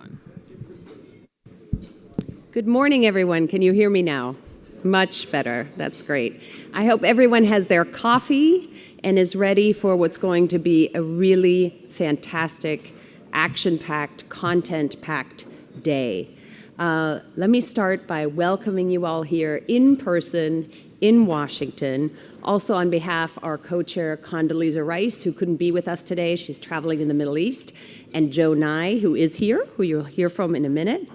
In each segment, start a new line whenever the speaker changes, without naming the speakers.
on.
Good morning, everyone. Can you hear me now? Much better. That's great. I hope everyone has their coffee and is ready for what's going to be a really fantastic, action-packed, content-packed day. Let me start by welcoming you all here in person in Washington. Also on behalf of our co-chair Condoleezza Rice, who couldn't be with us today. She's traveling in the Middle East. And Joe Nye, who is here, who you'll hear from in a minute.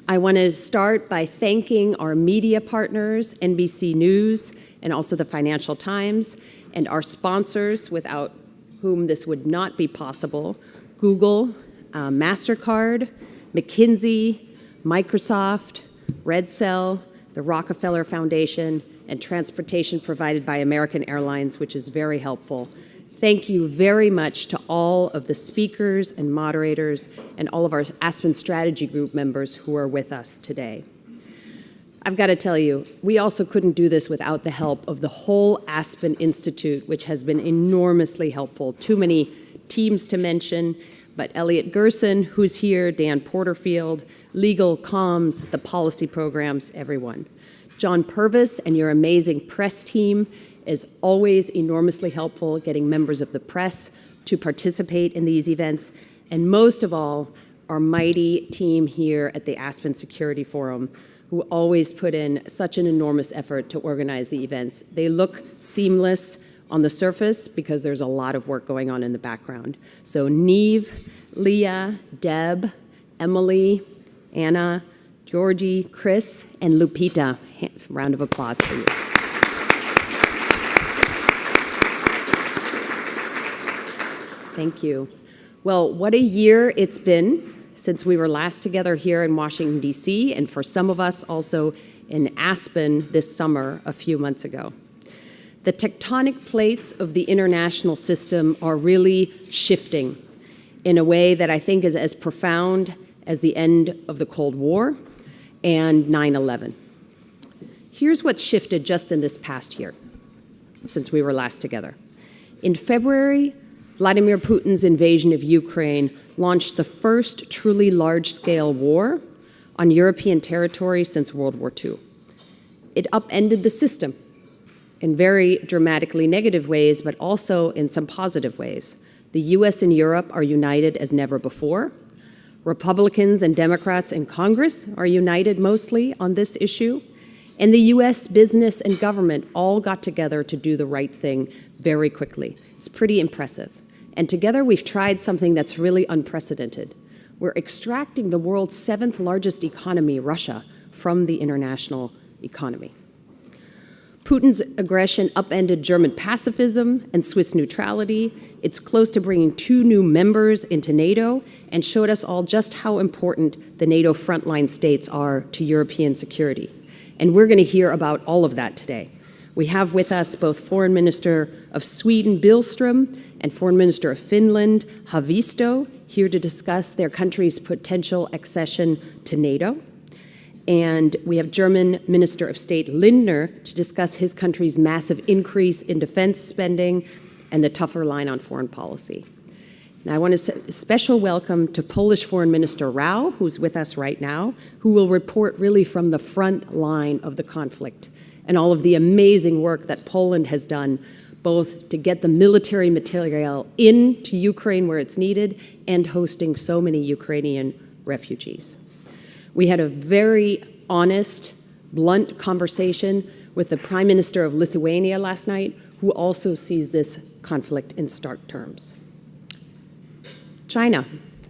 I want to start by thanking our media partners, NBC News, and also the Financial Times, and our sponsors, without whom this would not be possible, Google, MasterCard, McKinsey, Microsoft, Red Cell, the Rockefeller Foundation, and transportation provided by American Airlines, which is very helpful. Thank you very much to all of the speakers and moderators and all of our Aspen Strategy Group members who are with us today. I've got to tell you, we also couldn't do this without the help of the whole Aspen Institute, which has been enormously helpful. Too many teams to mention, but Elliot Gerson, who's here, Dan Porterfield, legal, comms, the policy programs, everyone. John Purvis and your amazing press team is always enormously helpful getting members of the press to participate in these events. And most of all, our mighty team here at the Aspen Security Forum, who always put in such an enormous effort to organize the events. They look seamless on the surface because there's a lot of work going on in the background. So Neve, Leah, Deb, Emily, Anna, Georgie, Chris, and Lupita. Round of applause for you. Thank you. Well, what a year it's been since we were last together here in Washington, D.C., and for some of us also in Aspen this summer a few months ago. The tectonic plates of the international system are really shifting in a way that I think is as profound as the end of the Cold War and 9/11. Here's what's shifted just in this past year, since we were last together. In February, Vladimir Putin's invasion of Ukraine launched the first truly large-scale war on European territory since World War II. It upended the system in very dramatically negative ways, but also in some positive ways. The US and Europe are united as never before. Republicans and Democrats in Congress are united mostly on this issue. And the US business and government all got together to do the right thing very quickly. It's pretty impressive. And together we've tried something that's really unprecedented. We're extracting the world's 7th largest economy, Russia, from the international economy. Putin's aggression upended German pacifism and Swiss neutrality. It's close to bringing 2 new members into NATO and showed us all just how important the NATO frontline states are to European security. And we're going to hear about all of that today. We have with us both Foreign Minister of Sweden, Billström, and Foreign Minister of Finland, Haavisto, here to discuss their country's potential accession to NATO. And we have German Minister of State Lindner to discuss his country's massive increase in defense spending and the tougher line on foreign policy. Now, I want to say a special welcome to Polish Foreign Minister Rau, who's with us right now, who will report really from the front line of the conflict and all of the amazing work that Poland has done, both to get the military material into Ukraine where it's needed and hosting so many Ukrainian refugees. We had a very honest, blunt conversation with the Prime Minister of Lithuania last night, who also sees this conflict in stark terms. China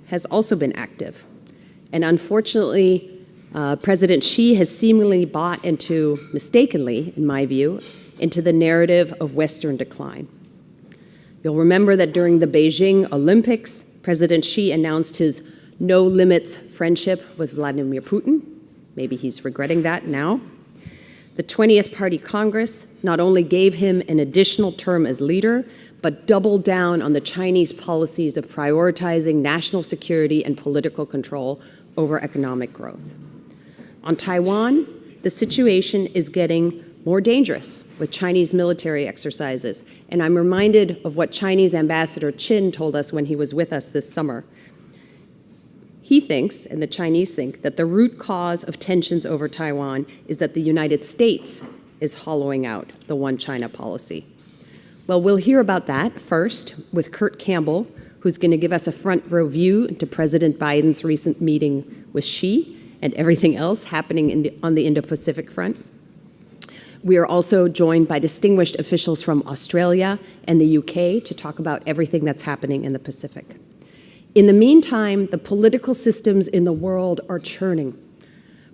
has also been active. And unfortunately, President Xi has seemingly bought into, mistakenly, in my view, into the narrative of Western decline. You'll remember that during the Beijing Olympics, President Xi announced his no-limits friendship with Vladimir Putin. Maybe he's regretting that now. The 20th Party Congress not only gave him an additional term as leader, but doubled down on the Chinese policies of prioritizing national security and political control over economic growth. On Taiwan, the situation is getting more dangerous with Chinese military exercises. And I'm reminded of what Chinese Ambassador Qin told us when he was with us this summer. He thinks, and the Chinese think, that the root cause of tensions over Taiwan is that the United States is hollowing out the one China policy. Well, we'll hear about that first with Kurt Campbell, who's going to give us a front row view into President Biden's recent meeting with Xi and everything else happening on the Indo-Pacific front. We are also joined by distinguished officials from Australia and the UK to talk about everything that's happening in the Pacific. In the meantime, the political systems in the world are churning.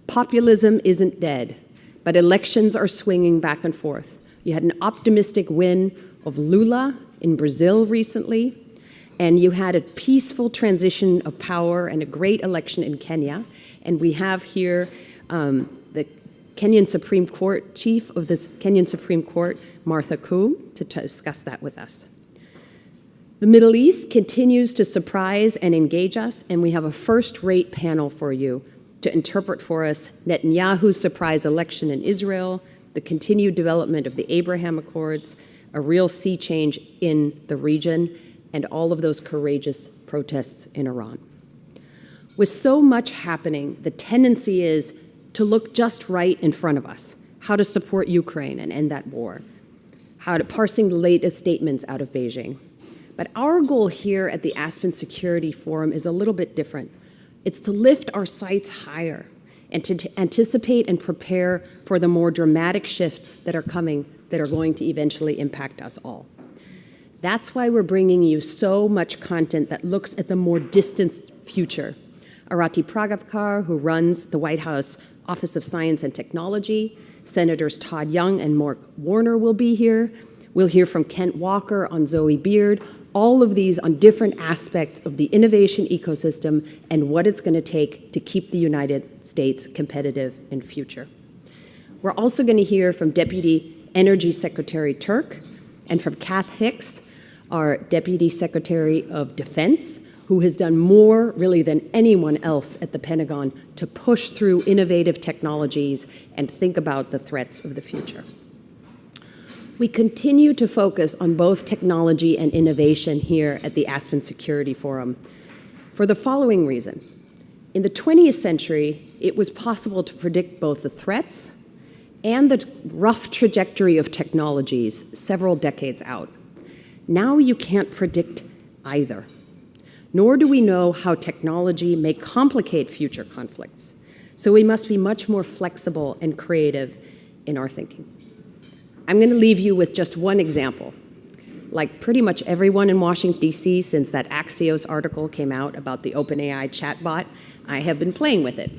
Populism isn't dead, but elections are swinging back and forth. You had an optimistic win of Lula in Brazil recently, and you had a peaceful transition of power and a great election in Kenya. And we have here the Kenyan Supreme Court, Chief of the Kenyan Supreme Court, Martha Koome, to discuss that with us. The Middle East continues to surprise and engage us, and we have a first-rate panel for you to interpret for us Netanyahu's surprise election in Israel, the continued development of the Abraham Accords, a real sea change in the region, and all of those courageous protests in Iran. With so much happening, the tendency is to look just right in front of us, how to support Ukraine and end that war, how to parsing the latest statements out of Beijing. But our goal here at the Aspen Security Forum is a little bit different. It's to lift our sights higher and to anticipate and prepare for the more dramatic shifts that are coming that are going to eventually impact us all. That's why we're bringing you so much content that looks at the more distant future. Arati Pragapkar, who runs the White House Office of Science and Technology, Senators Todd Young and Mark Warner will be here. We'll hear from Kent Walker on Zoe Beard, all of these on different aspects of the innovation ecosystem and what it's going to take to keep the United States competitive in future. We're also going to hear from Deputy Energy Secretary Turk and from Kath Hicks, our Deputy Secretary of Defense, who has done more really than anyone else at the Pentagon to push through innovative technologies and think about the threats of the future. We continue to focus on both technology and innovation here at the Aspen Security Forum for the following reason. In the 20th century, it was possible to predict both the threats and the rough trajectory of technologies several decades out. Now you can't predict either, nor do we know how technology may complicate future conflicts. So we must be much more flexible and creative in our thinking. I'm going to leave you with just one example. Like pretty much everyone in Washington, D.C., since that Axios article came out about the OpenAI chatbot, I have been playing with it.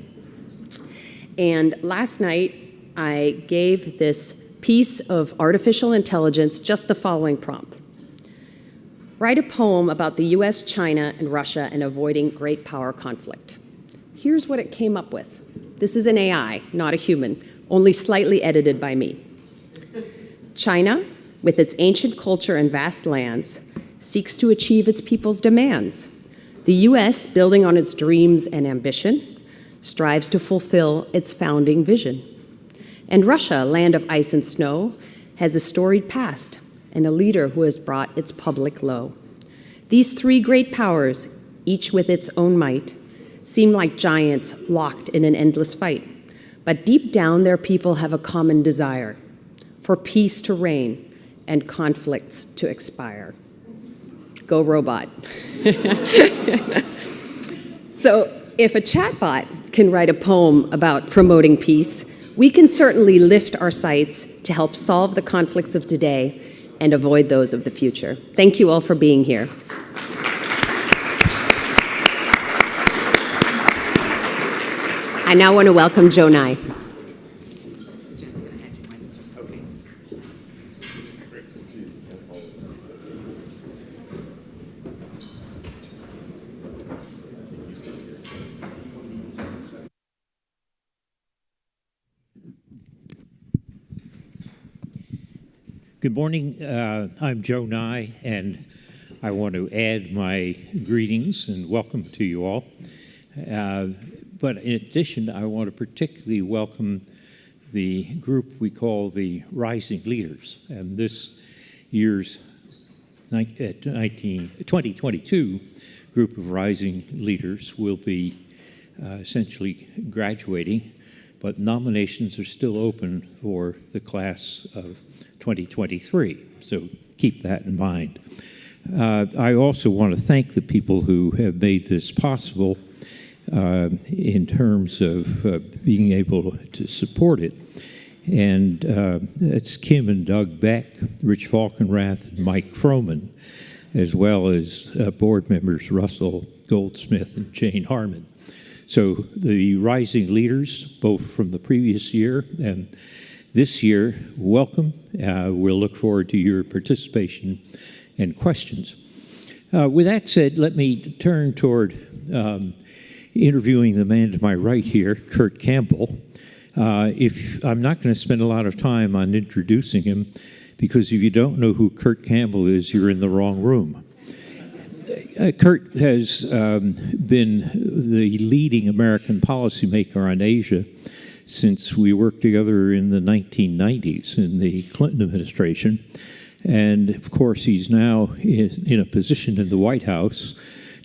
And last night, I gave this piece of artificial intelligence just the following prompt. Write a poem about the US, China, and Russia and avoiding great power conflict. Here's what it came up with. This is an AI, not a human, only slightly edited by me. China, with its ancient culture and vast lands, seeks to achieve its people's demands. The US, building on its dreams and ambition, strives to fulfill its founding vision. And Russia, land of ice and snow, has a storied past and a leader who has brought its public low. These three great powers, each with its own might, seem like giants locked in an endless fight. But deep down, their people have a common desire for peace to reign and conflicts to expire. Go robot. So if a chatbot can write a poem about promoting peace, we can certainly lift our sights to help solve the conflicts of today and avoid those of the future. Thank you all for being here. I now want to welcome Joe Nye.
Good morning. I'm Joe Nye, and I want to add my greetings and welcome to you all. But in addition, I want to particularly welcome the group we call the Rising Leaders. And this year's 2022 group of Rising Leaders will be essentially graduating, but nominations are still open for the class of 2023. So keep that in mind. I also want to thank the people who have made this possible in terms of being able to support it. And that's Kim and Doug Beck, Rich Falkenrath, and Mike Froman, as well as board members Russell Goldsmith and Jane Harmon. So the rising leaders, both from the previous year and this year, welcome. We'll look forward to your participation and questions. With that said, let me turn toward interviewing the man to my right here, Kurt Campbell. I'm not going to spend a lot of time on introducing him, because if you don't know who Kurt Campbell is, you're in the wrong room. Kurt has been the leading American policymaker on Asia since we worked together in the 1990s in the Clinton administration. And of course, he's now in a position in the White House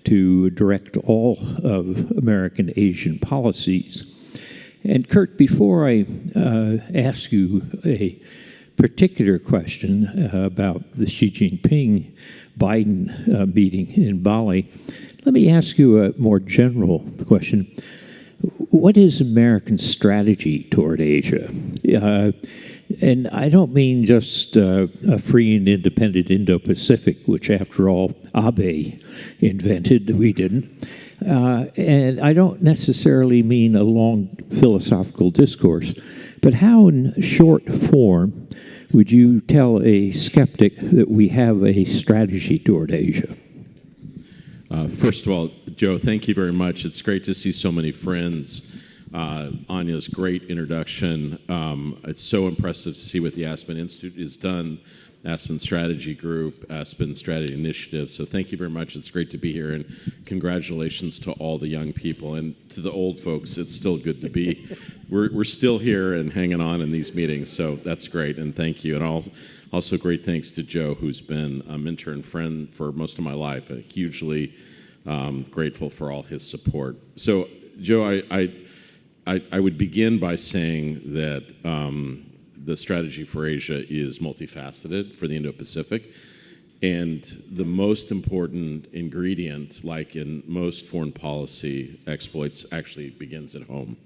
to direct all of American Asian policies. And Kurt, before I ask you a particular question about the Xi Jinping-Biden meeting in Bali, let me ask you a more general question. What is American strategy toward Asia? And I don't mean just a free and independent Indo-Pacific, which, after all, Abe invented. We didn't. And I don't necessarily mean a long philosophical discourse, but how in short form would you tell a skeptic that we have a strategy toward Asia?
First of all, Joe, thank you very much. It's great to see so many friends. Anya's great introduction. It's so impressive to see what the Aspen Institute has done, Aspen Strategy Group, Aspen Strategy Initiative. So thank you very much. It's great to be here, and congratulations to all the young people. And to the old folks, it's still good to be. We're still here and hanging on in these meetings, so that's great, and thank you. And also great thanks to Joe, who's been a mentor and friend for most of my life. Hugely grateful for all his support. So, Joe, I would begin by saying that the strategy for Asia is multifaceted for the Indo-Pacific, and the most important ingredient, like in most foreign policy exploits, actually begins at home.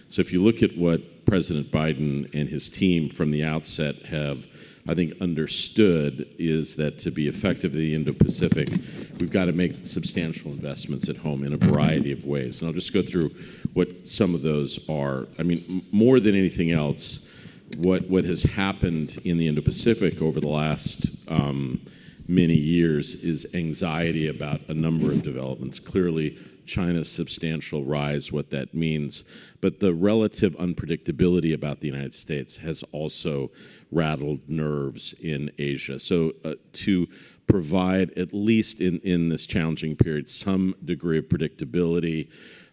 So if you look at what President Biden and his team from the outset have, I think, understood, is that to be effective in the Indo-Pacific, we've got to make substantial investments at home in a variety of ways. And I'll just go through what some of those are. I mean, more than anything else, what has happened in the Indo-Pacific over the last many years is anxiety about a number of developments. Clearly, China's substantial rise, what that means, but the relative unpredictability about the United States has also rattled nerves in Asia. So to provide, at least in this challenging period, some degree of predictability,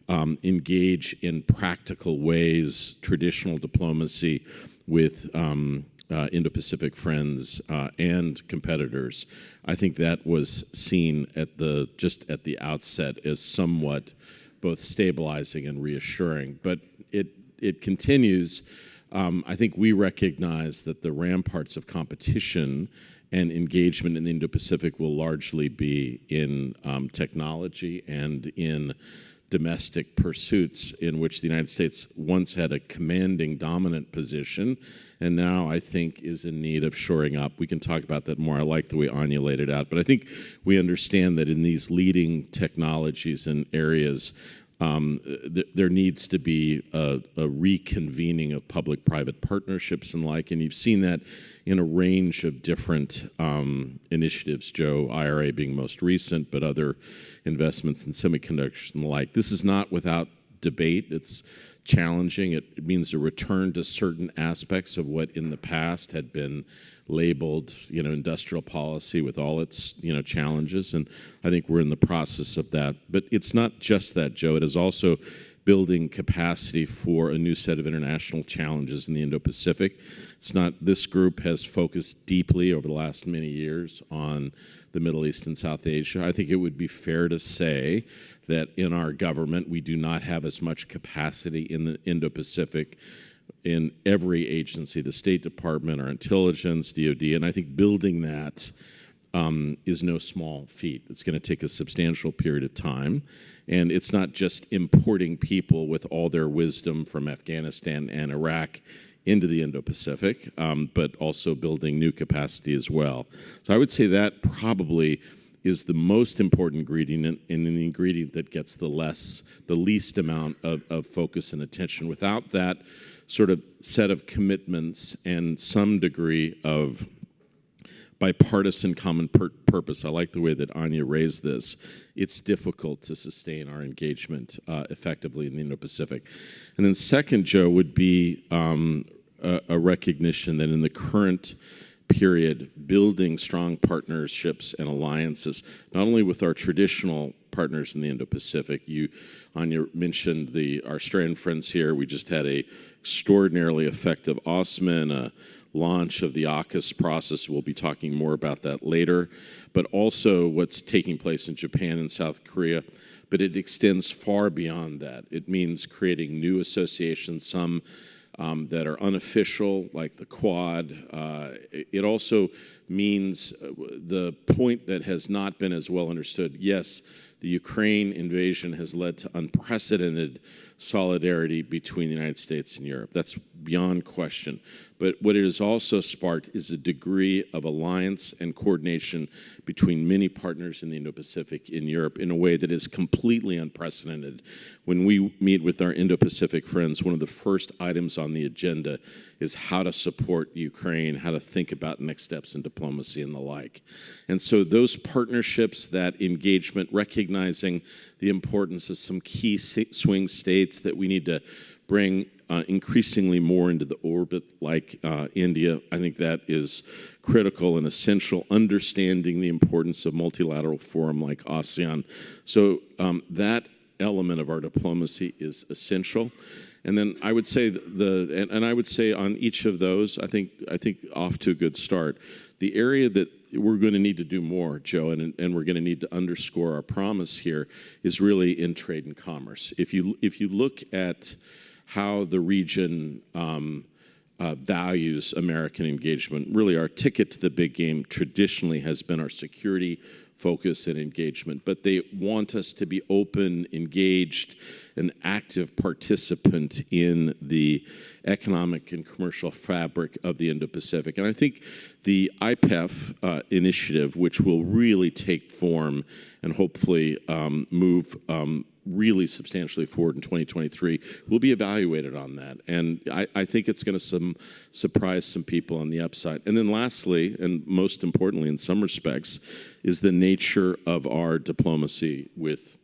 engage in practical ways, traditional diplomacy with Indo-Pacific friends and competitors. I think that was seen just at the outset as somewhat both stabilizing and reassuring. But it continues. I think we recognize that the ramparts of competition and engagement in the Indo-Pacific will largely be in technology and in domestic pursuits, in which the United States once had a commanding, dominant position, and now I think is in need of shoring up. We can talk about that more. I like the way Anya laid it out, but I think we understand that in these leading technologies and areas, there needs to be a reconvening of public-private partnerships and like, and you've seen that in a range of different initiatives, Joe, IRA being most recent, but other investments in semiconductors and the like. This is not without debate. It's challenging. It means a return to certain aspects of what in the past had been labeled, industrial policy with all its, challenges. And I think we're in the process of that. But it's not just that, Joe. It has also building capacity for a new set of international challenges in the Indo-Pacific. It's not, this group has focused deeply over the last many years on the Middle East and South Asia. I think it would be fair to say that in our government, we do not have as much capacity in the Indo-Pacific in every agency, the State Department, our intelligence, DOD, and I think building that is no small feat. It's going to take a substantial period of time, and it's not just importing people with all their wisdom from Afghanistan and Iraq into the Indo-Pacific, but also building new capacity as well. So I would say that probably is the most important ingredient and an ingredient that gets the least amount of focus and attention. Without that sort of set of commitments and some degree of bipartisan common purpose, I like the way that Anya raised this, it's difficult to sustain our engagement effectively in the Indo-Pacific. And then second, Joe, would be a recognition that in the current period, building strong partnerships and alliances, not only with our traditional partners in the Indo-Pacific. Anya mentioned our Australian friends here. We just had a extraordinarily effective Aspen, a launch of the AUKUS process. We'll be talking more about that later, but also what's taking place in Japan and South Korea. But it extends far beyond that. It means creating new associations, some that are unofficial, like the Quad. It also means the point that has not been as well understood. Yes, the Ukraine invasion has led to unprecedented solidarity between the United States and Europe. That's beyond question. But what it has also sparked is a degree of alliance and coordination between many partners in the Indo-Pacific in Europe in a way that is completely unprecedented. When we meet with our Indo-Pacific friends, one of the first items on the agenda is how to support Ukraine, how to think about next steps in diplomacy and the like. And so those partnerships, that engagement, recognizing the importance of some key swing states that we need to bring increasingly more into the orbit, like India. I think that is critical and essential, understanding the importance of multilateral forum like ASEAN. So that element of our diplomacy is essential. And then I would say and I would say on each of those, I think off to a good start. The area that we're going to need to do more, Joe, and we're going to need to underscore our promise here is really in trade and commerce. If you look at how the region values American engagement, really our ticket to the big game traditionally has been our security focus and engagement, but they want us to be open, engaged, an active participant in the economic and commercial fabric of the Indo-Pacific. And I think the IPEF initiative, which will really take form and hopefully move really substantially forward in 2023, will be evaluated on that. And I think it's going to surprise some people on the upside. And then lastly, and most importantly in some respects, is the nature of our diplomacy with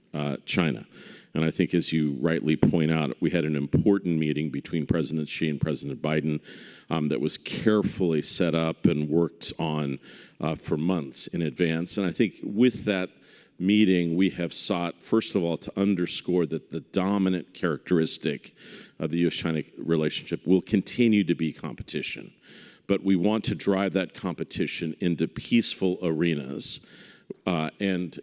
China. And I think, as you rightly point out, we had an important meeting between President Xi and President Biden that was carefully set up and worked on for months in advance. And I think with that meeting, we have sought, first of all, to underscore that the dominant characteristic of the U.S.-China relationship will continue to be competition. But we want to drive that competition into peaceful arenas and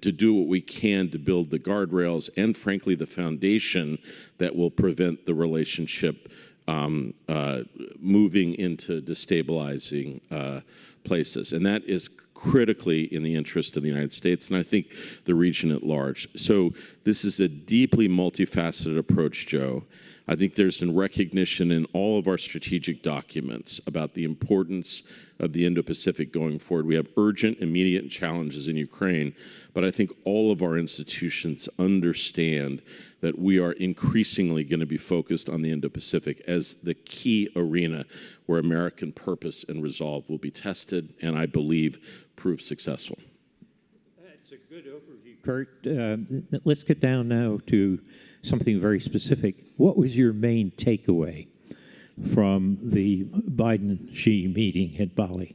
to do what we can to build the guardrails and, frankly, the foundation that will prevent the relationship moving into destabilizing places. And that is critically in the interest of the United States, and I think the region at large. So this is a deeply multifaceted approach, Joe. I think there's a recognition in all of our strategic documents about the importance of the Indo-Pacific going forward. We have urgent, immediate challenges in Ukraine, but I think all of our institutions understand that we are increasingly going to be focused on the Indo-Pacific as the key arena where American purpose and resolve will be tested, and I believe prove successful.
That's a good overview, Kurt. Let's get down now to something very specific. What was your main takeaway from the Biden-Xi meeting at Bali?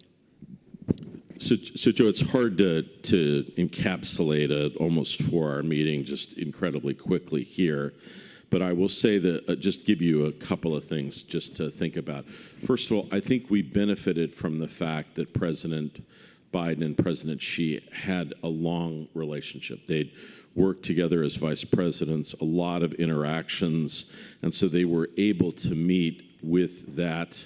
So Joe, it's hard to encapsulate an almost 4-hour meeting just incredibly quickly here. But I will say that, just give you a couple of things just to think about. First of all, I think we benefited from the fact that President Biden and President Xi had a long relationship. They'd worked together as vice presidents, a lot of interactions, and so they were able to meet with that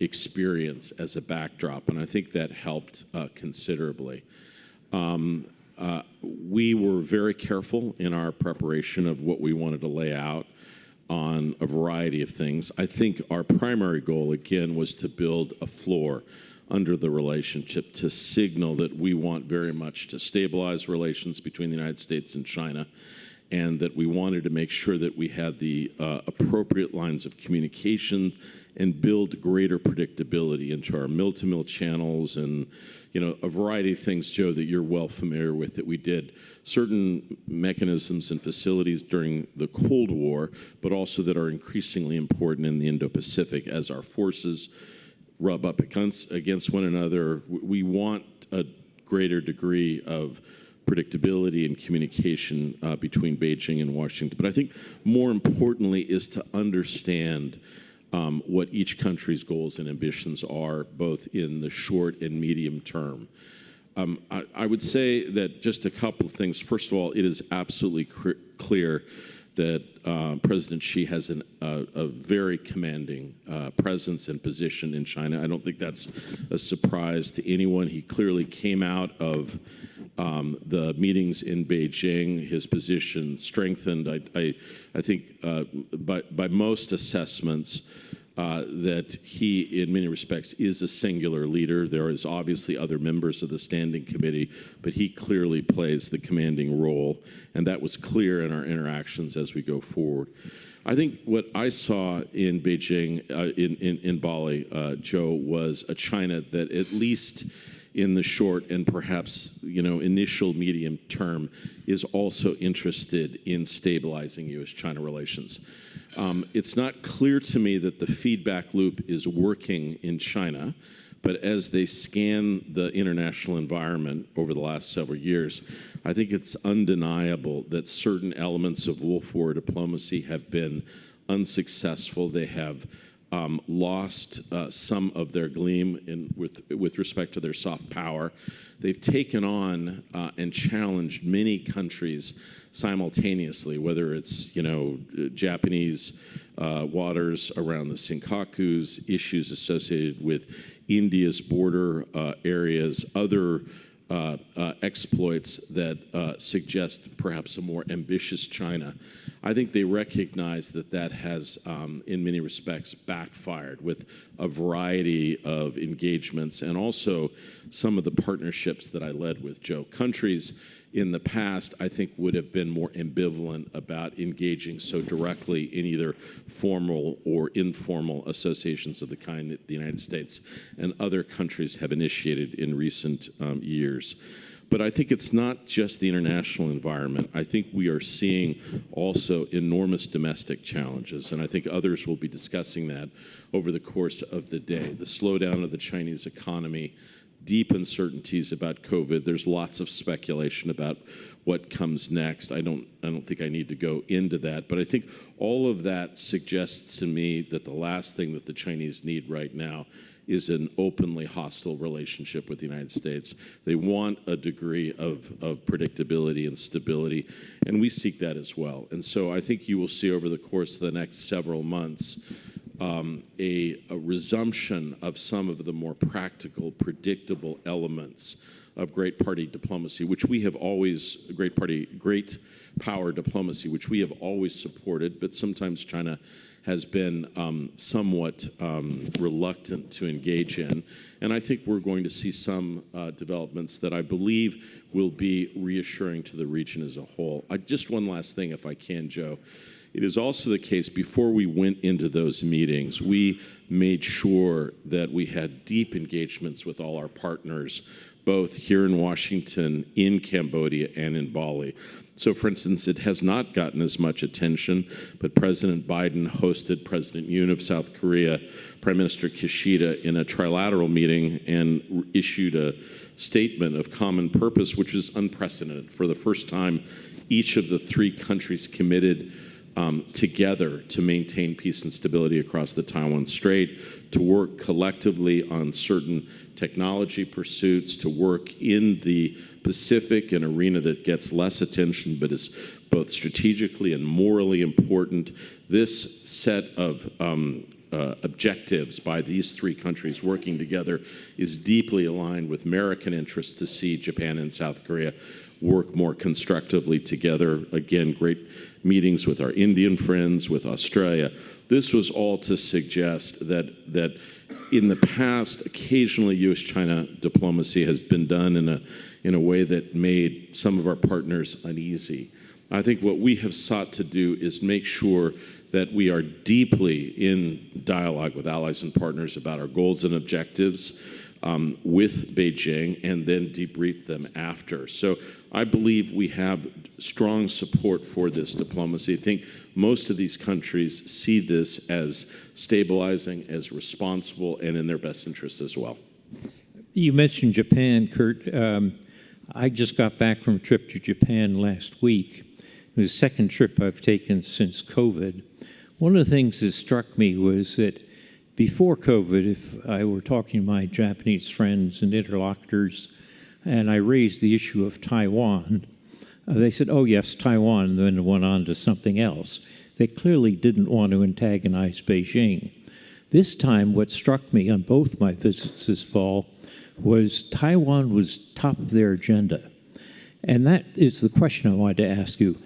experience as a backdrop, and I think that helped considerably. We were very careful in our preparation of what we wanted to lay out on a variety of things. I think our primary goal, again, was to build a floor under the relationship to signal that we want very much to stabilize relations between the United States and China, and that we wanted to make sure that we had the appropriate lines of communication and build greater predictability into our mill-to-mill channels and, a variety of things, Joe, that you're well familiar with, that we did certain mechanisms and facilities during the Cold War, but also that are increasingly important in the Indo-Pacific as our forces rub up against one another. We want a greater degree of predictability and communication between Beijing and Washington. But I think more importantly is to understand what each country's goals and ambitions are, both in the short and medium term. I would say that just a couple of things. First of all, it is absolutely clear that President Xi has a very commanding presence and position in China. I don't think that's a surprise to anyone. He clearly came out of the meetings in Beijing, his position strengthened. I think by most assessments that he, in many respects, is a singular leader. There is obviously other members of the Standing Committee, but he clearly plays the commanding role, and that was clear in our interactions as we go forward. I think what I saw in Beijing, in Bali, Joe, was a China that at least in the short and perhaps initial medium term is also interested in stabilizing U.S.-China relations. It's not clear to me that the feedback loop is working in China, but as they scan the international environment over the last several years, I think it's undeniable that certain elements of Wolf War diplomacy have been unsuccessful. They have lost some of their gleam with respect to their soft power. They've taken on and challenged many countries simultaneously, whether it's Japanese waters around the Senkakus, issues associated with India's border areas, other exploits that suggest perhaps a more ambitious China. I think they recognize that has, in many respects, backfired with a variety of engagements and also some of the partnerships that I led with, Joe. Countries in the past, I think, would have been more ambivalent about engaging so directly in either formal or informal associations of the kind that the United States and other countries have initiated in recent years. But I think it's not just the international environment. I think we are seeing also enormous domestic challenges, and I think others will be discussing that over the course of the day. The slowdown of the Chinese economy, deep uncertainties about COVID. There's lots of speculation about what comes next. I don't think I need to go into that, but I think all of that suggests to me that the last thing that the Chinese need right now is an openly hostile relationship with the United States. They want a degree of predictability and stability, and we seek that as well. And so I think you will see over the course of the next several months a resumption of some of the more practical, predictable elements of great party diplomacy, which we have always, great power diplomacy, which we have always supported, but sometimes China has been somewhat reluctant to engage in. And I think we're going to see some developments that I believe will be reassuring to the region as a whole. Just one last thing, if I can, Joe. It is also the case, before we went into those meetings, we made sure that we had deep engagements with all our partners, both here in Washington, in Cambodia, and in Bali. So, for instance, it has not gotten as much attention, but President Biden hosted President Yoon of South Korea, Prime Minister Kishida in a trilateral meeting and issued a statement of common purpose, which is unprecedented. For the first time, each of the three countries committed together to maintain peace and stability across the Taiwan Strait, to work collectively on certain technology pursuits, to work in the Pacific, an arena that gets less attention but is both strategically and morally important. This set of objectives by these three countries working together is deeply aligned with American interests to see Japan and South Korea work more constructively together. Again, great meetings with our Indian friends, with Australia. This was all to suggest that in the past, occasionally U.S.-China diplomacy has been done in a way that made some of our partners uneasy. I think what we have sought to do is make sure that we are deeply in dialogue with allies and partners about our goals and objectives with Beijing, and then debrief them after. So I believe we have strong support for this diplomacy. I think most of these countries see this as stabilizing, as responsible, and in their best interests as well.
You mentioned Japan, Kurt. I just got back from a trip to Japan last week. It was the second trip I've taken since COVID. One of the things that struck me was that before COVID, if I were talking to my Japanese friends and interlocutors, and I raised the issue of Taiwan, they said, oh yes, Taiwan, and then went on to something else. They clearly didn't want to antagonize Beijing. This time, what struck me on both my visits this fall was Taiwan was top of their agenda. And that is the question I wanted to ask you.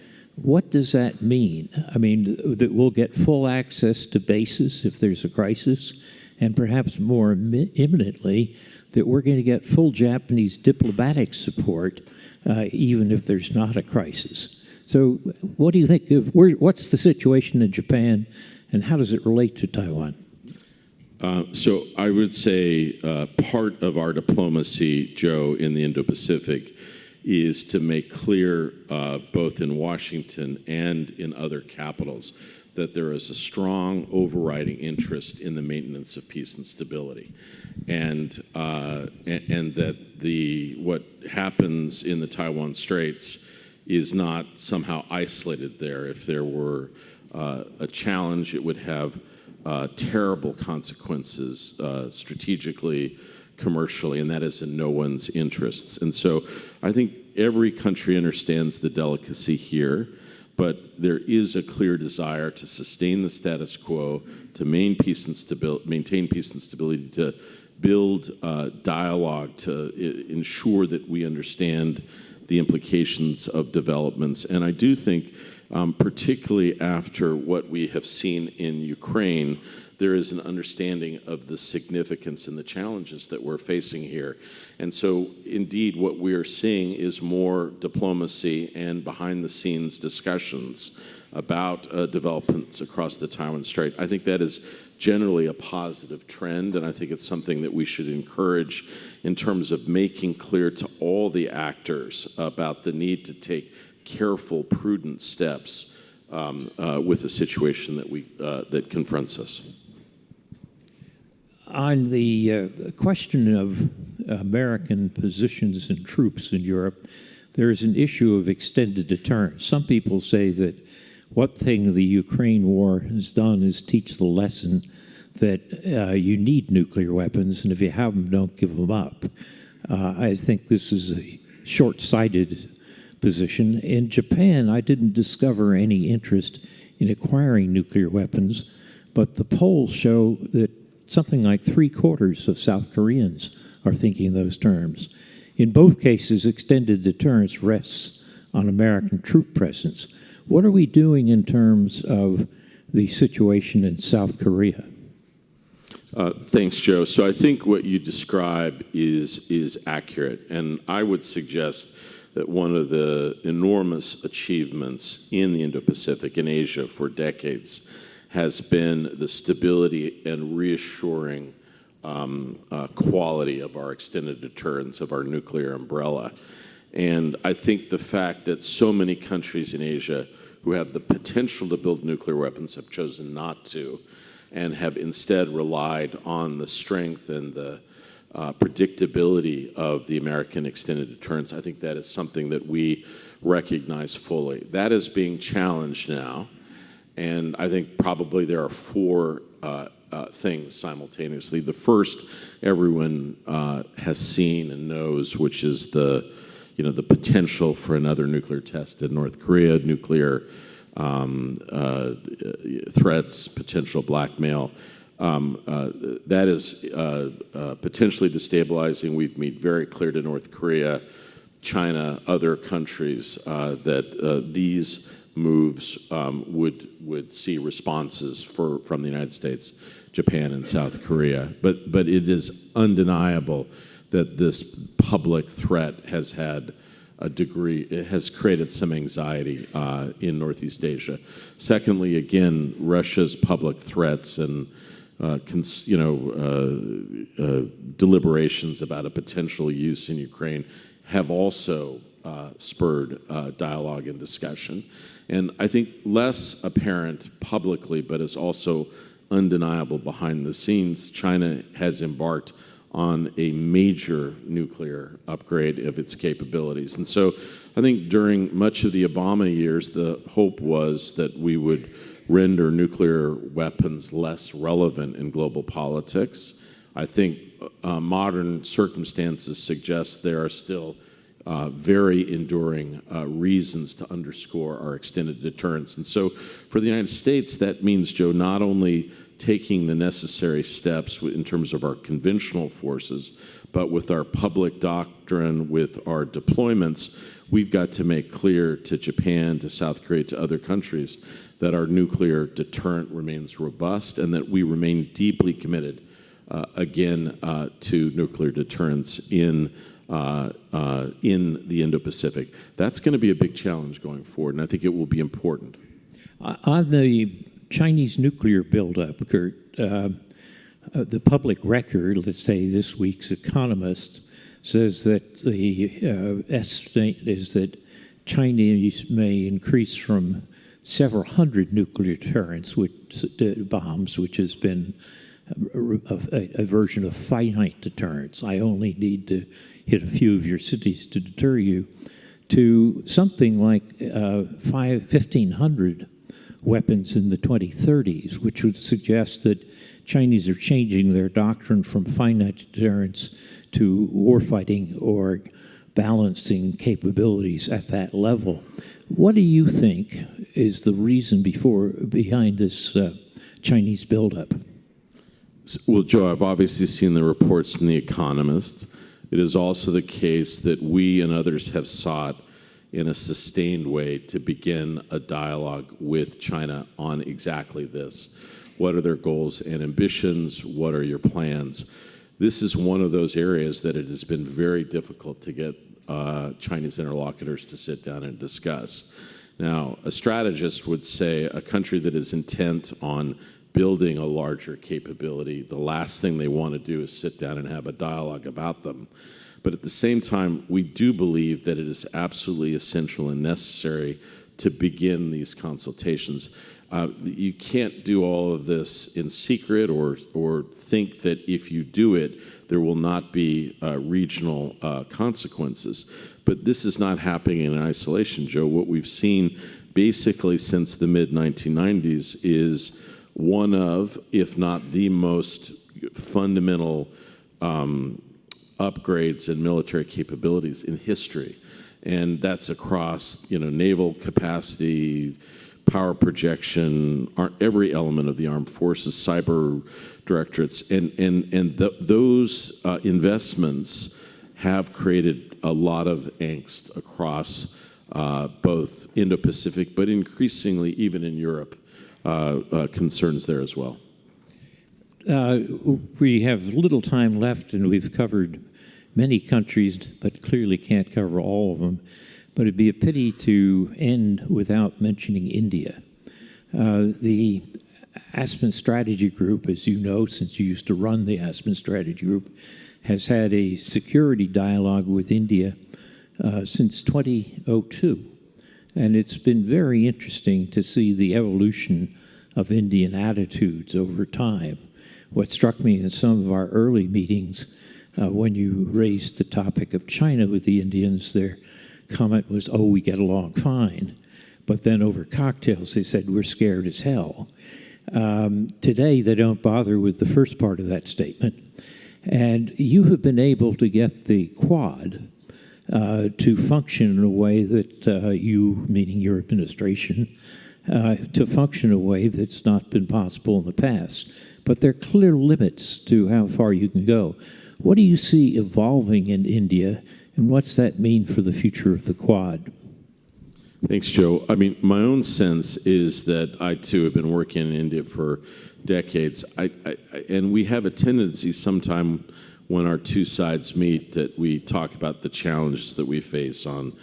What does that mean? I mean, that we'll get full access to bases if there's a crisis, and perhaps more imminently, that we're going to get full Japanese diplomatic support even if there's not a crisis. So what do you think what's the situation in Japan, and how does it relate to Taiwan?
So I would say part of our diplomacy, Joe, in the Indo-Pacific is to make clear, both in Washington and in other capitals, that there is a strong overriding interest in the maintenance of peace and stability, and that what happens in the Taiwan Straits is not somehow isolated there. If there were a challenge, it would have terrible consequences strategically, commercially, and that is in no one's interests. And so I think every country understands the delicacy here, but there is a clear desire to sustain the status quo, to maintain peace and stability, to build dialogue, to ensure that we understand the implications of developments. And I do think, particularly after what we have seen in Ukraine, there is an understanding of the significance and the challenges that we're facing here. And so, indeed, what we are seeing is more diplomacy and behind-the-scenes discussions about developments across the Taiwan Strait. I think that is generally a positive trend, and I think it's something that we should encourage in terms of making clear to all the actors about the need to take careful, prudent steps with the situation that confronts us.
On the question of American positions and troops in Europe, there is an issue of extended deterrence. Some people say that one thing the Ukraine war has done is teach the lesson that you need nuclear weapons, and if you have them, don't give them up. I think this is a short-sighted position. In Japan, I didn't discover any interest in acquiring nuclear weapons, but the polls show that something like 3/4 of South Koreans are thinking in those terms. In both cases, extended deterrence rests on American troop presence. What are we doing in terms of the situation in South Korea?
Thanks, Joe. So I think what you describe is accurate, and I would suggest that one of the enormous achievements in the Indo-Pacific and Asia for decades has been the stability and reassuring quality of our extended deterrence, of our nuclear umbrella. And I think the fact that so many countries in Asia who have the potential to build nuclear weapons have chosen not to, and have instead relied on the strength and the predictability of the American extended deterrence, I think that is something that we recognize fully. That is being challenged now. And I think probably there are four things simultaneously. The first, everyone has seen and knows, which is the potential for another nuclear test in North Korea, nuclear threats, potential blackmail. That is potentially destabilizing. We've made very clear to North Korea, China, other countries that these moves would see responses from the United States, Japan, and South Korea. But it is undeniable that this public threat has had a degree, it has created some anxiety in Northeast Asia. Secondly, again, Russia's public threats and deliberations about a potential use in Ukraine have also spurred dialogue and discussion. And I think less apparent publicly, but is also undeniable behind the scenes, China has embarked on a major nuclear upgrade of its capabilities. And so I think during much of the Obama years, the hope was that we would render nuclear weapons less relevant in global politics. I think modern circumstances suggest there are still very enduring reasons to underscore our extended deterrence. And so for the United States, that means, Joe, not only taking the necessary steps in terms of our conventional forces, but with our public doctrine, with our deployments, we've got to make clear to Japan, to South Korea, to other countries that our nuclear deterrent remains robust and that we remain deeply committed, again, to nuclear deterrence in the Indo-Pacific. That's going to be a big challenge going forward, and I think it will be important.
On the Chinese nuclear buildup, Kurt, the public record, let's say this week's Economist, says that the estimate is that Chinese may increase from several hundred nuclear deterrents, bombs, which has been a version of finite deterrence. I only need to hit a few of your cities to deter you, to something like 1,500 weapons in the 2030s, which would suggest that Chinese are changing their doctrine from finite deterrence to warfighting or balancing capabilities at that level. What do you think is the reason behind this Chinese buildup?
Well, Joe, I've obviously seen the reports in The Economist. It is also the case that we and others have sought in a sustained way to begin a dialogue with China on exactly this. What are their goals and ambitions? What are your plans? This is one of those areas that it has been very difficult to get Chinese interlocutors to sit down and discuss. Now, a strategist would say a country that is intent on building a larger capability, the last thing they want to do is sit down and have a dialogue about them. But at the same time, we do believe that it is absolutely essential and necessary to begin these consultations. You can't do all of this in secret or think that if you do it, there will not be regional consequences. But this is not happening in isolation, Joe. What we've seen basically since the mid-1990s is one of, if not the most fundamental upgrades in military capabilities in history. And that's across, naval capacity, power projection, every element of the armed forces, cyber directorates. Those investments have created a lot of angst across both Indo-Pacific, but increasingly even in Europe, concerns there as well.
We have little time left, and we've covered many countries, but clearly can't cover all of them. But it'd be a pity to end without mentioning India. The Aspen Strategy Group, as you know, since you used to run the Aspen Strategy Group, has had a security dialogue with India since 2002. And it's been very interesting to see the evolution of Indian attitudes over time. What struck me in some of our early meetings, when you raised the topic of China with the Indians, their comment was, "Oh, we get along fine." but then over cocktails they said, we're scared as hell. Today, they don't bother with the first part of that statement. And you have been able to get the Quad to function in a way that you, meaning your administration, to function in a way that's not been possible in the past. But there are clear limits to how far you can go. What do you see evolving in India, and what's that mean for the future of the Quad?
Thanks, Joe. I mean, my own sense is that I, too, have been working in India for decades. And we have a tendency sometime when our two sides meet that we talk about the challenges that we face on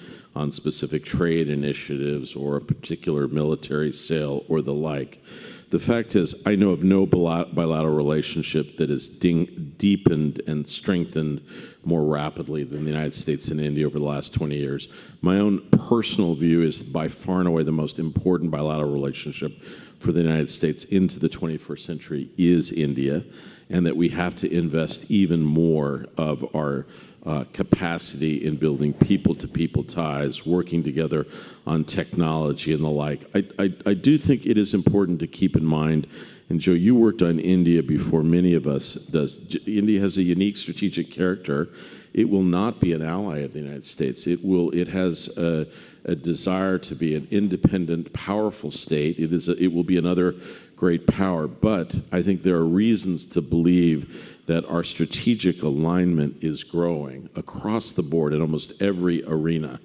specific trade initiatives or a particular military sale or the like. The fact is, I know of no bilateral relationship that has deepened and strengthened more rapidly than the United States and India over the last 20 years. My own personal view is by far and away the most important bilateral relationship for the United States into the 21st century is India, and that we have to invest even more of our capacity in building people-to-people ties, working together on technology and the like. I do think it is important to keep in mind, and Joe, you worked on India before many of us does. India has a unique strategic character. It will not be an ally of the United States. It has a desire to be an independent, powerful state. It will be another great power. But I think there are reasons to believe that our strategic alignment is growing across the board in almost every arena.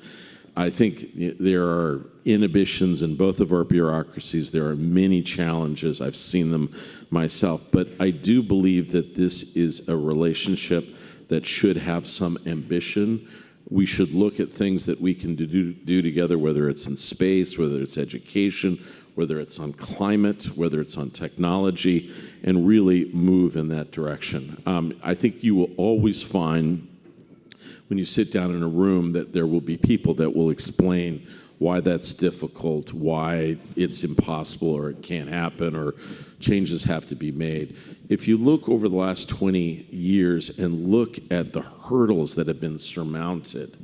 I think there are inhibitions in both of our bureaucracies. There are many challenges. I've seen them myself. But I do believe that this is a relationship that should have some ambition. We should look at things that we can do together, whether it's in space, whether it's education, whether it's on climate, whether it's on technology, and really move in that direction. I think you will always find, when you sit down in a room, that there will be people that will explain why that's difficult, why it's impossible or it can't happen or changes have to be made. If you look over the last 20 years and look at the hurdles that have been surmounted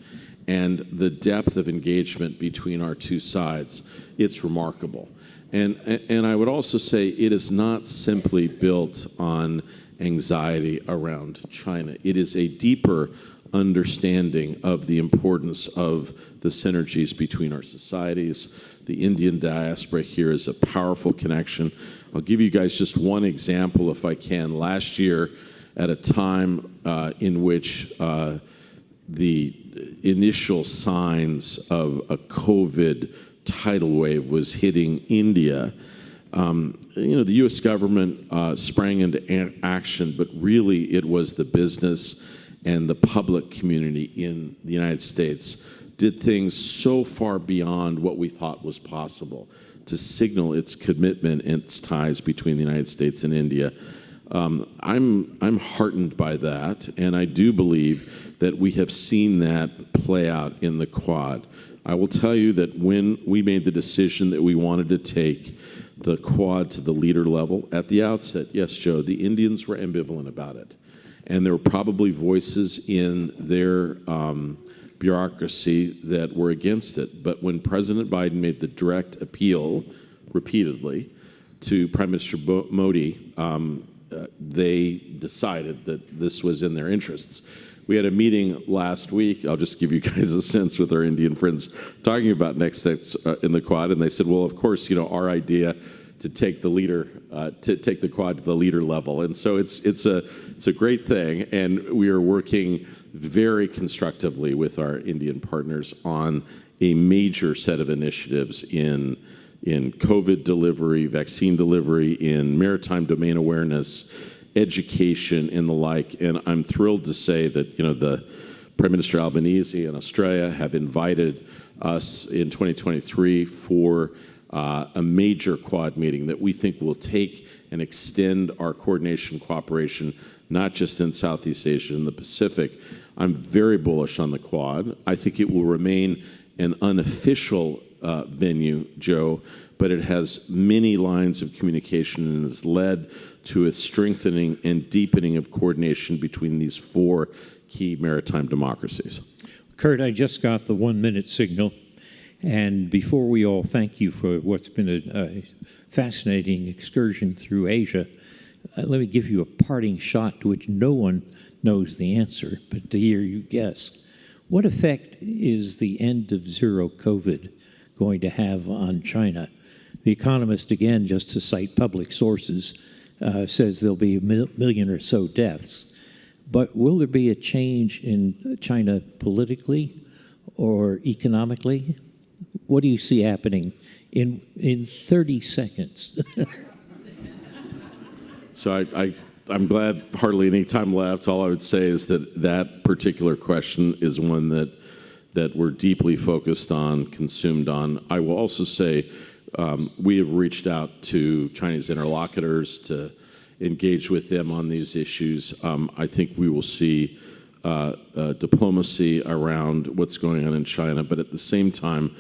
and the depth of engagement between our two sides, it's remarkable. And I would also say it is not simply built on anxiety around China. It is a deeper understanding of the importance of the synergies between our societies. The Indian diaspora here is a powerful connection. I'll give you guys just one example, if I can. Last year, at a time in which the initial signs of a COVID tidal wave was hitting India, the U.S. government sprang into action, but really it was the business and the public community in the United States did things so far beyond what we thought was possible to signal its commitment and its ties between the United States and India. I'm heartened by that, and I do believe that we have seen that play out in the Quad. I will tell you that when we made the decision that we wanted to take the Quad to the leader level, at the outset, yes, Joe, the Indians were ambivalent about it. And there were probably voices in their bureaucracy that were against it. But when President Biden made the direct appeal repeatedly to Prime Minister Modi, they decided that this was in their interests. We had a meeting last week, I'll just give you guys a sense, with our Indian friends talking about next steps in the Quad, and they said, well, of course, our idea to take the Quad to the leader level. And so it's a great thing, and we are working very constructively with our Indian partners on a major set of initiatives in COVID delivery, vaccine delivery, in maritime domain awareness, education, and the like. And I'm thrilled to say that the Prime Minister Albanese in Australia have invited us in 2023 for a major Quad meeting that we think will take and extend our coordination cooperation, not just in Southeast Asia and the Pacific. I'm very bullish on the Quad. I think it will remain an unofficial venue, Joe, but it has many lines of communication and has led to a strengthening and deepening of coordination between these four key maritime democracies.
Kurt, I just got the 1-minute signal, And before we all thank you for what's been a fascinating excursion through Asia, let me give you a parting shot to which no one knows the answer, but to hear you guess. What effect is the end of zero COVID going to have on China? The Economist, again, just to cite public sources, says there'll be a million or so deaths. But will there be a change in China politically or economically? What do you see happening in 30 seconds?
So I'm glad hardly any time left. All I would say is that particular question is one that we're deeply focused on, consumed on. I will also say we have reached out to Chinese interlocutors to engage with them on these issues. I think we will see diplomacy around what's going on in China, but at the same time,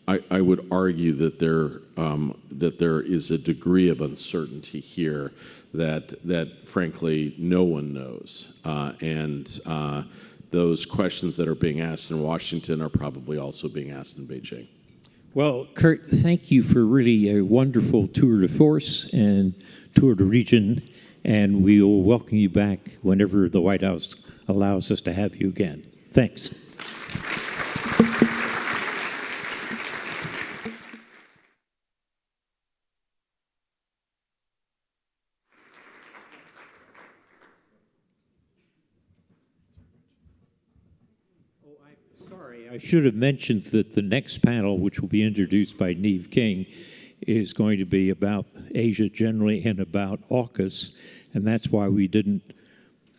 I would argue that there is a degree of uncertainty here that frankly no one knows, and those questions that are being asked in Washington are probably also being asked in Beijing.
Well, Kurt, thank you for really a wonderful tour de force and tour de region, and we will welcome you back whenever the White House allows us to have you again. Thanks. I should have mentioned that the next panel, which will be introduced by Neve King, is going to be about Asia generally and about AUKUS, and that's why we didn't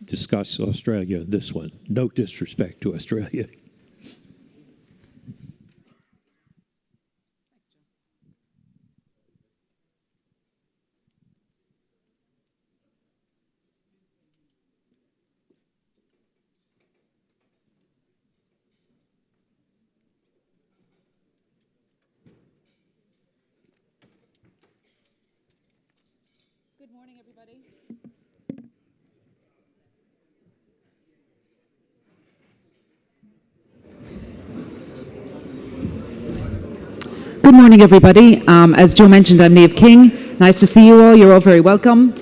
discuss Australia in this one. No disrespect to Australia.
Good morning, everybody. Good morning, everybody. As Joe mentioned, I'm Neve King. Nice to see you all. You're all very welcome.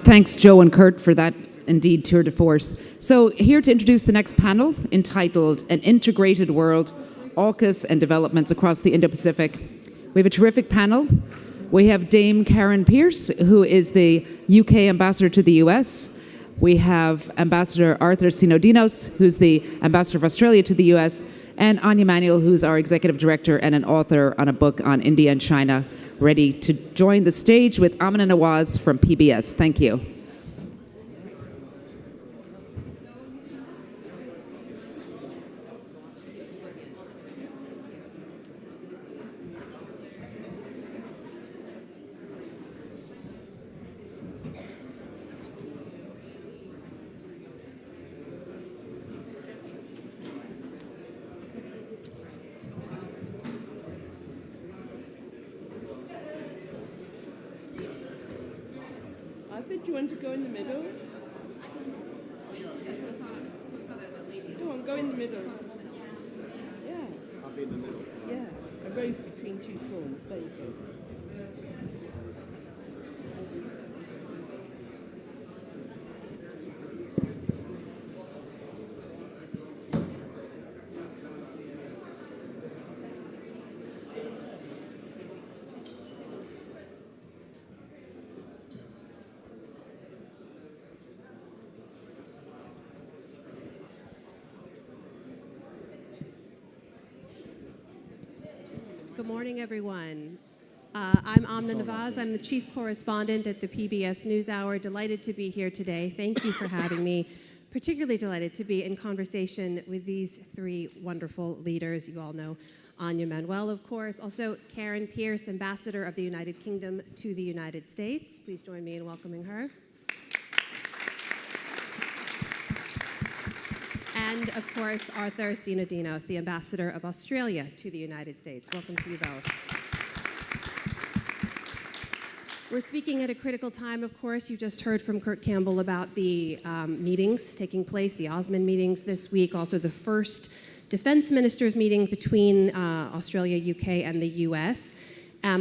Thanks, Joe and Kurt, for that indeed tour de force. So here to introduce the next panel entitled An Integrated World, AUKUS and Developments Across the Indo-Pacific. We have a terrific panel. We have Dame Karen Pierce, who is the UK ambassador to the US. We have Ambassador Arthur Sinodinos, who's the ambassador of Australia to the US, and Anya Manuel, who's our executive director and an author on a book on India and China, ready to join the stage with Amina Nawaz from PBS. Thank you.
Do you want to go in the middle? Go on, go in the middle. Yeah. I'll be in the middle. Yeah. A rose between two thorns. There you go.
Good morning, everyone. I'm Amina Nawaz. I'm the chief correspondent at the PBS NewsHour. Delighted to be here today. Thank you for having me. Particularly delighted to be in conversation with these three wonderful leaders. You all know Anya Manuel, of course. Also, Karen Pierce, Ambassador of the United Kingdom to the United States. Please join me in welcoming her. And, of course, Arthur Sinodinos, the Ambassador of Australia to the United States. Welcome to you both. We're speaking at a critical time, of course. You just heard from Kurt Campbell about the meetings taking place, the Osmond meetings this week, also the first defense ministers meetings between Australia, UK, and the US.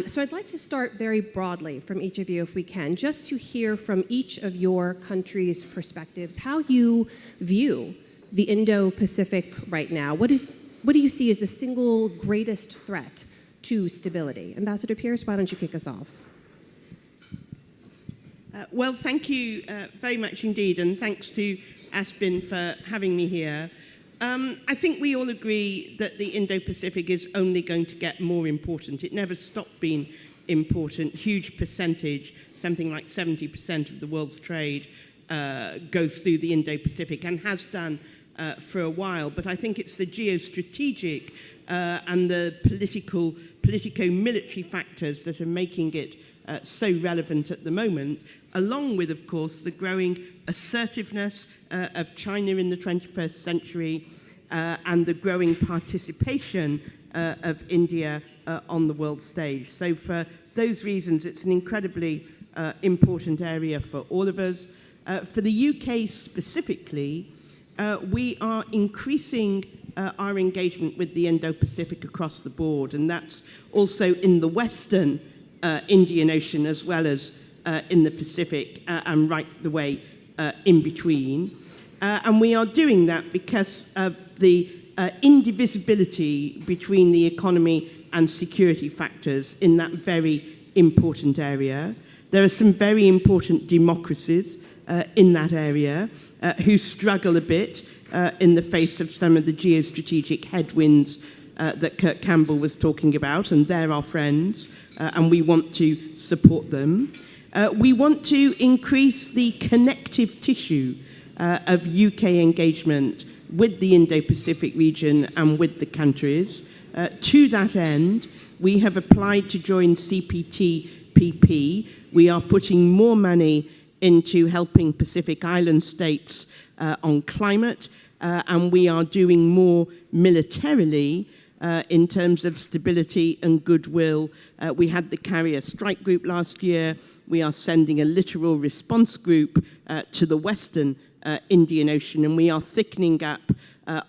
So I'd like to start very broadly from each of you, if we can, just to hear from each of your countries' perspectives how you view the Indo-Pacific right now. What do you see as the single greatest threat to stability? Ambassador Pierce, why don't you kick us off?
Well, thank you very much indeed, and thanks to Aspen for having me here. I think we all agree that the Indo-Pacific is only going to get more important. It never stopped being important. Huge percentage, something like 70% of the world's trade goes through the Indo-Pacific and has done for a while. But I think it's the geostrategic and the politico-military factors that are making it so relevant at the moment, along with, of course, the growing assertiveness of China in the 21st century and the growing participation of India on the world stage. So for those reasons, it's an incredibly important area for all of us. For the UK specifically, we are increasing our engagement with the Indo-Pacific across the board, and that's also in the Western Indian Ocean as well as in the Pacific and right the way in between. And we are doing that because of the indivisibility between the economy and security factors in that very important area. There are some very important democracies in that area who struggle a bit in the face of some of the geostrategic headwinds that Kurt Campbell was talking about, and they're our friends, and we want to support them. We want to increase the connective tissue of UK engagement with the Indo-Pacific region and with the countries. To that end, we have applied to join CPTPP. We are putting more money into helping Pacific Island states on climate, and we are doing more militarily in terms of stability and goodwill. We had the carrier strike group last year. We are sending a littoral response group to the Western Indian Ocean, and we are thickening up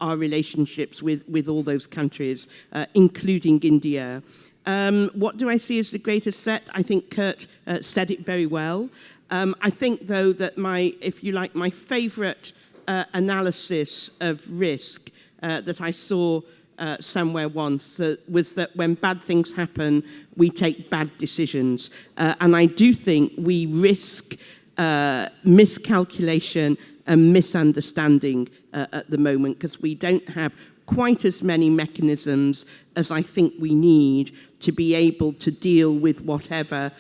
our relationships with all those countries, including India. What do I see as the greatest threat? I think Kurt said it very well. I think, though, that my favorite analysis of risk that I saw somewhere once was that when bad things happen, we take bad decisions. And I do think we risk miscalculation and misunderstanding at the moment because we don't have quite as many mechanisms as I think we need to be able to deal with whatever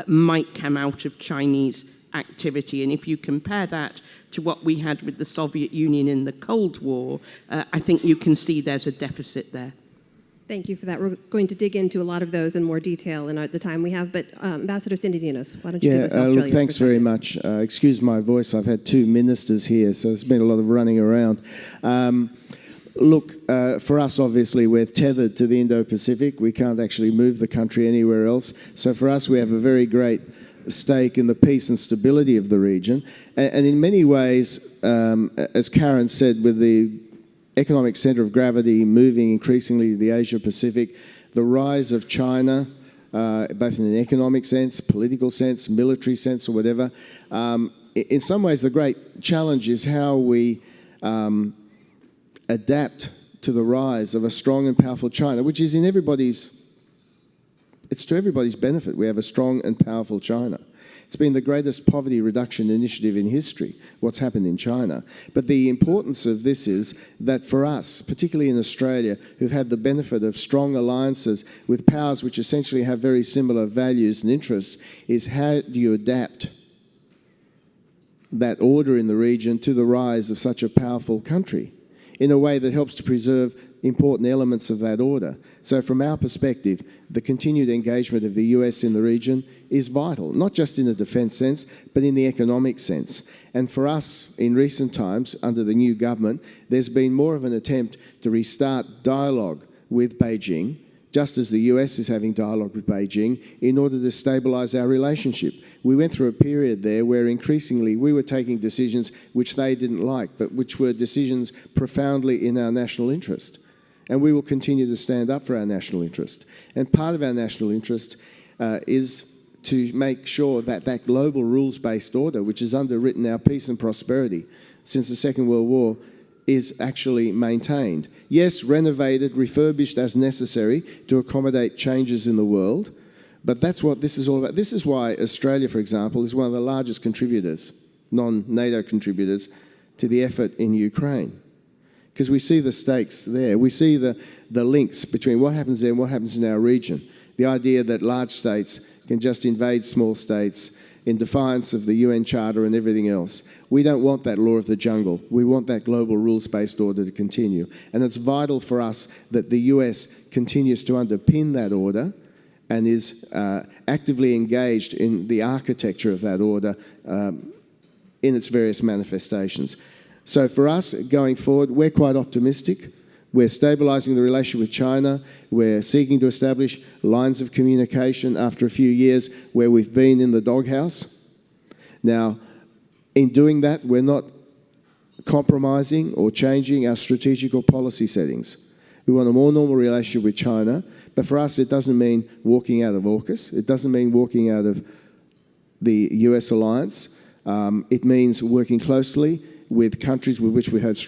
might come out of Chinese activity. And if you compare that to what we had with the Soviet Union in the Cold War, I think you can see there's a deficit there.
Thank you for that. We're going to dig into a lot of those in more detail in the time we have. But Ambassador Cindy Dinos, why don't you give us Australia's
thanks very much. Excuse my voice. I've had two ministers here, so there's been a lot of running around. For us, obviously, we're tethered to the Indo-Pacific. We can't actually move the country anywhere else. So for us, we have a very great stake in the peace and stability of the region. And in many ways, as Karen said, with the economic centre of gravity moving increasingly to the Asia-Pacific, the rise of China, both in an economic sense, political sense, military sense, or whatever, in some ways the great challenge is how we adapt to the rise of a strong and powerful China, which is it's to everybody's benefit. We have a strong and powerful China. It's been the greatest poverty reduction initiative in history, what's happened in China. But the importance of this is that for us, particularly in Australia, who've had the benefit of strong alliances with powers which essentially have very similar values and interests, is how do you adapt that order in the region to the rise of such a powerful country in a way that helps to preserve important elements of that order. So from our perspective, the continued engagement of the US in the region is vital, not just in a defence sense, but in the economic sense. And for us, in recent times, under the new government, there's been more of an attempt to restart dialogue with Beijing, just as the US is having dialogue with Beijing, in order to stabilise our relationship. We went through a period there where increasingly we were taking decisions which they didn't like, but which were decisions profoundly in our national interest. And we will continue to stand up for our national interest. And part of our national interest is to make sure that that global rules-based order, which has underwritten our peace and prosperity since the Second World War, is actually maintained. Yes, renovated, refurbished as necessary to accommodate changes in the world, but that's what this is all about. This is why Australia, for example, is one of the largest contributors, non-NATO contributors, to the effort in Ukraine. Because we see the stakes there. We see the links between what happens there and what happens in our region. The idea that large states can just invade small states in defiance of the UN Charter and everything else. We don't want that law of the jungle. We want that global rules-based order to continue. And it's vital for us that the US continues to underpin that order and is actively engaged in the architecture of that order in its various manifestations. So for us, going forward, we're quite optimistic. We're stabilising the relationship with China. We're seeking to establish lines of communication after a few years where we've been in the doghouse. Now, in doing that, we're not compromising or changing our strategic or policy settings. We want a more normal relationship with China, but for us, it doesn't mean walking out of AUKUS. It doesn't mean walking out of the US alliance. It means working closely with countries with which we had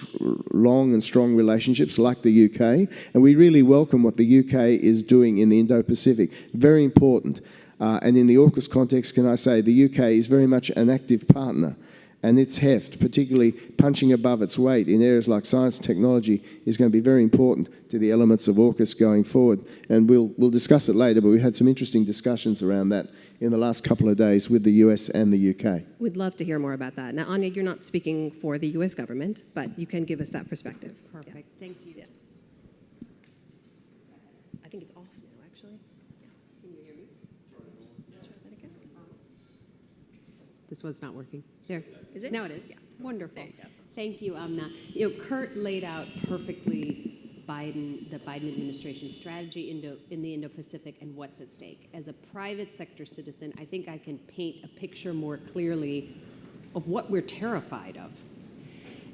long and strong relationships, like the UK, and we really welcome what the UK is doing in the Indo-Pacific. Very important. And in the AUKUS context, can I say, the UK is very much an active partner, and its heft, particularly punching above its weight in areas like science and technology, is going to be very important to the elements of AUKUS going forward. And we'll discuss it later, but we had some interesting discussions around that in the last couple of days with the US and the UK.
We'd love to hear more about that. Now, Anya, you're not speaking for the U.S. government, but you can give us that perspective.
Perfect.
Yeah.
Thank you.
Yeah. I think it's off now, actually. Can you hear me? Let's try that again.
This one's not working. There.
Is it?
No, it is.
Yeah.
Wonderful.
There you go.
Thank you, Amna. Kurt laid out perfectly the Biden administration's strategy in the Indo-Pacific and what's at stake. As a private sector citizen, I think I can paint a picture more clearly of what we're terrified of.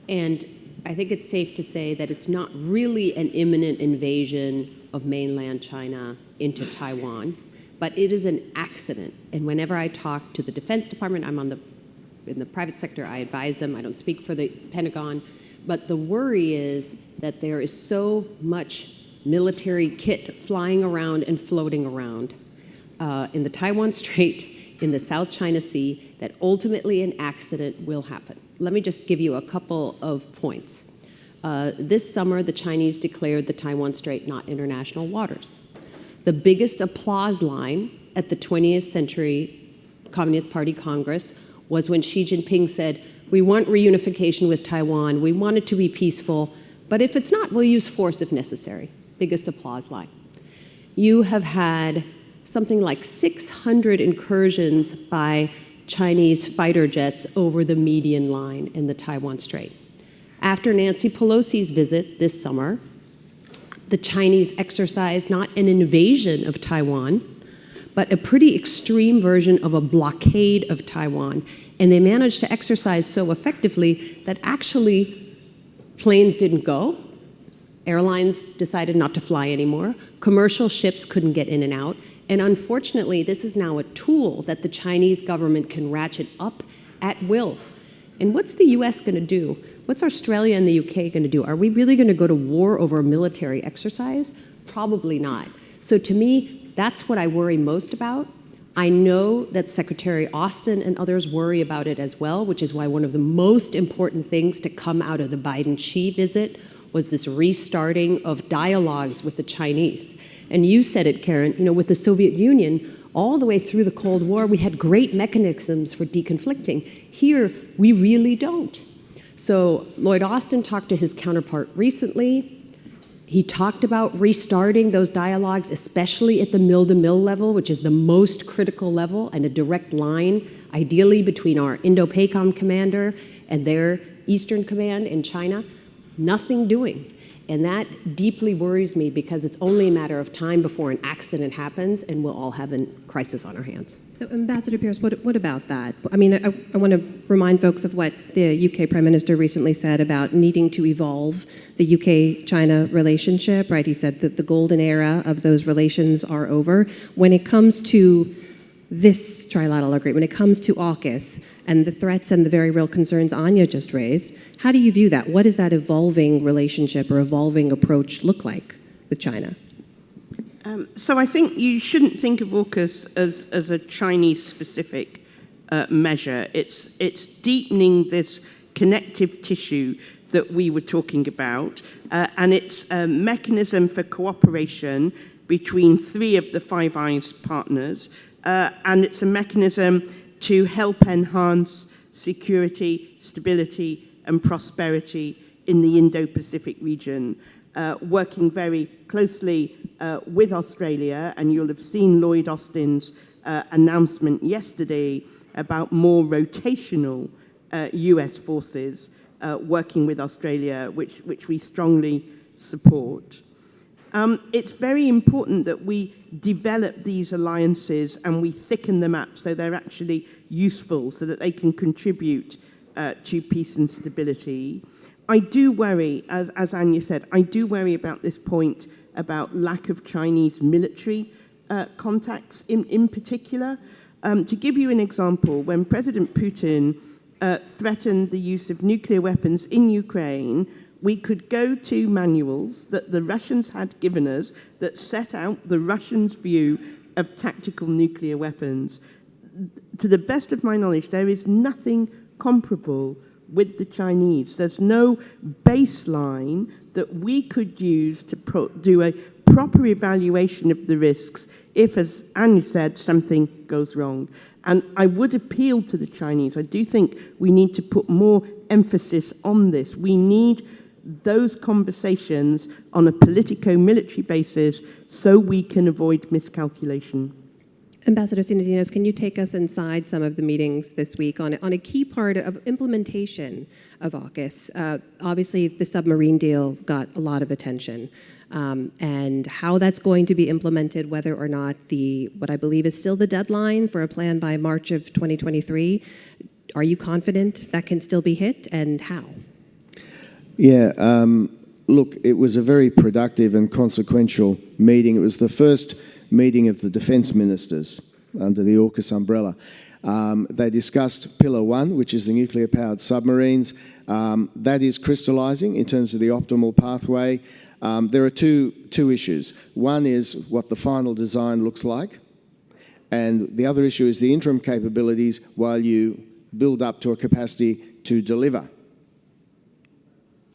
And I think it's safe to say that it's not really an imminent invasion of mainland China into Taiwan, but it is an accident. And whenever I talk to the Defense Department, I'm in the private sector, I advise them, I don't speak for the Pentagon, but the worry is that there is so much military kit flying around and floating around in the Taiwan Strait, in the South China Sea, that ultimately an accident will happen. Let me just give you a couple of points. This summer, the Chinese declared the Taiwan Strait not international waters. The biggest applause line at the 20th Century Communist Party Congress was when Xi Jinping said, we want reunification with Taiwan, we want it to be peaceful, but if it's not, we'll use force if necessary. Biggest applause line. You have had something like 600 incursions by Chinese fighter jets over the median line in the Taiwan Strait. After Nancy Pelosi's visit this summer, the Chinese exercised not an invasion of Taiwan, but a pretty extreme version of a blockade of Taiwan. And they managed to exercise so effectively that actually planes didn't go, airlines decided not to fly anymore, commercial ships couldn't get in and out, and unfortunately, this is now a tool that the Chinese government can ratchet up at will. And what's the US gonna do? What's Australia and the UK gonna do? Are we really gonna go to war over a military exercise? Probably not. So to me, that's what I worry most about. I know that Secretary Austin and others worry about it as well, which is why one of the most important things to come out of the Biden-Xi visit was this restarting of dialogues with the Chinese. And you said it, Karen, with the Soviet Union, all the way through the Cold War, we had great mechanisms for deconflicting. Here, we really don't. So Lloyd Austin talked to his counterpart recently. He talked about restarting those dialogues, especially at the mill-to-mill level, which is the most critical level, and a direct line, ideally between our Indo-PACOM commander and their Eastern Command in China. Nothing doing. And that deeply worries me because it's only a matter of time before an accident happens and we'll all have a crisis on our hands.
So, Ambassador Pierce, what about that? I mean, I want to remind folks of what the UK Prime Minister recently said about needing to evolve the UK-China relationship, right? He said that the golden era of those relations are over. When it comes to this trilateral agreement, when it comes to AUKUS and the threats and the very real concerns Anya just raised, how do you view that? What does that evolving relationship or evolving approach look like with China?
So I think you shouldn't think of AUKUS as a Chinese-specific measure. It's deepening this connective tissue that we were talking about, and it's a mechanism for cooperation between 3 of the Five Eyes partners, and it's a mechanism to help enhance security, stability, and prosperity in the Indo-Pacific region, working very closely with Australia, and you'll have seen Lloyd Austin's announcement yesterday about more rotational US forces working with Australia, which we strongly support. It's very important that we develop these alliances and we thicken them up so they're actually useful, so that they can contribute to peace and stability. I do worry, as Anya said, I do worry about this point about lack of Chinese military contacts in particular. To give you an example, when President Putin threatened the use of nuclear weapons in Ukraine, we could go to manuals that the Russians had given us that set out the Russians' view of tactical nuclear weapons. To the best of my knowledge, there is nothing comparable with the Chinese. There's no baseline that we could use to do a proper evaluation of the risks if, as Anya said, something goes wrong. And I would appeal to the Chinese. I do think we need to put more emphasis on this. We need those conversations on a politico-military basis so we can avoid miscalculation.
Ambassador Sinadinos, can you take us inside some of the meetings this week on a key part of implementation of AUKUS? Obviously, the submarine deal got a lot of attention, and how that's going to be implemented, whether or not what I believe is still the deadline for a plan by March of 2023. Are you confident that can still be hit, and how?
Yeah, look, it was a very productive and consequential meeting. It was the first meeting of the defence ministers under the AUKUS umbrella. They discussed Pillar 1, which is the nuclear-powered submarines. That is crystallising in terms of the optimal pathway. There are two issues. One is what the final design looks like, and the other issue is the interim capabilities while you build up to a capacity to deliver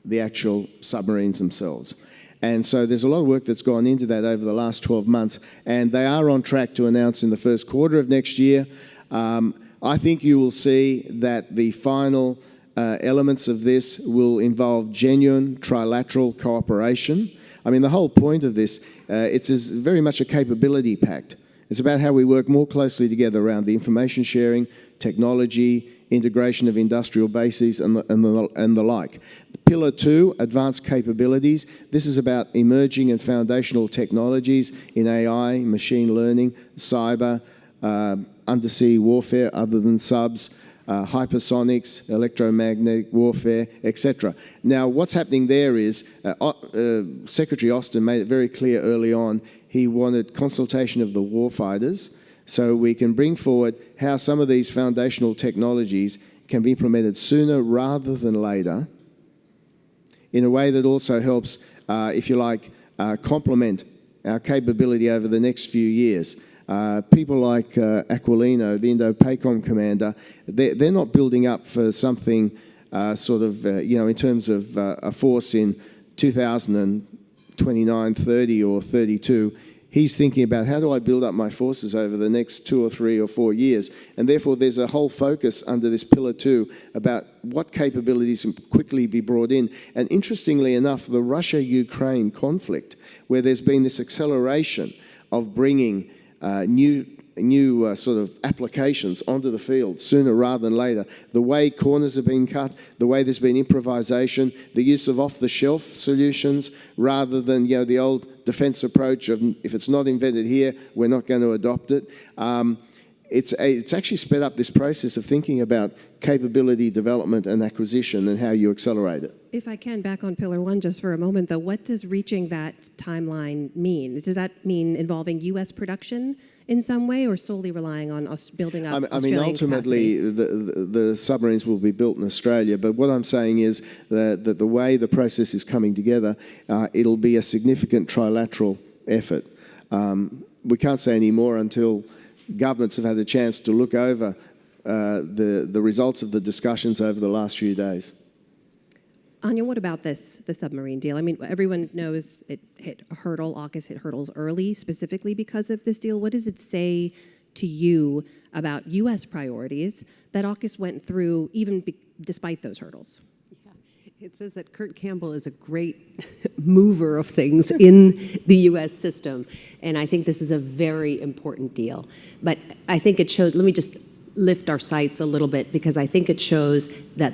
the actual submarines themselves. And so there's a lot of work that's gone into that over the last 12 months, and they are on track to announce in the first quarter of next year. I think you will see that the final elements of this will involve genuine trilateral cooperation. I mean, the whole point of this, it's very much a capability pact. It's about how we work more closely together around the information sharing, technology, integration of industrial bases, and the like. Pillar 2, advanced capabilities. This is about emerging and foundational technologies in AI, machine learning, cyber, undersea warfare other than subs, hypersonics, electromagnetic warfare, etc. Now, what's happening there is Secretary Austin made it very clear early on he wanted consultation of the warfighters so we can bring forward how some of these foundational technologies can be implemented sooner rather than later in a way that also helps, if you like, complement our capability over the next few years. People like Aquilino, the Indo-Pacific commander, they're not building up for something in terms of a force in 2029, 30 or 32. He's thinking about how do I build up my forces over the next 2 or 3 or 4 years. And therefore, there's a whole focus under this Pillar 2 about what capabilities can quickly be brought in. And interestingly enough, the Russia-Ukraine conflict, where there's been this acceleration of bringing new sort of applications onto the field sooner rather than later. The way corners are being cut, the way there's been improvisation, the use of off-the-shelf solutions rather than the old defence approach of if it's not invented here, we're not going to adopt it. It's actually sped up this process of thinking about capability development and acquisition and how you accelerate it.
If I can, back on Pillar 1 just for a moment, though, what does reaching that timeline mean? Does that mean involving U.S. production in some way or solely relying on us building up Australian
ultimately, the submarines will be built in Australia, but what I'm saying is that the way the process is coming together, it'll be a significant trilateral effort. We can't say any more until governments have had a chance to look over the results of the discussions over the last few days.
Anya, what about the submarine deal? I mean, everyone knows it hit a hurdle. AUKUS hit hurdles early, specifically because of this deal. What does it say to you about U.S. priorities that AUKUS went through, even despite those hurdles?
Yeah. It says that Kurt Campbell is a great mover of things in the U.S. system, and I think this is a very important deal. But I think it shows, let me just lift our sights a little bit, because I think it shows that,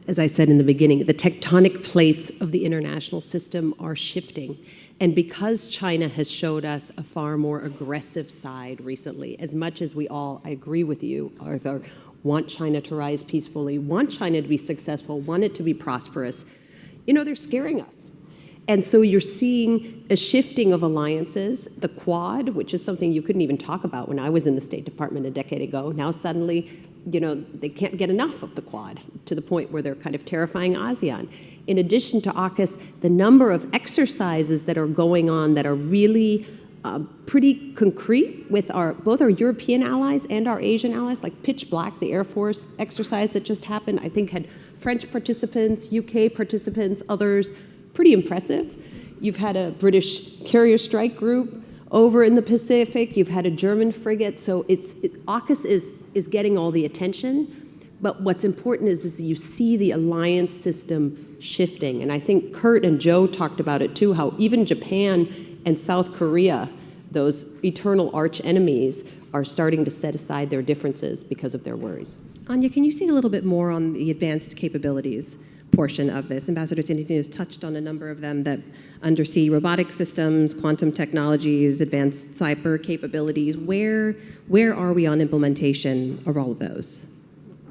as I said in the beginning, the tectonic plates of the international system are shifting. And because China has showed us a far more aggressive side recently, as much as we all, I agree with you, Arthur, want China to rise peacefully, want China to be successful, want it to be prosperous, they're scaring us. And so you're seeing a shifting of alliances. The Quad, which is something you couldn't even talk about when I was in the State Department a decade ago, now suddenly, they can't get enough of the Quad, to the point where they're kind of terrifying ASEAN. In addition to AUKUS, the number of exercises that are going on that are really pretty concrete with both our European allies and our Asian allies, like Pitch Black, the Air Force exercise that just happened, I think had French participants, UK participants, others. Pretty impressive. You've had a British carrier strike group over in the Pacific. You've had a German frigate. So AUKUS is getting all the attention. But what's important is you see the alliance system shifting. And I think Kurt and Joe talked about it too, how even Japan and South Korea, those eternal arch enemies, are starting to set aside their differences because of their worries.
Anya, can you say a little bit more on the advanced capabilities portion of this? Ambassador Tintin has touched on a number of them, that undersea robotic systems, quantum technologies, advanced cyber capabilities. Where are we on implementation of all of those?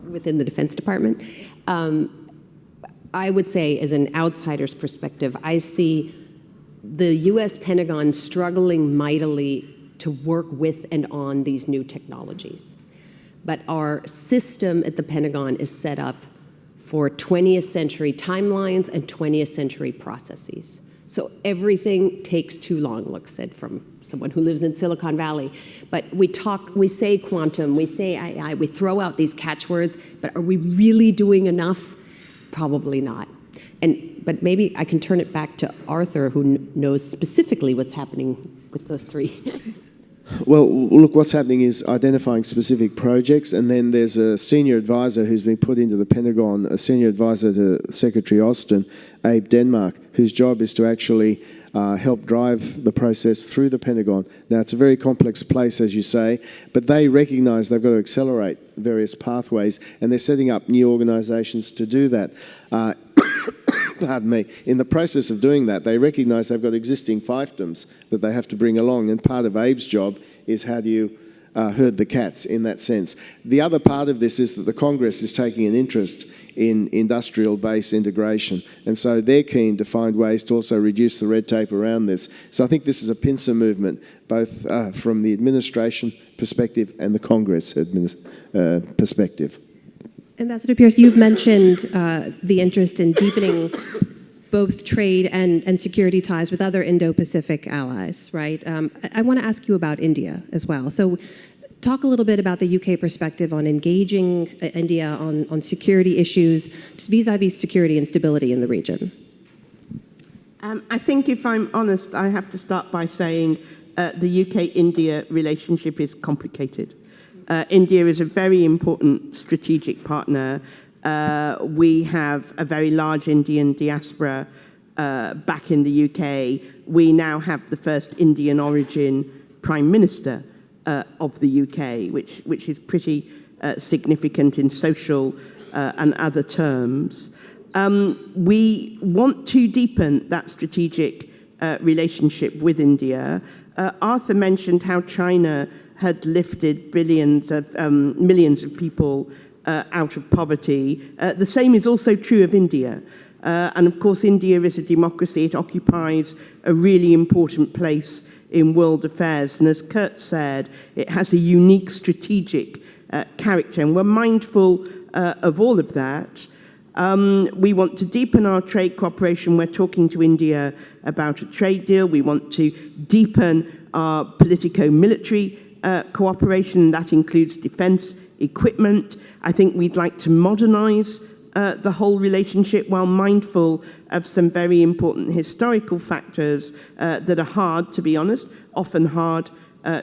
Within the Defense Department? I would say, as an outsider's perspective, I see the U.S. Pentagon struggling mightily to work with and on these new technologies. But our system at the Pentagon is set up for 20th century timelines and 20th century processes. So everything takes too long, Luke said, from someone who lives in Silicon Valley. But we say quantum, we say AI, we throw out these catchwords, but are we really doing enough? Probably not. But maybe I can turn it back to Arthur, who knows specifically what's happening with those three.
Well, look, what's happening is identifying specific projects, and then there's a senior advisor who's been put into the Pentagon, a senior advisor to Secretary Austin, Abe Denmark, whose job is to actually help drive the process through the Pentagon. Now, it's a very complex place, as you say, but they recognise they've got to accelerate various pathways, and they're setting up new organisations to do that. Pardon me. In the process of doing that, they recognise they've got existing fiefdoms that they have to bring along, and part of Abe's job is how do you herd the cats in that sense. The other part of this is that the Congress is taking an interest in industrial base integration, and so they're keen to find ways to also reduce the red tape around this. So I think this is a pincer movement, both from the administration perspective and the Congress perspective.
Ambassador Pierce, you've mentioned the interest in deepening both trade and security ties with other Indo-Pacific allies, right? I want to ask you about India as well. So talk a little bit about the UK perspective on engaging India on security issues, just vis-a-vis security and stability in the region.
I think, if I'm honest, I have to start by saying the UK-India relationship is complicated. India is a very important strategic partner. We have a very large Indian diaspora back in the UK. We now have the first Indian origin Prime Minister of the UK, which is pretty significant in social and other terms. We want to deepen that strategic relationship with India. Arthur mentioned how China had lifted millions of people out of poverty. The same is also true of India. And of course, India is a democracy. It occupies a really important place in world affairs. And as Kurt said, it has a unique strategic character. And we're mindful of all of that. We want to deepen our trade cooperation. We're talking to India about a trade deal. We want to deepen our politico-military cooperation. That includes defense equipment. I think we'd like to modernize the whole relationship while mindful of some very important historical factors that are hard, to be honest, often hard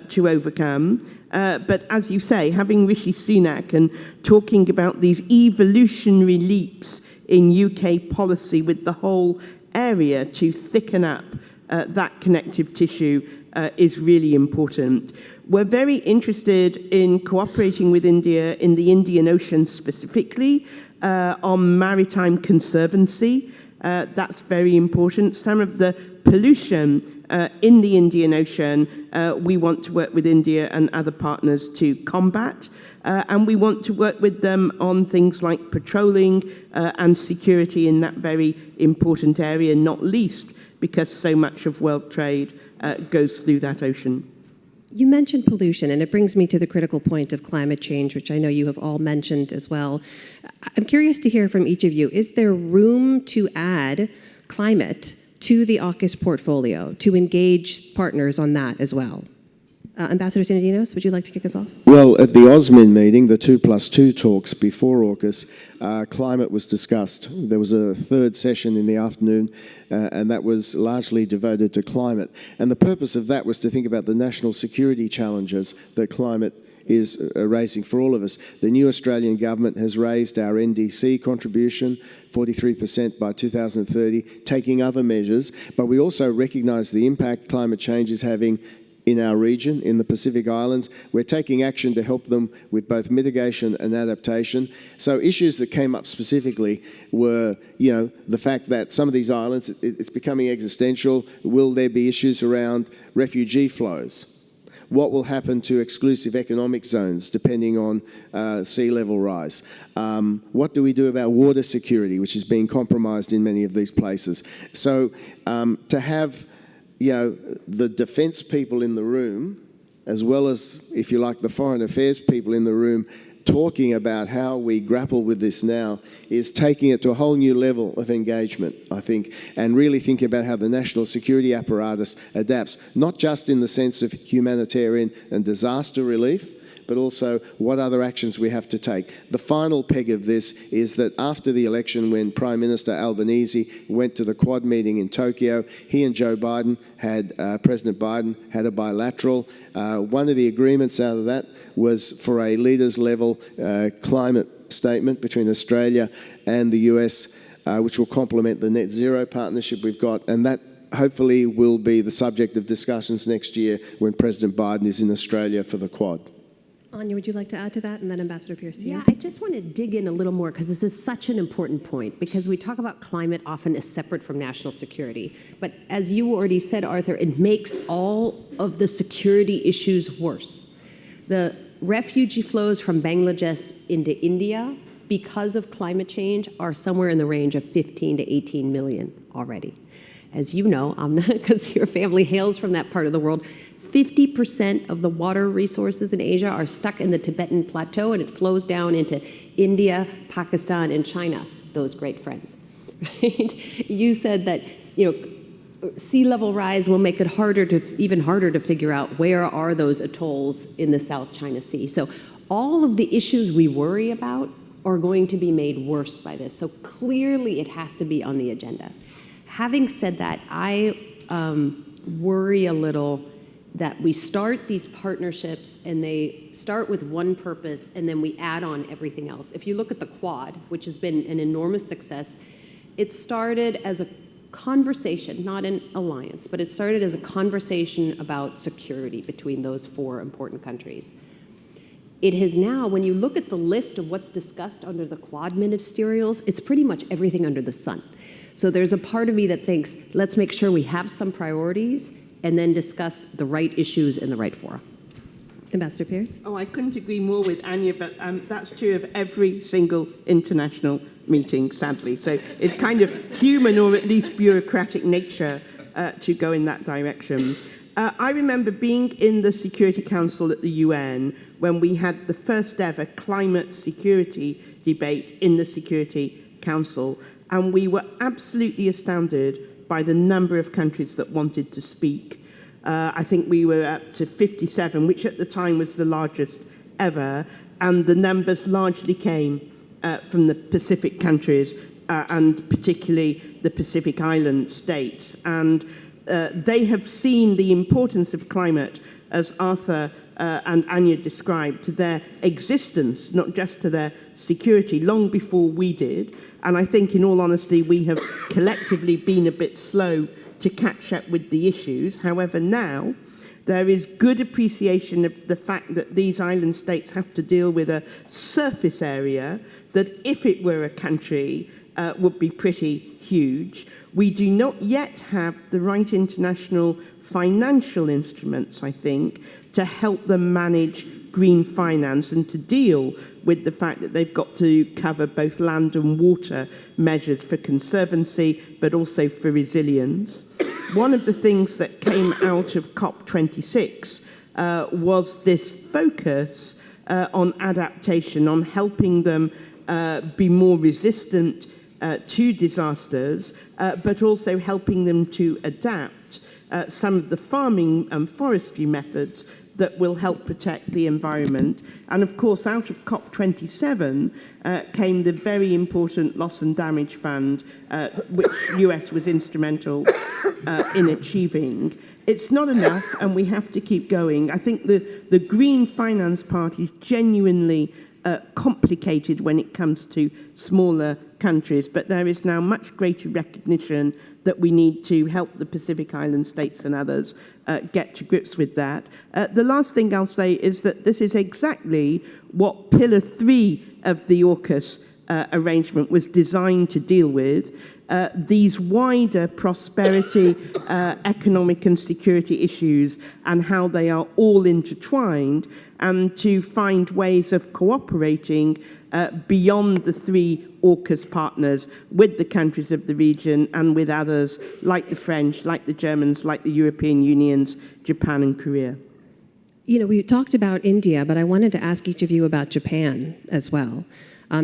to overcome. But as you say, having Rishi Sunak and talking about these evolutionary leaps in UK policy with the whole area to thicken up that connective tissue is really important. We're very interested in cooperating with India in the Indian Ocean specifically on maritime conservancy. That's very important. Some of the pollution in the Indian Ocean, we want to work with India and other partners to combat. And we want to work with them on things like patrolling and security in that very important area, not least because so much of world trade goes through that ocean.
You mentioned pollution, and it brings me to the critical point of climate change, which I know you have all mentioned as well. I'm curious to hear from each of you, is there room to add climate to the AUKUS portfolio, to engage partners on that as well? Ambassador Sinadinos, would you like to kick us off?
Well, at the Osmin meeting, the 2+2 talks before AUKUS, climate was discussed. There was a third session in the afternoon, and that was largely devoted to climate. And the purpose of that was to think about the national security challenges that climate is raising for all of us. The new Australian government has raised our NDC contribution 43% by 2030, taking other measures, but we also recognise the impact climate change is having in our region, in the Pacific Islands. We're taking action to help them with both mitigation and adaptation. So issues that came up specifically were, the fact that some of these islands, it's becoming existential. Will there be issues around refugee flows? What will happen to exclusive economic zones depending on sea level rise? What do we do about water security, which is being compromised in many of these places? So to have the defence people in the room, as well as, if you like, the foreign affairs people in the room, talking about how we grapple with this now is taking it to a whole new level of engagement, I think, and really thinking about how the national security apparatus adapts, not just in the sense of humanitarian and disaster relief, but also what other actions we have to take. The final peg of this is that after the election, when Prime Minister Albanese went to the Quad meeting in Tokyo, he and President Biden had a bilateral. One of the agreements out of that was for a leaders level climate statement between Australia and the US, which will complement the net zero partnership we've got, and that hopefully will be the subject of discussions next year when President Biden is in Australia for the Quad.
Anya, would you like to add to that? And then Ambassador Pierce to you.
Yeah, I just want to dig in a little more because this is such an important point, because we talk about climate often as separate from national security. But as you already said, Arthur, it makes all of the security issues worse. The refugee flows from Bangladesh into India because of climate change are somewhere in the range of 15 to 18 million already. As you know, because your family hails from that part of the world, 50% of the water resources in Asia are stuck in the Tibetan Plateau, and it flows down into India, Pakistan, and China, those great friends. Right? You said that sea level rise will make it even harder to figure out where are those atolls in the South China Sea. So all of the issues we worry about are going to be made worse by this. So clearly it has to be on the agenda. Having said that, I worry a little that we start these partnerships and they start with one purpose and then we add on everything else. If you look at the Quad, which has been an enormous success, it started as a conversation, not an alliance, but it started as a conversation about security between those 4 important countries. It has now, when you look at the list of what's discussed under the Quad ministerials, it's pretty much everything under the sun. So there's a part of me that thinks, let's make sure we have some priorities and then discuss the right issues in the right fora.
Ambassador Pierce?
Oh, I couldn't agree more with Anya, but that's true of every single international meeting, sadly. So it's kind of human or at least bureaucratic nature to go in that direction. I remember being in the Security Council at the UN when we had the first ever climate security debate in the Security Council, and we were absolutely astounded by the number of countries that wanted to speak. I think we were up to 57, which at the time was the largest ever, and the numbers largely came from the Pacific countries, and particularly the Pacific Island states. And they have seen the importance of climate, as Arthur and Anya described, to their existence, not just to their security, long before we did. And I think, in all honesty, we have collectively been a bit slow to catch up with the issues. However, now there is good appreciation of the fact that these island states have to deal with a surface area that, if it were a country, would be pretty huge. We do not yet have the right international financial instruments, I think, to help them manage green finance and to deal with the fact that they've got to cover both land and water measures for conservancy, but also for resilience. One of the things that came out of COP26 was this focus on adaptation, on helping them be more resistant to disasters, but also helping them to adapt some of the farming and forestry methods that will help protect the environment. And of course, out of COP27 came the very important Loss and Damage Fund, which US was instrumental in achieving. It's not enough, and we have to keep going. I think the green finance part is genuinely complicated when it comes to smaller countries, but there is now much greater recognition that we need to help the Pacific Island states and others get to grips with that. The last thing I'll say is that this is exactly what Pillar 3 of the AUKUS arrangement was designed to deal with. These wider prosperity, economic and security issues, and how they are all intertwined, and to find ways of cooperating beyond the 3 AUKUS partners with the countries of the region and with others like the French, like the Germans, like the European Unions, Japan and Korea.
You know, we talked about India, but I wanted to ask each of you about Japan as well.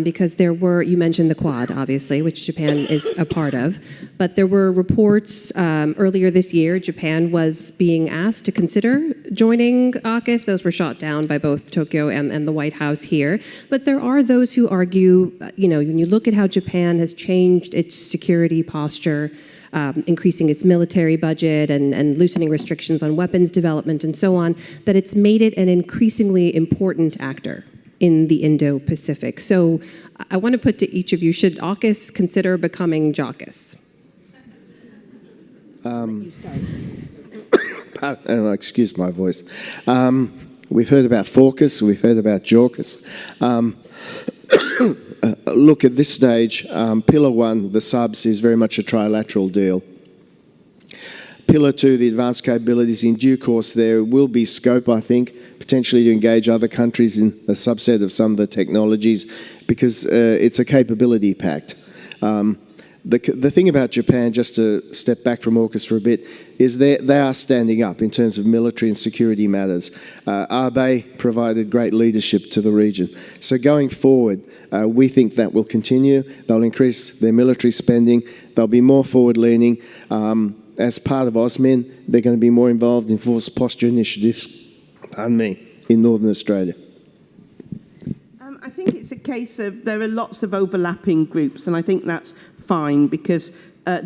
Because there were, you mentioned the Quad, obviously, which Japan is a part of, but there were reports earlier this year Japan was being asked to consider joining AUKUS. Those were shot down by both Tokyo and the White House here. But there are those who argue, you know, when you look at how Japan has changed its security posture, increasing its military budget and loosening restrictions on weapons development and so on, that it's made it an increasingly important actor in the Indo-Pacific. So I want to put to each of you, should AUKUS consider becoming JAUKUS?
Excuse my voice. We've heard about FAUKUS, we've heard about JAUKUS. Look, at this stage, Pillar 1, the subs, is very much a trilateral deal. Pillar 2, the advanced capabilities, in due course there will be scope, I think, potentially to engage other countries in a subset of some of the technologies, because it's a capability pact. The thing about Japan, just to step back from AUKUS for a bit, is they are standing up in terms of military and security matters. Abe provided great leadership to the region. So going forward, we think that will continue. They'll increase their military spending. They'll be more forward-leaning. As part of OSMIN, they're going to be more involved in force posture initiatives, in Northern Australia.
I think it's a case of there are lots of overlapping groups, and I think that's fine because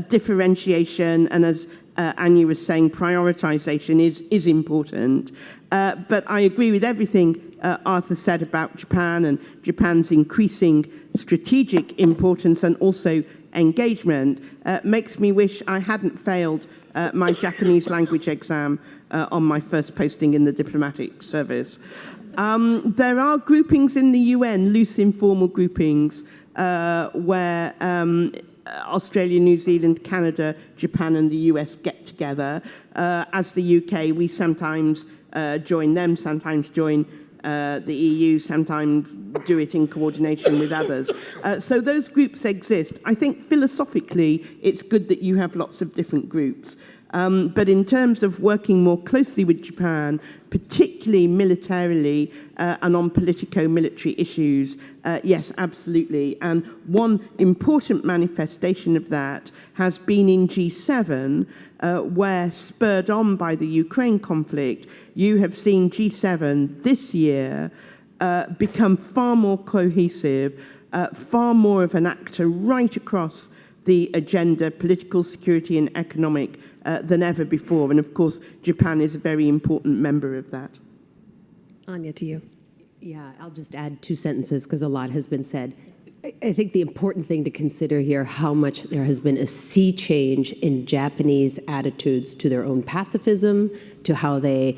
differentiation, and as Anya was saying prioritization is important. But I agree with everything Arthur said about Japan and Japan's increasing strategic importance and also engagement. Makes me wish I hadn't failed my Japanese language exam on my first posting in the diplomatic service. There are groupings in the UN, loose informal groupings, where Australia, New Zealand, Canada, Japan and the US get together. As the UK, we sometimes join them, sometimes join the EU, sometimes do it in coordination with others. So those groups exist. I think philosophically, it's good that you have lots of different groups. But in terms of working more closely with Japan, particularly militarily and on politico-military issues, yes, absolutely. And one important manifestation of that has been in G7, where, spurred on by the Ukraine conflict, you have seen G7 this year become far more cohesive, far more of an actor right across the agenda, political, security and economic, than ever before. And of course, Japan is a very important member of that.
Anya, to you.
Yeah, I'll just add 2 sentences because a lot has been said. I think the important thing to consider here, how much there has been a sea change in Japanese attitudes to their own pacifism, to how they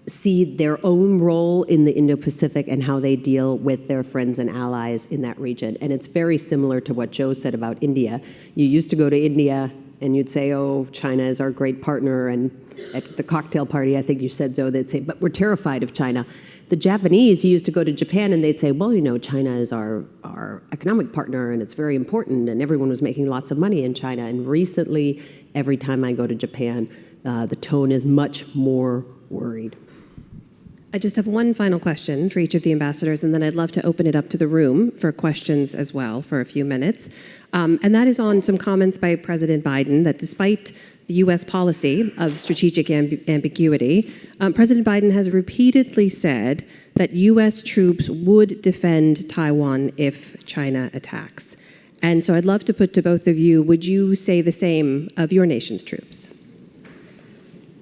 see their own role in the Indo-Pacific and how they deal with their friends and allies in that region. And it's very similar to what Joe said about India. You used to go to India and you'd say, oh, China is our great partner. And at the cocktail party, I think you said, Joe, they'd say, but we're terrified of China. The Japanese, you used to go to Japan and they'd say, well, you know, China is our economic partner and it's very important. And everyone was making lots of money in China. And recently, every time I go to Japan, the tone is much more worried.
I just have one final question for each of the ambassadors, and then I'd love to open it up to the room for questions as well for a few minutes. And that is on some comments by President Biden that despite the U.S. policy of strategic ambiguity, President Biden has repeatedly said that U.S. troops would defend Taiwan if China attacks. And so I'd love to put to both of you, would you say the same of your nation's troops?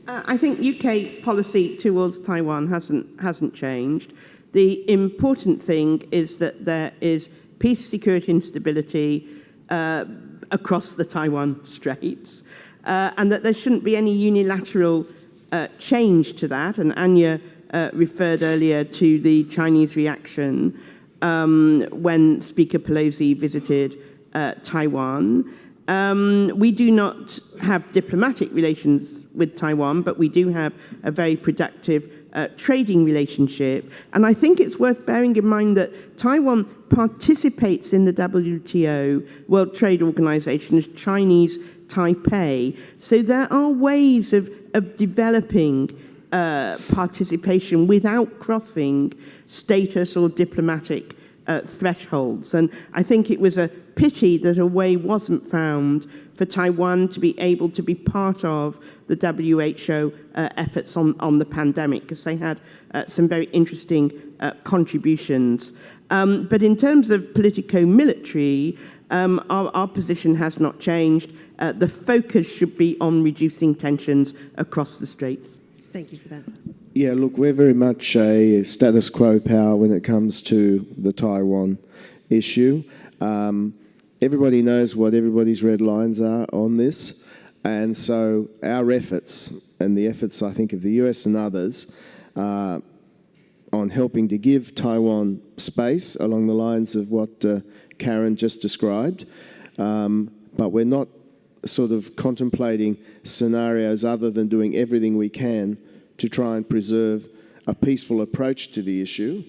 I think UK policy towards Taiwan hasn't changed. The important thing is that there is peace, security and stability across the Taiwan Straits, and that there shouldn't be any unilateral change to that. And Anya referred earlier to the Chinese reaction when Speaker Pelosi visited Taiwan. We do not have diplomatic relations with Taiwan, but we do have a very productive trading relationship. And I think it's worth bearing in mind that Taiwan participates in the WTO, World Trade Organization, as Chinese Taipei. So there are ways of developing participation without crossing status or diplomatic thresholds. And I think it was a pity that a way wasn't found for Taiwan to be able to be part of the WHO efforts on the pandemic, because they had some very interesting contributions. But in terms of politico-military, our position has not changed. The focus should be on reducing tensions across the Straits.
Thank you for that.
Yeah, look, we're very much a status quo power when it comes to the Taiwan issue. Everybody knows what everybody's red lines are on this. And so our efforts, and the efforts, I think, of the US and others, on helping to give Taiwan space along the lines of what Karen just described. But we're not sort of contemplating scenarios other than doing everything we can to try and preserve a peaceful approach to the issue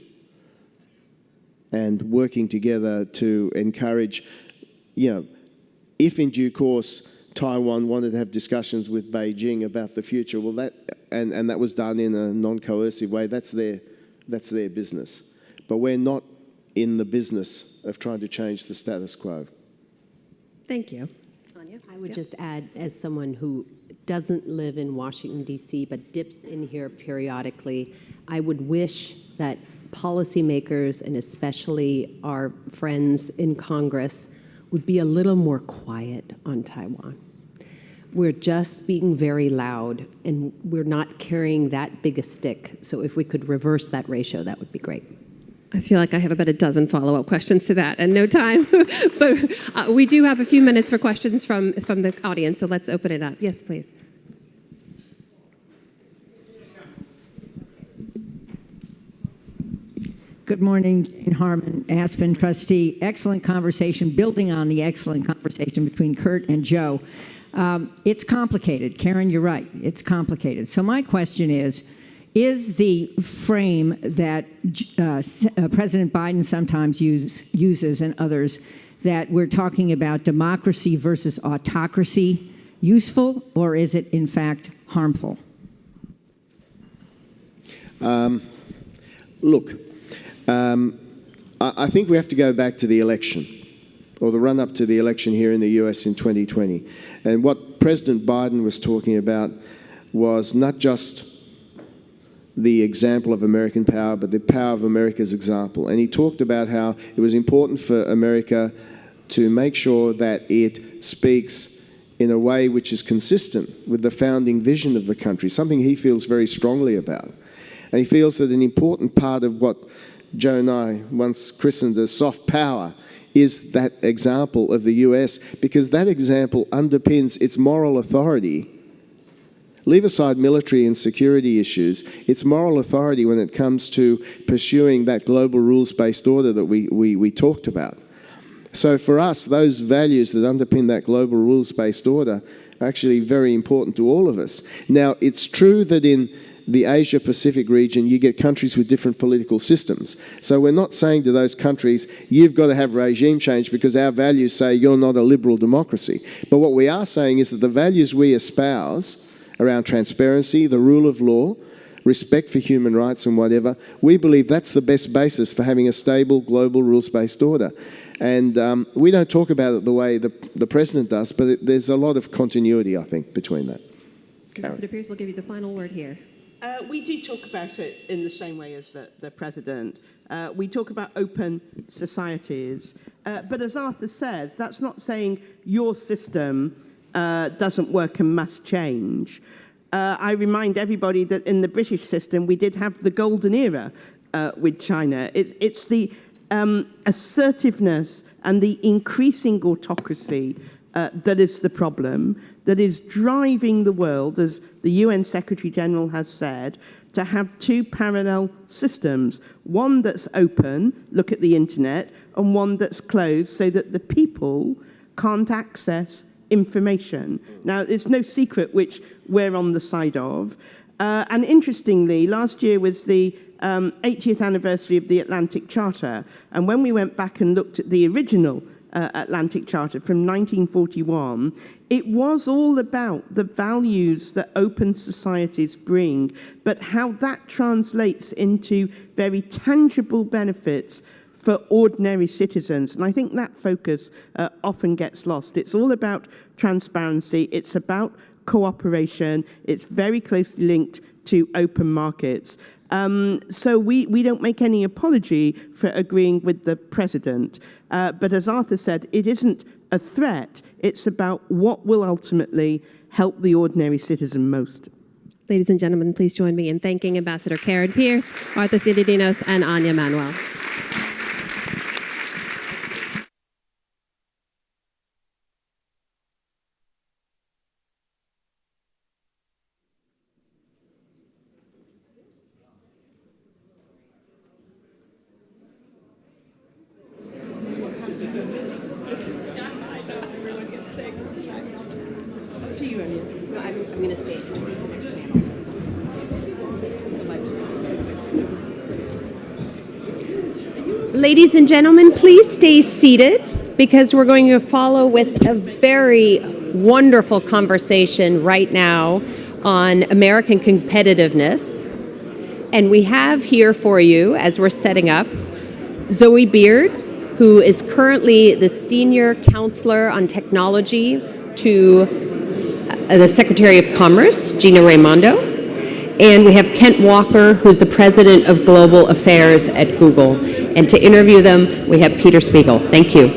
and working together to encourage, you know, if in due course Taiwan wanted to have discussions with Beijing about the future, well, that and that was done in a non-coercive way, that's their business. But we're not in the business of trying to change the status quo.
Thank you.
I would just add, as someone who doesn't live in Washington, D.C., but dips in here periodically, I would wish that policymakers, and especially our friends in Congress, would be a little more quiet on Taiwan. we're just being very loud, and we're not carrying that big a stick. So if we could reverse that ratio, that would be great.
I feel like I have about a dozen follow-up questions to that and no time. But we do have a few minutes for questions from the audience, so let's open it up. Yes, please.
Good morning, Jane Harmon, Aspen trustee. Excellent conversation, building on the excellent conversation between Kurt and Joe. It's complicated. Karen, you're right. It's complicated. So my question is the frame that President Biden sometimes uses and others, that we're talking about democracy versus autocracy, useful, or is it in fact harmful?
Look, I think we have to go back to the election, or the run-up to the election here in the US in 2020. And what President Biden was talking about was not just the example of American power, but the power of America's example. And he talked about how it was important for America to make sure that it speaks in a way which is consistent with the founding vision of the country, something he feels very strongly about. And he feels that an important part of what Joe and I once christened as soft power is that example of the US, because that example underpins its moral authority. Leave aside military and security issues, its moral authority when it comes to pursuing that global rules-based order that we talked about. So for us, those values that underpin that global rules-based order are actually very important to all of us. Now, it's true that in the Asia-Pacific region, you get countries with different political systems. So we're not saying to those countries, you've got to have regime change because our values say you're not a liberal democracy. But what we are saying is that the values we espouse around transparency, the rule of law, respect for human rights and whatever, we believe that's the best basis for having a stable global rules-based order. And we don't talk about it the way the President does, but there's a lot of continuity, I think, between that.
Ambassador Pierce, we'll give you the final word here.
We do talk about it in the same way as the President. We talk about open societies. But as Arthur says, that's not saying your system doesn't work and must change. I remind everybody that in the British system, we did have the golden era with China. It's the assertiveness and the increasing autocracy that is the problem, that is driving the world, as the UN Secretary General has said, to have two parallel systems, one that's open, look at the internet, and one that's closed so that the people can't access information. Now, it's no secret which we're on the side of. And interestingly, last year was the 80th anniversary of the Atlantic Charter. And when we went back and looked at the original Atlantic Charter from 1941, it was all about the values that open societies bring, but how that translates into very tangible benefits for ordinary citizens. And I think that focus often gets lost. It's all about transparency. It's about cooperation. It's very closely linked to open markets. So we don't make any apology for agreeing with the President. But as Arthur said, it isn't a threat. It's about what will ultimately help the ordinary citizen most.
Ladies and gentlemen, please join me in thanking Ambassador Karen Pierce, Arthur Sididinos, and Anya Manuel.
I'm going to stay. Ladies and gentlemen, please stay seated because we're going to follow with a very wonderful conversation right now on American competitiveness. And we have here for you, as we're setting up, Zoe Beard, who is currently the Senior Counselor on Technology to the Secretary of Commerce, Gina Raimondo. And we have Kent Walker, who's the President of Global Affairs at Google. And to interview them, we have Peter Spiegel. Thank you.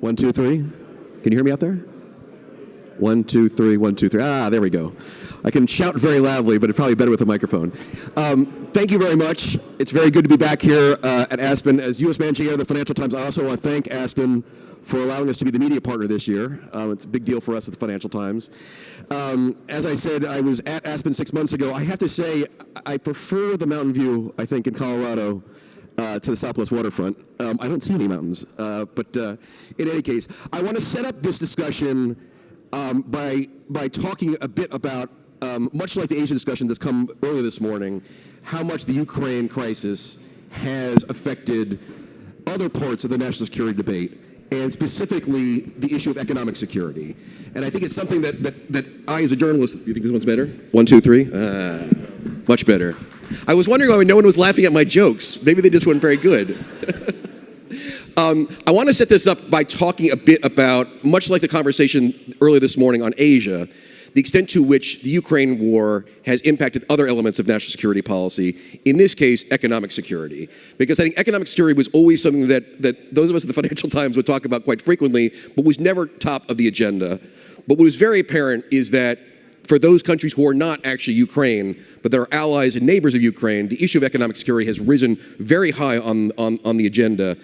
1, 2, 3. Can you hear me out there? 1, 2, 3, 1, 2, 3. Ah, there we go. I can shout very loudly, but it's probably better with a microphone. Thank you very much. It's very good to be back here at Aspen. As U.S. Managing Editor of the Financial Times, I also want to thank Aspen for allowing us to be the media partner this year. It's a big deal for us at the Financial Times. As I said, I was at Aspen 6 months ago. I have to say, I prefer the mountain view, I think, in Colorado to the Southwest waterfront. I don't see any mountains, but in any case, I want to set up this discussion by talking a bit about, much like the Asia discussion that's come earlier this morning, how much the Ukraine crisis has affected other parts of the national security debate, and specifically the issue of economic security. And I think it's something that I, as a journalist, you think this one's better? 1, 2, 3? Much better. I was wondering why no one was laughing at my jokes. Maybe they just weren't very good. I want to set this up by talking a bit about, much like the conversation earlier this morning on Asia, the extent to which the Ukraine war has impacted other elements of national security policy, in this case, economic security. Because I think economic security was always something that those of us at the Financial Times would talk about quite frequently, but was never top of the agenda. But what was very apparent is that for those countries who are not actually Ukraine, but they're allies and neighbors of Ukraine, the issue of economic security has risen very high on the agenda,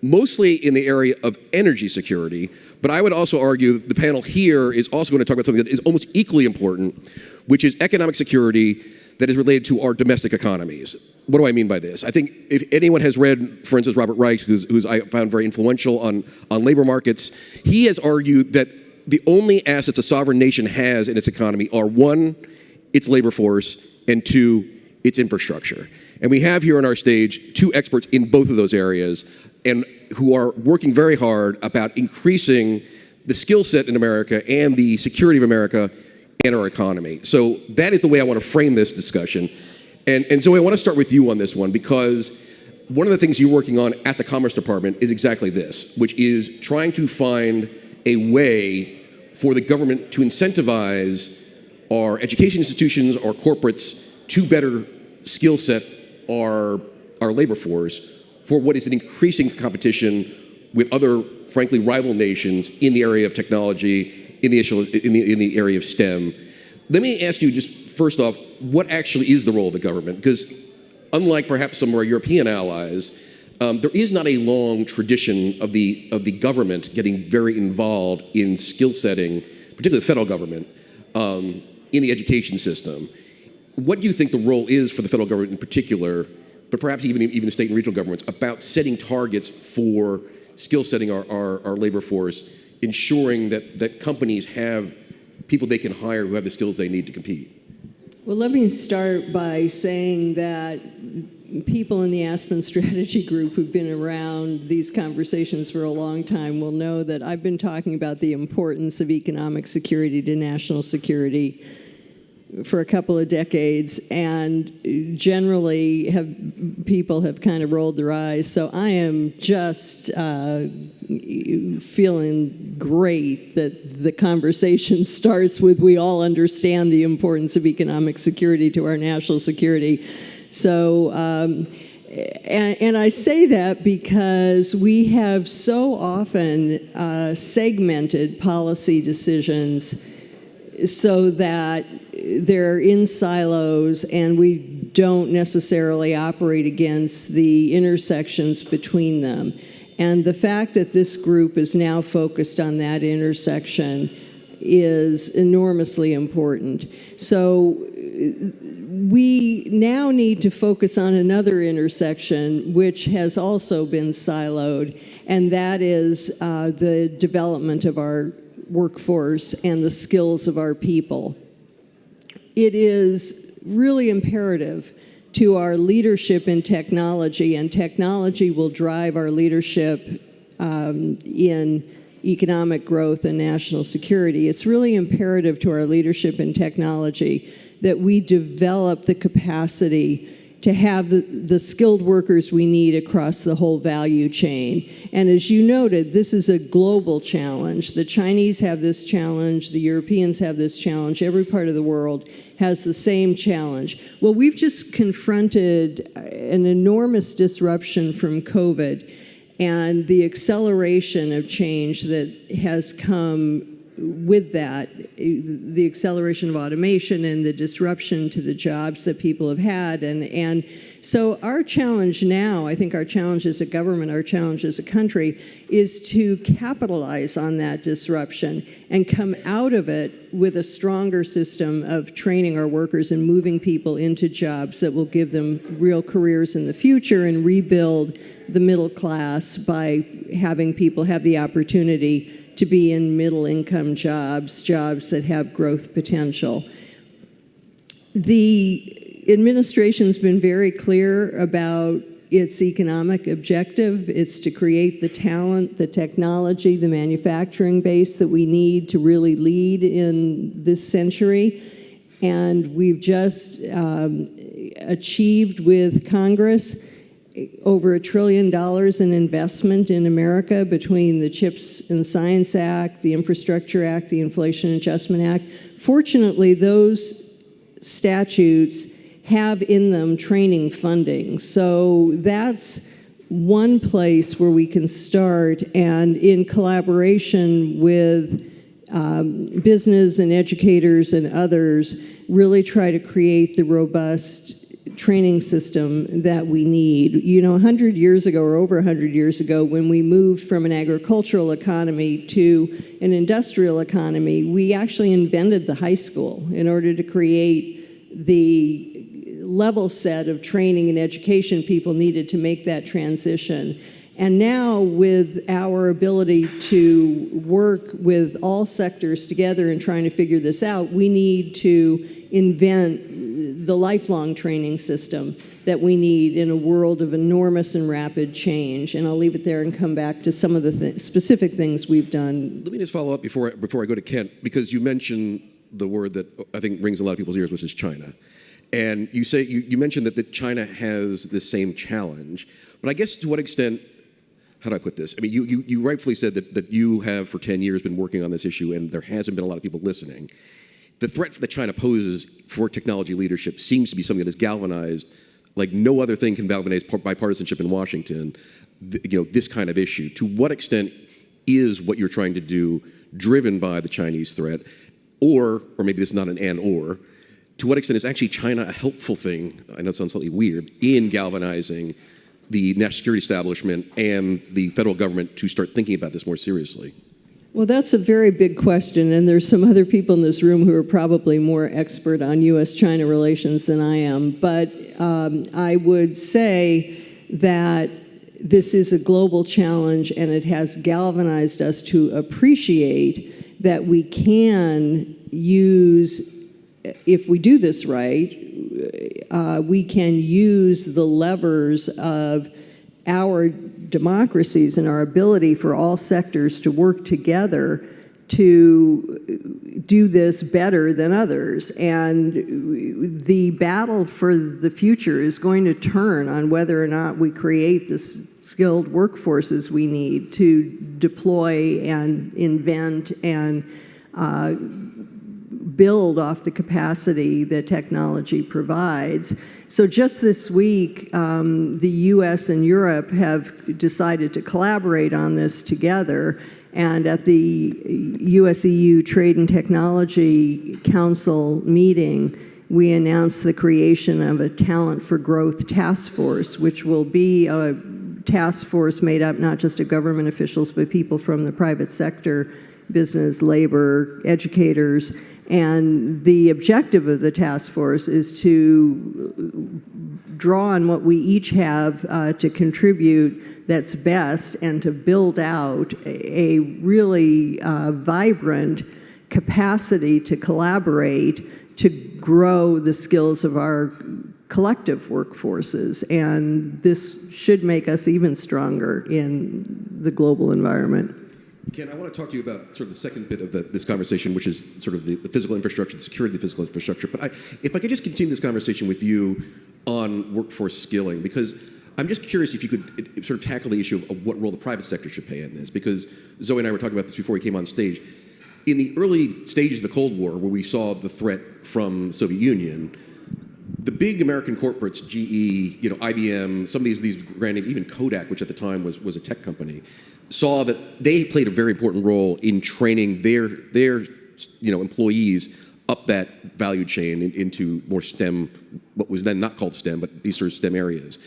mostly in the area of energy security. But I would also argue the panel here is also going to talk about something that is almost equally important, which is economic security that is related to our domestic economies. What do I mean by this? I think if anyone has read, for instance, Robert Reich, who's I found very influential on labor markets, he has argued that the only assets a sovereign nation has in its economy are, 1, its labor force, and 2, its infrastructure. And we have here on our stage 2 experts in both of those areas, and who are working very hard about increasing the skill set in America and the security of America and our economy. So that is the way I want to frame this discussion. And Zoe, I want to start with you on this one, because one of the things you're working on at the Commerce Department is exactly this, which is trying to find a way for the government to incentivize our education institutions, our corporates, to better skill set our labor force for what is an increasing competition with other, frankly, rival nations in the area of technology, in the area of STEM. Let me ask you just first off, what actually is the role of the government? Because unlike perhaps some of our European allies, there is not a long tradition of the government getting very involved in skill setting, particularly the federal government, in the education system. What do you think the role is for the federal government in particular, but perhaps even state and regional governments, about setting targets for skill setting our labor force, ensuring that companies have people they can hire who have the skills they need to compete?
Well, let me start by saying that people in the Aspen Strategy Group who've been around these conversations for a long time will know that I've been talking about the importance of economic security to national security for a couple of decades, and generally people have kind of rolled their eyes. So I am just feeling great that the conversation starts with, we all understand the importance of economic security to our national security. So, and I say that because we have so often segmented policy decisions so that they're in silos and we don't necessarily operate against the intersections between them. And the fact that this group is now focused on that intersection is enormously important. So we now need to focus on another intersection which has also been siloed, and that is the development of our workforce and the skills of our people. It is really imperative to our leadership in technology, and technology will drive our leadership in economic growth and national security. It's really imperative to our leadership in technology that we develop the capacity to have the skilled workers we need across the whole value chain. And as you noted, this is a global challenge. The Chinese have this challenge, the Europeans have this challenge, every part of the world has the same challenge. Well, we've just confronted an enormous disruption from COVID, And the acceleration of change that has come with that, the acceleration of automation and the disruption to the jobs that people have had. And so our challenge now, I think our challenge as a government, our challenge as a country, is to capitalize on that disruption and come out of it with a stronger system of training our workers and moving people into jobs that will give them real careers in the future and rebuild the middle class by having people have the opportunity to be in middle-income jobs, jobs that have growth potential. The administration's been very clear about its economic objective. It's to create the talent, the technology, the manufacturing base that we need to really lead in this century. And we've just achieved with Congress over $1 trillion in investment in America between the CHIPS and Science Act, the Infrastructure Act, the Inflation Adjustment Act. Fortunately, those statutes have in them training funding. So that's one place where we can start, and in collaboration with business and educators and others, really try to create the robust training system that we need. You know, 100 years ago, or over 100 years ago, when we moved from an agricultural economy to an industrial economy, we actually invented the high school in order to create the level set of training and education people needed to make that transition. And now, with our ability to work with all sectors together and trying to figure this out, we need to invent the lifelong training system that we need in a world of enormous and rapid change. And I'll leave it there and come back to some of the specific things we've done.
Let me just follow up before I go to Kent, because you mentioned the word that I think rings in a lot of people's ears, which is China. And you mentioned that China has the same challenge. But I guess to what extent, how do I put this? I mean, you rightfully said that you have for 10 years been working on this issue and there hasn't been a lot of people listening. The threat that China poses for technology leadership seems to be something that has galvanized, like no other thing can galvanize bipartisanship in Washington, this kind of issue. To what extent is what you're trying to do driven by the Chinese threat? Or maybe this is not an and/or, to what extent is actually China a helpful thing, I know it sounds slightly weird, in galvanizing the national security establishment and the federal government to start thinking about this more seriously?
Well, that's a very big question, and there's some other people in this room who are probably more expert on U.S.-China relations than I am. But I would say that this is a global challenge, and it has galvanized us to appreciate that we can use, if we do this right, we can use the levers of our democracies and our ability for all sectors to work together to do this better than others. And the battle for the future is going to turn on whether or not we create the skilled workforces we need to deploy and invent and build off the capacity that technology provides. So just this week, the US and Europe have decided to collaborate on this together. And at the US-EU Trade and Technology Council meeting, we announced the creation of a Talent for Growth task force, which will be a task force made up not just of government officials, but people from the private sector, business, labor, educators. And the objective of the task force is to draw on what we each have to contribute that's best and to build out a really vibrant capacity to collaborate to grow the skills of our collective workforces. And this should make us even stronger in the global environment.
Ken, I want to talk to you about sort of the second bit of this conversation, which is sort of the physical infrastructure, the security of the physical infrastructure. But if I could just continue this conversation with you on workforce skilling, because I'm just curious if you could sort of tackle the issue of what role the private sector should play in this. Because Zoe and I were talking about this before we came on stage. In the early stages of the Cold War, where we saw the threat from the Soviet Union, the big American corporates, GE, IBM, some of these brand names, even Kodak, which at the time was a tech company, saw that they played a very important role in training their employees up that value chain into more STEM, what was then not called STEM, but these sort of STEM areas.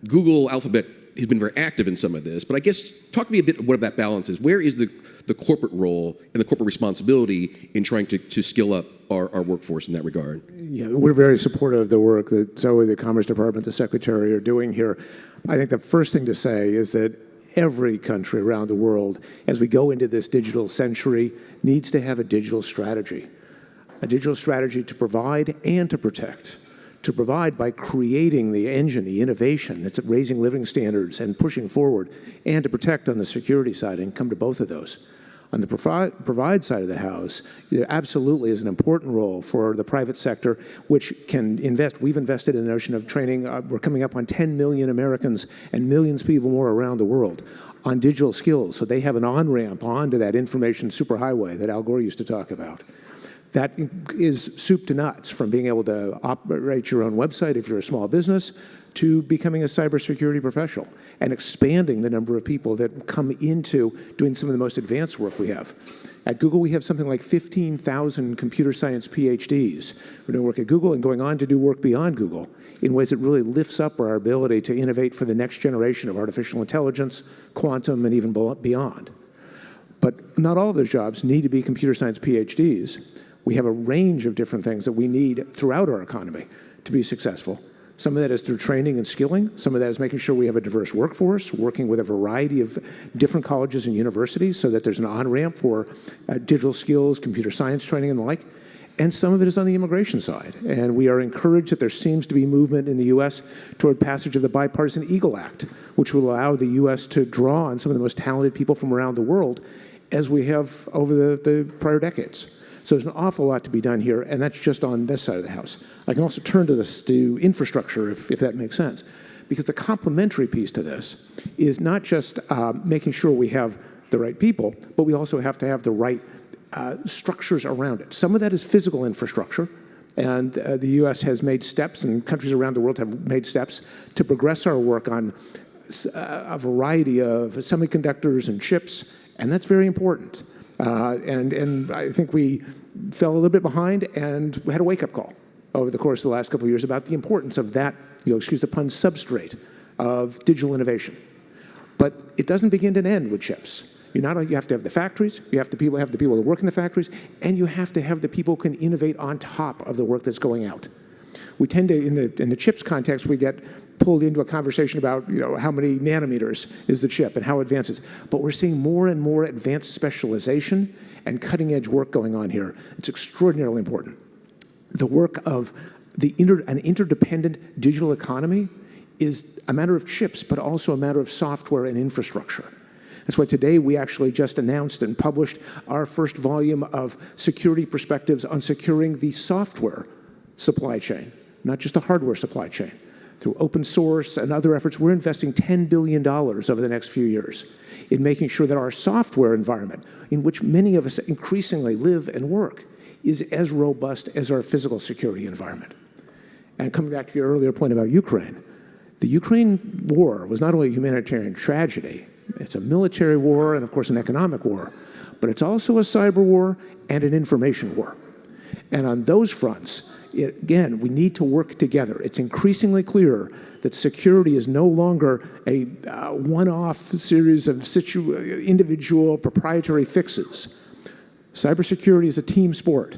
Google, Alphabet has been very active in some of this, but I guess talk to me a bit what that balance is. Where is the corporate role and the corporate responsibility in trying to skill up our workforce in that regard?
Yeah, we're very supportive of the work that Zoe, the Commerce Department, the Secretary are doing here. I think the first thing to say is that every country around the world, as we go into this digital century, needs to have a digital strategy to provide and to protect. To provide by creating the engine, the innovation that's raising living standards and pushing forward, and to protect on the security side and come to both of those. On the provide side of the house, there absolutely is an important role for the private sector, which can invest. We've invested in the notion of training. We're coming up on 10 million Americans and millions of people more around the world on digital skills, so they have an on-ramp onto that information superhighway that Al Gore used to talk about. That is soup to nuts, from being able to operate your own website if you're a small business to becoming a cybersecurity professional and expanding the number of people that come into doing some of the most advanced work we have. At Google, we have something like 15,000 computer science PhDs who are doing work at Google and going on to do work beyond Google in ways that really lifts up our ability to innovate for the next generation of artificial intelligence, quantum, and even beyond. But not all of those jobs need to be computer science PhDs. We have a range of different things that we need throughout our economy to be successful. Some of that is through training and skilling. Some of that is making sure we have a diverse workforce, working with a variety of different colleges and universities so that there's an on-ramp for digital skills, computer science training, and the like. And some of it is on the immigration side. And we are encouraged that there seems to be movement in the U.S. toward passage of the bipartisan EAGLE Act, which will allow the U.S. to draw on some of the most talented people from around the world, as we have over the prior decades. So there's an awful lot to be done here, and that's just on this side of the house. I can also turn to infrastructure, if that makes sense, because the complementary piece to this is not just making sure we have the right people, but we also have to have the right structures around it. Some of that is physical infrastructure, and the U.S. has made steps, and countries around the world have made steps to progress our work on a variety of semiconductors and chips, and that's very important. And I think we fell a little bit behind, and we had a wake-up call over the course of the last couple of years about the importance of that, excuse the pun, substrate of digital innovation. But it doesn't begin and end with chips. You have to have the factories, you have to have the people that work in the factories, and you have to have the people who can innovate on top of the work that's going out. We tend to, in the chips context, we get pulled into a conversation about how many nanometers is the chip and how advanced it is. But we're seeing more and more advanced specialization and cutting-edge work going on here. It's extraordinarily important. The work of an interdependent digital economy is a matter of chips, but also a matter of software and infrastructure. That's why today we actually just announced and published our first volume of security perspectives on securing the software supply chain, not just the hardware supply chain. Through open source and other efforts, we're investing $10 billion over the next few years in making sure that our software environment, in which many of us increasingly live and work, is as robust as our physical security environment. And coming back to your earlier point about Ukraine, the Ukraine war was not only a humanitarian tragedy, it's a military war and, of course, an economic war, but it's also a cyber war and an information war. And on those fronts, again, we need to work together. It's increasingly clear that security is no longer a one-off series of individual proprietary fixes. Cybersecurity is a team sport.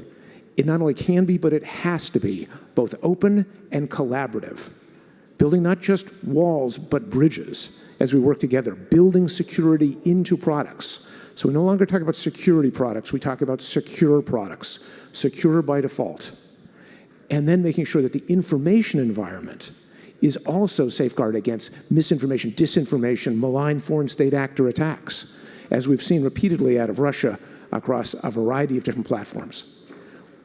It not only can be, but it has to be both open and collaborative. Building not just walls, but bridges as we work together, building security into products. So we no longer talk about security products, we talk about secure products, secure by default. And then making sure that the information environment is also safeguarded against misinformation, disinformation, malign foreign state actor attacks, as we've seen repeatedly out of Russia across a variety of different platforms.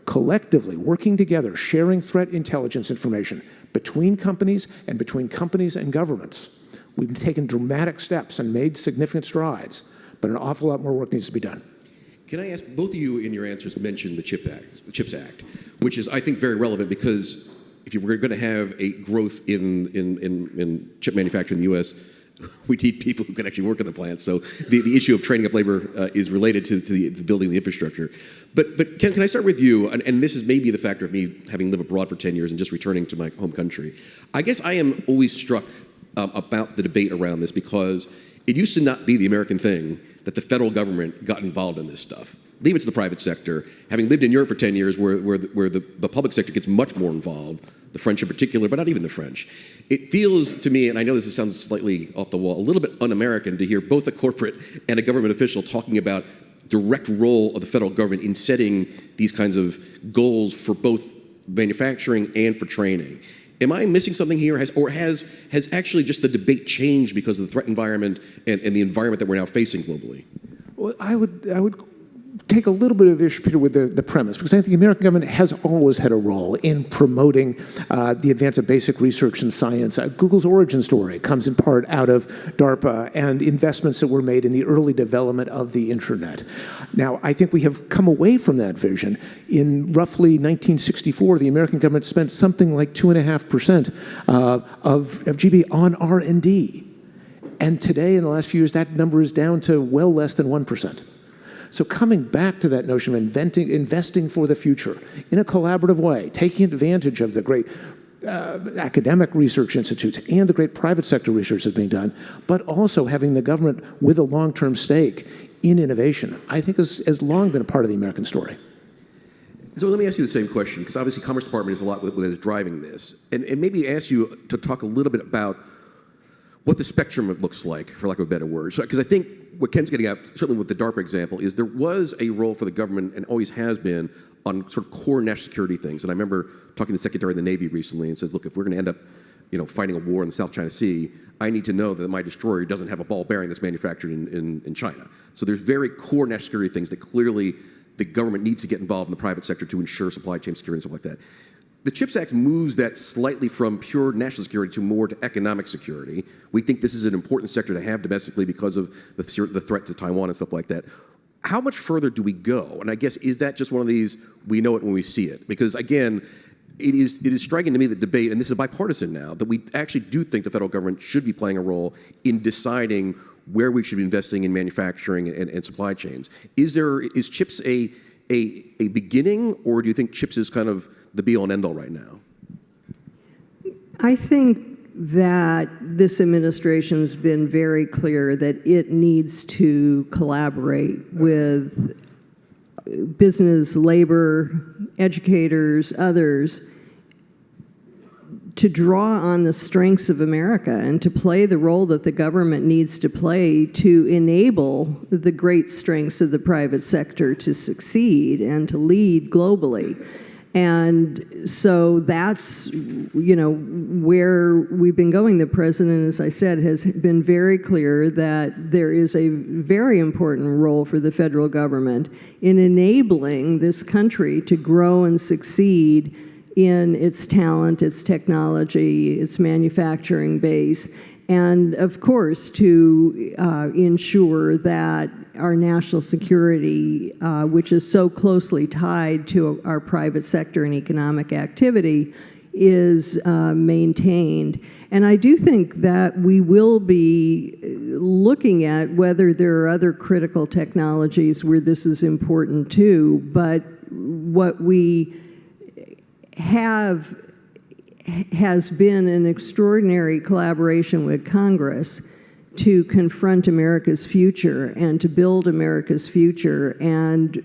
Collectively, working together, sharing threat intelligence information between companies and governments. We've taken dramatic steps and made significant strides, but an awful lot more work needs to be done.
Can I ask, both of you in your answers mentioned the CHIPS Act, which is, I think, very relevant because if you were going to have a growth in chip manufacturing in the U.S., we need people who can actually work in the plants. So the issue of training up labor is related to the building the infrastructure. But Ken, can I start with you? And this is maybe the factor of me having lived abroad for 10 years and just returning to my home country. I guess I am always struck about the debate around this, because it used to not be the American thing that the federal government got involved in this stuff. Leave it to the private sector. Having lived in Europe for 10 years, where the public sector gets much more involved, the French in particular, but not even the French. It feels to me, and I know this sounds slightly off the wall, a little bit un-American to hear both a corporate and a government official talking about direct role of the federal government in setting these kinds of goals for both manufacturing and for training. Am I missing something here? Has actually just the debate changed because of the threat environment and the environment that we're now facing globally?
Well, I would take a little bit of issue, Peter, with the premise, because I think the American government has always had a role in promoting the advance of basic research and science. Google's origin story comes in part out of DARPA and investments that were made in the early development of the internet. Now, I think we have come away from that vision. In roughly 1964, the American government spent something like 2.5% of GDP on R&D. And today, in the last few years, that number is down to well less than 1%. So coming back to that notion of investing for the future in a collaborative way, taking advantage of the great academic research institutes and the great private sector research that's being done, but also having the government with a long-term stake in innovation, I think has long been a part of the American story.
So let me ask you the same question, because obviously Commerce Department is a lot what is driving this. And maybe ask you to talk a little bit about what the spectrum looks like, for lack of a better word. Because I think what Ken's getting at, certainly with the DARPA example, is there was a role for the government, and always has been, on sort of core national security things. And I remember talking to the Secretary of the Navy recently and says, look, if we're going to end up fighting a war in the South China Sea, I need to know that my destroyer doesn't have a ball bearing that's manufactured in China. So there's very core national security things that clearly the government needs to get involved in the private sector to ensure supply chain security and stuff like that. The CHIPS Act moves that slightly from pure national security to more to economic security. We think this is an important sector to have domestically because of the threat to Taiwan and stuff like that. How much further do we go? And I guess, is that just one of these, we know it when we see it? Because again, it is striking to me that debate, and this is bipartisan now, that we actually do think the federal government should be playing a role in deciding where we should be investing in manufacturing and supply chains. Is CHIPS a beginning, or do you think CHIPS is kind of the be-all and end-all right now?
I think that this administration has been very clear that it needs to collaborate with business, labor, educators, others, to draw on the strengths of America and to play the role that the government needs to play to enable the great strengths of the private sector to succeed and to lead globally. And so that's, where we've been going. The president, as I said, has been very clear that there is a very important role for the federal government in enabling this country to grow and succeed in its talent, its technology, its manufacturing base, and of course to ensure that our national security, which is so closely tied to our private sector and economic activity, is maintained. And I do think that we will be looking at whether there are other critical technologies where this is important too, but what we has been an extraordinary collaboration with Congress to confront America's future and to build America's future. And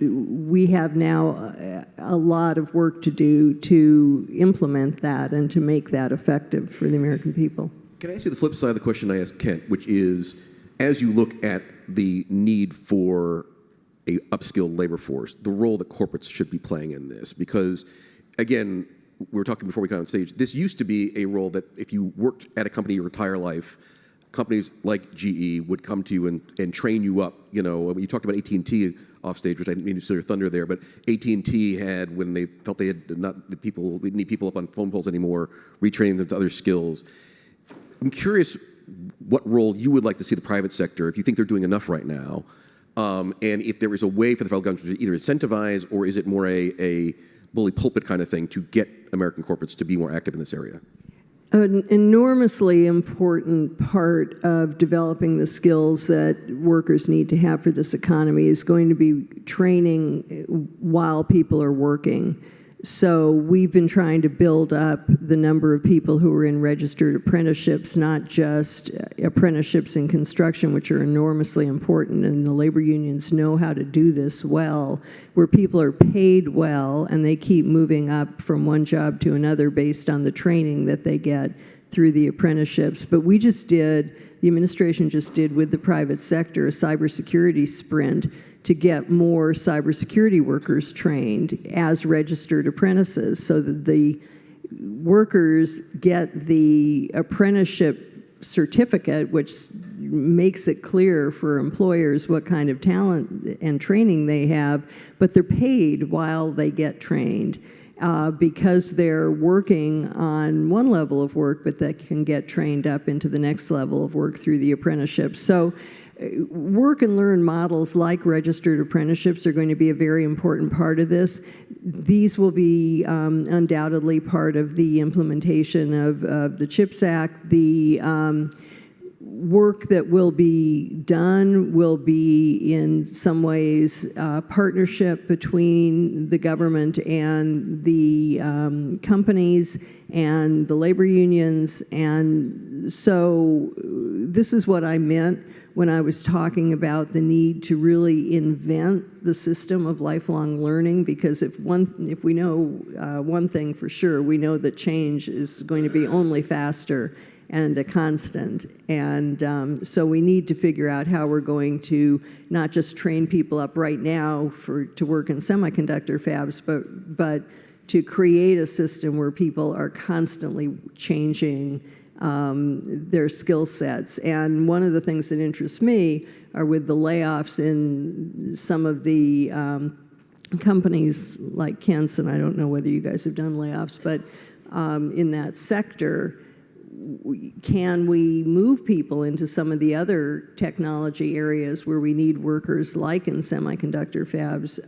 we have now a lot of work to do to implement that and to make that effective for the American people.
Can I ask you the flip side of the question I asked Kent, which is, as you look at the need for a upskilled labor force, the role that corporates should be playing in this? Because again, we were talking before we got on stage, this used to be a role that if you worked at a company your entire life, companies like GE would come to you and train you up. You talked about AT&T off stage, which I didn't mean to steal your thunder there, but AT&T had, when they felt they had we didn't need people up on phone poles anymore, retraining them to other skills. I'm curious what role you would like to see the private sector, if you think they're doing enough right now, and if there is a way for the federal government to either incentivize, or is it more a bully pulpit kind of thing to get American corporates to be more active in this area?
An enormously important part of developing the skills that workers need to have for this economy is going to be training while people are working. So we've been trying to build up the number of people who are in registered apprenticeships, not just apprenticeships in construction, which are enormously important, and the labor unions know how to do this well, where people are paid well and they keep moving up from one job to another based on the training that they get through the apprenticeships. But we just did, the administration just did with the private sector, a cybersecurity sprint to get more cybersecurity workers trained as registered apprentices so that the workers get the apprenticeship certificate, which makes it clear for employers what kind of talent and training they have, but they're paid while they get trained. Because they're working on one level of work, but they can get trained up into the next level of work through the apprenticeship. So work and learn models like registered apprenticeships are going to be a very important part of this. These will be undoubtedly part of the implementation of the CHIPS Act. The work that will be done will be in some ways partnership between the government and the companies and the labor unions. And so this is what I meant when I was talking about the need to really invent the system of lifelong learning, because if we know one thing for sure, we know that change is going to be only faster and a constant. And so we need to figure out how we're going to not just train people up right now to work in semiconductor fabs, but to create a system where people are constantly changing their skill sets. And one of the things that interests me are with the layoffs in some of the companies like Kent's, and I don't know whether you guys have done layoffs, but in that sector, can we move people into some of the other technology areas where we need workers, like in semiconductor fabs,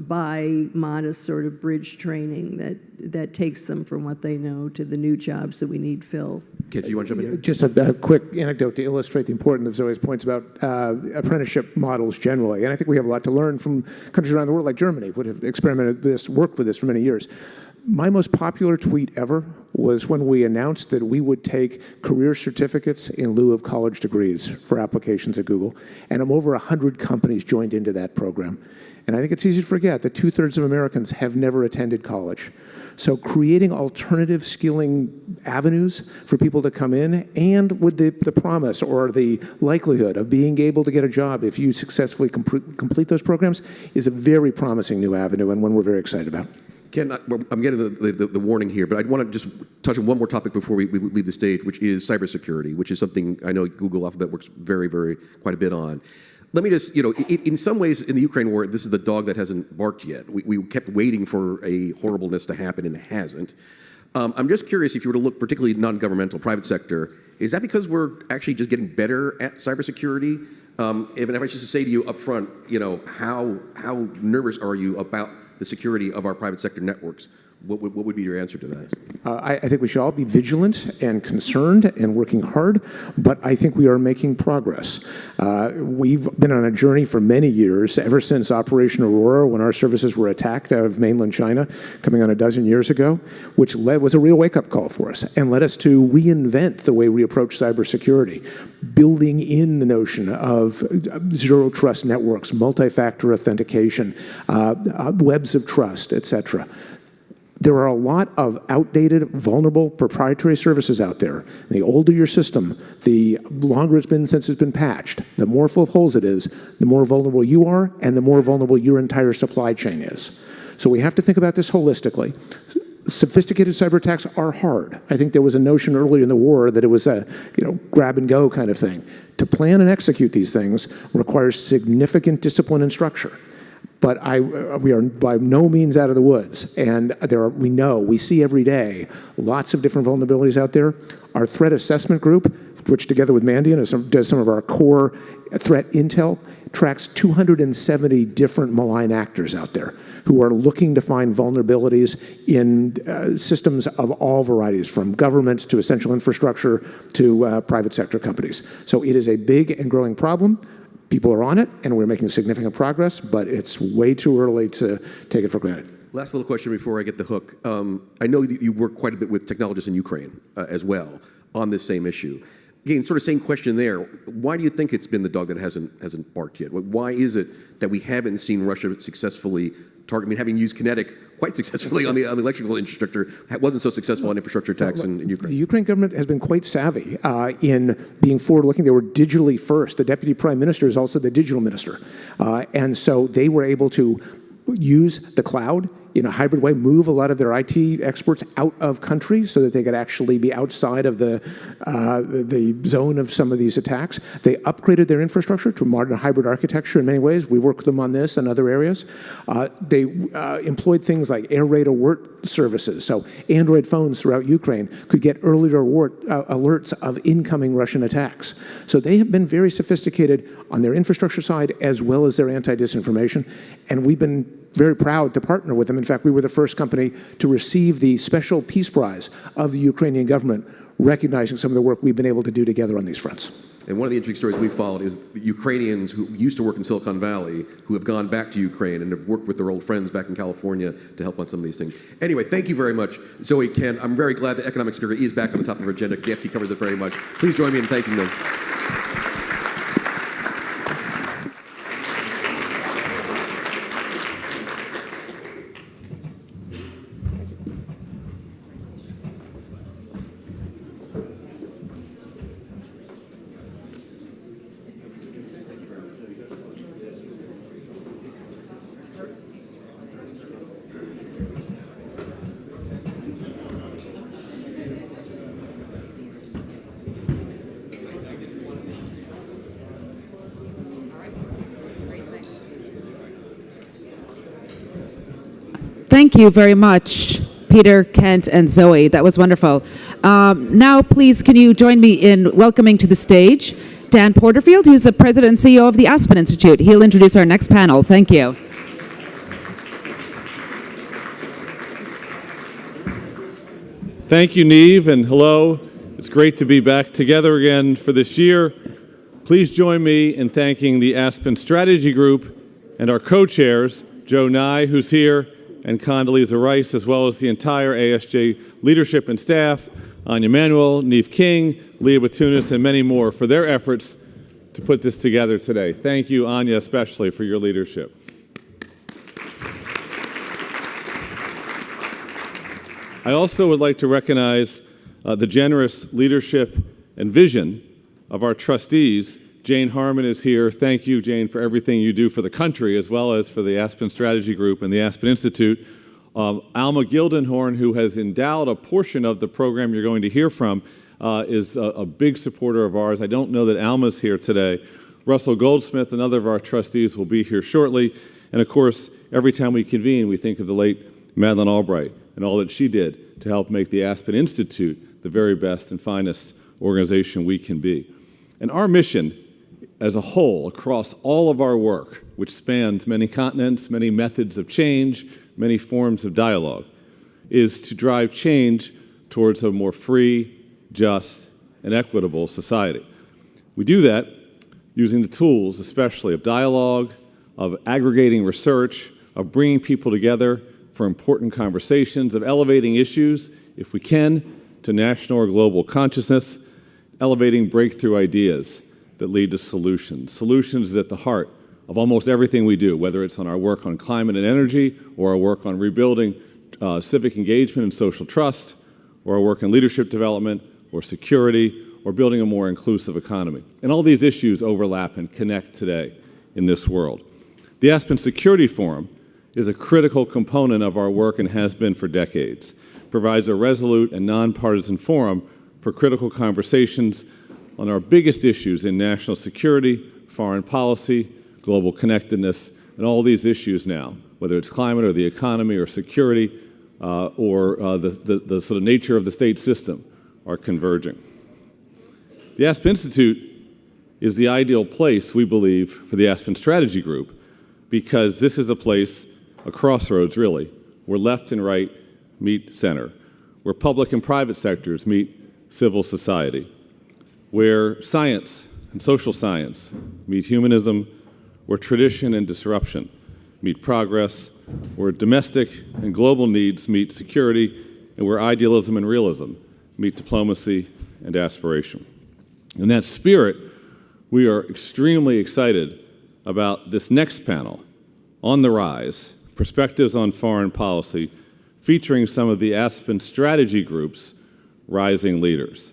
by modest sort of bridge training that takes them from what they know to the new jobs that we need filled?
Kit, do you want to jump in here?
Just a quick anecdote to illustrate the importance of Zoe's points about apprenticeship models generally. And I think we have a lot to learn from countries around the world like Germany, which have experimented this, worked with this for many years. My most popular tweet ever was when we announced that we would take career certificates in lieu of college degrees for applications at Google, and over 100 companies joined into that program. And I think it's easy to forget that 2/3 of Americans have never attended college. So creating alternative skilling avenues for people to come in, and with the promise or the likelihood of being able to get a job if you successfully complete those programs, is a very promising new avenue, and one we're very excited about.
Ken, I'm getting the warning here, but I want to just touch on one more topic before we leave the stage, which is cybersecurity, which is something I know Google Alphabet works quite a bit on. Let me just, in some ways in the Ukraine war, this is the dog that hasn't barked yet. We kept waiting for a horribleness to happen, and it hasn't. I'm just curious, if you were to look particularly non-governmental, private sector, is that because we're actually just getting better at cybersecurity? If I was just to say to you up front, how nervous are you about the security of our private sector networks? What would be your answer to that?
I think we should all be vigilant and concerned and working hard, but I think we are making progress. We've been on a journey for many years, ever since Operation Aurora, when our services were attacked out of mainland China, coming on a dozen years ago, which was a real wake-up call for us and led us to reinvent the way we approach cybersecurity, building in the notion of zero trust networks, multi-factor authentication, webs of trust, etc. There are a lot of outdated, vulnerable, proprietary services out there. The older your system, the longer it's been since it's been patched. The more full of holes it is, the more vulnerable you are, and the more vulnerable your entire supply chain is. So we have to think about this holistically. Sophisticated cyber attacks are hard. I think there was a notion earlier in the war that it was a grab and go kind of thing. To plan and execute these things requires significant discipline and structure. But we are by no means out of the woods, and we see every day lots of different vulnerabilities out there. Our threat assessment group which together with Mandiant does some of our core threat intel, tracks 270 different malign actors out there who are looking to find vulnerabilities in systems of all varieties, from government to essential infrastructure to private sector companies. So it is a big and growing problem. People are on it, and we're making significant progress, but it's way too early to take it for granted.
Last little question before I get the hook. I know you work quite a bit with technologists in Ukraine as well on this same issue. Again, sort of same question there. Why do you think it's been the dog that hasn't barked yet? Why is it that we haven't seen Russia successfully target? I mean, having used kinetic quite successfully on the electrical infrastructure, wasn't so successful on infrastructure attacks in Ukraine.
The Ukraine government has been quite savvy in being forward-looking. They were digitally first. The deputy prime minister is also the digital minister. And so they were able to use the cloud in a hybrid way, move a lot of their IT experts out of country so that they could actually be outside of the zone of some of these attacks. They upgraded their infrastructure to modern hybrid architecture in many ways. We work with them on this and other areas. They employed things like air raid alert services. So Android phones throughout Ukraine could get earlier alerts of incoming Russian attacks. So they have been very sophisticated on their infrastructure side as well as their anti-disinformation. And we've been very proud to partner with them. In fact, we were the first company to receive the Special Peace Prize of the Ukrainian government, recognizing some of the work we've been able to do together on these fronts.
And one of the interesting stories we've followed is the Ukrainians who used to work in Silicon Valley, who have gone back to Ukraine and have worked with their old friends back in California to help on some of these things. Anyway, thank you very much. Zoe, Ken, I'm very glad that economic security is back on the top of our agenda because the FT covers it very much. Please join me in thanking them.
Thank you very much, Peter, Kent, and Zoe. That was wonderful. Now, please, can you join me in welcoming to the stage Dan Porterfield, who's the president and CEO of the Aspen Institute. He'll introduce our next panel. Thank you.
Thank you, Neve, and hello. It's great to be back together again for this year. Please join me in thanking the Aspen Strategy Group and our co-chairs, Joe Nye, who's here, and Condoleezza Rice, as well as the entire ASJ leadership and staff, Anya Manuel, Neve King, Leah Batunis, and many more for their efforts to put this together today. Thank you, Anya, especially for your leadership. I also would like to recognize the generous leadership and vision of our trustees. Jane Harmon is here. Thank you, Jane, for everything you do for the country, as well as for the Aspen Strategy Group and the Aspen Institute. Alma Gildenhorn, who has endowed a portion of the program you're going to hear from, is a big supporter of ours. I don't know that Alma's here today. Russell Goldsmith, another of our trustees, will be here shortly. And of course, every time we convene, we think of the late Madeleine Albright and all that she did to help make the Aspen Institute the very best and finest organization we can be. And our mission as a whole, across all of our work, which spans many continents, many methods of change, many forms of dialogue, is to drive change towards a more free, just, and equitable society. We do that using the tools, especially of dialogue, of aggregating research, of bringing people together for important conversations, of elevating issues, if we can, to national or global consciousness, elevating breakthrough ideas that lead to solutions. Solutions at the heart of almost everything we do, whether it's on our work on climate and energy, or our work on rebuilding civic engagement and social trust, or our work in leadership development, or security, or building a more inclusive economy. And all these issues overlap and connect today in this world. The Aspen Security Forum is a critical component of our work and has been for decades. Provides a resolute and nonpartisan forum for critical conversations on our biggest issues in national security, foreign policy, global connectedness, and all these issues now, whether it's climate or the economy or security or the sort of nature of the state system, are converging. The Aspen Institute is the ideal place, we believe, for the Aspen Strategy Group, because this is a place, a crossroads really, where left and right meet center, where public and private sectors meet civil society, where science and social science meet humanism, where tradition and disruption meet progress, where domestic and global needs meet security, and where idealism and realism meet diplomacy and aspiration. In that spirit, we are extremely excited about this next panel, On the Rise, Perspectives on Foreign Policy, featuring some of the Aspen Strategy Group's rising leaders.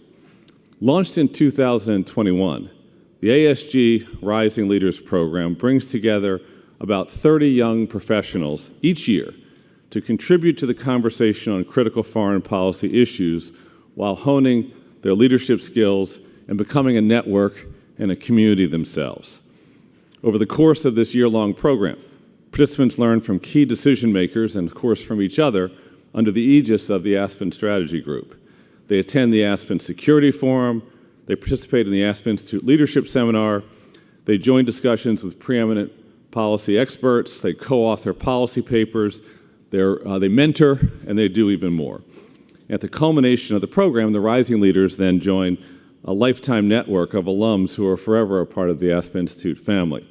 Launched in 2021, the ASG Rising Leaders Program brings together about 30 young professionals each year to contribute to the conversation on critical foreign policy issues while honing their leadership skills and becoming a network and a community themselves. Over the course of this year-long program, participants learn from key decision makers and, of course, from each other under the aegis of the Aspen Strategy Group. They attend the Aspen Security Forum, they participate in the Aspen Institute Leadership Seminar, they join discussions with preeminent policy experts, they co-author policy papers, they mentor, and they do even more. At the culmination of the program, the rising leaders then join a lifetime network of alums who are forever a part of the Aspen Institute family.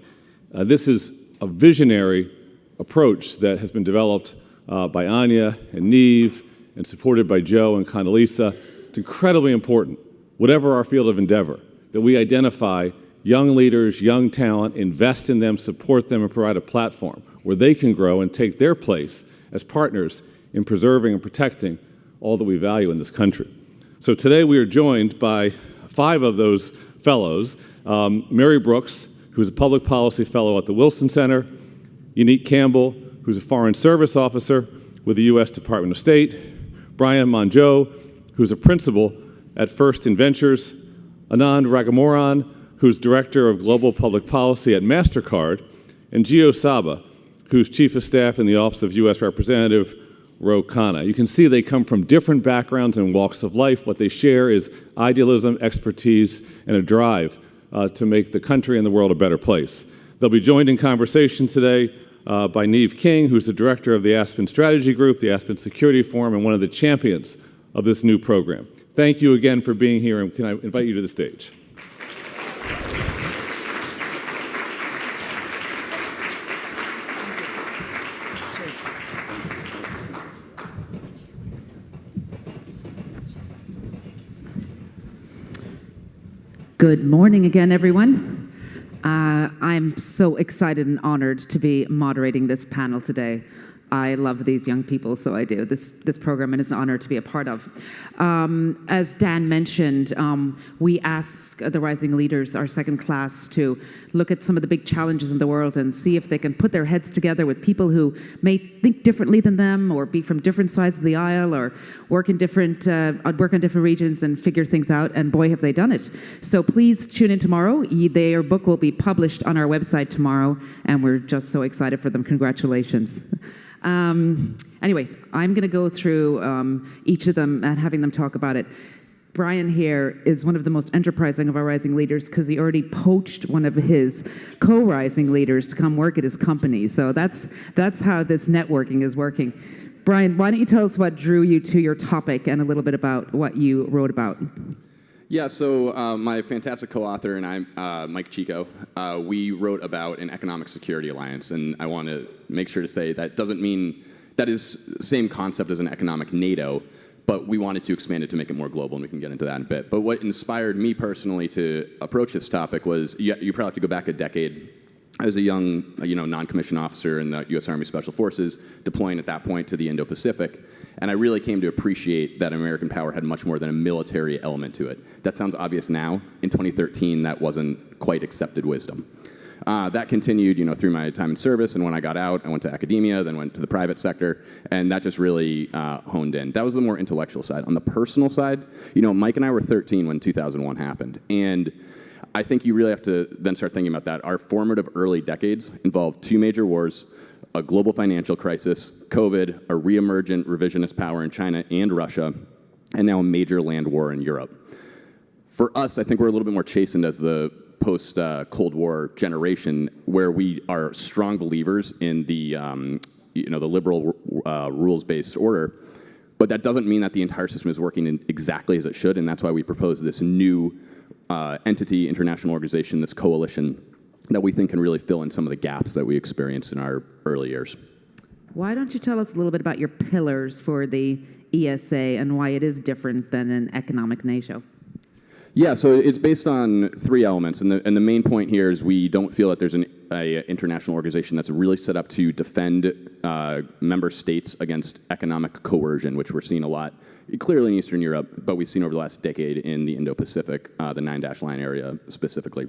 This is a visionary approach that has been developed by Anya and Neve and supported by Joe and Condoleezza. It's incredibly important, whatever our field of endeavor, that we identify young leaders, young talent, invest in them, support them, and provide a platform where they can grow and take their place as partners in preserving and protecting all that we value in this country. So today we are joined by 5 of those fellows, Mary Brooks, who's a public policy fellow at the Wilson Center, Unique Campbell, who's a foreign service officer with the U.S. Department of State, Brian Monjo, who's a principal at First in Ventures, Anand Ragamoran, who's director of global public policy at MasterCard, and Gio Saba, who's chief of staff in the Office of U.S. Representative Ro Khanna. You can see they come from different backgrounds and walks of life. What they share is idealism, expertise, and a drive to make the country and the world a better place. They'll be joined in conversation today by Neve King, who's the director of the Aspen Strategy Group, the Aspen Security Forum, and one of the champions of this new program. Thank you again for being here, and can I invite you to the stage?
Good morning again, everyone. I'm so excited and honored to be moderating this panel today. I love these young people, so I do. This program, and it's an honor to be a part of. As Dan mentioned, we ask the rising leaders, our second class, to look at some of the big challenges in the world and see if they can put their heads together with people who may think differently than them, or be from different sides of the aisle, or work in different regions and figure things out. And boy, have they done it! So please tune in tomorrow. Their book will be published on our website tomorrow, and we're just so excited for them. Congratulations. Anyway, I'm going to go through each of them and having them talk about it. Brian here is one of the most enterprising of our rising leaders because he already poached one of his co-rising leaders to come work at his company. So that's how this networking is working. Brian, why don't you tell us what drew you to your topic and a little bit about what you wrote about?
Yeah, so my fantastic co-author and I, Mike Chico, we wrote about an economic security alliance, and I want to make sure to say that doesn't mean that is the same concept as an economic NATO, but we wanted to expand it to make it more global, and we can get into that in a bit. But what inspired me personally to approach this topic was, you probably have to go back a decade. I was a young, non-commissioned officer in the U.S. Army Special Forces, deploying at that point to the Indo-Pacific. And I really came to appreciate that American power had much more than a military element to it. That sounds obvious now. In 2013, that wasn't quite accepted wisdom. That continued, through my time in service, and when I got out, I went to academia, then went to the private sector, and that just really honed in. That was the more intellectual side. On the personal side, Mike and I were 13 when 2001 happened, and I think you really have to then start thinking about that. Our formative early decades involved 2 major wars, a global financial crisis, COVID, a reemergent revisionist power in China and Russia, and now a major land war in Europe. For us, I think we're a little bit more chastened as the post-Cold War generation, where we are strong believers in the the liberal rules-based order. But that doesn't mean that the entire system is working exactly as it should, and that's why we propose this new entity, international organization, this coalition that we think can really fill in some of the gaps that we experienced in our early years.
Why don't you tell us a little bit about your pillars for the ESA and why it is different than an economic NATO?
Yeah, so it's based on 3 elements, and the main point here is we don't feel that there's an international organization that's really set up to defend member states against economic coercion, which we're seeing a lot, clearly in Eastern Europe, but we've seen over the last decade in the Indo-Pacific, the 9-line area specifically.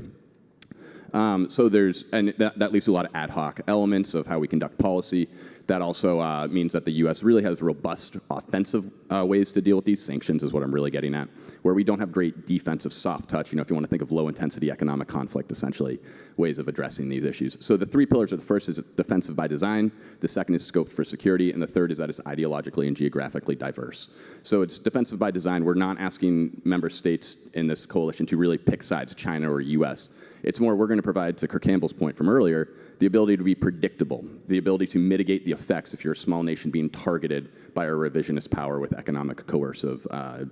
So that leads to a lot of ad hoc elements of how we conduct policy. That also means that the U.S. really has robust offensive ways to deal with these. Sanctions is what I'm really getting at, where we don't have great defensive soft touch, if you want to think of low-intensity economic conflict, essentially, ways of addressing these issues. So the 3 pillars are: the first is defensive by design, the second is scope for security, and the third is that it's ideologically and geographically diverse. So it's defensive by design. We're not asking member states in this coalition to really pick sides, China or U.S. It's more, we're going to provide, to Kirk Campbell's point from earlier, the ability to be predictable, the ability to mitigate the effects if you're a small nation being targeted by a revisionist power with economic coercive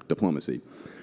diplomacy.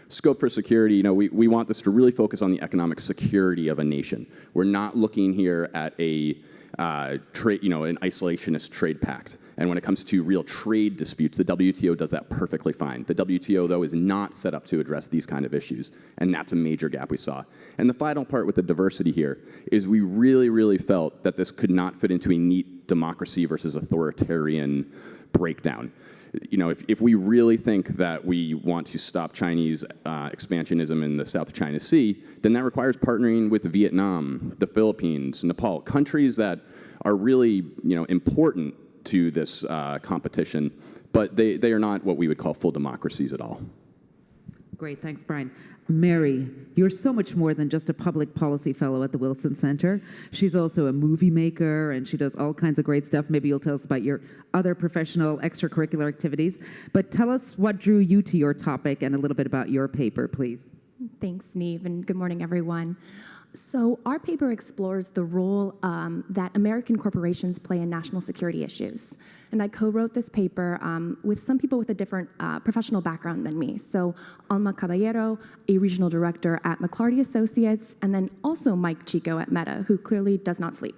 Scope for security, we want this to really focus on the economic security of a nation. We're not looking here at an isolationist trade pact. And when it comes to real trade disputes, the WTO does that perfectly fine. The WTO, though, is not set up to address these kind of issues, and that's a major gap we saw. And the final part with the diversity here is we really, really felt that this could not fit into a neat democracy versus authoritarian breakdown. If we really think that we want to stop Chinese expansionism in the South China Sea, then that requires partnering with Vietnam, the Philippines, Nepal, countries that are really, important to this competition, but they are not what we would call full democracies at all.
Great, thanks, Brian. Mary, you're so much more than just a public policy fellow at the Wilson Center. She's also a movie maker, and she does all kinds of great stuff. Maybe you'll tell us about your other professional extracurricular activities. But tell us what drew you to your topic and a little bit about your paper, please.
Thanks, Neve, and good morning, everyone. So our paper explores the role that American corporations play in national security issues. And I co-wrote this paper with some people with a different professional background than me. So Alma Caballero, a regional director at McClarty Associates, and then also Mike Chico at Meta, who clearly does not sleep.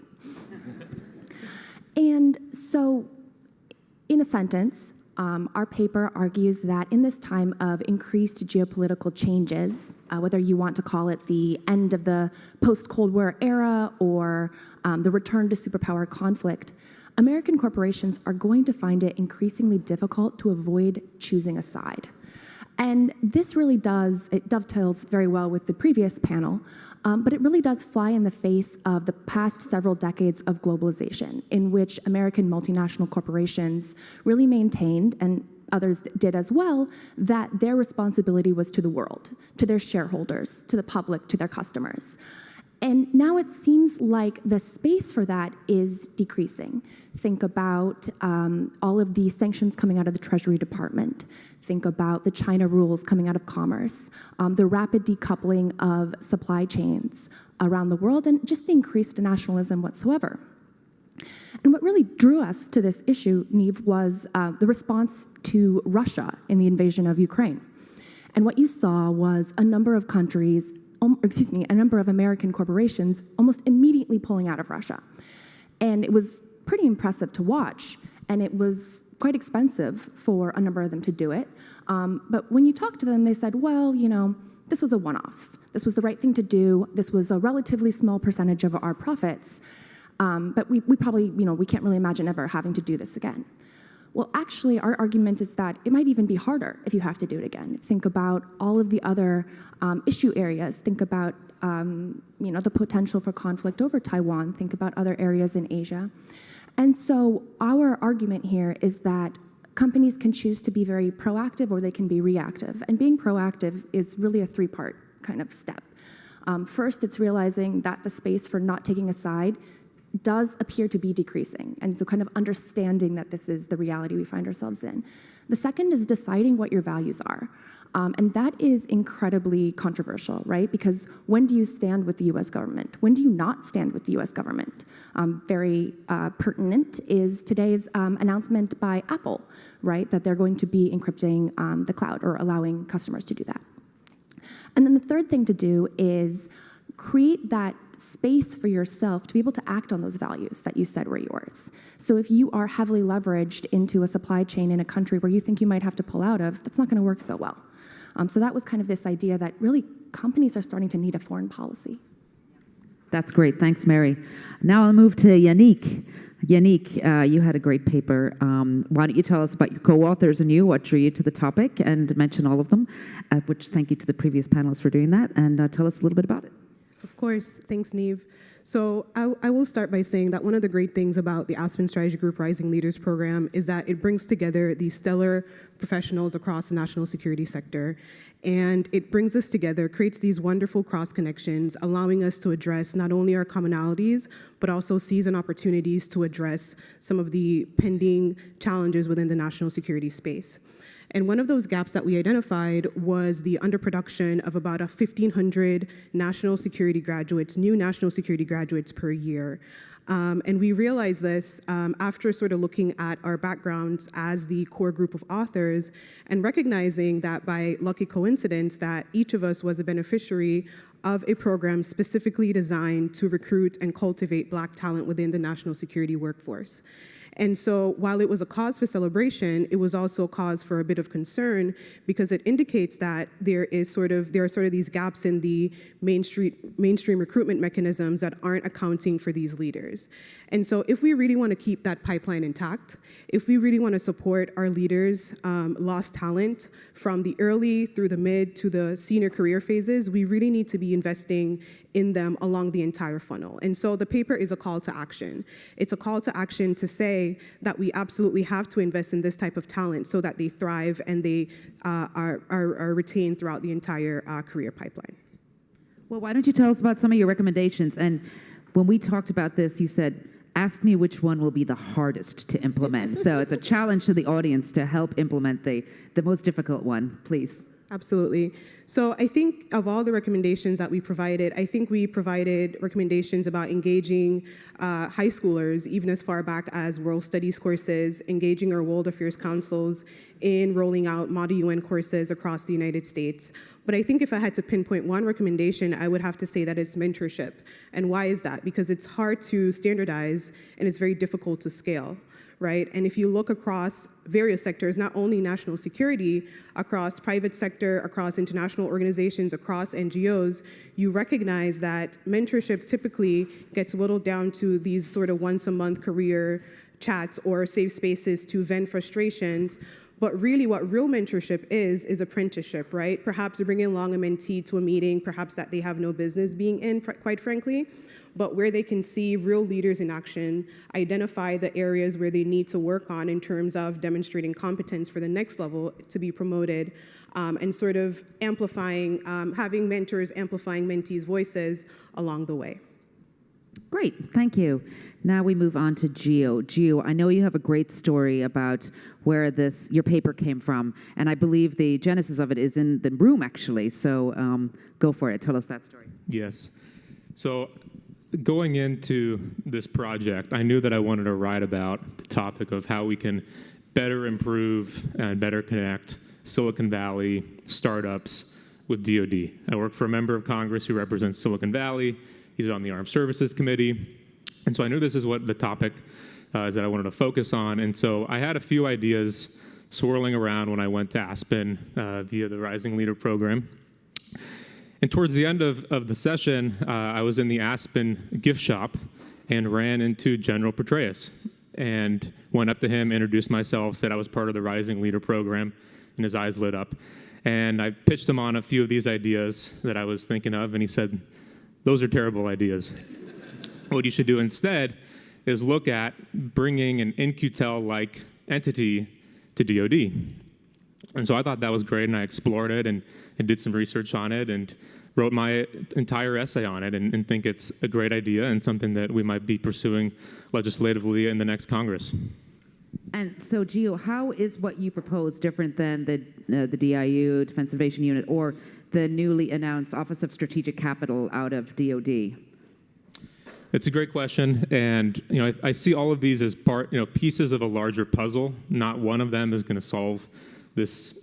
And so, in a sentence, our paper argues that in this time of increased geopolitical changes, whether you want to call it the end of the post-Cold War era or the return to superpower conflict, American corporations are going to find it increasingly difficult to avoid choosing a side. And this really it dovetails very well with the previous panel, but it really does fly in the face of the past several decades of globalization, in which American multinational corporations really maintained, and others did as well, that their responsibility was to the world, to their shareholders, to the public, to their customers. And now it seems like the space for that is decreasing. Think about all of the sanctions coming out of the Treasury Department. Think about the China rules coming out of commerce, the rapid decoupling of supply chains around the world, and just the increased nationalism whatsoever. And what really drew us to this issue, Neve, was the response to Russia in the invasion of Ukraine. And what you saw was a number of countries, a number of American corporations almost immediately pulling out of Russia. And it was pretty impressive to watch, and it was quite expensive for a number of them to do it. But when you talk to them, they said, well, this was a one-off. This was the right thing to do. This was a relatively small percentage of our profits. But we probably, we can't really imagine ever having to do this again. Well, actually, our argument is that it might even be harder if you have to do it again. Think about all of the other issue areas. Think about, the potential for conflict over Taiwan. Think about other areas in Asia. And so our argument here is that companies can choose to be very proactive or they can be reactive. And being proactive is really a 3-part kind of step. First, it's realizing that the space for not taking a side does appear to be decreasing, and so kind of understanding that this is the reality we find ourselves in. The second is deciding what your values are. And that is incredibly controversial, right? Because when do you stand with the US government? When do you not stand with the US government? Very pertinent is today's announcement by Apple, right? That they're going to be encrypting the cloud or allowing customers to do that. And then the third thing to do is create that space for yourself to be able to act on those values that you said were yours. So if you are heavily leveraged into a supply chain in a country where you think you might have to pull out of, that's not going to work so well. So that was kind of this idea that really companies are starting to need a foreign policy.
That's great. Thanks, Mary. Now I'll move to Yannick. Yannick, you had a great paper. Why don't you tell us about your co-authors and you, what drew you to the topic, and mention all of them, which thank you to the previous panelists for doing that, and tell us a little bit about it.
Of course. Thanks, Neve. So I will start by saying that one of the great things about the Aspen Strategy Group Rising Leaders Program is that it brings together these stellar professionals across the national security sector. And it brings us together, creates these wonderful cross connections, allowing us to address not only our commonalities, but also seize an opportunities to address some of the pending challenges within the national security space. And one of those gaps that we identified was the underproduction of about 1,500 national security graduates, new national security graduates per year. And we realized this after sort of looking at our backgrounds as the core group of authors and recognizing that by lucky coincidence that each of us was a beneficiary of a program specifically designed to recruit and cultivate Black talent within the national security workforce. And so while it was a cause for celebration, it was also a cause for a bit of concern because it indicates that there are sort of these gaps in the mainstream recruitment mechanisms that aren't accounting for these leaders. And so if we really want to keep that pipeline intact, if we really want to support our leaders' lost talent from the early through the mid to the senior career phases, we really need to be investing in them along the entire funnel. And so the paper is a call to action. It's a call to action to say that we absolutely have to invest in this type of talent so that they thrive and they are retained throughout the entire career pipeline.
Well, why don't you tell us about some of your recommendations? And when we talked about this, you said, ask me which one will be the hardest to implement. So it's a challenge to the audience to help implement the most difficult one, please.
Absolutely. So I think of all the recommendations that we provided, I think we provided recommendations about engaging high schoolers, even as far back as world studies courses, engaging our world affairs councils in rolling out Model UN courses across the United States. But I think if I had to pinpoint one recommendation, I would have to say that it's mentorship. And why is that? Because it's hard to standardize and it's very difficult to scale. Right? And if you look across various sectors, not only national security, across private sector, across international organizations, across NGOs, you recognize that mentorship typically gets whittled down to these sort of once-a-month career chats or safe spaces to vent frustrations. But really what real mentorship is apprenticeship, right? Perhaps bringing along a mentee to a meeting, perhaps that they have no business being in, quite frankly, but where they can see real leaders in action, identify the areas where they need to work on in terms of demonstrating competence for the next level to be promoted, and sort of amplifying, having mentors amplifying mentees' voices along the way.
Great, thank you. Now we move on to Geo. Geo, I know you have a great story about where your paper came from, and I believe the genesis of it is in the room, actually. So go for it. Tell us that story.
Yes. So going into this project, I knew that I wanted to write about the topic of how we can better improve and better connect Silicon Valley startups with DoD. I work for a member of Congress who represents Silicon Valley. He's on the Armed Services Committee. And so I knew this is what the topic is that I wanted to focus on. And so I had a few ideas swirling around when I went to Aspen via the Rising Leader program. And towards the end of the session, I was in the Aspen gift shop and ran into General Petraeus and went up to him, introduced myself, said I was part of the Rising Leader program, and his eyes lit up. And I pitched him on a few of these ideas that I was thinking of, and he said, those are terrible ideas. What you should do instead is look at bringing an In-Q-Tel-like entity to DoD. And so I thought that was great, and I explored it and did some research on it and wrote my entire essay on it and think it's a great idea and something that we might be pursuing legislatively in the next Congress.
And so, Gio, how is what you propose different than the DIU, Defense Innovation Unit, or the newly announced Office of Strategic Capital out of DoD?
It's a great question, and I see all of these as pieces of a larger puzzle. Not one of them is going to solve this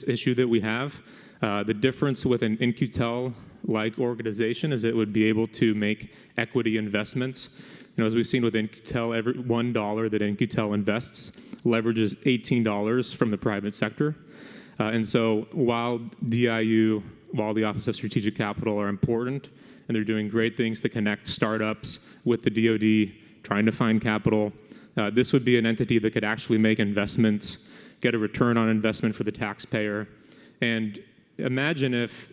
issue that we have. The difference with an In-Q-Tel-like organization is it would be able to make equity investments. As we've seen with In-Q-Tel, every $1 that In-Q-Tel invests leverages $18 from the private sector. And so while DIU, while the Office of Strategic Capital are important, and they're doing great things to connect startups with the DoD, trying to find capital, this would be an entity that could actually make investments, get a return on investment for the taxpayer. And imagine if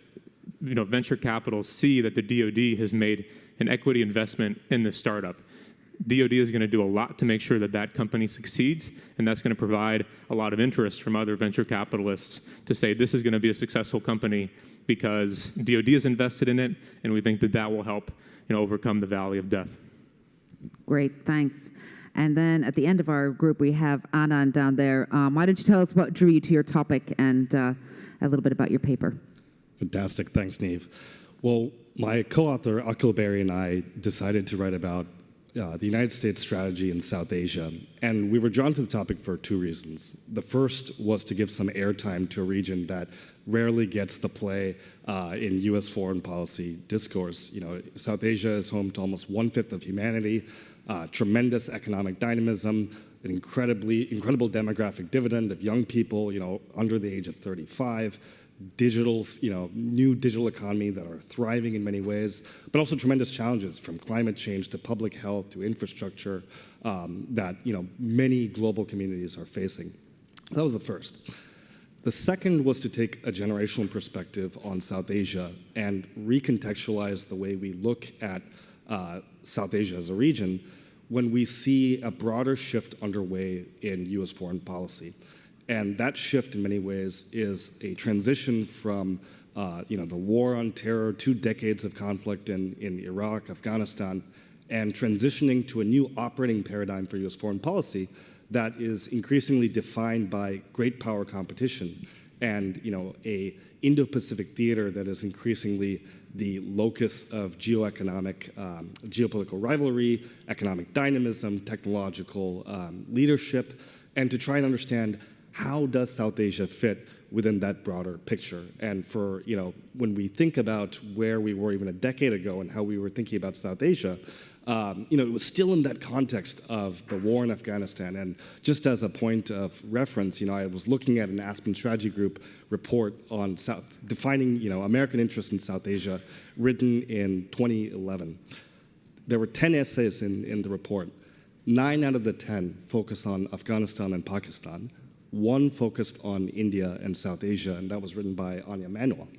venture capital see that the DoD has made an equity investment in this startup. DoD is going to do a lot to make sure that that company succeeds, and that's going to provide a lot of interest from other venture capitalists to say this is going to be a successful company because DoD is invested in it, and we think that that will help overcome the valley of death.
Great, thanks. And then at the end of our group, we have Anand down there. Why don't you tell us what drew you to your topic and a little bit about your paper?
Fantastic, thanks, Neve. Well, my co-author, Akhil Berry, and I decided to write about the United States strategy in South Asia, and we were drawn to the topic for two reasons. The first was to give some airtime to a region that rarely gets the play in U.S. foreign policy discourse. South Asia is home to almost 1/5 of humanity, tremendous economic dynamism, an incredible demographic dividend of young people, under the age of 35. New digital economy that are thriving in many ways, but also tremendous challenges from climate change to public health to infrastructure that many global communities are facing. That was the first. The second was to take a generational perspective on South Asia and recontextualize the way we look at South Asia as a region when we see a broader shift underway in U.S. foreign policy. And that shift, in many ways, is a transition from the war on terror, 2 decades of conflict in Iraq, Afghanistan, and transitioning to a new operating paradigm for U.S. foreign policy that is increasingly defined by great power competition and a Indo-Pacific theater that is increasingly the locus of geopolitical rivalry, economic dynamism, technological leadership, and to try and understand how does South Asia fit within that broader picture? And for, when we think about where we were even a decade ago and how we were thinking about South Asia, it was still in that context of the war in Afghanistan. And just as a point of reference, I was looking at an Aspen Strategy Group report on defining, American interests in South Asia, written in 2011. There were 10 essays in the report. 9 out of the 10 focus on Afghanistan and Pakistan. 1 focused on India and South Asia, and that was written by Anya Manuel.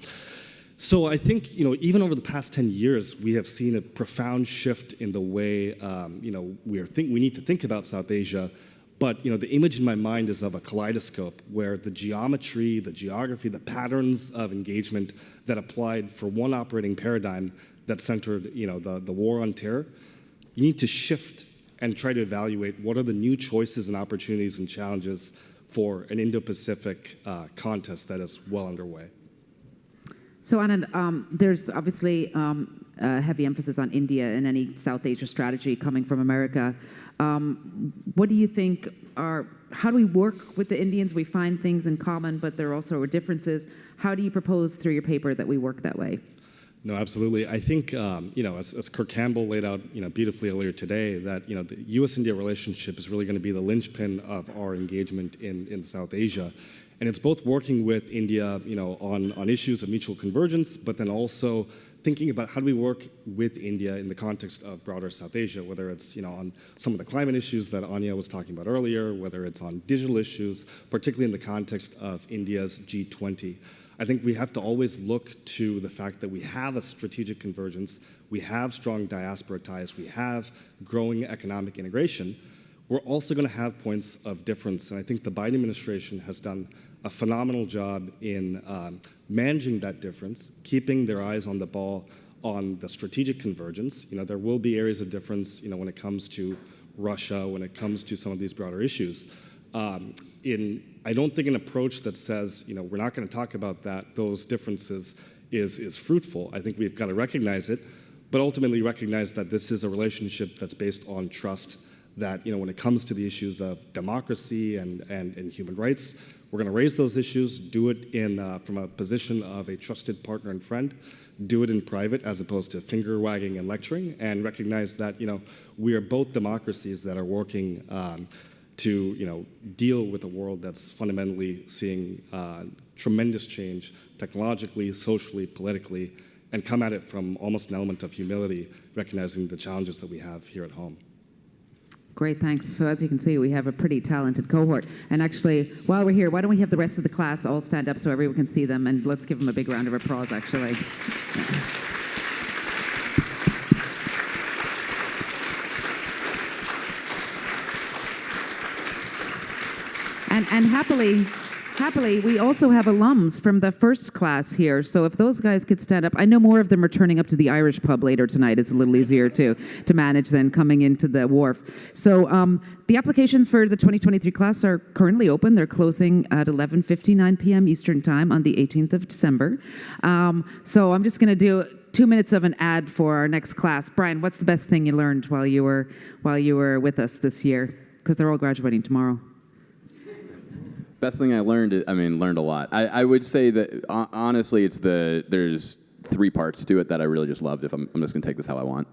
So I think, even over the past 10 years, we have seen a profound shift in the way, we need to think about South Asia. But, the image in my mind is of a kaleidoscope where the geometry, the geography, the patterns of engagement that applied for one operating paradigm that centered, the war on terror, you need to shift and try to evaluate what are the new choices and opportunities and challenges for an Indo-Pacific contest that is well underway.
So Anand, there's obviously a heavy emphasis on India in any South Asia strategy coming from America. What do you think how do we work with the Indians? We find things in common, but there also are differences. How do you propose through your paper that we work that way?
No, absolutely. I think, as Kirk Campbell laid out, beautifully earlier today, that, the U.S.-India relationship is really going to be the linchpin of our engagement in South Asia. And it's both working with India, on issues of mutual convergence, but then also thinking about how do we work with India in the context of broader South Asia, whether it's, on some of the climate issues that Anya was talking about earlier, whether it's on digital issues, particularly in the context of India's G20. I think we have to always look to the fact that we have a strategic convergence, we have strong diaspora ties, we have growing economic integration. We're also going to have points of difference, and I think the Biden administration has done a phenomenal job in managing that difference, keeping their eyes on the ball on the strategic convergence. There will be areas of difference, when it comes to Russia, when it comes to some of these broader issues. I don't think an approach that says, we're not going to talk about those differences is fruitful. I think we've got to recognize it, but ultimately recognize that this is a relationship that's based on trust, that when it comes to the issues of democracy and human rights, we're going to raise those issues, do it from a position of a trusted partner and friend, do it in private as opposed to finger wagging and lecturing, and recognize that we are both democracies that are working to deal with a world that's fundamentally seeing tremendous change technologically, socially, politically, and come at it from almost an element of humility, recognizing the challenges that we have here at home.
Great, thanks. So as you can see, we have a pretty talented cohort. And actually, while we're here, why don't we have the rest of the class all stand up so everyone can see them, and let's give them a big round of applause, actually. And happily, we also have alums from the first class here. So if those guys could stand up, I know more of them are turning up to the Irish pub later tonight. It's a little easier to manage than coming into the wharf. So the applications for the 2023 class are currently open. They're closing at 11:59 p.m. Eastern Time on the 18th of December. So I'm just going to do 2 minutes of an ad for our next class. Brian, what's the best thing you learned while you were with us this year? Because they're all graduating tomorrow.
Best thing I learned, learned a lot. I would say that honestly, there's 3 parts to it that I really just loved. If I'm just gonna take this how I want.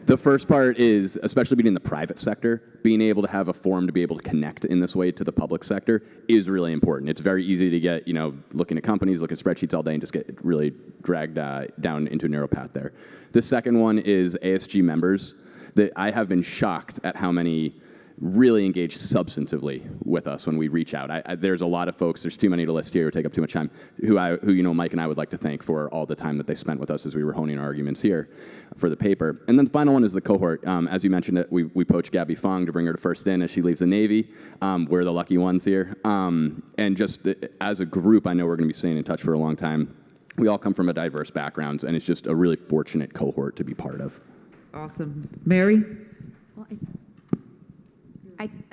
The first part is, especially being in the private sector, being able to have a forum to be able to connect in this way to the public sector is really important. It's very easy to get, looking at companies, look at spreadsheets all day and just get really dragged down into a narrow path there. The second one is ASG members. That I have been shocked at how many really engage substantively with us when we reach out. There's a lot of folks, there's too many to list here, take up too much time, who Mike and I would like to thank for all the time that they spent with us as we were honing our arguments here for the paper. And then the final one is the cohort. As you mentioned, we poached Gabby Fong to bring her to first in as she leaves the Navy. We're the lucky ones here. And just as a group, I know we're going to be staying in touch for a long time. We all come from a diverse backgrounds, and it's just a really fortunate cohort to be part of.
Awesome. Mary?
Well,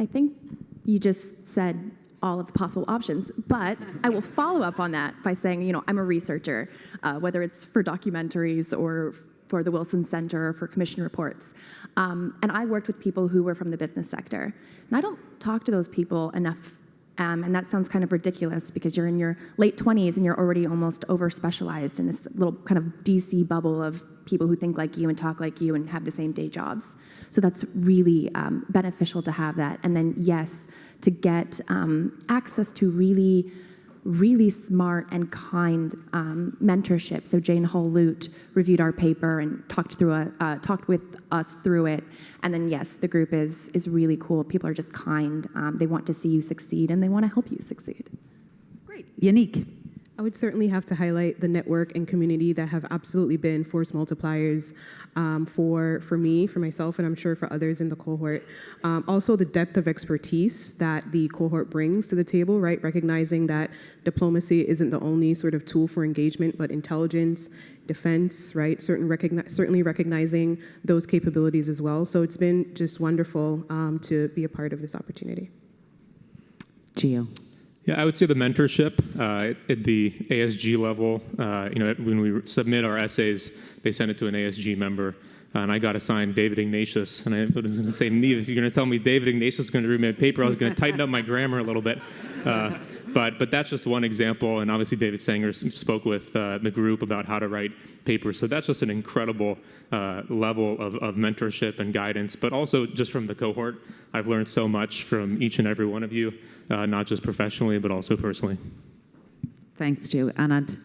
I think you just said all of the possible options, but I will follow up on that by saying, I'm a researcher, whether it's for documentaries or for the Wilson Center or for commission reports. And I worked with people who were from the business sector. And I don't talk to those people enough. And that sounds kind of ridiculous because you're in your late 20s and you're already almost over-specialized in this little kind of DC bubble of people who think like you and talk like you and have the same day jobs. So that's really beneficial to have that. And then, yes, to get access to really, really smart and kind mentorship. So Jane Hull-Lute reviewed our paper and talked with us through it. And then, yes, the group is really cool. People are just kind. They want to see you succeed, and they want to help you succeed.
Great. Yannick?
I would certainly have to highlight the network and community that have absolutely been force multipliers for me, for myself, and I'm sure for others in the cohort. Also, the depth of expertise that the cohort brings to the table, right? Recognizing that diplomacy isn't the only sort of tool for engagement, but intelligence, defense, right? Certainly recognizing those capabilities as well. So it's been just wonderful to be a part of this opportunity.
Gio?
Yeah, I would say the mentorship at the ASG level. When we submit our essays, they send it to an ASG member, and I got assigned David Ignatius. And I was going to say, Neve, if you're going to tell me David Ignatius is going to read my paper, I was going to tighten up my grammar a little bit. But that's just one example. And obviously, David Sanger spoke with the group about how to write papers. So that's just an incredible level of mentorship and guidance. But also just from the cohort, I've learned so much from each and every one of you. Not just professionally, but also personally.
Thanks, Joe. Anand?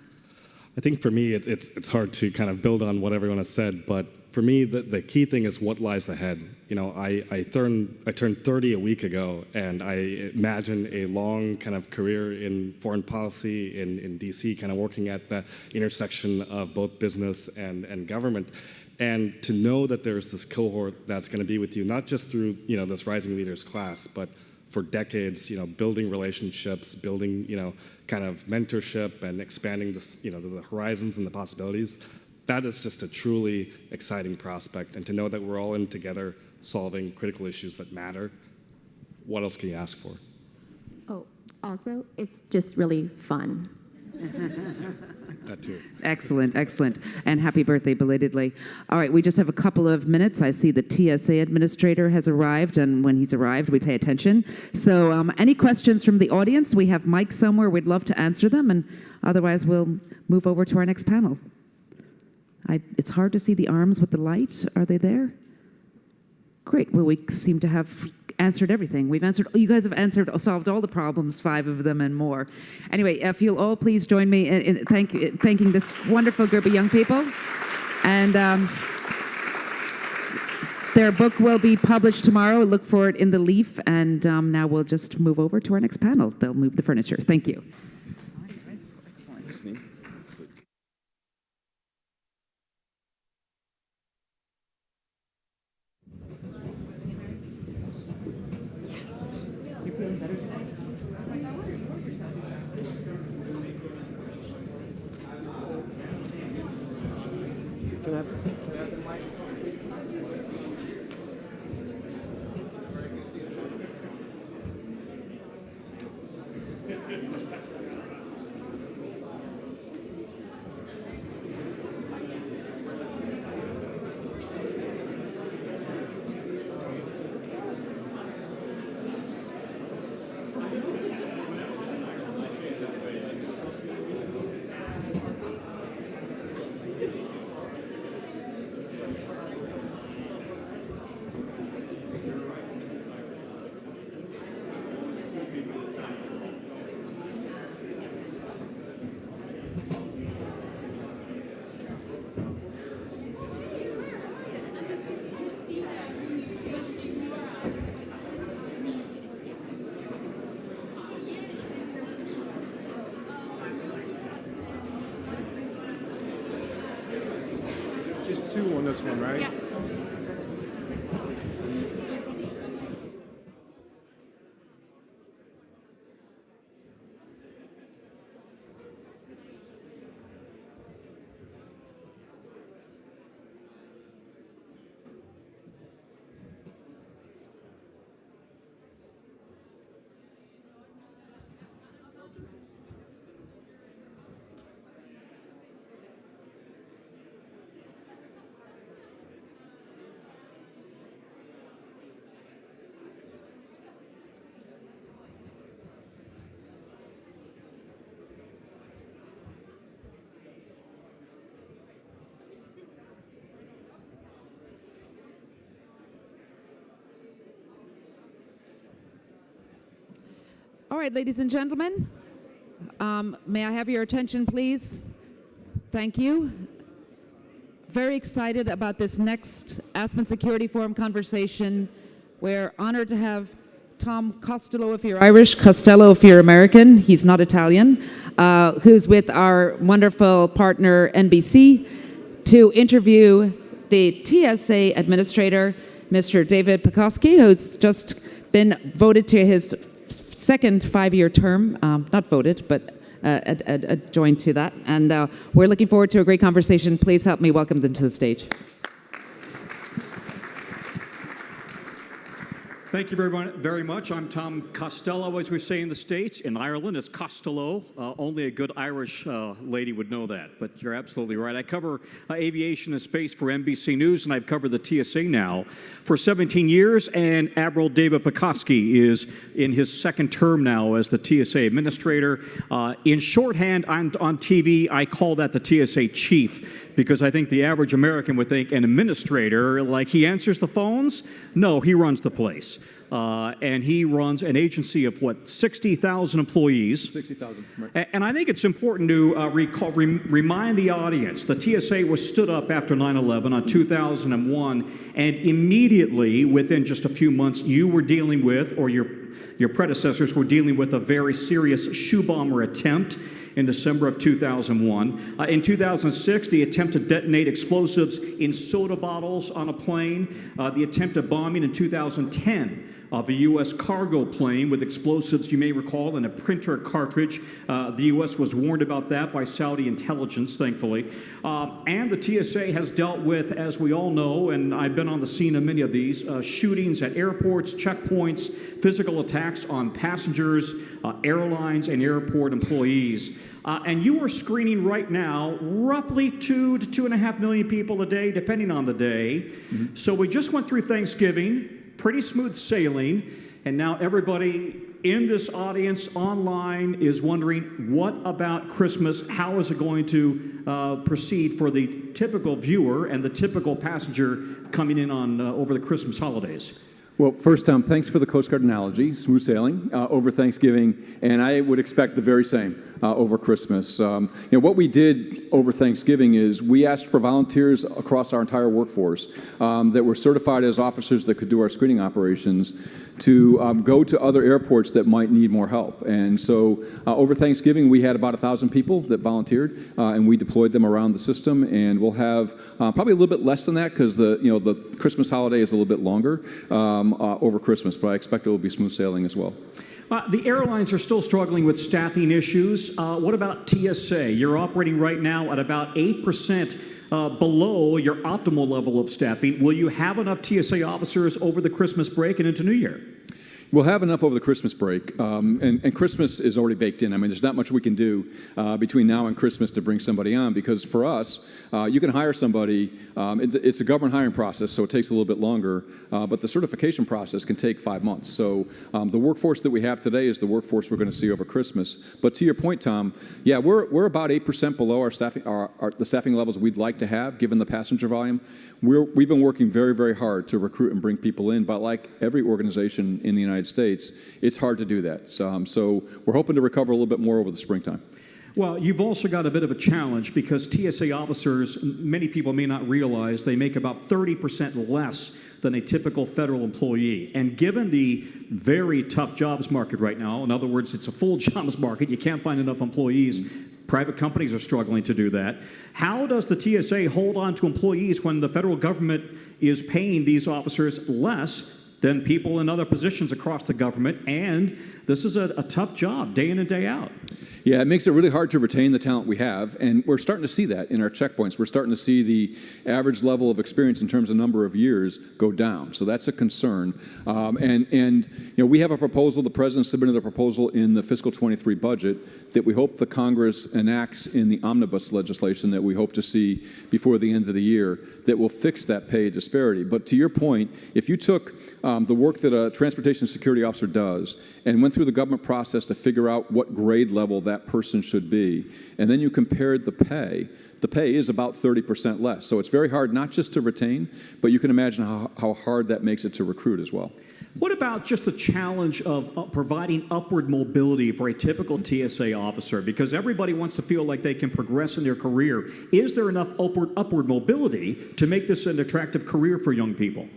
I think for me, it's hard to kind of build on what everyone has said, but for me, the key thing is what lies ahead. I turned 30 a week ago, and I imagine a long kind of career in foreign policy in DC, kind of working at the intersection of both business and government. And to know that there's this cohort that's going to be with you, not just through this Rising Leaders class, but for decades, building relationships, building, kind of mentorship and expanding this, the horizons and the possibilities. That is just a truly exciting prospect. And to know that we're all in together solving critical issues that matter. What else can you ask for?
Oh, also, it's just really fun.
That too.
Excellent, excellent. And happy birthday belatedly. All right, we just have a couple of minutes. I see the TSA administrator has arrived, and when he's arrived, we pay attention. So any questions from the audience? We have mics somewhere. We'd love to answer them, and otherwise we'll move over to our next panel. It's hard to see the arms with the light. Are they there? Great. Well, we seem to have answered everything. You guys have solved all the problems, 5 of them and more. Anyway, if you'll all please join me in thanking this wonderful group of young people. And their book will be published tomorrow. Look for it in the Leaf. And now we'll just move over to our next panel. They'll move the furniture. Thank you.
Excellent.
Can I have the mic?
Just 2 on this one, right?
Yeah.
All right, ladies and gentlemen, may I have your attention, please? Thank you. Very excited about this next Aspen Security Forum conversation. We're honored to have Tom Costello if you're Irish, Costello if you're American, he's not Italian, who's with our wonderful partner NBC to interview the TSA administrator, Mr. David Pekoski, who's just been voted to his second 5-year term, not voted, but joined to that. And we're looking forward to a great conversation. Please help me welcome them to the stage.
Thank you very much. I'm Tom Costello, as we say in the States. In Ireland, it's Costello. Only a good Irish lady would know that, but you're absolutely right. I cover aviation and space for NBC News, and I've covered the TSA now for 17 years, and Admiral David Pekoski is in his second term now as the TSA administrator. In shorthand, on TV, I call that the TSA chief, because I think the average American would think an administrator, like he answers the phones? No, he runs the place. And he runs an agency of, 60,000 employees. 60,000, right. And I think it's important to remind the audience, the TSA was stood up after 9/11 on 2001, and immediately, within just a few months, you were dealing with, or your predecessors were dealing with, a very serious shoe bomber attempt in December of 2001. In 2006, the attempt to detonate explosives in soda bottles on a plane, the attempt at bombing in 2010 of a U.S. cargo plane with explosives, you may recall, in a printer cartridge. The U.S. was warned about that by Saudi intelligence, thankfully. And the TSA has dealt with, as we all know, and I've been on the scene of many of these, shootings at airports, checkpoints, physical attacks on passengers, airlines, and airport employees. And you are screening right now roughly 2 to 2.5 million people a day, depending on the day. So we just went through Thanksgiving, pretty smooth sailing, and now everybody in this audience online is wondering, what about Christmas? How is it going to proceed for the typical viewer and the typical passenger coming in on over the Christmas holidays?
Well, first, Tom, thanks for the Coast Guard analogy, smooth sailing over Thanksgiving, and I would expect the very same over Christmas. What we did over Thanksgiving is we asked for volunteers across our entire workforce that were certified as officers that could do our screening operations to go to other airports that might need more help. And so over Thanksgiving, we had about 1,000 people that volunteered, and we deployed them around the system. And we'll have probably a little bit less than that because the Christmas holiday is a little bit longer over Christmas, but I expect it will be smooth sailing as well.
The airlines are still struggling with staffing issues. What about TSA? You're operating right now at about 8% below your optimal level of staffing. Will you have enough TSA officers over the Christmas break and into New Year?
We'll have enough over the Christmas break, and Christmas is already baked in. I mean, there's not much we can do between now and Christmas to bring somebody on, because for us, you can hire somebody. It's a government hiring process, so it takes a little bit longer, but the certification process can take 5 months. So the workforce that we have today is the workforce we're going to see over Christmas. But to your point, Tom, yeah, we're about 8% below our staffing, the staffing levels we'd like to have, given the passenger volume. We've been working very, very hard to recruit and bring people in, but like every organization in the United States, it's hard to do that. So we're hoping to recover a little bit more over the springtime.
Well, you've also got a bit of a challenge because TSA officers, many people may not realize, they make about 30% less than a typical federal employee. And given the very tough jobs market right now, in other words, it's a full jobs market, you can't find enough employees. Private companies are struggling to do that. How does the TSA hold on to employees when the federal government is paying these officers less than people in other positions across the government? And this is a tough job, day in and day out.
Yeah, it makes it really hard to retain the talent we have, and we're starting to see that in our checkpoints. We're starting to see the average level of experience in terms of number of years go down, so that's a concern. We have a proposal, the President submitted a proposal in the fiscal 23 budget that we hope the Congress enacts in the omnibus legislation that we hope to see before the end of the year that will fix that pay disparity. But to your point, if you took the work that a transportation security officer does and went through the government process to figure out what grade level that person should be, and then you compared the pay is about 30% less. So it's very hard not just to retain, but you can imagine how hard that makes it to recruit as well.
What about just the challenge of providing upward mobility for a typical TSA officer? Because everybody wants to feel like they can progress in their career. Is there enough upward mobility to make this an attractive career for young people?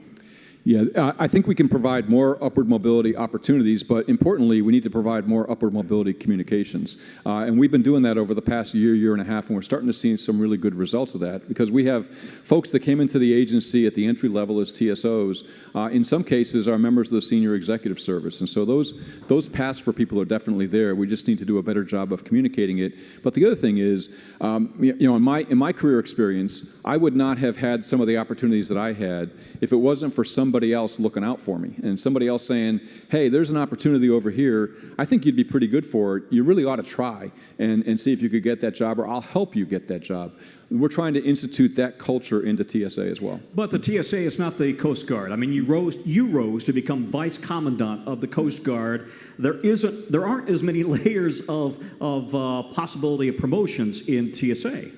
Yeah, I think we can provide more upward mobility opportunities, but importantly, we need to provide more upward mobility communications. And we've been doing that over the past year and a half, and we're starting to see some really good results of that, because we have folks that came into the agency at the entry level as TSOs. In some cases, are members of the senior executive service. And so those paths for people are definitely there. We just need to do a better job of communicating it. But the other thing is, in my career experience, I would not have had some of the opportunities that I had if it wasn't for somebody else looking out for me and somebody else saying, hey, there's an opportunity over here. I think you'd be pretty good for it. You really ought to try and see if you could get that job, or I'll help you get that job. We're trying to institute that culture into TSA as well.
But the TSA is not the Coast Guard. I mean, you rose to become Vice Commandant of the Coast Guard. There aren't as many layers of possibility of promotions in TSA.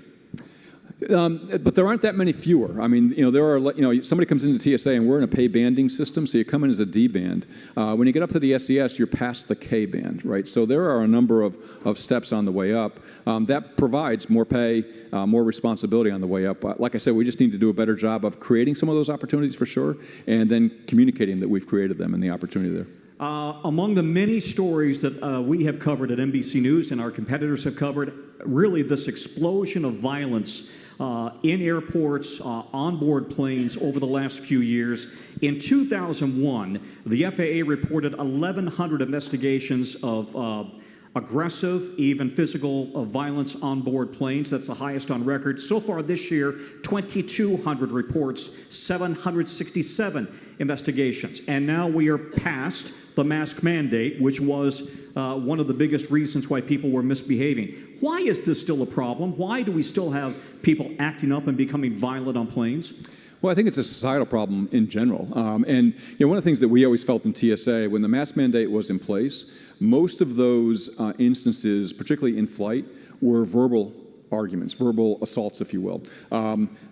But there aren't that many fewer. I mean, there are, somebody comes into TSA and we're in a pay banding system, so you come in as a D band. When you get up to the SES, you're past the K band, right? So there are a number of steps on the way up. That provides more pay, more responsibility on the way up. Like I said, we just need to do a better job of creating some of those opportunities for sure, and then communicating that we've created them and the opportunity there.
Among the many stories that we have covered at NBC News and our competitors have covered, really this explosion of violence in airports, onboard planes over the last few years. In 2001, the FAA reported 1,100 investigations of aggressive, even physical violence on board planes. That's the highest on record. So far this year, 2,200 reports, 767 investigations. And now we are past the mask mandate, which was one of the biggest reasons why people were misbehaving. Why is this still a problem? Why do we still have people acting up and becoming violent on planes?
Well, I think it's a societal problem in general. And one of the things that we always felt in TSA, when the mask mandate was in place, most of those instances, particularly in flight, were verbal arguments, verbal assaults, if you will.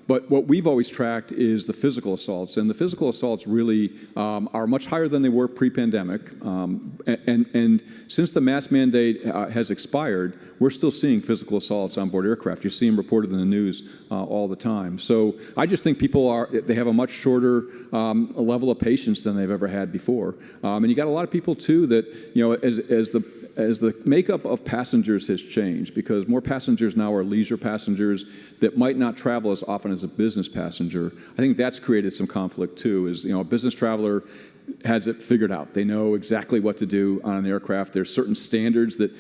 But what we've always tracked is the physical assaults, and the physical assaults really are much higher than they were pre-pandemic. And since the mask mandate has expired, we're still seeing physical assaults on board aircraft. You see them reported in the news all the time. So I just think they have a much shorter level of patience than they've ever had before. And you got a lot of people too that, as the makeup of passengers has changed, because more passengers now are leisure passengers that might not travel as often as a business passenger, I think that's created some conflict too. A business traveler has it figured out. They know exactly what to do on an aircraft. There's certain standards that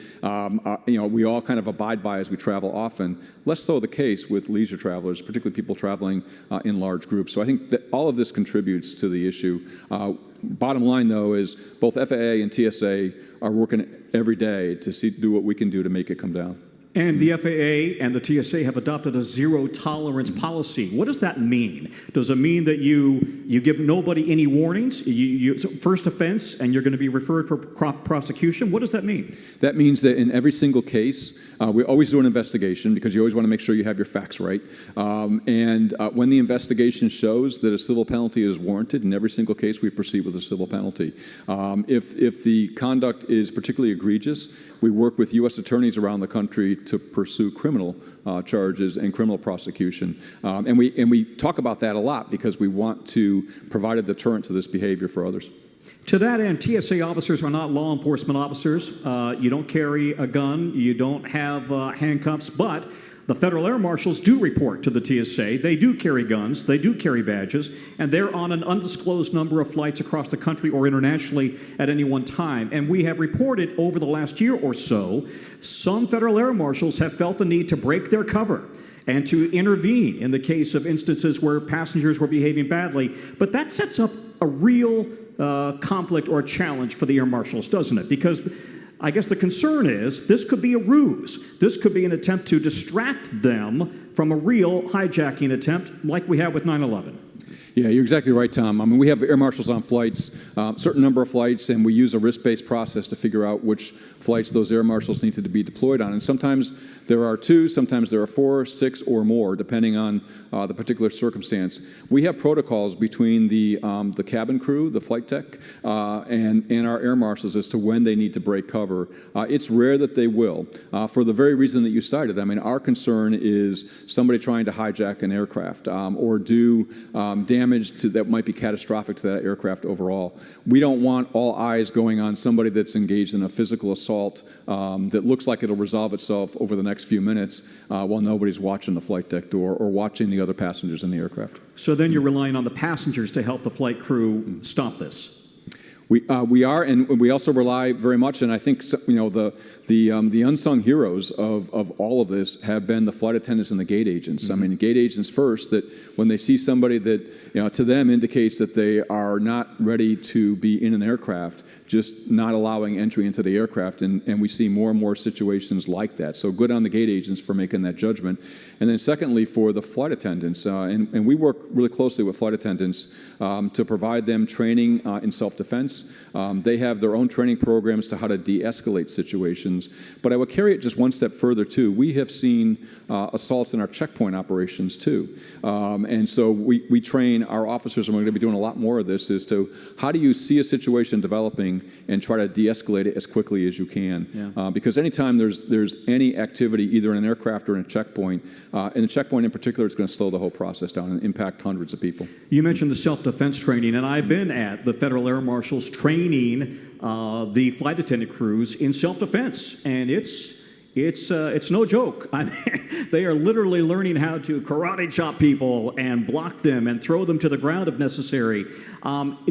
we all kind of abide by as we travel often. Less so the case with leisure travelers, particularly people traveling in large groups. So I think that all of this contributes to the issue. Bottom line, though, is both FAA and TSA are working every day to do what we can do to make it come down.
And the FAA and the TSA have adopted a zero-tolerance policy. What does that mean? Does it mean that you give nobody any warnings? First offense, and you're going to be referred for prosecution? What does that mean?
That means that in every single case, we always do an investigation because you always want to make sure you have your facts right. And when the investigation shows that a civil penalty is warranted, in every single case, we proceed with a civil penalty. If the conduct is particularly egregious, we work with U.S. attorneys around the country to pursue criminal charges and criminal prosecution. And we talk about that a lot because we want to provide a deterrent to this behavior for others.
To that end, TSA officers are not law enforcement officers. You don't carry a gun. You don't have handcuffs. But the federal air marshals do report to the TSA. They do carry guns. They do carry badges. And they're on an undisclosed number of flights across the country or internationally at any one time. And we have reported over the last year or so, some federal air marshals have felt the need to break their cover and to intervene in the case of instances where passengers were behaving badly. But that sets up a real conflict or a challenge for the air marshals, doesn't it? Because I guess the concern is this could be a ruse. This could be an attempt to distract them from a real hijacking attempt like we had with 9/11.
Yeah, you're exactly right, Tom. I mean, we have air marshals on flights, certain number of flights, and we use a risk-based process to figure out which flights those air marshals need to be deployed on. And sometimes there are 2, sometimes there are 4, 6, or more, depending on the particular circumstance. We have protocols between the cabin crew, the flight tech, and our air marshals as to when they need to break cover. It's rare that they will, for the very reason that you cited. I mean, our concern is somebody trying to hijack an aircraft or do damage that might be catastrophic to that aircraft overall. We don't want all eyes going on somebody that's engaged in a physical assault that looks like it'll resolve itself over the next few minutes while nobody's watching the flight deck door or watching the other passengers in the aircraft.
So then you're relying on the passengers to help the flight crew stop this.
We are, and we also rely very much, and I think the unsung heroes of all of this have been the flight attendants and the gate agents. Mm-hmm. I mean, gate agents first, that when they see somebody that to them indicates that they are not ready to be in an aircraft, just not allowing entry into the aircraft, and we see more and more situations like that. So good on the gate agents for making that judgment. And then secondly, for the flight attendants, and we work really closely with flight attendants to provide them training in self-defense. They have their own training programs to how to de-escalate situations. But I would carry it just one step further, too. We have seen assaults in our checkpoint operations, too. And so we train our officers, and we're going to be doing a lot more of this, as to how do you see a situation developing and try to de-escalate it as quickly as you can. Yeah. Because anytime there's any activity, either in an aircraft or in a checkpoint in particular, it's going to slow the whole process down and impact hundreds of people.
You mentioned the self-defense training, and I've been at the Federal Air Marshals was training the flight attendant crews in self-defense, and it's no joke. I mean, they are literally learning how to karate chop people and block them and throw them to the ground if necessary.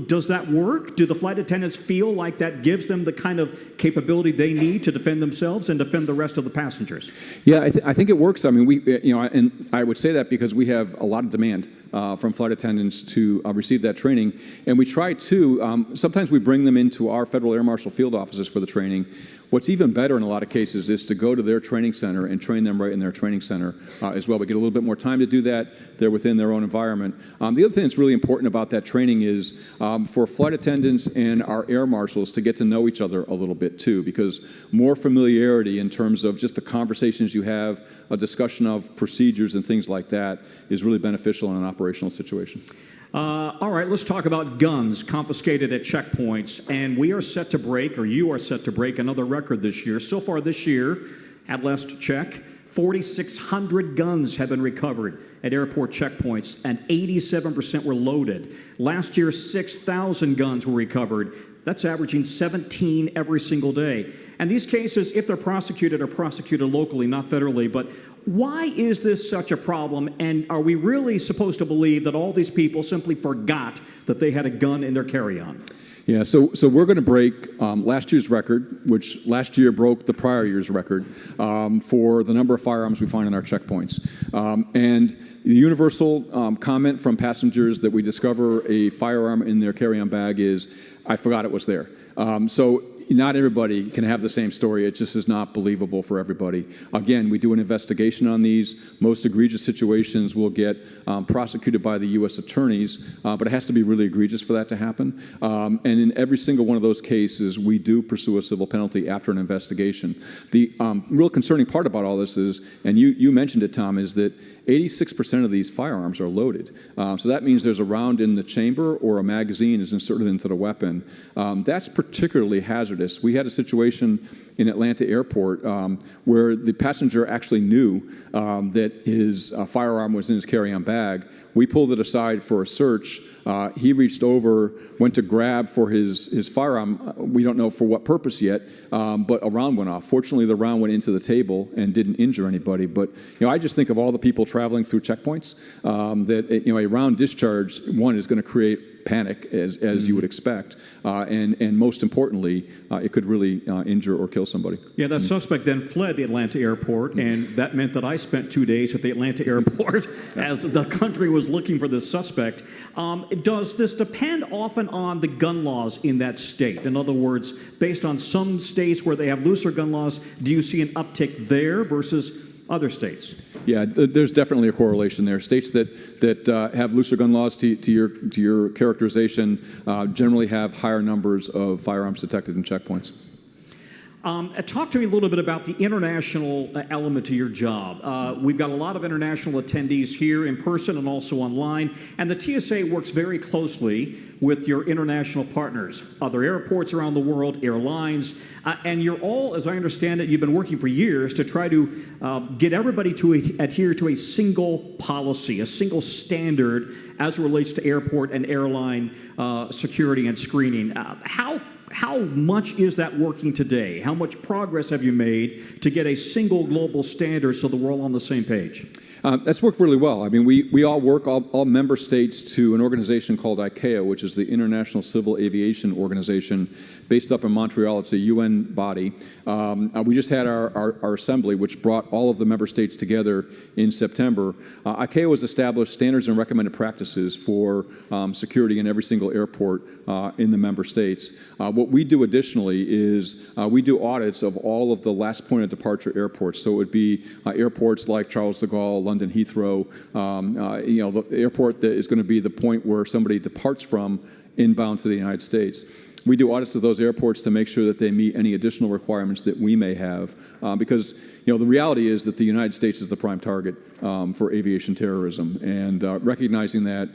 Does that work? Do the flight attendants feel like that gives them the kind of capability they need to defend themselves and defend the rest of the passengers?
Yeah, I think it works. I mean, and I would say that because we have a lot of demand from flight attendants to receive that training, and we try to. Sometimes we bring them into our Federal Air Marshal field offices for the training. What's even better in a lot of cases is to go to their training center and train them right in their training center as well. We get a little bit more time to do that. They're within their own environment. The other thing that's really important about that training is for flight attendants and our air marshals to get to know each other a little bit too, because more familiarity in terms of just the conversations you have, a discussion of procedures and things like that is really beneficial in an operational situation.
All right, let's talk about guns confiscated at checkpoints. And we are set to break, or you are set to break, another record this year. So far this year, at last check, 4,600 guns have been recovered at airport checkpoints, and 87% were loaded. Last year, 6,000 guns were recovered. That's averaging 17 every single day. And these cases, if they're prosecuted, are prosecuted locally, not federally. But why is this such a problem? And are we really supposed to believe that all these people simply forgot that they had a gun in their carry-on?
Yeah, so we're going to break last year's record, which last year broke the prior year's record for the number of firearms we find in our checkpoints. And the universal comment from passengers that we discover a firearm in their carry-on bag is, I forgot it was there. So not everybody can have the same story. It just is not believable for everybody. Again, we do an investigation on these. Most egregious situations will get prosecuted by the U.S. attorneys, but it has to be really egregious for that to happen. And in every single one of those cases, we do pursue a civil penalty after an investigation. The real concerning part about all this is, and you mentioned it, Tom, is that 86% of these firearms are loaded. So that means there's a round in the chamber or a magazine is inserted into the weapon. That's particularly hazardous. We had a situation in Atlanta Airport where the passenger actually knew that his firearm was in his carry-on bag. We pulled it aside for a search. He reached over, went to grab for his firearm. We don't know for what purpose yet, but a round went off. Fortunately, the round went into the table and didn't injure anybody. But I just think of all the people traveling through checkpoints that a round discharge, one, is going to create panic as you would expect, and most importantly, it could really injure or kill somebody.
Yeah, that suspect then fled the Atlanta airport, and that meant that I spent 2 days at the Atlanta airport as the country was looking for this suspect. Does this depend often on the gun laws in that state? In other words, based on some states where they have looser gun laws, do you see an uptick there versus other states?
Yeah, there's definitely a correlation there. States that have looser gun laws, to your characterization, generally have higher numbers of firearms detected in checkpoints.
Talk to me a little bit about the international element to your job. We've got a lot of international attendees here in person and also online, and the TSA works very closely with your international partners, other airports around the world, airlines, and you're all, as I understand it, you've been working for years to try to get everybody to adhere to a single policy, a single standard as it relates to airport and airline security and screening. How much is that working today? How much progress have you made to get a single global standard so that we're all on the same page?
That's worked really well. I mean, we all work, all member states, to an organization called ICAO, which is the International Civil Aviation Organization, based up in Montreal. It's a UN body. We just had our assembly, which brought all of the member states together in September. ICAO has established standards and recommended practices for security in every single airport in the member states. What we do additionally is we do audits of all of the last point of departure airports. So it would be airports like Charles de Gaulle, London Heathrow, the airport that is going to be the point where somebody departs from inbound to the United States. We do audits of those airports to make sure that they meet any additional requirements that we may have, because the reality is that the United States is the prime target for aviation terrorism, and recognizing that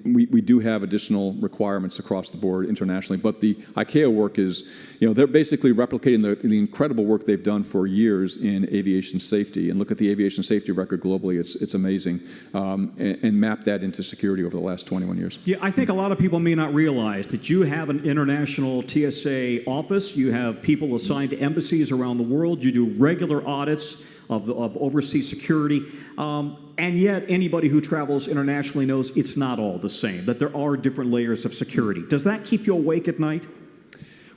we do have additional requirements across the board internationally. But the ICAO work is, they're basically replicating the incredible work they've done for years in aviation safety, and look at the aviation safety record globally. It's amazing, and map that into security over the last 21 years.
Yeah, I think a lot of people may not realize that you you have an international TSA office. You have people assigned to embassies around the world. You do regular audits of overseas security. And yet, anybody who travels internationally knows it's not all the same, that there are different layers of security. Does that keep you awake at night?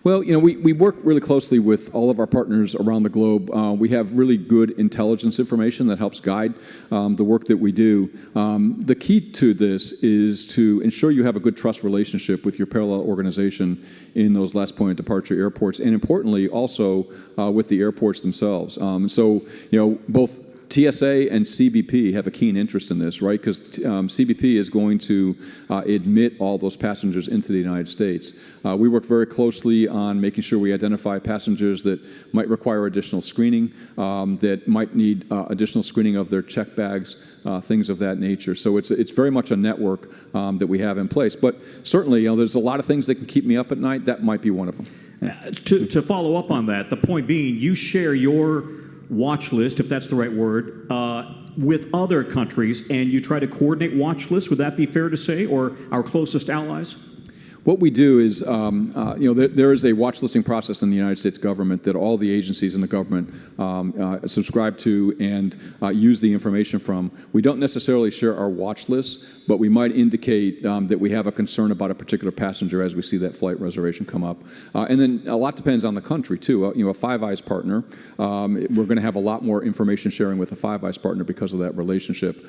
Well, we work really closely with all of our partners around the globe. We have really good intelligence information that helps guide the work that we do. The key to this is to ensure you have a good trust relationship with your parallel organization in those last point of departure airports, and importantly, also with the airports themselves. Both TSA and CBP have a keen interest in this, right? Because CBP is going to admit all those passengers into the United States. We work very closely on making sure we identify passengers that might require additional screening, that might need additional screening of their check bags, things of that nature. So it's very much a network that we have in place. But certainly, there's a lot of things that can keep me up at night. That might be one of them.
To follow up on that, the point being, you share your watch list, if that's the right word, with other countries, and you try to coordinate watch lists. Would that be fair to say, or our closest allies?
What we do is, there is a watch listing process in the United States government that all the agencies in the government subscribe to and use the information from. We don't necessarily share our watch lists, but we might indicate that we have a concern about a particular passenger as we see that flight reservation come up. And then a lot depends on the country, too. A Five Eyes partner, we're going to have a lot more information sharing with a Five Eyes partner because of that relationship.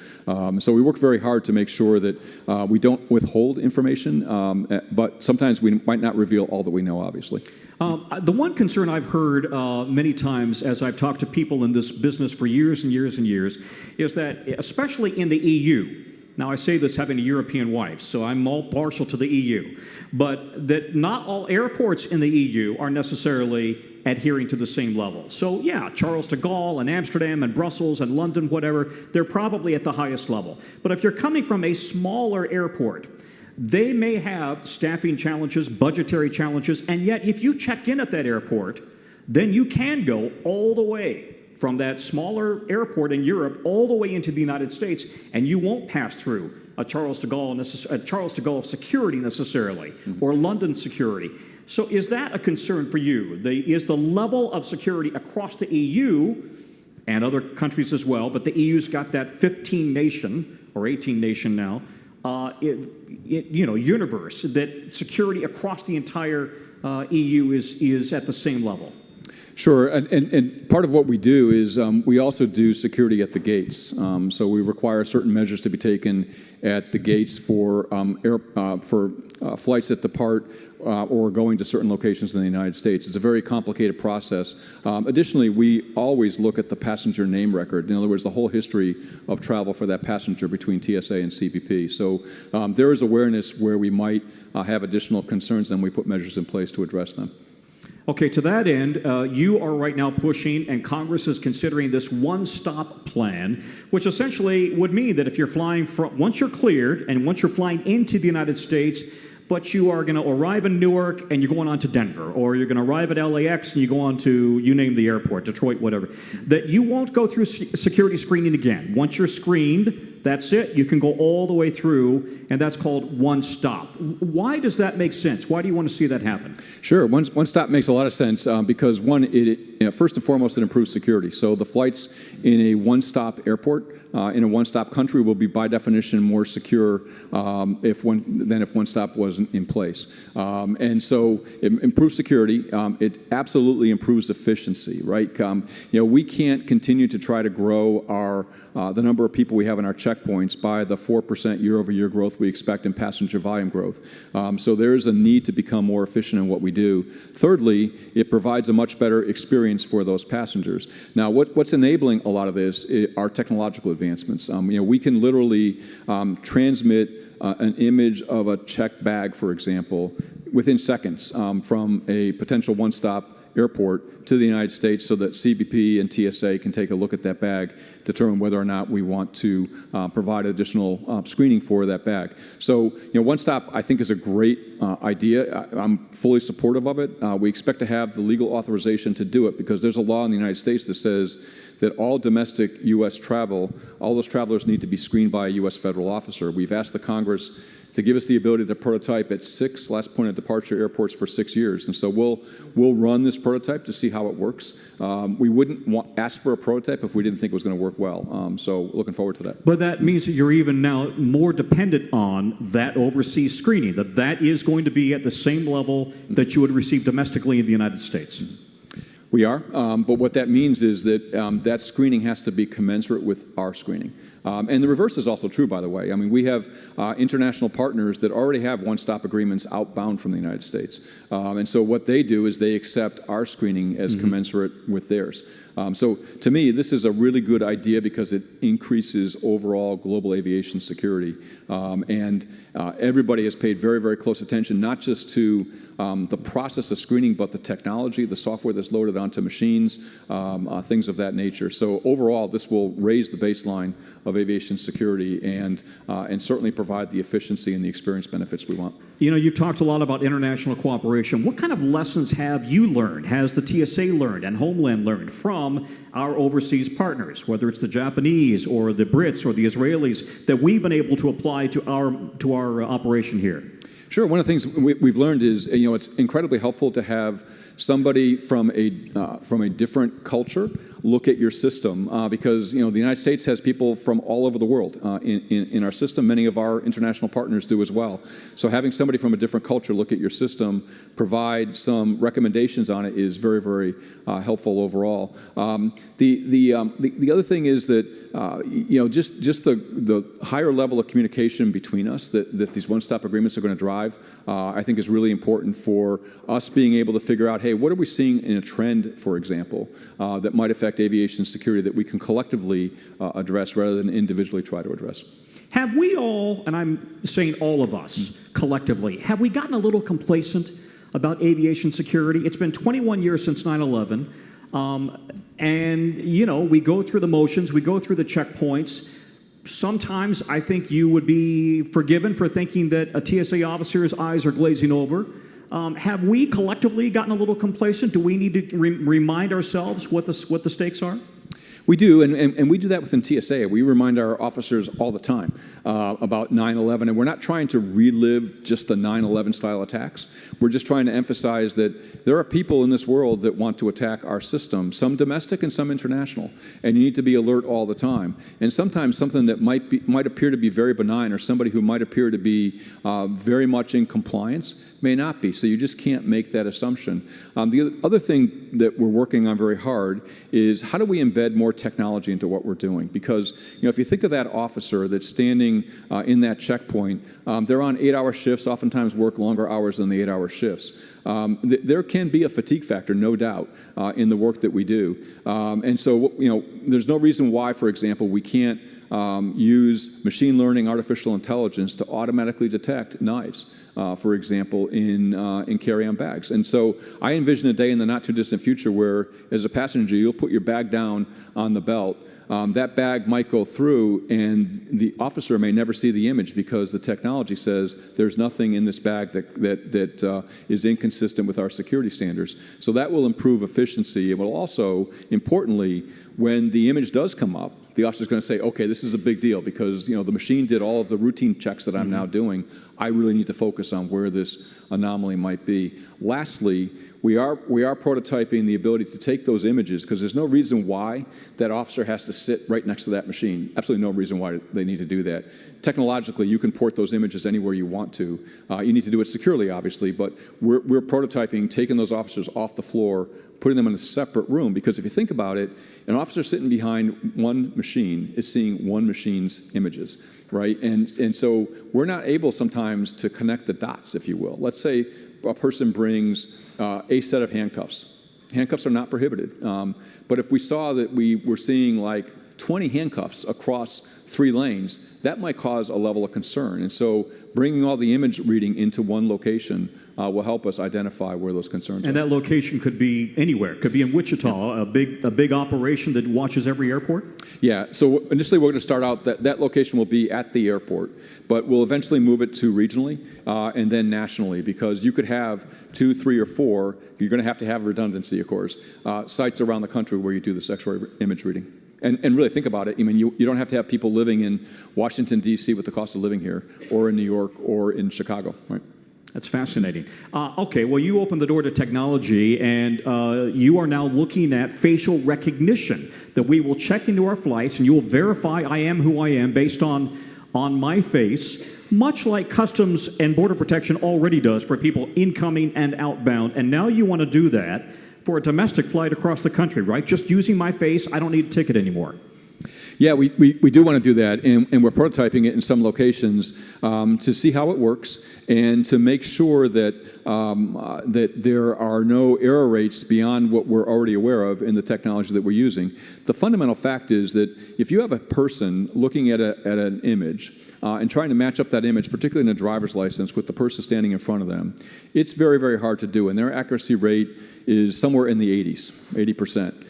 So we work very hard to make sure that we don't withhold information, but sometimes we might not reveal all that we know, obviously.
The one concern I've heard many times as I've talked to people in this business for years and years and years is that, especially in the EU, now I say this having a European wife, so I'm all partial to the EU, but that not all airports in the EU are necessarily adhering to the same level. So yeah, Charles de Gaulle and Amsterdam and Brussels and London, whatever, they're probably at the highest level. But if you're coming from a smaller airport, they may have staffing challenges, budgetary challenges, and yet if you check in at that airport, then you can go all the way from that smaller airport in Europe all the way into the United States, and you won't pass through a Charles de Gaulle security necessarily, or London security. So is that a concern for you? Is the level of security across the EU and other countries as well, but the EU's got that 15-nation, or 18-nation now, universe, that security across the entire EU is at the same level?
Sure, and part of what we do is we also do security at the gates. So we require certain measures to be taken at the gates for flights that depart or going to certain locations in the United States. It's a very complicated process. Additionally, we always look at the passenger name record. In other words, the whole history of travel for that passenger between TSA and CBP. So there is awareness where we might have additional concerns, and we put measures in place to address them.
Okay, to that end, you are right now pushing, and Congress is considering this one-stop plan, which essentially would mean that if you're flying once you're cleared and once you're flying into the United States, but you are going to arrive in Newark and you're going on to Denver, or you're going to arrive at LAX and you go on to, you name the airport, Detroit, whatever, that you won't go through security screening again. Once you're screened, that's it. You can go all the way through, and that's called one stop. Why does that make sense? Why do you want to see that happen?
Sure. One stop makes a lot of sense because, one, first and foremost, it improves security. So the flights in a one-stop airport, in a one-stop country, will be by definition more secure than if one stop wasn't in place. And so it improves security. It absolutely improves efficiency, right? We can't continue to try to grow the number of people we have in our checkpoints by the 4% year-over-year growth we expect in passenger volume growth. So there is a need to become more efficient in what we do. Thirdly, it provides a much better experience for those passengers. Now, what's enabling a lot of this are technological advancements. We can literally transmit an image of a checked bag, for example, within seconds from a potential one-stop airport to the United States so that CBP and TSA can take a look at that bag, determine whether or not we want to provide additional screening for that bag. So, One Stop, I think, is a great idea. I'm fully supportive of it. We expect to have the legal authorization to do it because there's a law in the United States that says that all domestic U.S. travel, all those travelers need to be screened by a U.S. federal officer. We've asked the Congress to give us the ability to prototype at 6 last point of departure airports for 6 years. And so we'll run this prototype to see how it works. We wouldn't ask for a prototype if we didn't think it was going to work well. So looking forward to that.
But that means that you're even now more dependent on that overseas screening, that is going to be at the same level that you would receive domestically in the United States.
We are, but what that means is that that screening has to be commensurate with our screening. And the reverse is also true, by the way. I mean, we have international partners that already have one-stop agreements outbound from the United States. And so what they do is they accept our screening as commensurate with theirs. So to me, this is a really good idea because it increases overall global aviation security. And everybody has paid very, very close attention, not just to the process of screening, but the technology, the software that's loaded onto machines, things of that nature. So overall, this will raise the baseline of aviation security and certainly provide the efficiency and the experience benefits we want.
You know, you've talked a lot about international cooperation. What kind of lessons have you learned, has the TSA learned and Homeland learned from our overseas partners, whether it's the Japanese or the Brits or the Israelis, that we've been able to apply to our operation here?
Sure. One of the things we've learned is, you know, it's incredibly helpful to have somebody from a different culture look at your system because, you know, the United States has people from all over the world in our system. Many of our international partners do as well. So having somebody from a different culture look at your system, provide some recommendations on it is very, very helpful overall. The other thing is that, you know, just the higher level of communication between us that these one-stop agreements are going to drive, I think is really important for us being able to figure out, hey, what are we seeing in a trend, for example, that might affect aviation security that we can collectively address rather than individually try to address.
Have we all, and I'm saying all of us collectively, have we gotten a little complacent about aviation security? It's been 21 years since 9/11, and, you know, we go through the motions, we go through the checkpoints. Sometimes I think you would be forgiven for thinking that a TSA officer's eyes are glazing over. Have we collectively gotten a little complacent? Do we need to remind ourselves what the stakes are?
We do, and we do that within TSA. We remind our officers all the time about 9/11, and we're not trying to relive just the 9/11 style attacks. We're just trying to emphasize that there are people in this world that want to attack our system, some domestic and some international, and you need to be alert all the time. And sometimes something that might appear to be very benign or somebody who might appear to be very much in compliance may not be, so you just can't make that assumption. The other thing that we're working on very hard is how do we embed more technology into what we're doing? Because, you know, if you think of that officer that's standing in that checkpoint, they're on 8-hour shifts, oftentimes work longer hours than the 8-hour shifts. There can be a fatigue factor, no doubt, in the work that we do. And so, you know, there's no reason why, for example, we can't use machine learning, artificial intelligence to automatically detect knives, for example, in carry-on bags. And so I envision a day in the not-too-distant future where, as a passenger, you'll put your bag down on the belt. That bag might go through, and the officer may never see the image because the technology says there's nothing in this bag that is inconsistent with our security standards. So that will improve efficiency. It will also, importantly, when the image does come up, the officer's going to say, okay, this is a big deal because, you know, the machine did all of the routine checks that I'm now doing. I really need to focus on where this anomaly might be. Lastly, we are prototyping the ability to take those images because there's no reason why that officer has to sit right next to that machine. Absolutely no reason why they need to do that. Technologically, you can port those images anywhere you want to. You need to do it securely, obviously, but we're prototyping taking those officers off the floor, putting them in a separate room, because if you think about it, an officer sitting behind one machine is seeing one machine's images, right? And so we're not able sometimes to connect the dots, if you will. Let's say a person brings a set of handcuffs. Handcuffs are not prohibited, but if we saw that we were seeing like 20 handcuffs across 3 lanes, that might cause a level of concern. And so bringing all the image reading into one location will help us identify where those concerns are.
And that location could be anywhere. It could be in Wichita, a big operation that watches every airport?
Yeah, so initially we're going to start out that location will be at the airport, but we'll eventually move it to regionally and then nationally, because you could have 2, 3, or 4, you're going to have redundancy, of course, sites around the country where you do this X-ray image reading. And really think about it. I mean, you don't have to have people living in Washington, D.C. with the cost of living here, or in New York, or in Chicago, right?
That's fascinating. Okay, well, you opened the door to technology, and you are now looking at facial recognition, that we will check into our flights, and you will verify I am who I am based on my face, much like Customs and Border Protection already does for people incoming and outbound. And now you want to do that for a domestic flight across the country, right? Just using my face, I don't need a ticket anymore.
Yeah, we do want to do that, and we're prototyping it in some locations to see how it works and to make sure that that there are no error rates beyond what we're already aware of in the technology that we're using. The fundamental fact is that if you have a person looking at an image and trying to match up that image, particularly in a driver's license, with the person standing in front of them, it's very, very hard to do, and their accuracy rate is somewhere in the 80s, 80%.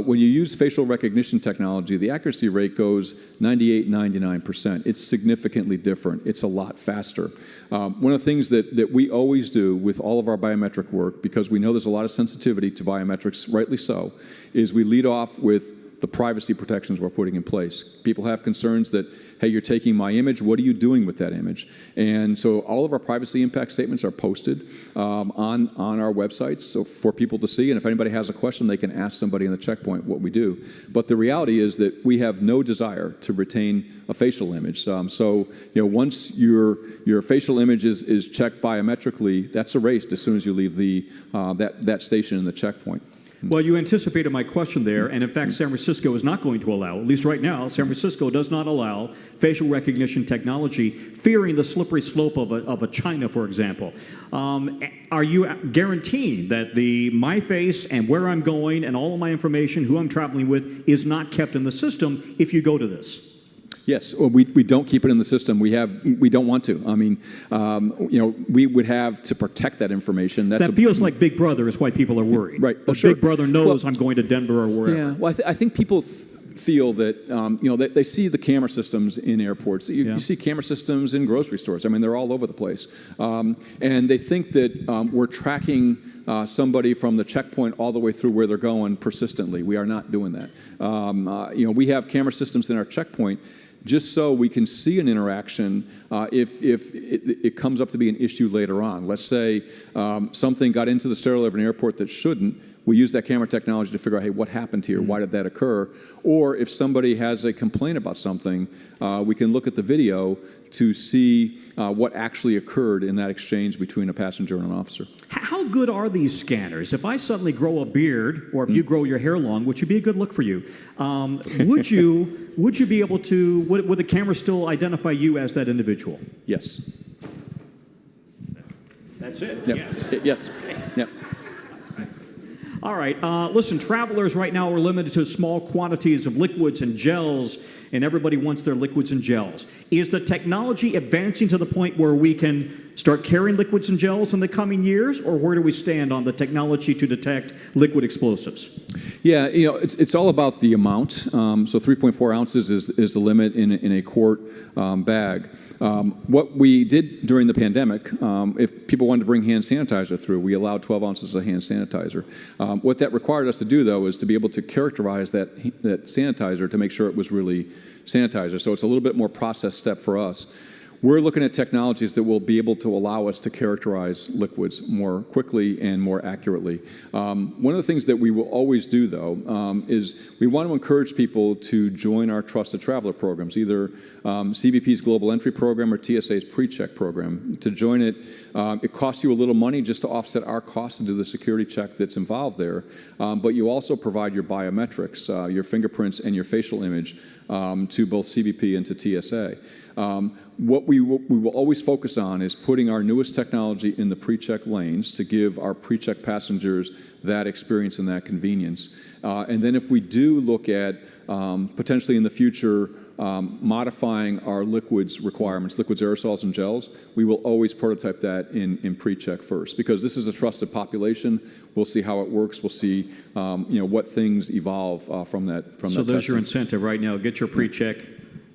When you use facial recognition technology, the accuracy rate goes 98, 99%. It's significantly different. It's a lot faster. One of the things that we always do with all of our biometric work, because we know there's a lot of sensitivity to biometrics, rightly so, is we lead off with the privacy protections we're putting in place. People have concerns that, hey, you're taking my image, what are you doing with that image? And so all of our privacy impact statements are posted on our websites so for people to see, and if anybody has a question, they can ask somebody in the checkpoint what we do. But the reality is that we have no desire to retain a facial image. So once your facial image is checked biometrically, that's erased as soon as you leave that station in the checkpoint.
Well, you anticipated my question there, and in fact, San Francisco is not going to allow, at least right now, San Francisco does not allow facial recognition technology, fearing the slippery slope of a China, for example. Are you guaranteeing that my face and where I'm going and all of my information, who I'm traveling with, is not kept in the system if you go to this?
Yes, well, we don't keep it in the system. We don't want to. I mean, we would have to protect that information.
That feels like Big Brother is why people are worried.
Right.
But Big Brother knows I'm going to Denver or wherever.
Yeah. Well, I think people feel that they see the camera systems in airports. You see camera systems in grocery stores. I mean, they're all over the place, and they think that we're tracking somebody from the checkpoint all the way through where they're going persistently. We are not doing that. We have camera systems in our checkpoint just so we can see an interaction if it comes up to be an issue later on. Let's say something got into the stereo of an airport that shouldn't. We use that camera technology to figure out, hey, what happened here? Why did that occur? Or if somebody has a complaint about something, we can look at the video to see what actually occurred in that exchange between a passenger and an officer.
How good are these scanners? If I suddenly grow a beard, or if you grow your hair long, which would be a good look for you, would you be able to, would the camera still identify you as that individual?
Yes.
That's it?
Yep.
Yes.
Yes. Yep.
All right. Listen, travelers right now are limited to small quantities of liquids and gels, and everybody wants their liquids and gels. Is the technology advancing to the point where we can start carrying liquids and gels in the coming years, or where do we stand on the technology to detect liquid explosives?
Yeah, it's all about the amount. So 3.4 ounces is the limit in a quart bag. What we did during the pandemic, if people wanted to bring hand sanitizer through, we allowed 12 ounces of hand sanitizer. What that required us to do, though, is to be able to characterize that sanitizer to make sure it was really sanitizer. So it's a little bit more process step for us. We're looking at technologies that will be able to allow us to characterize liquids more quickly and more accurately. One of the things that we will always do, though, is we want to encourage people to join our Trusted Traveler programs, either CBP's Global Entry Program or TSA's PreCheck program. To join it, it costs you a little money just to offset our cost to do the security check that's involved there, but you also provide your biometrics, your fingerprints and your facial image to both CBP and to TSA. What we will always focus on is putting our newest technology in the pre-check lanes to give our pre-check passengers that experience and that convenience. And then if we do look at potentially in the future modifying our liquids requirements, liquids, aerosols, and gels, we will always prototype that in pre-check first, because this is a trusted population. We'll see how it works. We'll see what things evolve from that.
So there's your incentive right now. Get your pre-check.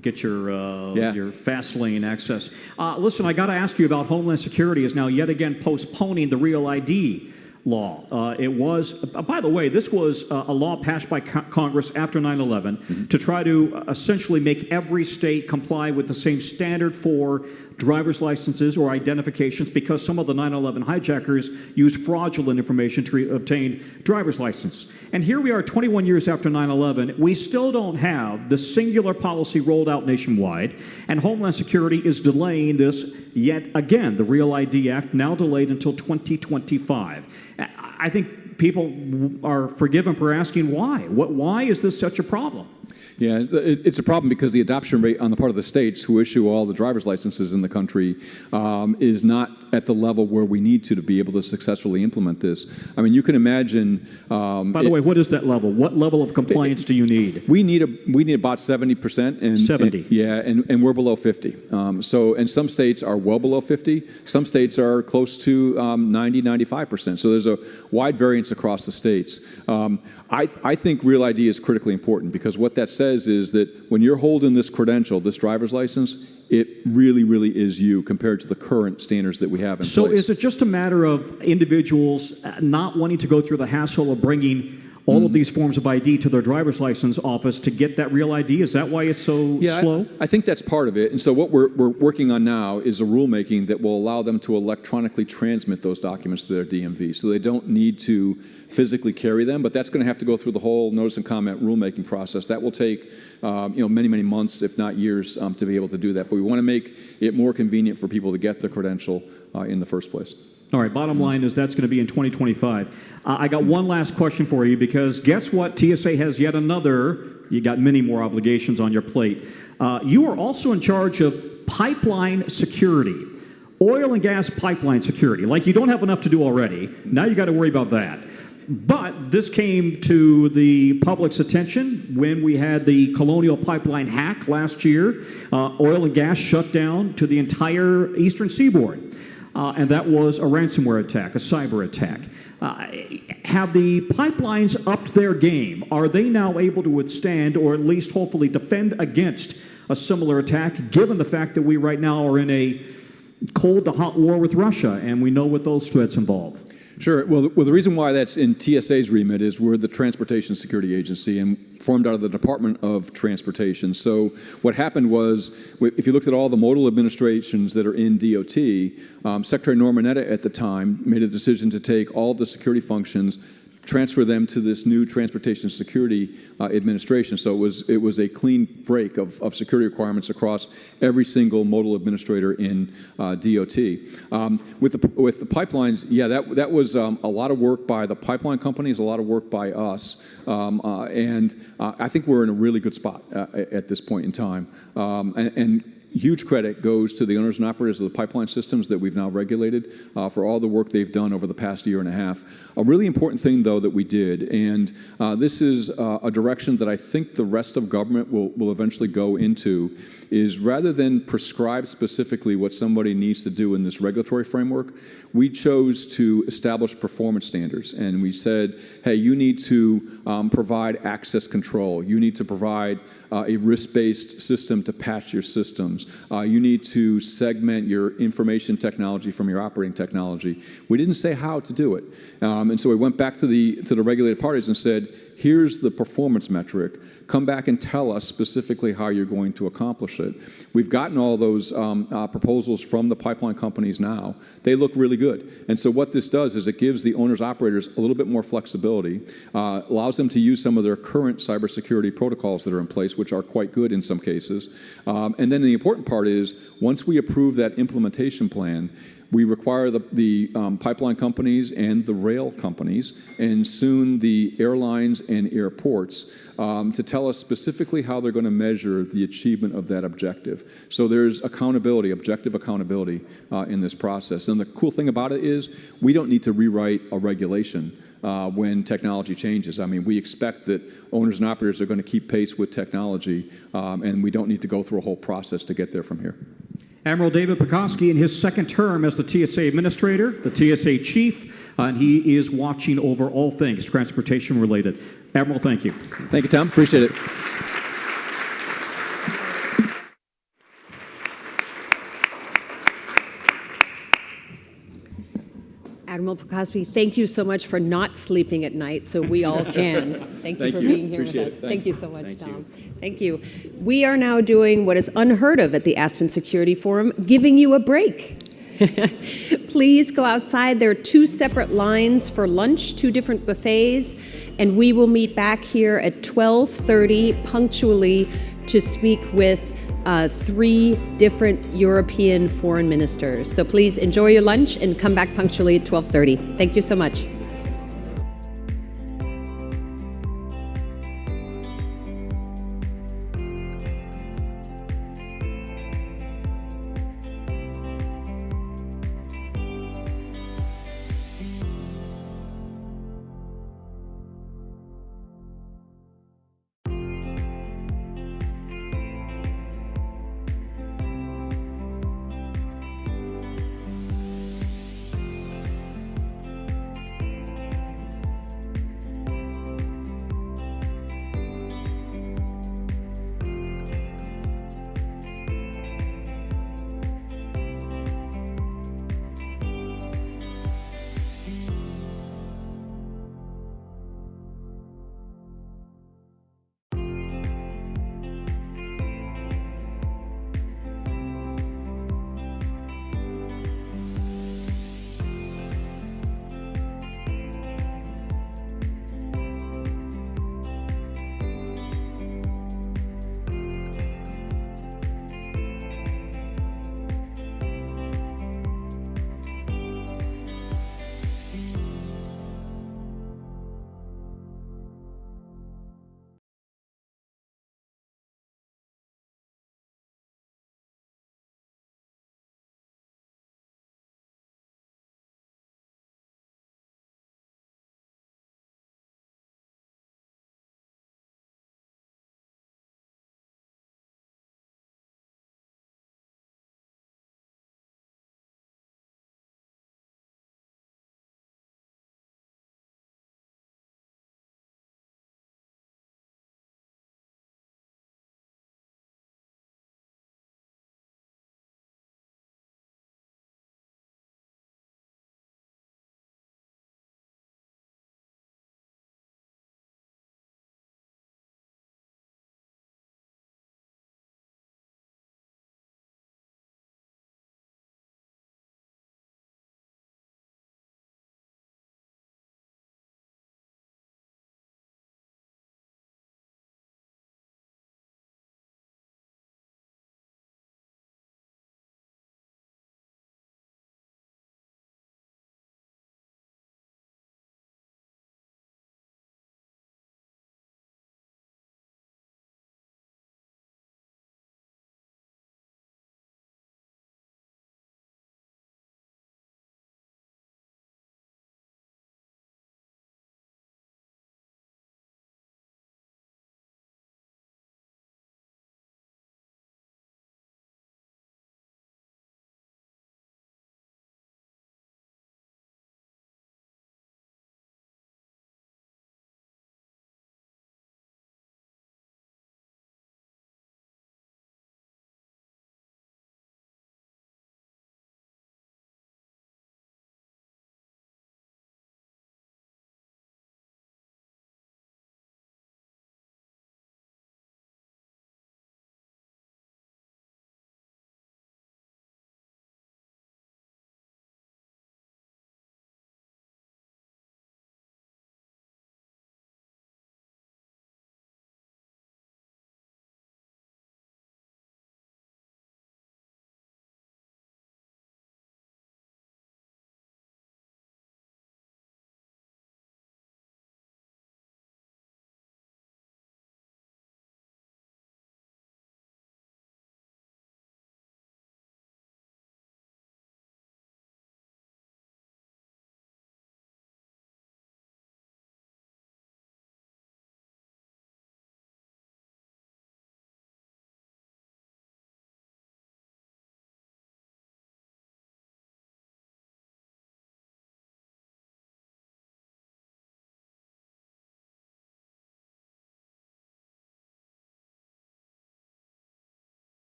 Get your fast lane access. Listen, I got to ask you about Homeland Security is now yet again postponing the Real ID law. It was, by the way, this was a law passed by Congress after 9/11 to try to essentially make every state comply with the same standard for driver's licenses or identifications, because some of the 9/11 hijackers used fraudulent information to obtain driver's licenses. And here we are 21 years after 9/11. We still don't have the singular policy rolled out nationwide, and Homeland Security is delaying this yet again. The Real ID Act now delayed until 2025. I think people are forgiven for asking why. Why is this such a problem?
Yeah, it's a problem because the adoption rate on the part of the states who issue all the driver's licenses in the country is not at the level where we need to be able to successfully implement this. I mean, you can imagine.
By the way, what is that level? What level of compliance do you need?
We need about 70%. And
70.
And we're below 50. And some states are well below 50. Some states are close to 90, 95%. So there's a wide variance across the states. I think Real ID is critically important because what that says is that when you're holding this credential, this driver's license, it really, really is you compared to the current standards that we have in place.
So is it just a matter of individuals not wanting to go through the hassle of bringing all of these forms of ID to their driver's license office to get that Real ID? Is that why it's so slow?
I think that's part of it. And so what we're working on now is a rulemaking that will allow them to electronically transmit those documents to their DMV, so they don't need to physically carry them. But that's going to have to go through the whole notice and comment rulemaking process. That will take many, many months, if not years, to be able to do that. But we want to make it more convenient for people to get the credential in the first place.
All right, bottom line is that's going to be in 2025. I got one last question for you, because guess what? TSA has yet another, you got many more obligations on your plate. You are also in charge of pipeline security, oil and gas pipeline security. Like you don't have enough to do already. Now you got to worry about that. But this came to the public's attention when we had the Colonial Pipeline hack last year. Oil and gas shut down to the entire eastern seaboard. And that was a ransomware attack, a cyber attack. Have the pipelines upped their game? Are they now able to withstand, or at least hopefully defend against, a similar attack, given the fact that we right now are in a cold to hot war with Russia, and we know what those threats involve?
Sure. Well, the reason why that's in TSA's remit is we're the Transportation Security Agency and formed out of the Department of Transportation. So what happened was, if you looked at all the modal administrations that are in DOT, Secretary Normanetta at the time made a decision to take all the security functions, transfer them to this new Transportation Security Administration. So it was a clean break of security requirements across every single modal administrator in DOT. With the pipelines, yeah, that was a lot of work by the pipeline companies, a lot of work by us, and I think we're in a really good spot at this point in time. And huge credit goes to the owners and operators of the pipeline systems that we've now regulated for all the work they've done over the past year and a half. A really important thing, though, that we did, and this is a direction that I think the rest of government will eventually go into, is rather than prescribe specifically what somebody needs to do in this regulatory framework, we chose to establish performance standards. And we said, hey, you need to provide access control. You need to provide a risk-based system to patch your systems. You need to segment your information technology from your operating technology. We didn't say how to do it. And so we went back to the regulated parties and said, here's the performance metric. Come back and tell us specifically how you're going to accomplish it. We've gotten all those proposals from the pipeline companies now. They look really good. And so what this does is it gives the owners operators a little bit more flexibility, allows them to use some of their current cybersecurity protocols that are in place, which are quite good in some cases. And then the important part is, once we approve that implementation plan, we require the pipeline companies and the rail companies, and soon the airlines and airports, to tell us specifically how they're going to measure the achievement of that objective. So there's accountability, objective accountability in this process. And the cool thing about it is we don't need to rewrite a regulation when technology changes. I mean, we expect that owners and operators are going to keep pace with technology, and we don't need to go through a whole process to get there from here.
Admiral David Pekoski in his second term as the TSA Administrator, the TSA Chief, and he is watching over all things transportation related. Admiral, thank you.
Thank you, Tom. Appreciate it.
Admiral Pokosky, thank you so much for not sleeping at night so we all can. Thank you for being here with us. Thank you so much, Tom. Thank you. We are now doing what is unheard of at the Aspen Security Forum, giving you a break. Please go outside. There are 2 separate lines for lunch, 2 different buffets, and we will meet back here at 12:30 punctually to speak with 3 different European foreign ministers. So please enjoy your lunch and come back punctually at 12:30. Thank you so much.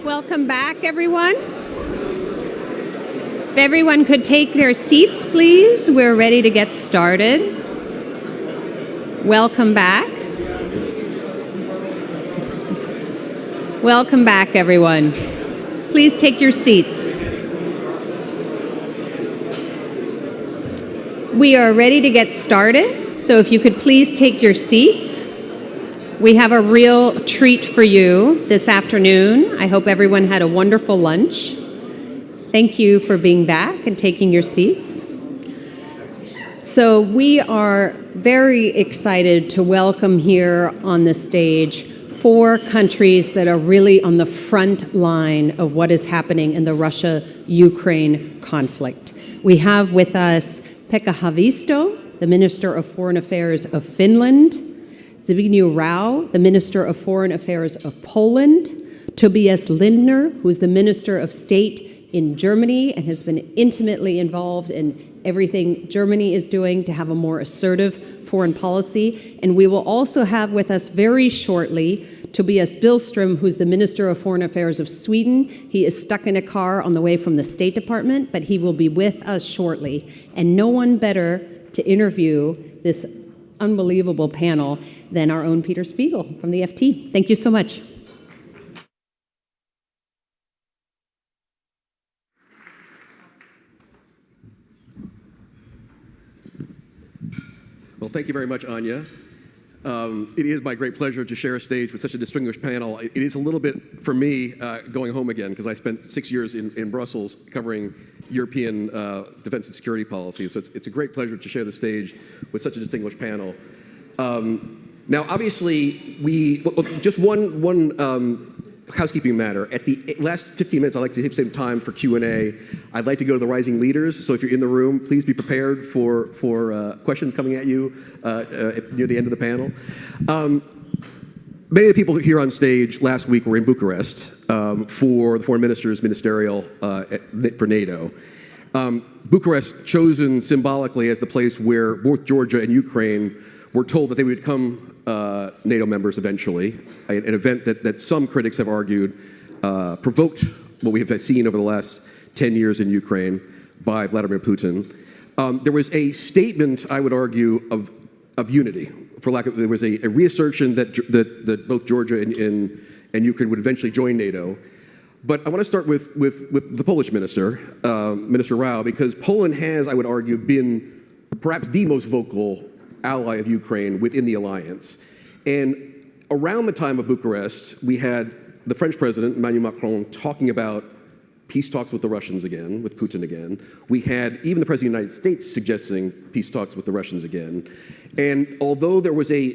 Welcome back, everyone. If everyone could take their seats, please. We're ready to get started. Welcome back. Welcome back, everyone. Please take your seats. We are ready to get started, so if you could please take your seats. We have a real treat for you this afternoon. I hope everyone had a wonderful lunch. Thank you for being back and taking your seats. So we are very excited to welcome here on the stage 4 countries that are really on the front line of what is happening in the Russia-Ukraine conflict. We have with us Pekka Haavisto, the Minister of Foreign Affairs of Finland, Zbigniew Rau, the Minister of Foreign Affairs of Poland, Tobias Lindner, who is the Minister of State in Germany and has been intimately involved in everything Germany is doing to have a more assertive foreign policy. And we will also have with us very shortly Tobias Billström, who's the Minister of Foreign Affairs of Sweden. He is stuck in a car on the way from the State Department, but he will be with us shortly. And no one better to interview this unbelievable panel than our own Peter Spiegel from the FT. Thank you so much.
Well, thank you very much, Anya. It is my great pleasure to share a stage with such a distinguished panel. It is a little bit, for me, going home again, because I spent 6 years in Brussels covering European defense and security policy. So it's a great pleasure to share the stage with such a distinguished panel. Now, obviously, just one housekeeping matter. At the last 15 minutes, I'd like to take some time for Q&A. I'd like to go to the rising leaders. So if you're in the room, please be prepared for questions coming at you near the end of the panel. Many of the people here on stage last week were in Bucharest for the foreign minister's ministerial for NATO. Bucharest chosen symbolically as the place where both Georgia and Ukraine were told that they would become NATO members eventually, an event that some critics have argued provoked what we have seen over the last 10 years in Ukraine by Vladimir Putin. There was a statement, I would argue, of unity. There was a reassertion that both Georgia and Ukraine would eventually join NATO. But I want to start with the Polish minister, Minister Rau, because Poland has, I would argue, been perhaps the most vocal ally of Ukraine within the alliance. And around the time of Bucharest, we had the French president, Emmanuel Macron, talking about peace talks with the Russians again, with Putin again. We had even the president of the United States suggesting peace talks with the Russians again. And although there was a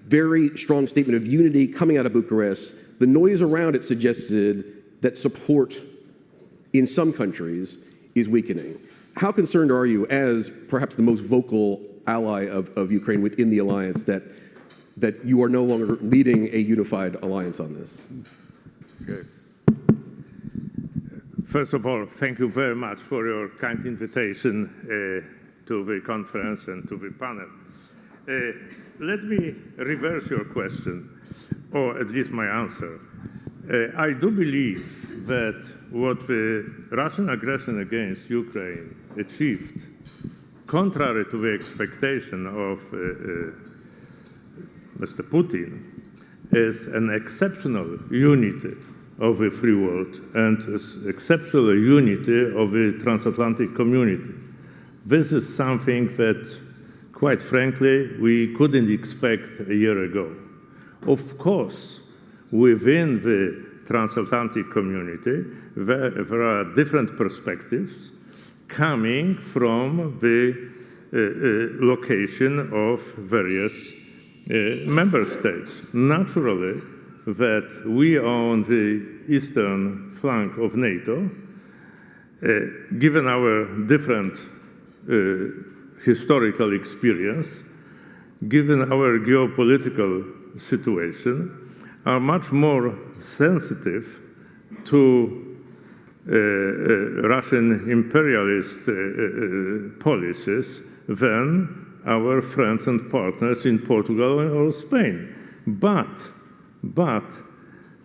very strong statement of unity coming out of Bucharest, the noise around it suggested that support in some countries is weakening. How concerned are you, as perhaps the most vocal ally of Ukraine within the alliance, that you are no longer leading a unified alliance on this?
Okay. First of all, thank you very much for your kind invitation to the conference and to the panel. Let me reverse your question, or at least my answer. I do believe that what the Russian aggression against Ukraine achieved, contrary to the expectation of Mr. Putin, is an exceptional unity of the free world and exceptional unity of the transatlantic community. This is something that, quite frankly, we couldn't expect a year ago. Of course, within the transatlantic community, there are different perspectives coming from the location of various member states. Naturally, that we are on the eastern flank of NATO, given our different historical experience, given our geopolitical situation, are much more sensitive to Russian imperialist policies than our friends and partners in Portugal or Spain. But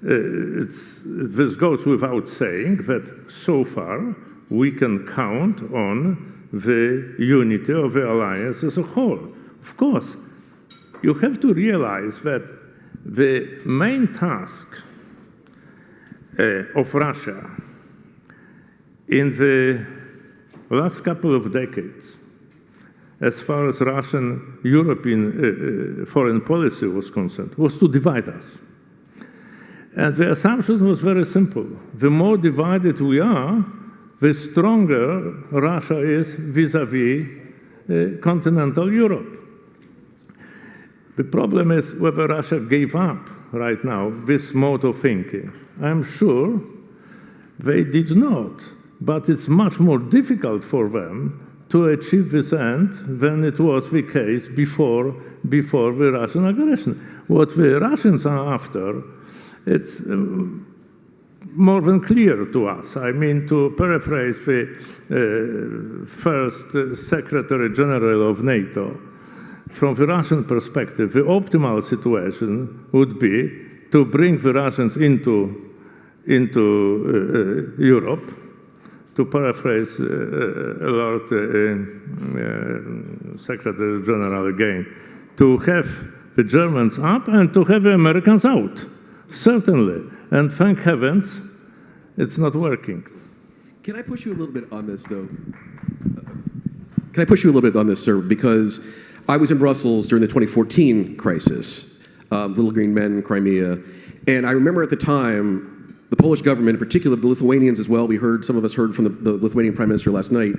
this goes without saying that so far we can count on the unity of the alliance as a whole. Of course, you have to realize that the main task of Russia in the last couple of decades, as far as Russian European foreign policy was concerned, was to divide us. And the assumption was very simple. The more divided we are, the stronger Russia is vis-à-vis continental Europe. The problem is whether Russia gave up right now this mode of thinking. I'm sure they did not, but it's much more difficult for them to achieve this end than it was the case before the Russian aggression. What the Russians are after, it's more than clear to us. I mean, to paraphrase the first Secretary General of NATO, from the Russian perspective, the optimal situation would be to bring the Russians into Europe, to paraphrase Lord Secretary General again, to have the Germans up and to have the Americans out, certainly. And thank heavens, it's not working.
Can I push you a little bit on this, though? Can I push you a little bit on this, sir? Because I was in Brussels during the 2014 crisis, Little Green Men, Crimea, and I remember at the time, the Polish government, in particular the Lithuanians as well, some of us heard from the Lithuanian Prime Minister last night,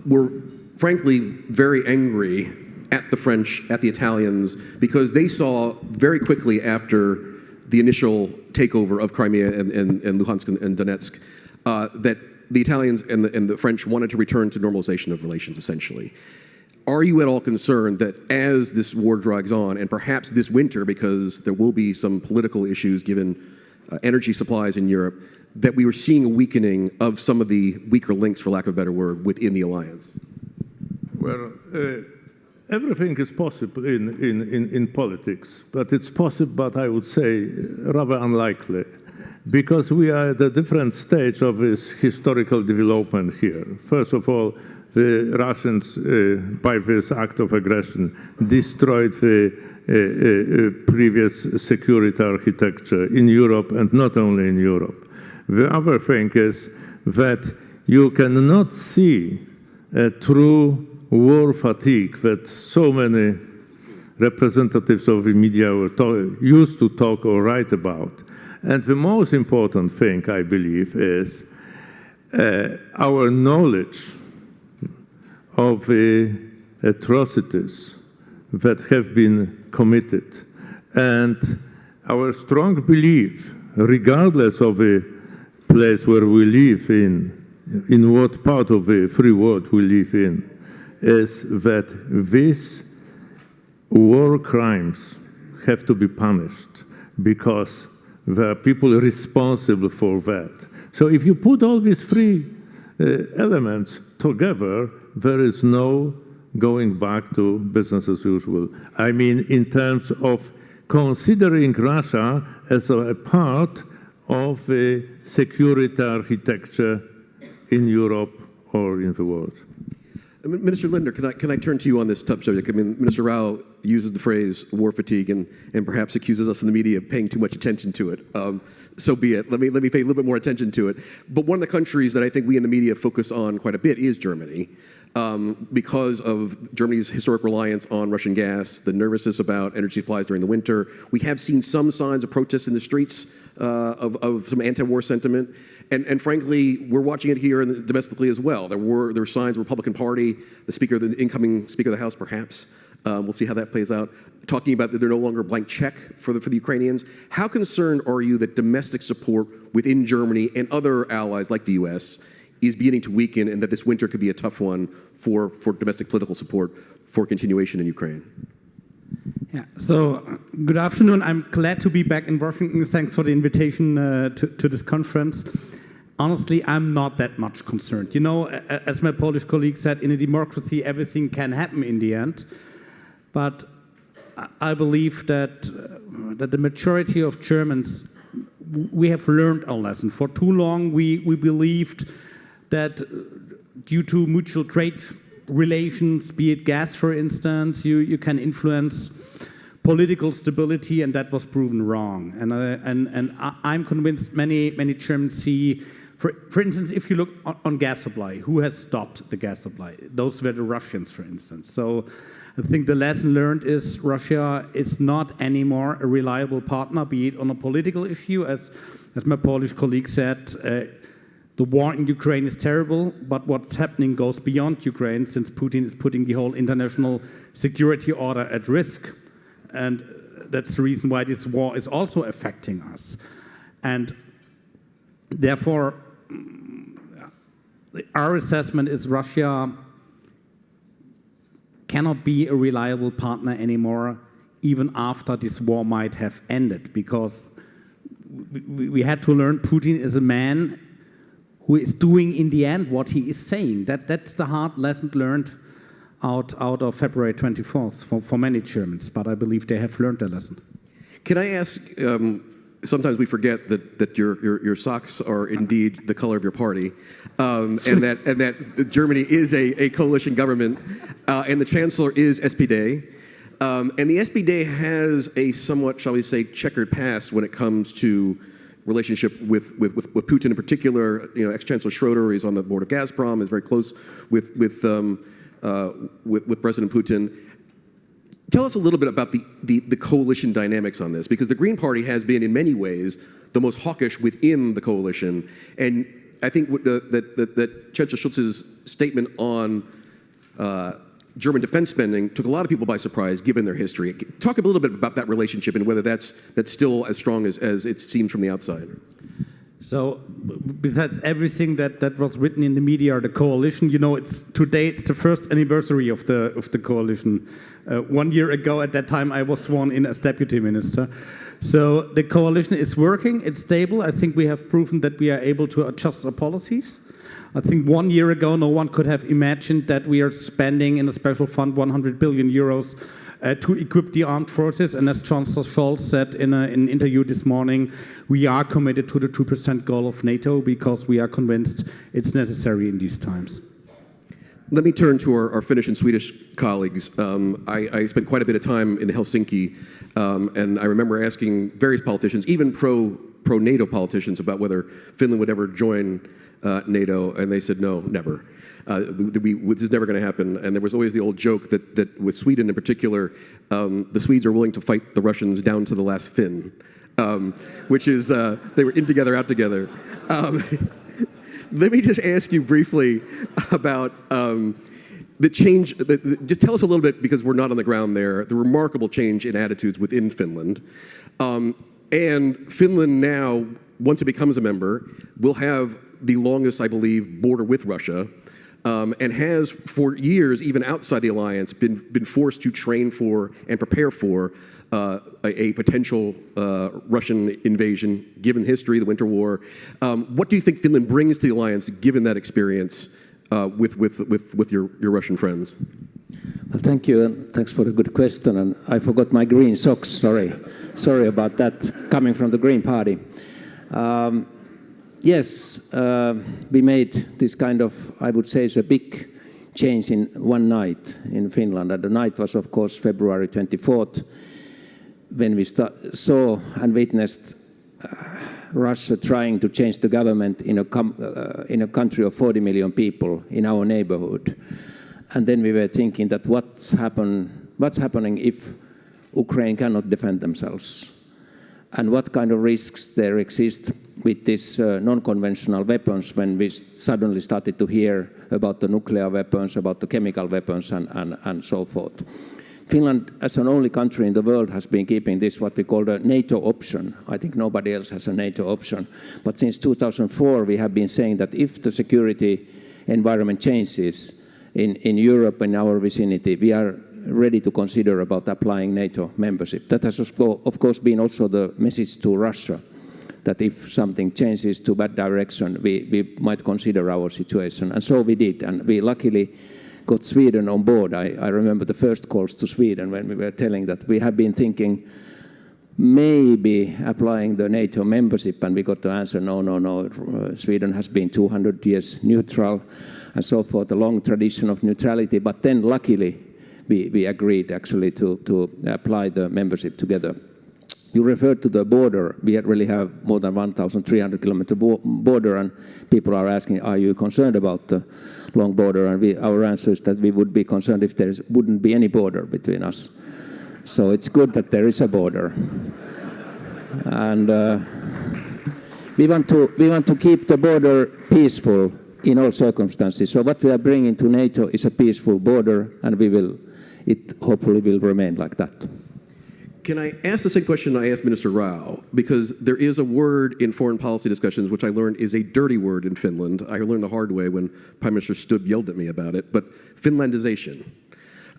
were frankly very angry at the French, at the Italians, because they saw very quickly after the initial takeover of Crimea and Luhansk and Donetsk, that the Italians and the French wanted to return to normalization of relations, essentially. Are you at all concerned that as this war drags on, and perhaps this winter, because there will be some political issues given energy supplies in Europe, that we were seeing a weakening of some of the weaker links, for lack of a better word, within the alliance?
Well, everything is possible in politics, but it's possible, but I would say rather unlikely, because we are at a different stage of this historical development here. First of all, the Russians, by this act of aggression, destroyed the previous security architecture in Europe, and not only in Europe. The other thing is that you cannot see a true war fatigue that so many representatives of the media used to talk or write about. And the most important thing, I believe, is our knowledge of the atrocities that have been committed, and our strong belief, regardless of the place where we live in what part of the free world we live in, is that these war crimes have to be punished because there are people responsible for that. So if you put all these three elements together, there is no going back to business as usual. I mean, in terms of considering Russia as a part of the security architecture in Europe or in the world.
Minister Lindner, can I turn to you on this tough subject? I mean, Minister Rao uses the phrase war fatigue and perhaps accuses us in the media of paying too much attention to it. So be it. Let me pay a little bit more attention to it. But one of the countries that I think we in the media focus on quite a bit is Germany, because of Germany's historic reliance on Russian gas, the nervousness about energy supplies during the winter. We have seen some signs of protests in the streets of some anti-war sentiment. And frankly, we're watching it here and domestically as well. There were signs, Republican Party, the incoming Speaker of the House, perhaps. We'll see how that plays out. Talking about that they're no longer a blank check for the Ukrainians. How concerned are you that domestic support within Germany and other allies like the U.S. is beginning to weaken, and that this winter could be a tough one for domestic political support for continuation in Ukraine?
Yeah. So good afternoon. I'm glad to be back in Washington. Thanks for the invitation to this conference. Honestly, I'm not that much concerned. You know, as my Polish colleague said, in a democracy, everything can happen in the end. But I believe that the majority of Germans we have learned our lesson. For too long, we believed that due to mutual trade relations, be it gas, for instance, you can influence political stability, and that was proven wrong. And I'm convinced many Germans see, for instance, if you look on gas supply, who has stopped the gas supply? Those were the Russians, for instance. So I think the lesson learned is Russia is not anymore a reliable partner, be it on a political issue, as my Polish colleague said. The war in Ukraine is terrible, but what's happening goes beyond Ukraine, since Putin is putting the whole international security order at risk. And that's the reason why this war is also affecting us. And therefore, our assessment is Russia cannot be a reliable partner anymore, even after this war might have ended, because we had to learn Putin is a man who is doing in the end what he is saying. That's the hard lesson learned out of February 24th for many Germans, but I believe they have learned their lesson.
Can I ask, sometimes we forget that your socks are indeed the color of your party, and that Germany is a coalition government, and the chancellor is SPD. And the SPD has a somewhat, shall we say, checkered past when it comes to relationship with Putin in particular. You know, ex-Chancellor Schroeder is on the board of Gazprom, is very close with President Putin. Tell us a little bit about the coalition dynamics on this, because the Green Party has been, in many ways, the most hawkish within the coalition. And I think that Chancellor Schulz's statement on German defense spending took a lot of people by surprise, given their history. Talk a little bit about that relationship and whether that's still as strong as it seems from the outside.
So, besides everything that was written in the media, the coalition, you know, today it's the first anniversary of the coalition. 1 year ago, at that time, I was sworn in as deputy minister. So the coalition is working, it's stable. I think we have proven that we are able to adjust our policies. I think 1 year ago, no one could have imagined that we are spending in a special fund 100 billion euros to equip the armed forces. And as Chancellor Scholz said in an interview this morning, we are committed to the 2% goal of NATO because we are convinced it's necessary in these times.
Let me turn to our Finnish and Swedish colleagues. I spent quite a bit of time in Helsinki, and I remember asking various politicians, even pro-NATO politicians, about whether Finland would ever join NATO, and they said no, never. This is never going to happen. And there was always the old joke that with Sweden in particular, the Swedes are willing to fight the Russians down to the last Finn, which is they were in together, out together. Let me just ask you briefly about the change. Just tell us a little bit, because we're not on the ground there, the remarkable change in attitudes within Finland. And Finland now, once it becomes a member, will have the longest, I believe, border with Russia, and has for years, even outside the alliance, been forced to train for and prepare for a potential Russian invasion, given history, the Winter War. What do you think Finland brings to the alliance, given that experience with your Russian friends?
Well, thank you, and thanks for the good question. And I forgot my green socks. Sorry about that. Coming from the Green Party. Yes, we made this kind of, I would say, is a big change in one night in Finland. And the night was, of course, February 24th, when we saw and witnessed Russia trying to change the government in a country of 40 million people in our neighborhood. And then we were thinking that what's happening if Ukraine cannot defend themselves? And what kind of risks there exist with these non-conventional weapons, when we suddenly started to hear about the nuclear weapons, about the chemical weapons, and so forth. Finland, as an only country in the world, has been keeping this, what we call the NATO option. I think nobody else has a NATO option. But since 2004, we have been saying that if the security environment changes in Europe, in our vicinity, we are ready to consider about applying NATO membership. That has, of course, been also the message to Russia, that if something changes to bad direction, we might consider our situation. And so we did, and we luckily got Sweden on board. I remember the first calls to Sweden when we were telling that we have been thinking maybe applying the NATO membership, and we got the answer, no, Sweden has been 200 years neutral, and so forth, a long tradition of neutrality. But then, luckily, we agreed actually to apply the membership together. You referred to the border. We really have more than 1,300 kilometer border, and people are asking, are you concerned about the long border? And our answer is that we would be concerned if there wouldn't be any border between us. So it's good that there is a border. And we want to keep the border peaceful in all circumstances. So what we are bringing to NATO is a peaceful border, and it hopefully will remain like that.
Can I ask the same question I asked Minister Rao? Because there is a word in foreign policy discussions which I learned is a dirty word in Finland. I learned the hard way when Prime Minister Stubb yelled at me about it, but Finlandization.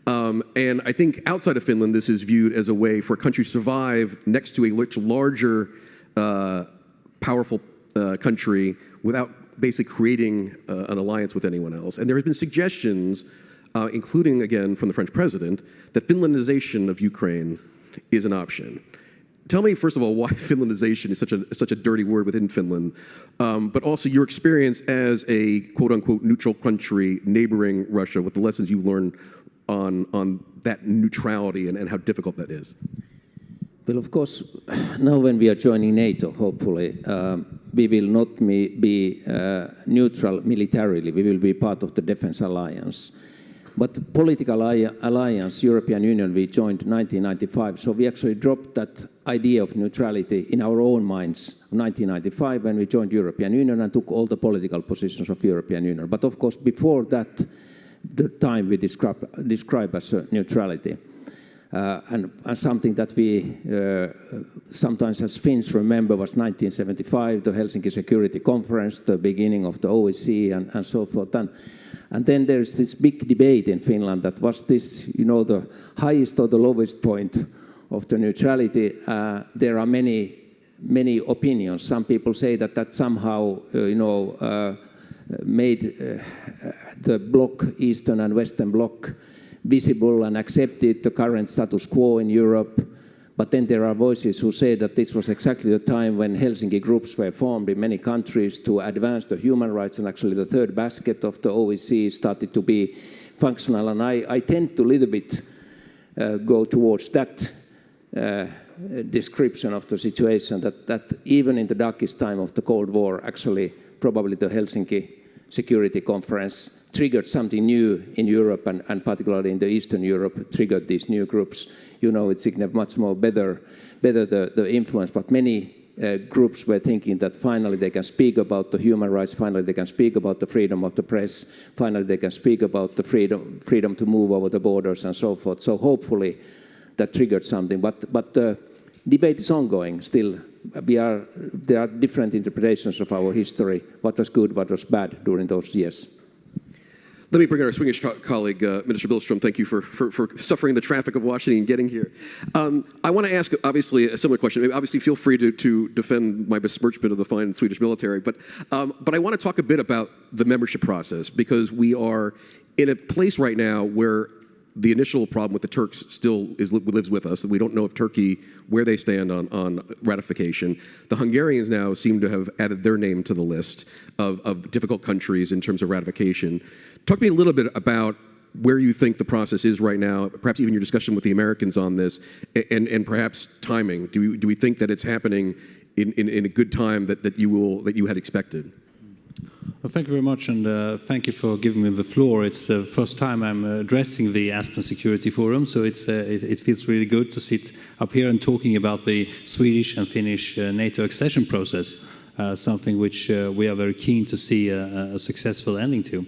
And I think outside of Finland, this is viewed as a way for a country to survive next to a much larger, powerful country without basically creating an alliance with anyone else. And there have been suggestions, including, again, from the French president, that Finlandization of Ukraine is an option. Tell me, first of all, why Finlandization is such a dirty word within Finland, but also your experience as a quote-unquote neutral country neighboring Russia, with the lessons you've learned on that neutrality and how difficult that is.
Well, of course, now when we are joining NATO, hopefully, we will not be neutral militarily. We will be part of the defense alliance. But the political alliance, European Union, we joined in 1995, so we actually dropped that idea of neutrality in our own minds in 1995 when we joined European Union and took all the political positions of European Union. But of course, before that, the time we describe as neutrality. And something that we sometimes as Finns remember was 1975, the Helsinki Security Conference, the beginning of the OSCE and so forth. And then there's this big debate in Finland that was this, the highest or the lowest point of the neutrality. There are many opinions. Some people say that somehow, made the bloc, Eastern and Western bloc, visible and accepted the current status quo in Europe. But then there are voices who say that this was exactly the time when Helsinki groups were formed in many countries to advance the human rights, and actually the third basket of the OSCE started to be functional. And I tend to a little bit go towards that description of the situation, that even in the darkest time of the Cold War, actually probably the Helsinki Security Conference triggered something new in Europe, and particularly in the Eastern Europe, triggered these new groups. It signaled much more better the influence, but many groups were thinking that finally they can speak about the human rights, finally they can speak about the freedom of the press, finally they can speak about the freedom to move over the borders and so forth. So hopefully that triggered something, but the debate is ongoing still. There are different interpretations of our history, what was good, what was bad during those years.
Let me bring in our Swedish colleague, Minister Billström. Thank you for suffering the traffic of Washington and getting here. I want to ask, obviously, a similar question. Obviously, feel free to defend my besmirchment of the fine Swedish military, but I want to talk a bit about the membership process, because we are in a place right now where the initial problem with the Turks still lives with us, and we don't know if Turkey, where they stand on ratification. The Hungarians now seem to have added their name to the list of difficult countries in terms of ratification. Talk to me a little bit about where you think the process is right now, perhaps even your discussion with the Americans on this, and perhaps timing. Do we think that it's happening in a good time that you had expected?
Well, thank you very much, and thank you for giving me the floor. It's the first time I'm addressing the Aspen Security Forum, so it feels really good to sit up here and talking about the Swedish and Finnish NATO accession process, something which we are very keen to see a successful ending to.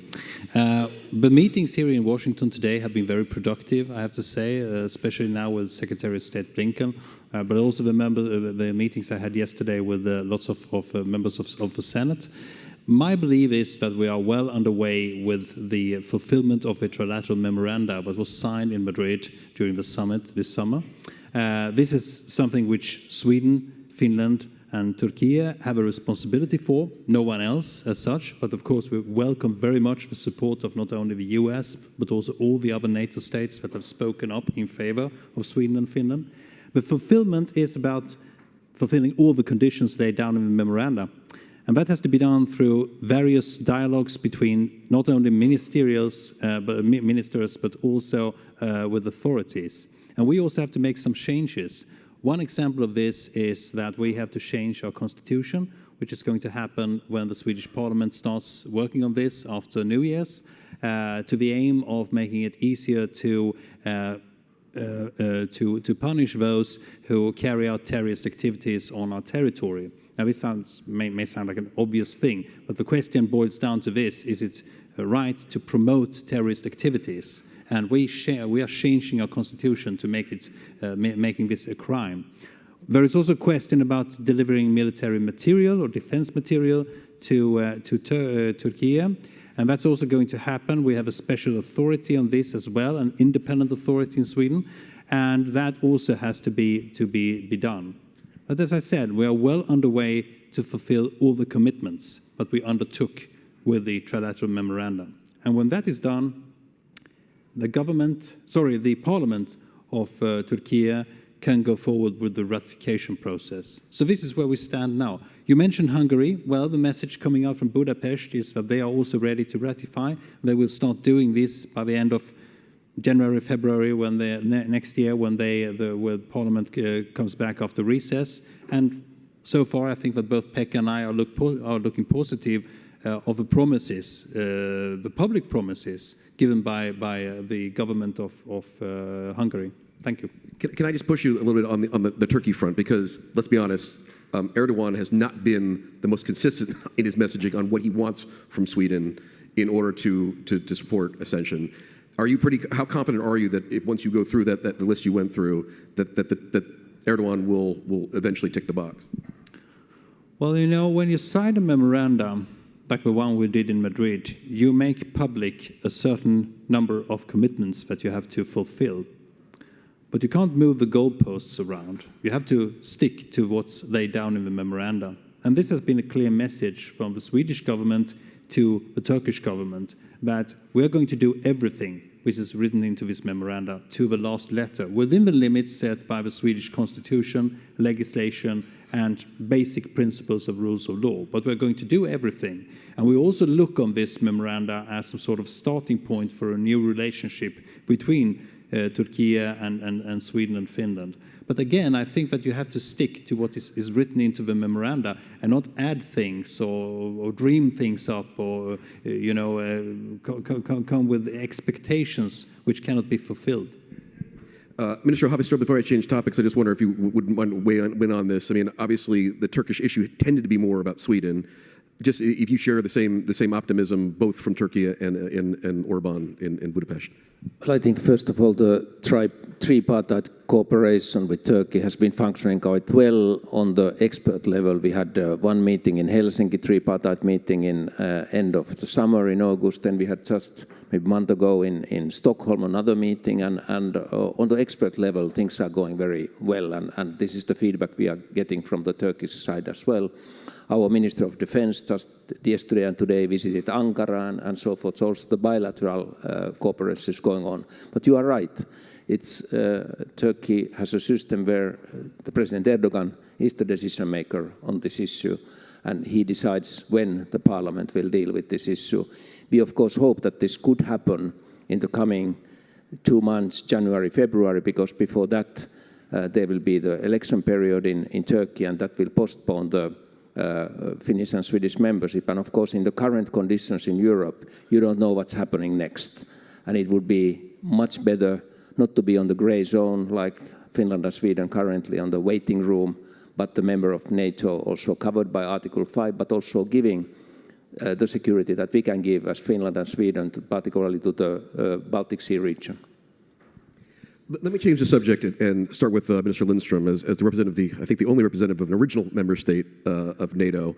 The meetings here in Washington today have been very productive, I have to say, especially now with Secretary of State Blinken, but also the meetings I had yesterday with lots of members of the Senate. My belief is that we are well underway with the fulfillment of a trilateral memoranda that was signed in Madrid during the summit this summer. This is something which Sweden, Finland, and Turkey have a responsibility for, no one else as such, but of course we welcome very much the support of not only the US, but also all the other NATO states that have spoken up in favor of Sweden and Finland. The fulfillment is about fulfilling all the conditions laid down in the memoranda. And that has to be done through various dialogues between not only ministers, but also with authorities. And we also have to make some changes. One example of this is that we have to change our constitution, which is going to happen when the Swedish Parliament starts working on this after New Year's, to the aim of making it easier to punish those who carry out terrorist activities on our territory. Now, this may sound like an obvious thing, but the question boils down to this: is it right to promote terrorist activities? And we are changing our constitution to make it making this a crime. There is also a question about delivering military material or defense material to Turkey, and that's also going to happen. We have a special authority on this as well, an independent authority in Sweden, and that also has to be done. But as I said, we are well underway to fulfill all the commitments that we undertook with the trilateral memorandum. And when that is done, the Parliament of Turkey can go forward with the ratification process. So this is where we stand now. You mentioned Hungary. Well, the message coming out from Budapest is that they are also ready to ratify. They will start doing this by the end of January, February, when next year, when Parliament comes back after recess. And so far, I think that both Pekka and I are looking positive of the promises, the public promises given by the government of Hungary. Thank you.
Can I just push you a little bit on the Turkey front? Because let's be honest, Erdogan has not been the most consistent in his messaging on what he wants from Sweden in order to support accession. How confident are you that if once you go through the list you went through, that Erdogan will eventually tick the box?
Well, you know, when you sign a memorandum, like the one we did in Madrid, you make public a certain number of commitments that you have to fulfill. But you can't move the goalposts around. You have to stick to what's laid down in the memorandum. And this has been a clear message from the Swedish government to the Turkish government, that we're going to do everything which is written into this memoranda to the last letter, within the limits set by the Swedish constitution, legislation, and basic principles of rules of law. But we're going to do everything. And we also look on this memoranda as some sort of starting point for a new relationship between Turkey and Sweden and Finland. But again, I think that you have to stick to what is written into the memoranda and not add things or dream things up or come with expectations which cannot be fulfilled.
Minister Haavisto, before I change topics, I just wonder if you would want to weigh in on this. I mean, obviously, the Turkish issue tended to be more about Sweden. Just if you share the same optimism, both from Turkey and Orban in Budapest.
Well, I think first of all, the tripartite cooperation with Turkey has been functioning quite well on the expert level. We had one meeting in Helsinki, tripartite meeting in end of the summer in August. Then we had just maybe a month ago in Stockholm another meeting. And on the expert level, things are going very well. And this is the feedback we are getting from the Turkish side as well. Our Minister of Defense just yesterday and today visited Ankara and so forth. So also the bilateral cooperation is going on. But you are right. It's Turkey has a system where the President Erdogan is the decision maker on this issue, and he decides when the Parliament will deal with this issue. We of course hope that this could happen in the coming 2 months, January, February, because before that there will be the election period in Turkey, and that will postpone the Finnish and Swedish membership. And of course, in the current conditions in Europe, you don't know what's happening next. And it would be much better not to be on the grey zone like Finland and Sweden currently on the waiting room, but the member of NATO also covered by Article 5, but also giving the security that we can give as Finland and Sweden, particularly to the Baltic Sea region.
Let me change the subject and start with Minister Lindström as the representative, I think the only representative of an original member state of NATO.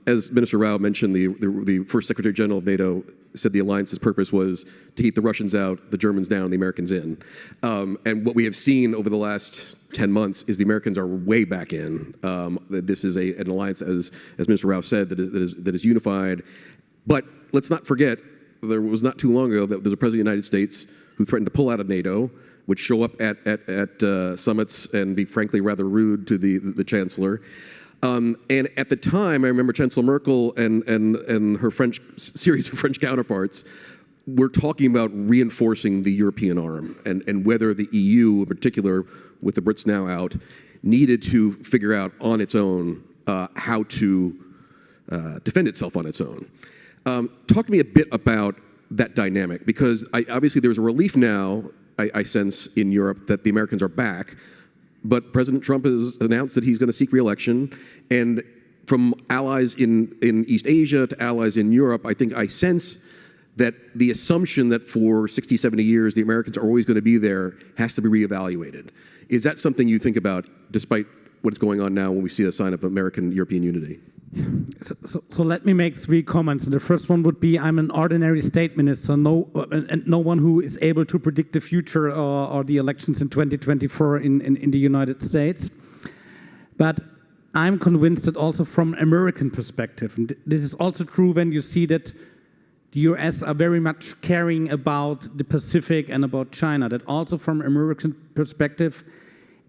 As Minister Rao mentioned, the first Secretary General of NATO said the alliance's purpose was to keep the Russians out, the Germans down, the Americans in. And what we have seen over the last 10 months is the Americans are way back in. This is an alliance, as Minister Rao said, that is unified. But let's not forget, there was not too long ago that there's a president of the United States who threatened to pull out of NATO would show up at summits and be frankly rather rude to the chancellor. And at the time, I remember Chancellor Merkel and her series of French counterparts were talking about reinforcing the European arm and whether the EU, in particular, with the Brits now out, needed to figure out on its own how to defend itself on its own. Talk to me a bit about that dynamic, because obviously there's a relief now, I sense, in Europe that the Americans are back, but President Trump has announced that he's going to seek re-election, and from allies in East Asia to allies in Europe, I sense that the assumption that for 60, 70 years the Americans are always going to be there has to be reevaluated. Is that something you think about, despite what's going on now when we see a sign of American-European unity?
So let me make 3 comments. The first one would be, I'm an ordinary state minister, and no one who is able to predict the future or the elections in 2024 in the United States. But I'm convinced that also from American perspective, and this is also true when you see that the US are very much caring about the Pacific and about China, that also from American perspective,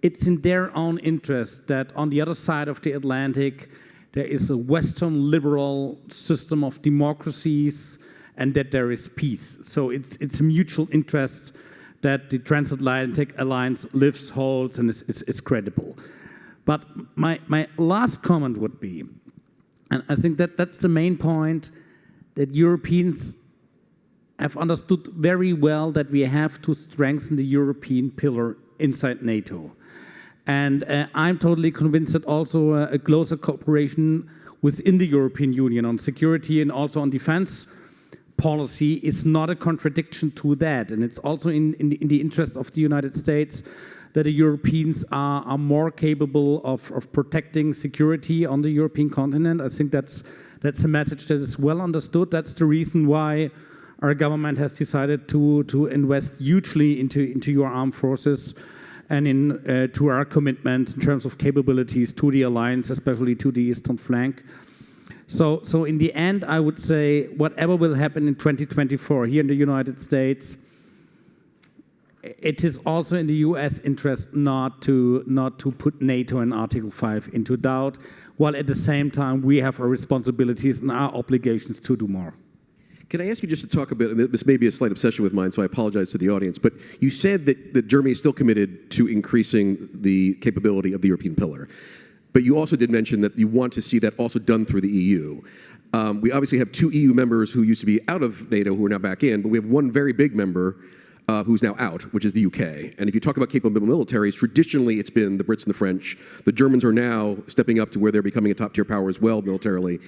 it's in their own interest that on the other side of the Atlantic, there is a Western liberal system of democracies and that there is peace. So it's a mutual interest that the transatlantic alliance lives, holds, and is credible. But my last comment would be, and I think that's the main point, that Europeans have understood very well that we have to strengthen the European pillar inside NATO. And I'm totally convinced that also a closer cooperation within the European Union on security and also on defense policy is not a contradiction to that. And it's also in the interest of the United States that the Europeans are more capable of protecting security on the European continent. I think that's a message that is well understood. That's the reason why our government has decided to invest hugely into your armed forces and to our commitment in terms of capabilities to the alliance, especially to the eastern flank. So in the end, I would say whatever will happen in 2024 here in the United States, it is also in the US interest not to put NATO and Article 5 into doubt, while at the same time we have our responsibilities and our obligations to do more.
Can I ask you just to talk a bit, and this may be a slight obsession with mine, so I apologize to the audience, but you said that Germany is still committed to increasing the capability of the European pillar. But you also did mention that you want to see that also done through the EU. We obviously have 2 EU members who used to be out of NATO who are now back in, but we have one very big member who's now out, which is the UK. And if you talk about capable militaries, traditionally it's been the Brits and the French. The Germans are now stepping up to where they're becoming a top-tier power as well militarily.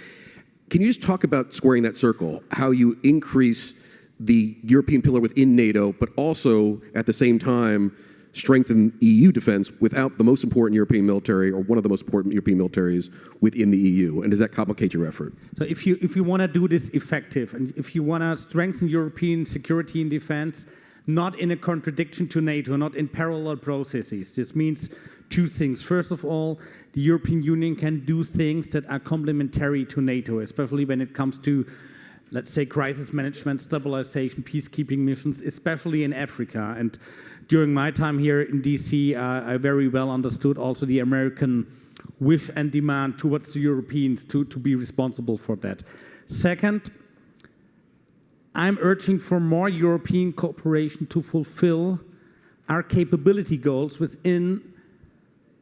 Can you just talk about squaring that circle, how you increase the European pillar within NATO, but also at the same time strengthen EU defense without the most important European military or one of the most important European militaries within the EU? And does that complicate your effort?
So if you want to do this effective, and if you want to strengthen European security and defense, not in a contradiction to NATO, not in parallel processes. This means 2 things. First of all, the European Union can do things that are complementary to NATO, especially when it comes to, let's say, crisis management, stabilization, peacekeeping missions, especially in Africa. And during my time here in DC, I very well understood also the American wish and demand towards the Europeans to be responsible for that. Second, I'm urging for more European cooperation to fulfill our capability goals within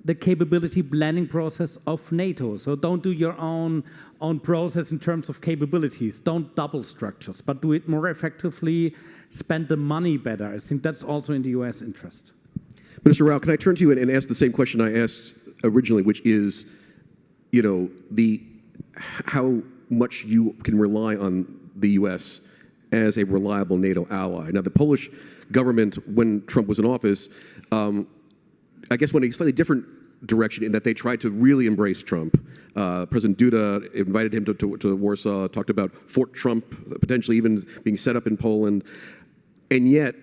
the capability planning process of NATO. So don't do your own process in terms of capabilities. Don't double structures, but do it more effectively, spend the money better. I think that's also in the US interest.
Minister Rao, can I turn to you and ask the same question I asked originally, which is, how much you can rely on the US as a reliable NATO ally. Now, the Polish government, when Trump was in office, I guess went a slightly different direction in that they tried to really embrace Trump. President Duda invited him to Warsaw, talked about Fort Trump potentially even being set up in Poland. And yet,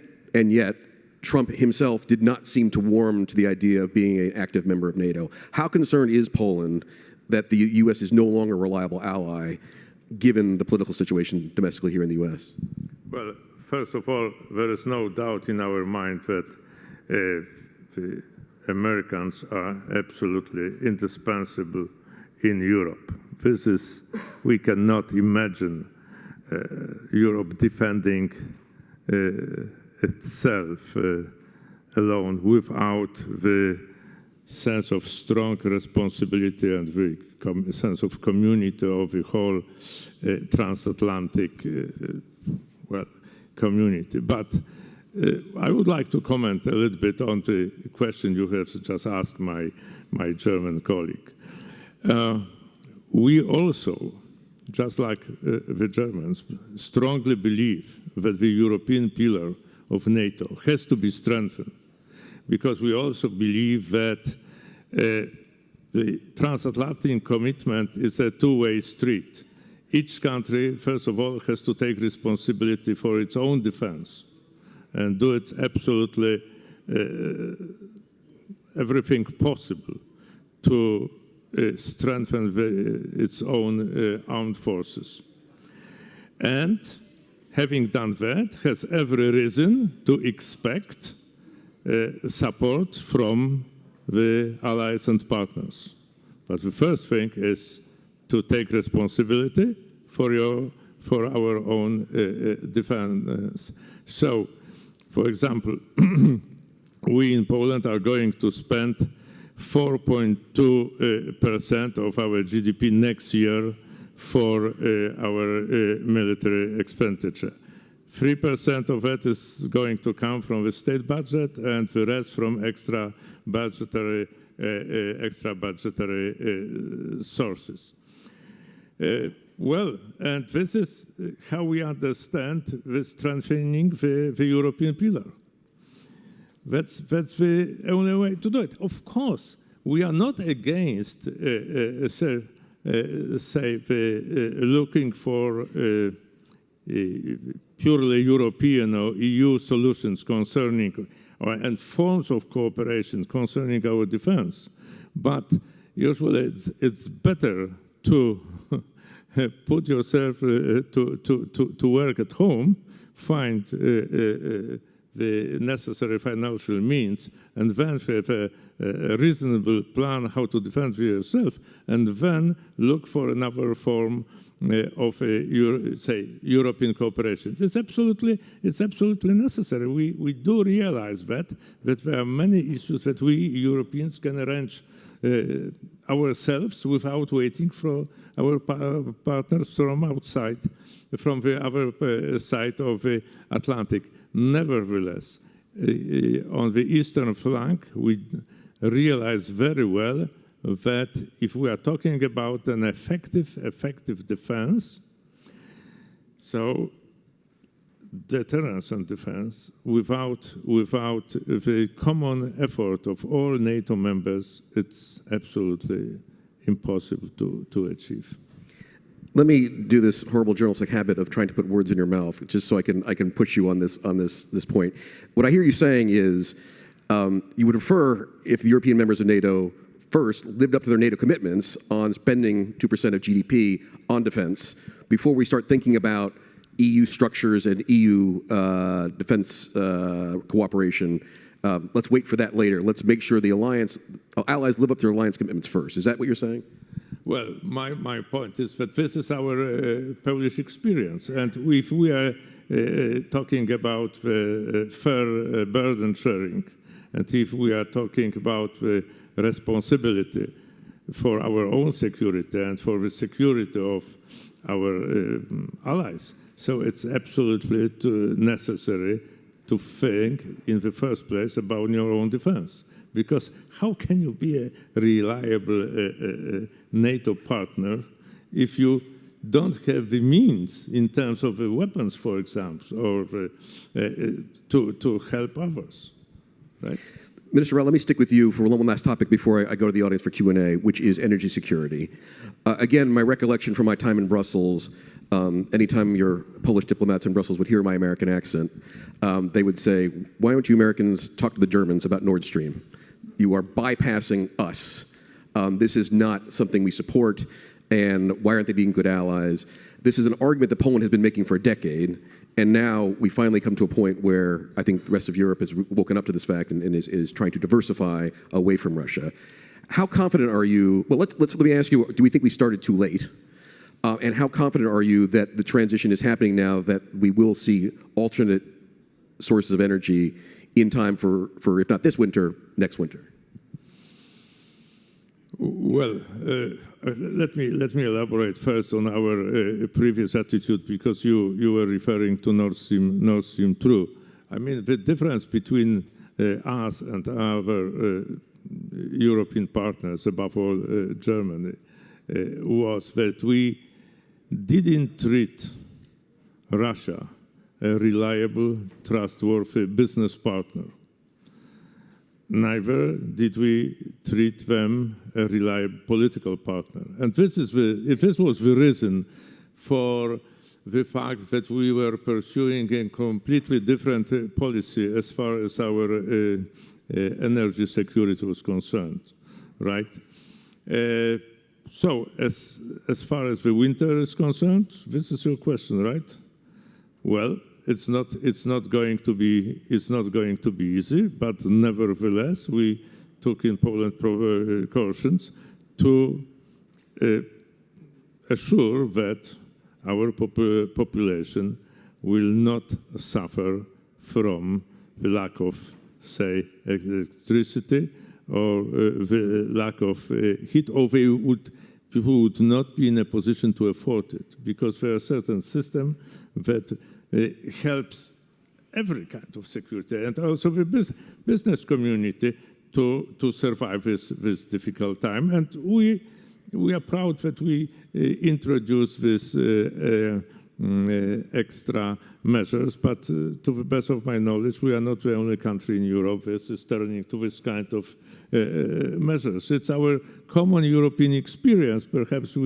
Trump himself did not seem to warm to the idea of being an active member of NATO. How concerned is Poland that the U.S. is no longer a reliable ally, given the political situation domestically here in the U.S.?
Well, first of all, there is no doubt in our mind that the Americans are absolutely indispensable in Europe. We cannot imagine Europe defending itself alone without the sense of strong responsibility and the sense of community of the whole transatlantic community. But I would like to comment a little bit on the question you have just asked my German colleague. We also, just like the Germans, strongly believe that the European pillar of NATO has to be strengthened, because we also believe that the transatlantic commitment is a two-way street. Each country, first of all, has to take responsibility for its own defense and do its absolutely everything possible to strengthen its own armed forces. And having done that, has every reason to expect support from the allies and partners. But the first thing is to take responsibility for our own defense. So, for example, we in Poland are going to spend 4.2% of our GDP next year for our military expenditure. 3% of it is going to come from the state budget, and the rest from extra budgetary sources. Well, and this is how we understand the strengthening the European pillar. That's the only way to do it. Of course, we are not against, looking for purely European or EU solutions concerning and forms of cooperation concerning our defense. But usually it's better to put yourself to work at home, find the necessary financial means, and then have a reasonable plan how to defend yourself, and then look for another form of European cooperation. It's absolutely necessary. We do realize that there are many issues that we Europeans can arrange ourselves without waiting for our partners from outside, from the other side of the Atlantic. Nevertheless, on the eastern flank, we realize very well that if we are talking about an effective defense, so deterrence and defense, without the common effort of all NATO members, it's absolutely impossible to achieve.
Let me do this horrible journalistic habit of trying to put words in your mouth, just so I can push you on this point. What I hear you saying is you would prefer if the European members of NATO first lived up to their NATO commitments on spending 2% of GDP on defense before we start thinking about EU structures and EU defense cooperation. Let's wait for that later. Let's make sure the allies live up to their alliance commitments first. Is that what you're saying?
Well, my point is that this is our Polish experience. And if we are talking about fair burden sharing, and if we are talking about the responsibility for our own security and for the security of our allies, so it's absolutely necessary to think in the first place about your own defense. Because how can you be a reliable NATO partner if you don't have the means in terms of the weapons, for example, or to help others, right?
Minister Rao, let me stick with you for one last topic before I go to the audience for Q&A, which is energy security. Again, my recollection from my time in Brussels, anytime your Polish diplomats in Brussels would hear my American accent, they would say, why don't you Americans talk to the Germans about Nord Stream? You are bypassing us. This is not something we support, and why aren't they being good allies? This is an argument that Poland has been making for a decade, and now we finally come to a point where I think the rest of Europe has woken up to this fact and is trying to diversify away from Russia. How confident are you? Well, let me ask you, do we think we started too late? And how confident are you that the transition is happening now, that we will see alternate sources of energy in time for if not this winter, next winter?
Well, let me elaborate first on our previous attitude, because you were referring to Nord Stream 2. I mean, the difference between us and our European partners, above all Germany, was that we didn't treat Russia a reliable, trustworthy business partner. Neither did we treat them a reliable political partner. And this was the reason for the fact that we were pursuing a completely different policy as far as our energy security was concerned, right? So as far as the winter is concerned, this is your question, right? Well, it's not going to be easy, but nevertheless, we took in Poland precautions to assure that our population will not suffer from the lack of, say, electricity or the lack of heat, or people would not be in a position to afford it, because there are certain systems that helps every kind of security and also the business community to survive this difficult time. And we are proud that we introduced this extra measures, but to the best of my knowledge, we are not the only country in Europe that is turning to this kind of measures. It's our common European experience. Perhaps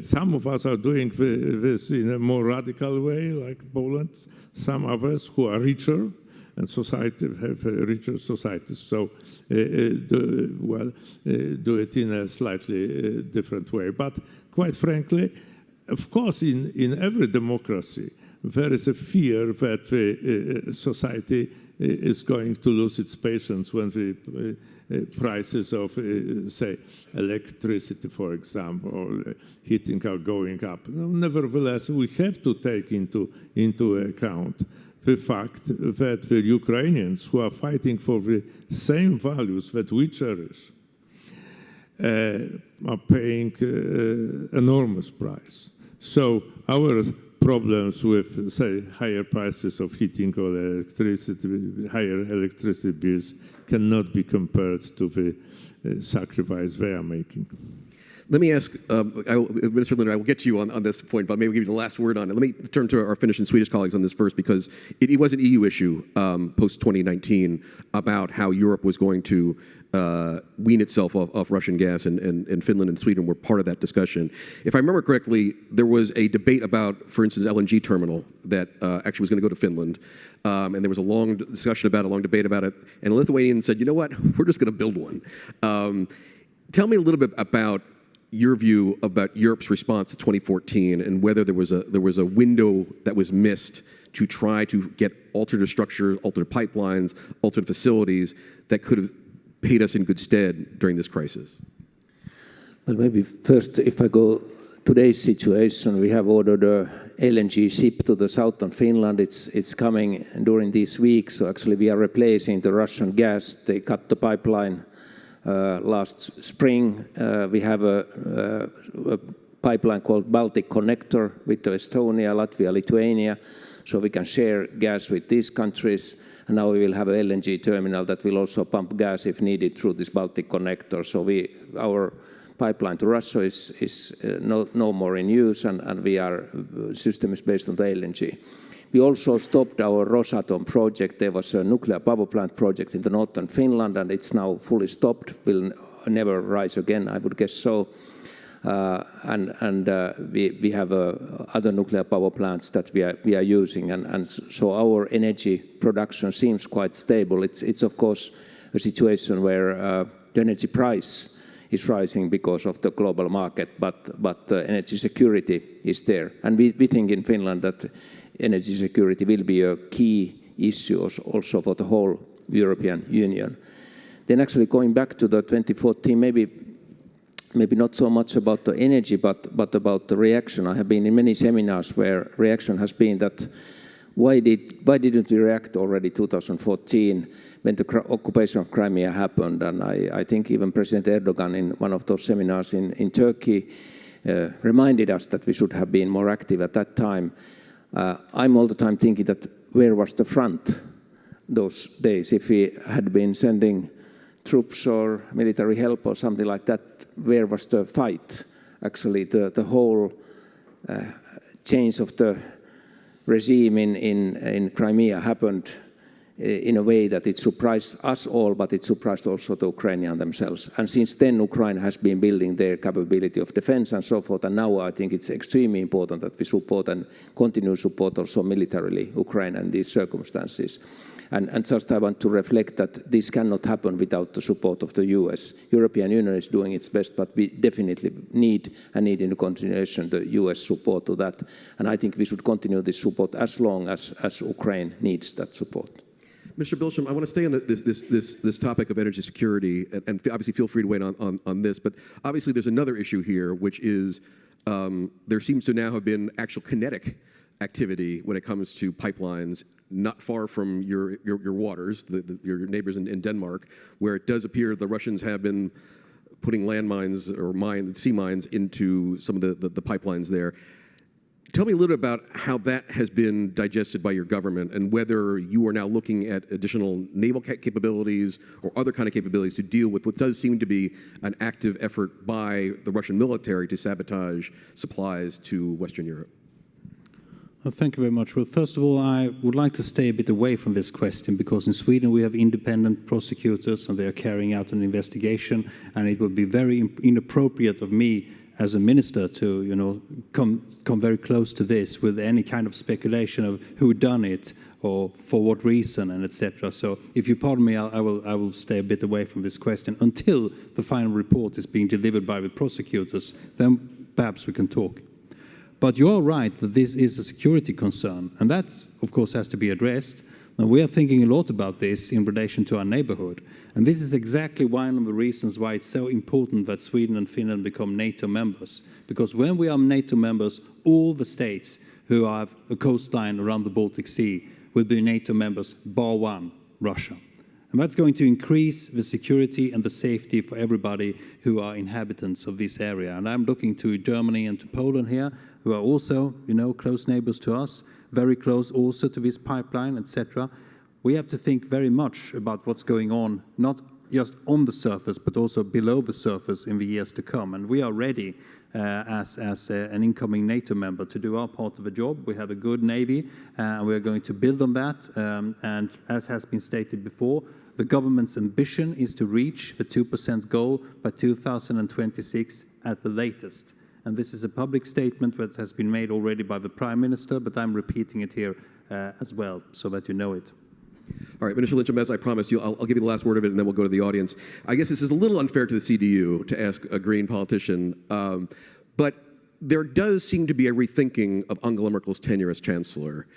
some of us are doing this in a more radical way, like Poland. Some others who are richer and have richer societies, so do it in a slightly different way. But quite frankly, of course, in every democracy, there is a fear that the society is going to lose its patience when the prices of, say, electricity, for example, or heating are going up. Nevertheless, we have to take into account the fact that the Ukrainians who are fighting for the same values that we cherish are paying enormous price. So our problems with, say, higher prices of heating or electricity, higher electricity bills cannot be compared to the sacrifice they are making.
Let me ask, Minister Linder, I will get to you on this point, but maybe give you the last word on it. Let me turn to our Finnish and Swedish colleagues on this first, because it was an EU issue post-2019 about how Europe was going to wean itself off Russian gas, and Finland and Sweden were part of that discussion. If I remember correctly, there was a debate about, for instance, LNG terminal that actually was going to go to Finland, and there was a long discussion about it, a long debate about it, and the Lithuanians said, you know what, we're just going to build one. Tell me a little bit about your view about Europe's response to 2014 and whether there was a window that was missed to try to get alternative structures, alternate pipelines, alternate facilities that could have paid us in good stead during this crisis.
Well, maybe first, if I go today's situation, we have ordered a LNG ship to the southern Finland. It's coming during these weeks. So actually, we are replacing the Russian gas. They cut the pipeline last spring. We have a pipeline called Baltic Connector with Estonia, Latvia, Lithuania, so we can share gas with these countries. And now we will have an LNG terminal that will also pump gas if needed through this Baltic Connector. So our pipeline to Russia is no more in use, and our system is based on the LNG. We also stopped our Rosatom project. There was a nuclear power plant project in the northern Finland, and it's now fully stopped. Will never rise again, I would guess so. We have other nuclear power plants that we are using, and so our energy production seems quite stable. It's of course a situation where the energy price is rising because of the global market, but energy security is there. And we think in Finland that energy security will be a key issue also for the whole European Union. Then actually going back to the 2014, maybe not so much about the energy, but about the reaction. I have been in many seminars where reaction has been that why didn't we react already 2014 when the occupation of Crimea happened? And I think even President Erdogan in one of those seminars in Turkey reminded us that we should have been more active at that time. I'm all the time thinking that where was the front those days? If we had been sending troops or military help or something like that, where was the fight? Actually, the whole change of the regime in Crimea happened in a way that it surprised us all, but it surprised also the Ukrainians themselves. And since then, Ukraine has been building their capability of defense and so forth. And now I think it's extremely important that we support and continue to support also militarily Ukraine in these circumstances. And just I want to reflect that this cannot happen without the support of the US. European Union is doing its best, but we definitely need in continuation the US support to that. And I think we should continue this support as long as Ukraine needs that support.
Mr. Billström, I want to stay on this topic of energy security, and obviously feel free to weigh in on this, but obviously there's another issue here, which is there seems to now have been actual kinetic activity when it comes to pipelines not far from your waters, your neighbors in Denmark, where it does appear the Russians have been putting landmines or sea mines into some of the pipelines there. Tell me a little about how that has been digested by your government and whether you are now looking at additional naval capabilities or other kind of capabilities to deal with what does seem to be an active effort by the Russian military to sabotage supplies to Western Europe.
Well, thank you very much. Well, first of all, I would like to stay a bit away from this question because in Sweden we have independent prosecutors and they are carrying out an investigation, and it would be very inappropriate of me as a minister to, come very close to this with any kind of speculation of who done it or for what reason and etc. So, if you pardon me, I will stay a bit away from this question until the final report is being delivered by the prosecutors. Then perhaps we can talk. But you are right that this is a security concern, and that, of course, has to be addressed. Now, we are thinking a lot about this in relation to our neighborhood, and this is exactly one of the reasons why it's so important that Sweden and Finland become NATO members. Because when we are NATO members, all the states who have a coastline around the Baltic Sea will be NATO members, bar one, Russia. And that's going to increase the security and the safety for everybody who are inhabitants of this area. And I'm looking to Germany and to Poland here, who are also, close neighbors to us, very close also to this pipeline, etc. We have to think very much about what's going on, not just on the surface, but also below the surface in the years to come. And we are ready as an incoming NATO member to do our part of the job. We have a good Navy, and we're going to build on that. And as has been stated before, the government's ambition is to reach the 2% goal by 2026 at the latest. And this is a public statement that has been made already by the Prime Minister, but I'm repeating it here as well, so that you know it.
All right, Minister Lindström, as I promised you, I'll give you the last word of it, and then we'll go to the audience. I guess this is a little unfair to the CDU to ask a Green politician, but there does seem to be a rethinking of Angela Merkel's tenure as Chancellor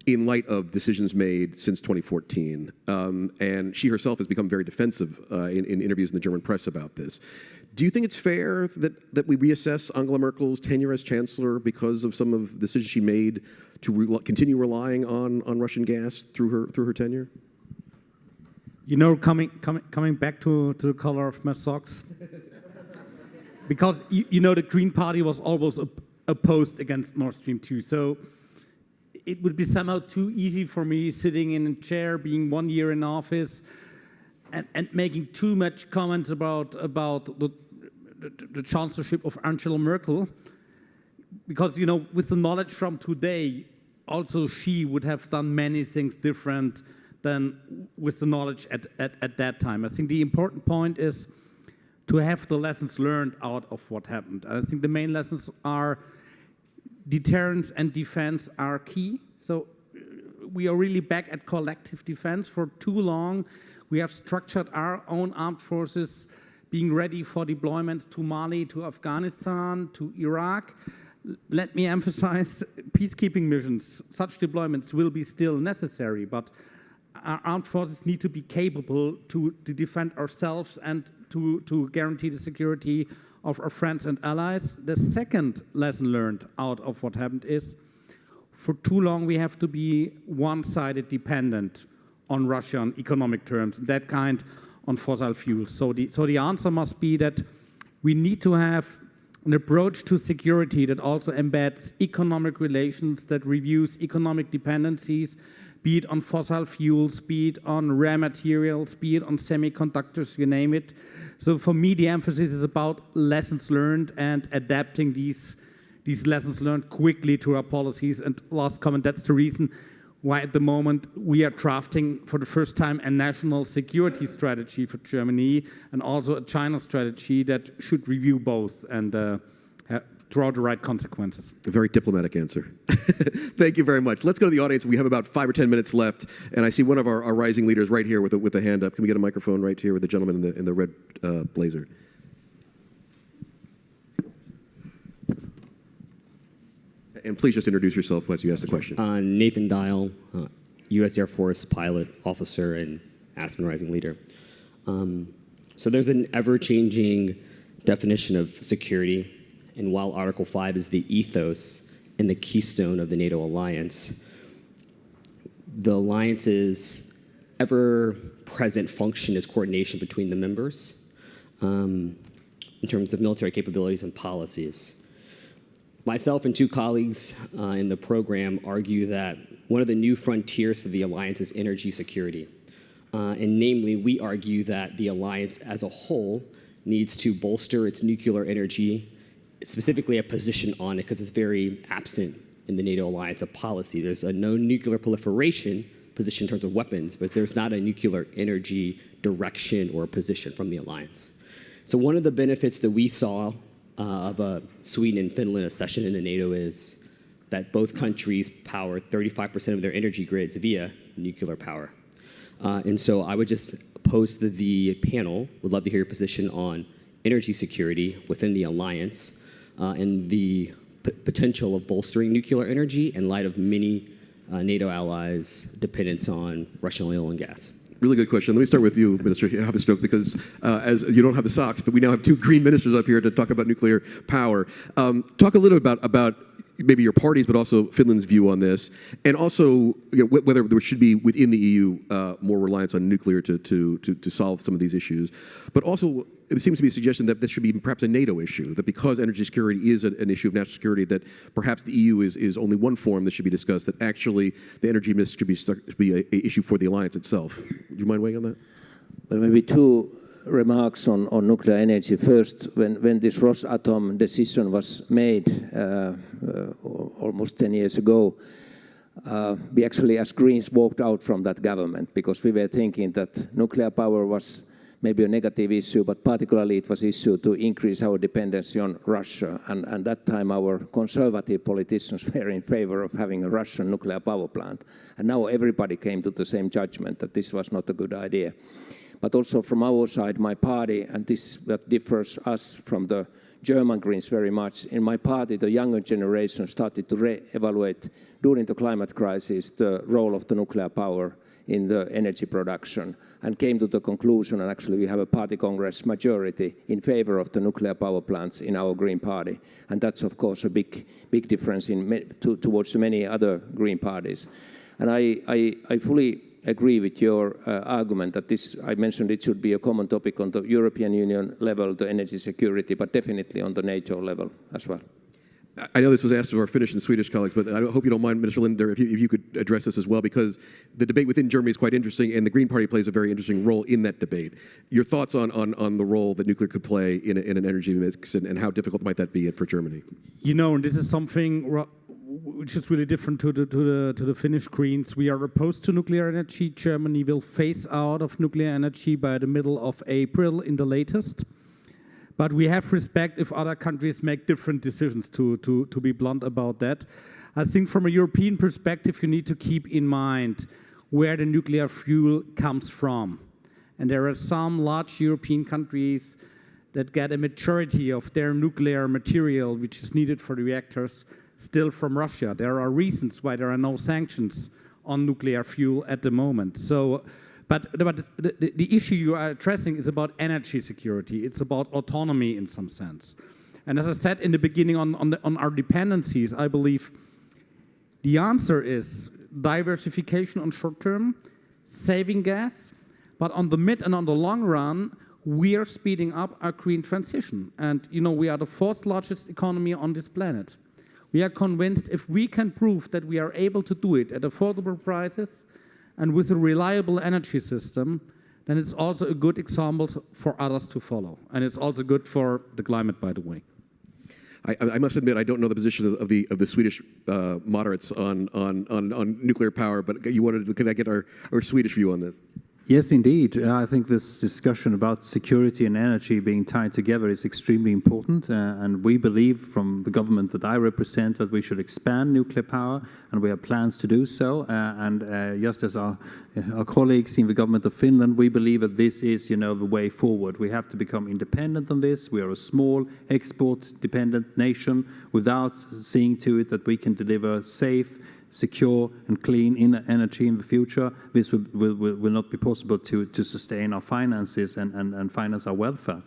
in light of decisions made since 2014. And she herself has become very defensive in interviews in the German press about this. Do you think it's fair that we reassess Angela Merkel's tenure as Chancellor because of some of the decisions she made to continue relying on Russian gas through her tenure?
Coming back to the color of my socks, because the Green Party was always opposed against Nord Stream 2, so it would be somehow too easy for me sitting in a chair, being 1 year in office, and making too much comments about the chancellorship of Angela Merkel, because with the knowledge from today, also she would have done many things different than with the knowledge at that time. I think the important point is to have the lessons learned out of what happened. I think the main lessons are deterrence and defense are key. So we are really back at collective defense. For too long, we have structured our own armed forces being ready for deployments to Mali, to Afghanistan, to Iraq. Let me emphasize peacekeeping missions. Such deployments will be still necessary, but our armed forces need to be capable to defend ourselves and to guarantee the security of our friends and allies. The second lesson learned out of what happened is, for too long we have to be one-sided dependent on Russia on economic terms, that kind on fossil fuels. So the answer must be that we need to have an approach to security that also embeds economic relations, that reviews economic dependencies, be it on fossil fuels, be it on rare materials, be it on semiconductors, you name it. So for me, the emphasis is about lessons learned and adapting these lessons learned quickly to our policies. And last comment, that's the reason why at the moment we are drafting for the first time a national security strategy for Germany and also a China strategy that should review both and draw the right consequences.
A very diplomatic answer. Thank you very much. Let's go to the audience. We have about 5 or 10 minutes left, and I see one of our rising leaders right here with a hand up. Can we get a microphone right here with the gentleman in the red blazer? And please just introduce yourself as you ask the question.
Nathan Dial, U.S. Air Force pilot, officer, and Aspen Rising leader. So there's an ever-changing definition of security, and while Article 5 is the ethos and the keystone of the NATO alliance, the alliance's ever-present function is coordination between the members in terms of military capabilities and policies. Myself and 2 colleagues in the program argue that one of the new frontiers for the alliance is energy security. And namely, we argue that the alliance as a whole needs to bolster its nuclear energy, specifically a position on it, because it's very absent in the NATO alliance of policy. There's a no nuclear proliferation position in terms of weapons, but there's not a nuclear energy direction or position from the alliance. So one of the benefits that we saw of Sweden and Finland accession into NATO is that both countries power 35% of their energy grids via nuclear power. And so I would just pose to the panel, would love to hear your position on energy security within the alliance and the potential of bolstering nuclear energy in light of many NATO allies' dependence on Russian oil and gas.
Really good question. Let me start with you, Minister Havenstoke, because as you don't have the socks, but we now have 2 green ministers up here to talk about nuclear power. Talk a little about maybe your parties, but also Finland's view on this, and also whether there should be within the EU more reliance on nuclear to solve some of these issues. But also, it seems to be a suggestion that this should be perhaps a NATO issue, that because energy security is an issue of national security, that perhaps the EU is only one forum that should be discussed, that actually the energy mix should be an issue for the alliance itself. Would you mind weighing on that?
Well, maybe 2 remarks on nuclear energy. First, when this Rosatom decision was made almost 10 years ago, we actually as Greens walked out from that government because we were thinking that nuclear power was maybe a negative issue, but particularly it was an issue to increase our dependency on Russia. And that time our conservative politicians were in favor of having a Russian nuclear power plant. And now everybody came to the same judgment that this was not a good idea. But also from our side, my party, and this that differs us from the German Greens very much. In my party, the younger generation started to re-evaluate during the climate crisis the role of the nuclear power in the energy production and came to the conclusion, and actually we have a party congress majority in favor of the nuclear power plants in our Green Party. And that's of course a big difference towards many other Green parties. And I fully agree with your argument that this, I mentioned it should be a common topic on the European Union level, the energy security, but definitely on the NATO level as well.
I know this was asked of our Finnish and Swedish colleagues, but I hope you don't mind, Minister Linder, if you could address this as well, because the debate within Germany is quite interesting, and the Green Party plays a very interesting role in that debate. Your thoughts on the role that nuclear could play in an energy mix, and how difficult might that be for Germany?
You know, this is something which is really different to the Finnish Greens. We are opposed to nuclear energy. Germany will phase out of nuclear energy by the middle of April in the latest. But we have respect if other countries make different decisions, to be blunt about that. I think from a European perspective, you need to keep in mind where the nuclear fuel comes from. And there are some large European countries that get a maturity of their nuclear material, which is needed for the reactors, still from Russia. There are reasons why there are no sanctions on nuclear fuel at the moment. So, but the issue you are addressing is about energy security. It's about autonomy in some sense. And as I said in the beginning on our dependencies, I believe the answer is diversification on short term, saving gas, but on the mid and on the long run, we are speeding up our green transition. And you know, we are the fourth largest economy on this planet. We are convinced if we can prove that we are able to do it at affordable prices and with a reliable energy system, then it's also a good example for others to follow. And it's also good for the climate, by the way.
I must admit, I don't know the position of the Swedish moderates on nuclear power, but can I get our Swedish view on this?
Yes, indeed. I think this discussion about security and energy being tied together is extremely important. And we believe from the government that I represent that we should expand nuclear power, and we have plans to do so. Just as our colleagues in the government of Finland, we believe that this is, the way forward. We have to become independent on this. We are a small, export-dependent nation. Without seeing to it that we can deliver safe, secure and clean energy in the future, this will not be possible to sustain our finances and finance our welfare.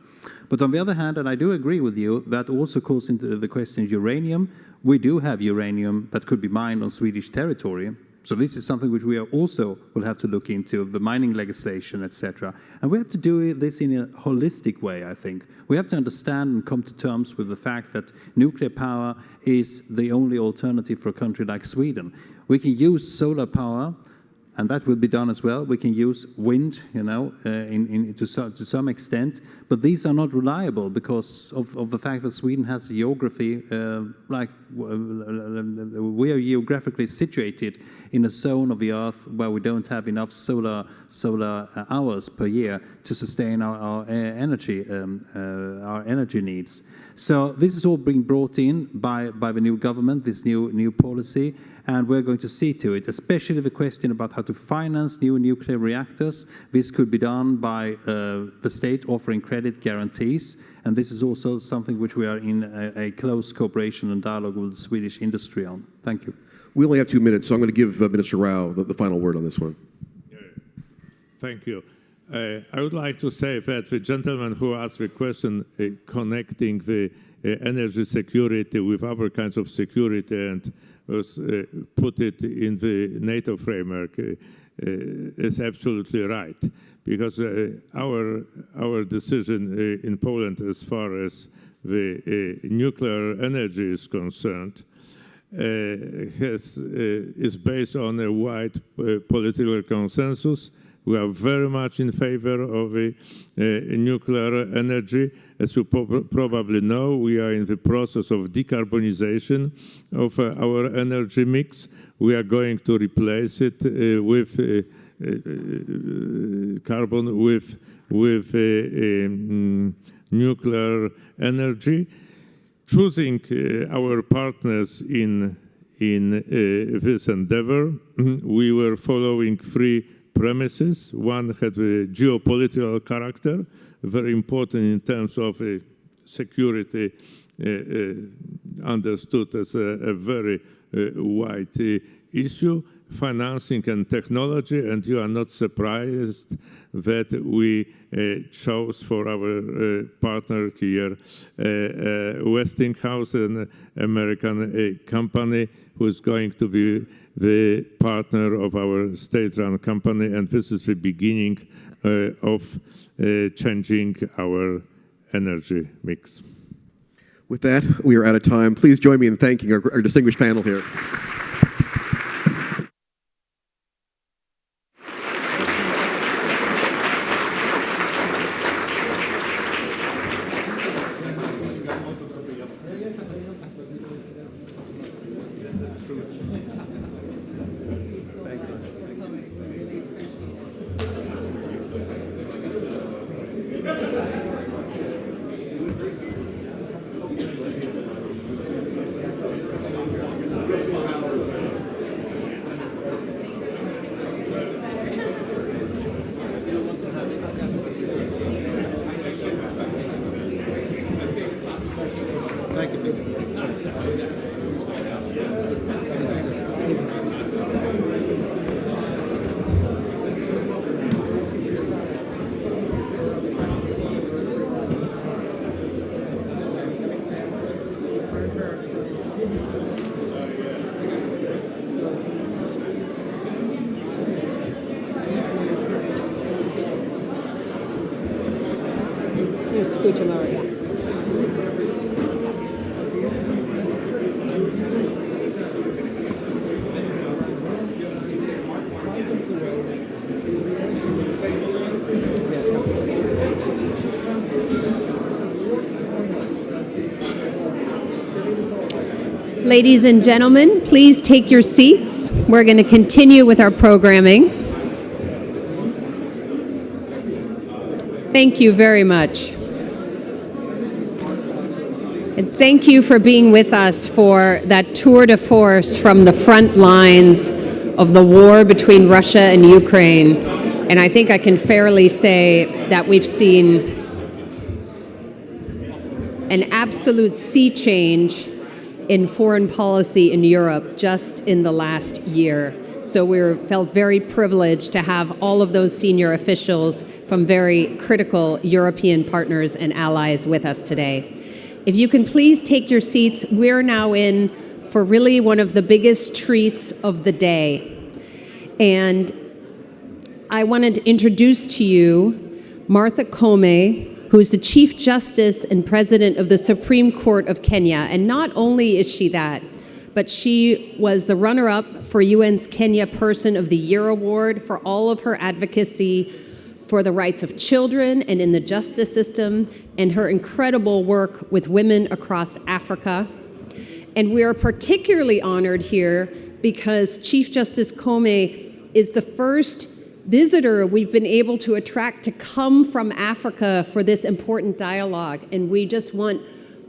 But on the other hand, and I do agree with you, that also calls into the question uranium. We do have uranium that could be mined on Swedish territory. So this is something which we also will have to look into, the mining legislation, etc. And we have to do this in a holistic way, I think. We have to understand and come to terms with the fact that nuclear power is the only alternative for a country like Sweden. We can use solar power, and that will be done as well. We can use wind, to some extent, but these are not reliable because of the fact that Sweden has a geography we are geographically situated in a zone of the Earth where we don't have enough solar hours per year to sustain our energy needs. So this is all being brought in by the new government, this new policy. And we're going to see to it, especially the question about how to finance new nuclear reactors. This could be done by the state offering credit guarantees. And this is also something which we are in a close cooperation and dialogue with the Swedish industry on. Thank you.
We only have 2 minutes, so I'm going to give Minister Rao the final word on this one.
Thank you. I would like to say that the gentleman who asked the question connecting the energy security with other kinds of security and was put it in the NATO framework is absolutely right, because our decision in Poland as far as the nuclear energy is concerned is based on a wide political consensus. We are very much in favor of nuclear energy. As you probably know, we are in the process of decarbonization of our energy mix. We are going to replace it with carbon with nuclear energy. Choosing our partners in this endeavor, we were following three premises. One had a geopolitical character, very important in terms of security, understood as a very wide issue, financing and technology, and you are not surprised that we chose for our partner here Westinghouse, an American company who is going to be the partner of our state-run company, and this is the beginning of changing our energy mix.
With that, we are out of time. Please join me in thanking our distinguished panel here.
Thank you.
You scooch him over, yeah. Ladies and gentlemen, please take your seats. We're going to continue with our programming. Thank you very much. And thank you for being with us for that tour de force from the front lines of the war between Russia and Ukraine. And I think I can fairly say that we've seen an absolute sea change in foreign policy in Europe just in the last year. So we felt very privileged to have all of those senior officials from very critical European partners and allies with us today. If you can please take your seats, we're now in for really one of the biggest treats of the day. And I wanted to introduce to you Martha Koome, who is the Chief Justice and President of the Supreme Court of Kenya. And not only is she that, but she was the runner-up for UN's Kenya Person of the Year Award for all of her advocacy for the rights of children and in the justice system, and her incredible work with women across Africa. And we are particularly honored here because Chief Justice Koome is the first visitor we've been able to attract to come from Africa for this important dialogue. And we just want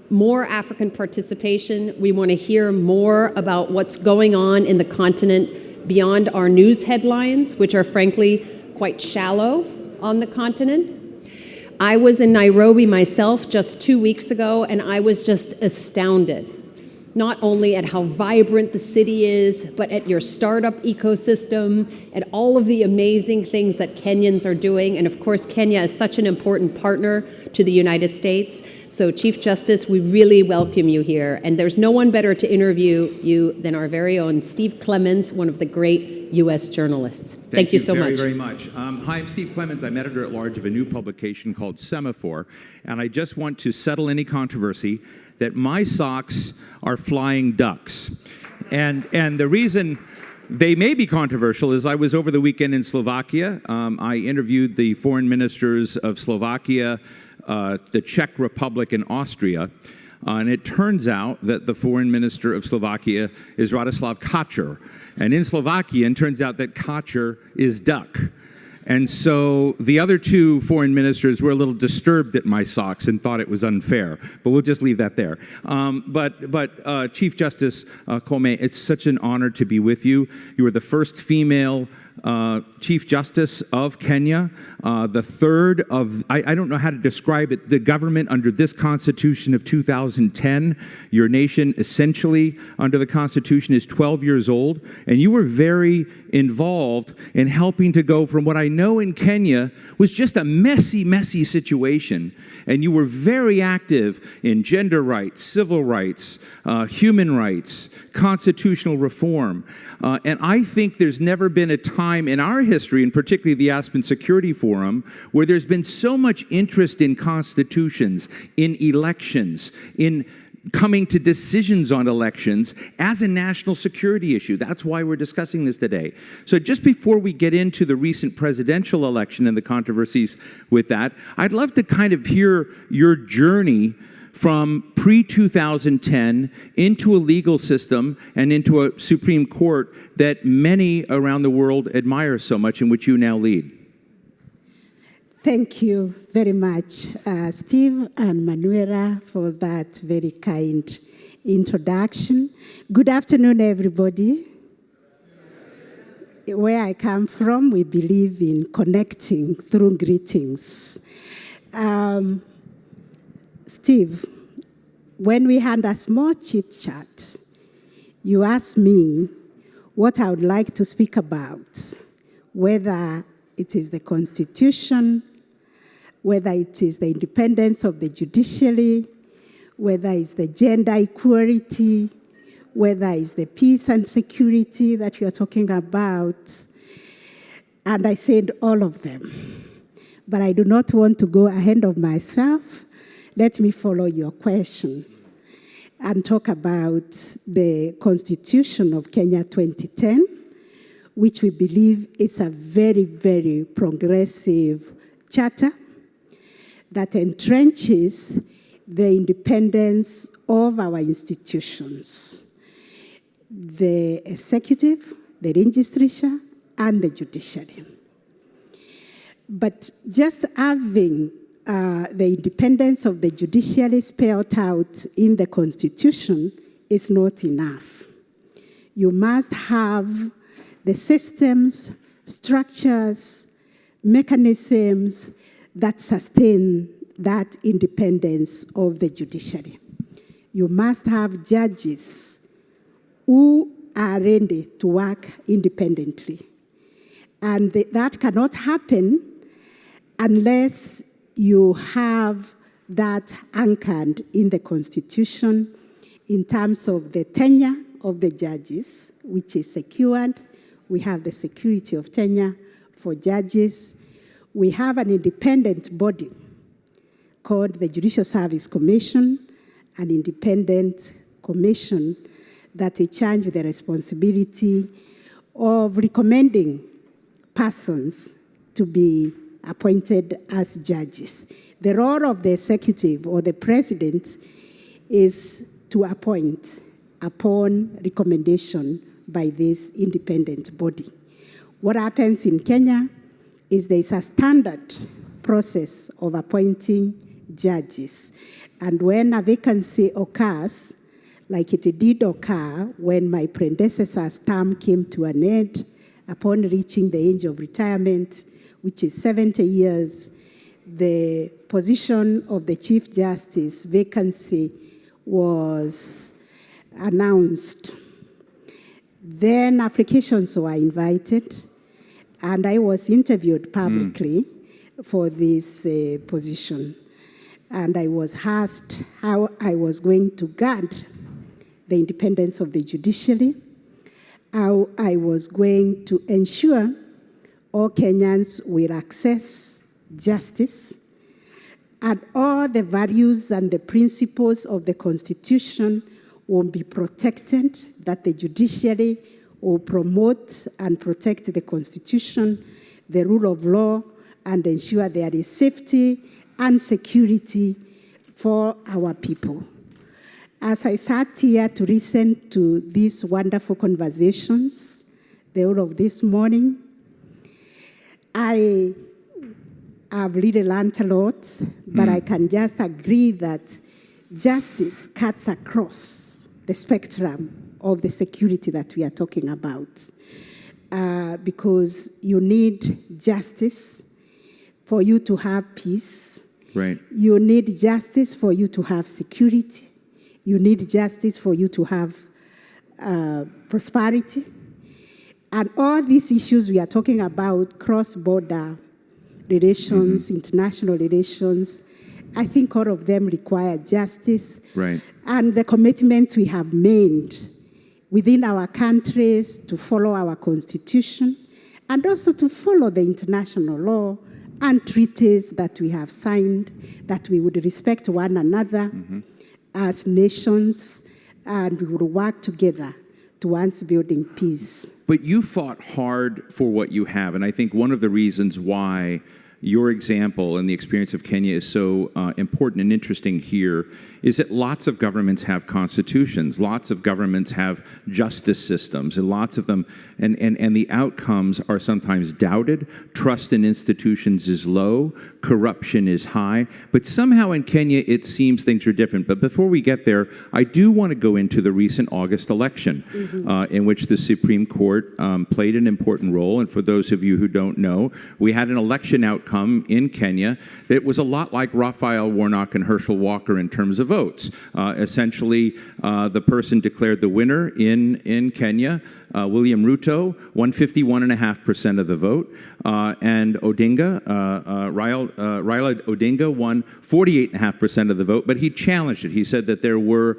more African participation. We want to hear more about what's going on in the continent beyond our news headlines, which are frankly quite shallow on the continent. I was in Nairobi myself just 2 weeks ago, and I was just astounded, not only at how vibrant the city is, but at your startup ecosystem, at all of the amazing things that Kenyans are doing. And of course, Kenya is such an important partner to the United States. So Chief Justice, we really welcome you here. And there's no one better to interview you than our very own Steve Clemens, one of the great U.S. journalists. Thank you so much.
Very much. Hi, I'm Steve Clemens. I'm editor-at-large of a new publication called Semaphore. And I just want to settle any controversy that my socks are flying ducks. And the reason they may be controversial is I was over the weekend in Slovakia. I interviewed the foreign ministers of Slovakia, the Czech Republic, and Austria. And it turns out that the foreign minister of Slovakia is Radoslav Káčer. And in Slovakian, it turns out that Káčer is duck. And so the other two foreign ministers were a little disturbed at my socks and thought it was unfair. But we'll just leave that there. But Chief Justice Koome, it's such an honor to be with you. You were the first female Chief Justice of Kenya, the third of, I don't know how to describe it, the government under this Constitution of 2010. Your nation essentially under the Constitution is 12 years old, and you were very involved in helping to go from what I know in Kenya was just a messy, messy situation, and you were very active in gender rights, civil rights, human rights, constitutional reform. And I think there's never been a time in our history, and particularly the Aspen Security Forum, where there's been so much interest in constitutions, in elections, in coming to decisions on elections as a national security issue. That's why we're discussing this today. So just before we get into the recent presidential election and the controversies with that, I'd love to kind of hear your journey from pre-2010 into a legal system and into a Supreme Court that many around the world admire so much, and which you now lead.
Thank you very much, Steve and Manuela, for that very kind introduction. Good afternoon, everybody. Where I come from, we believe in connecting through greetings. Steve, when we had a small chit chat, you asked me what I would like to speak about, whether it is the Constitution, whether it is the independence of the judiciary, whether it's the gender equality, whether it's the peace and security that you are talking about. And I said all of them. But I do not want to go ahead of myself. Let me follow your question and talk about the Constitution of Kenya 2010, which we believe is a very, very progressive charter that entrenches the independence of our institutions, the executive, the legislature, and the judiciary. But just having the independence of the judiciary spelled out in the Constitution is not enough. You must have the systems, structures, mechanisms that sustain that independence of the judiciary. You must have judges who are ready to work independently. And that cannot happen unless you have that anchored in the Constitution in terms of the tenure of the judges, which is secured. We have the security of tenure for judges. We have an independent body called the Judicial Service Commission, an independent commission that is charged with the responsibility of recommending persons to be appointed as judges. The role of the executive or the president is to appoint upon recommendation by this independent body. What happens in Kenya is there is a standard process of appointing judges. And when a vacancy occurs, like it did occur when my predecessor's term came to an end, upon reaching the age of retirement, which is 70 years, the position of the Chief Justice vacancy was announced. Then applications were invited, and I was interviewed publicly for this position. And I was asked how I was going to guard the independence of the judiciary, how I was going to ensure all Kenyans will access justice, and all the values and the principles of the Constitution will be protected, that the judiciary will promote and protect the Constitution, the rule of law, and ensure there is safety and security for our people. As I sat here to listen to these wonderful conversations, the whole of this morning, I have really learned a lot, but I can just agree that justice cuts across the spectrum of the security that we are talking about. Because you need justice for you to have peace.
Right.
You need justice for you to have security. You need justice for you to have prosperity. And all these issues we are talking about, cross-border relations, international relations, I think all of them require justice.
Right.
And the commitments we have made within our countries to follow our Constitution and also to follow the international law and treaties that we have signed, that we would respect one another as nations, and we would work together towards building peace.
But you fought hard for what you have, and I think one of the reasons why your example and the experience of Kenya is so important and interesting here is that lots of governments have constitutions, lots of governments have justice systems, and lots of them, and the outcomes are sometimes doubted. Trust in institutions is low, corruption is high, but somehow in Kenya it seems things are different. But before we get there, I do want to go into the recent August election in which the Supreme Court played an important role. And for those of you who don't know, we had an election outcome outcome in Kenya that was a lot like Raphael Warnock and Herschel Walker in terms of votes. Essentially, the person declared the winner in Kenya, William Ruto, won 51.5% of the vote, and Odinga, Raila Odinga, won 48.5% of the vote, but he challenged it. He said that there were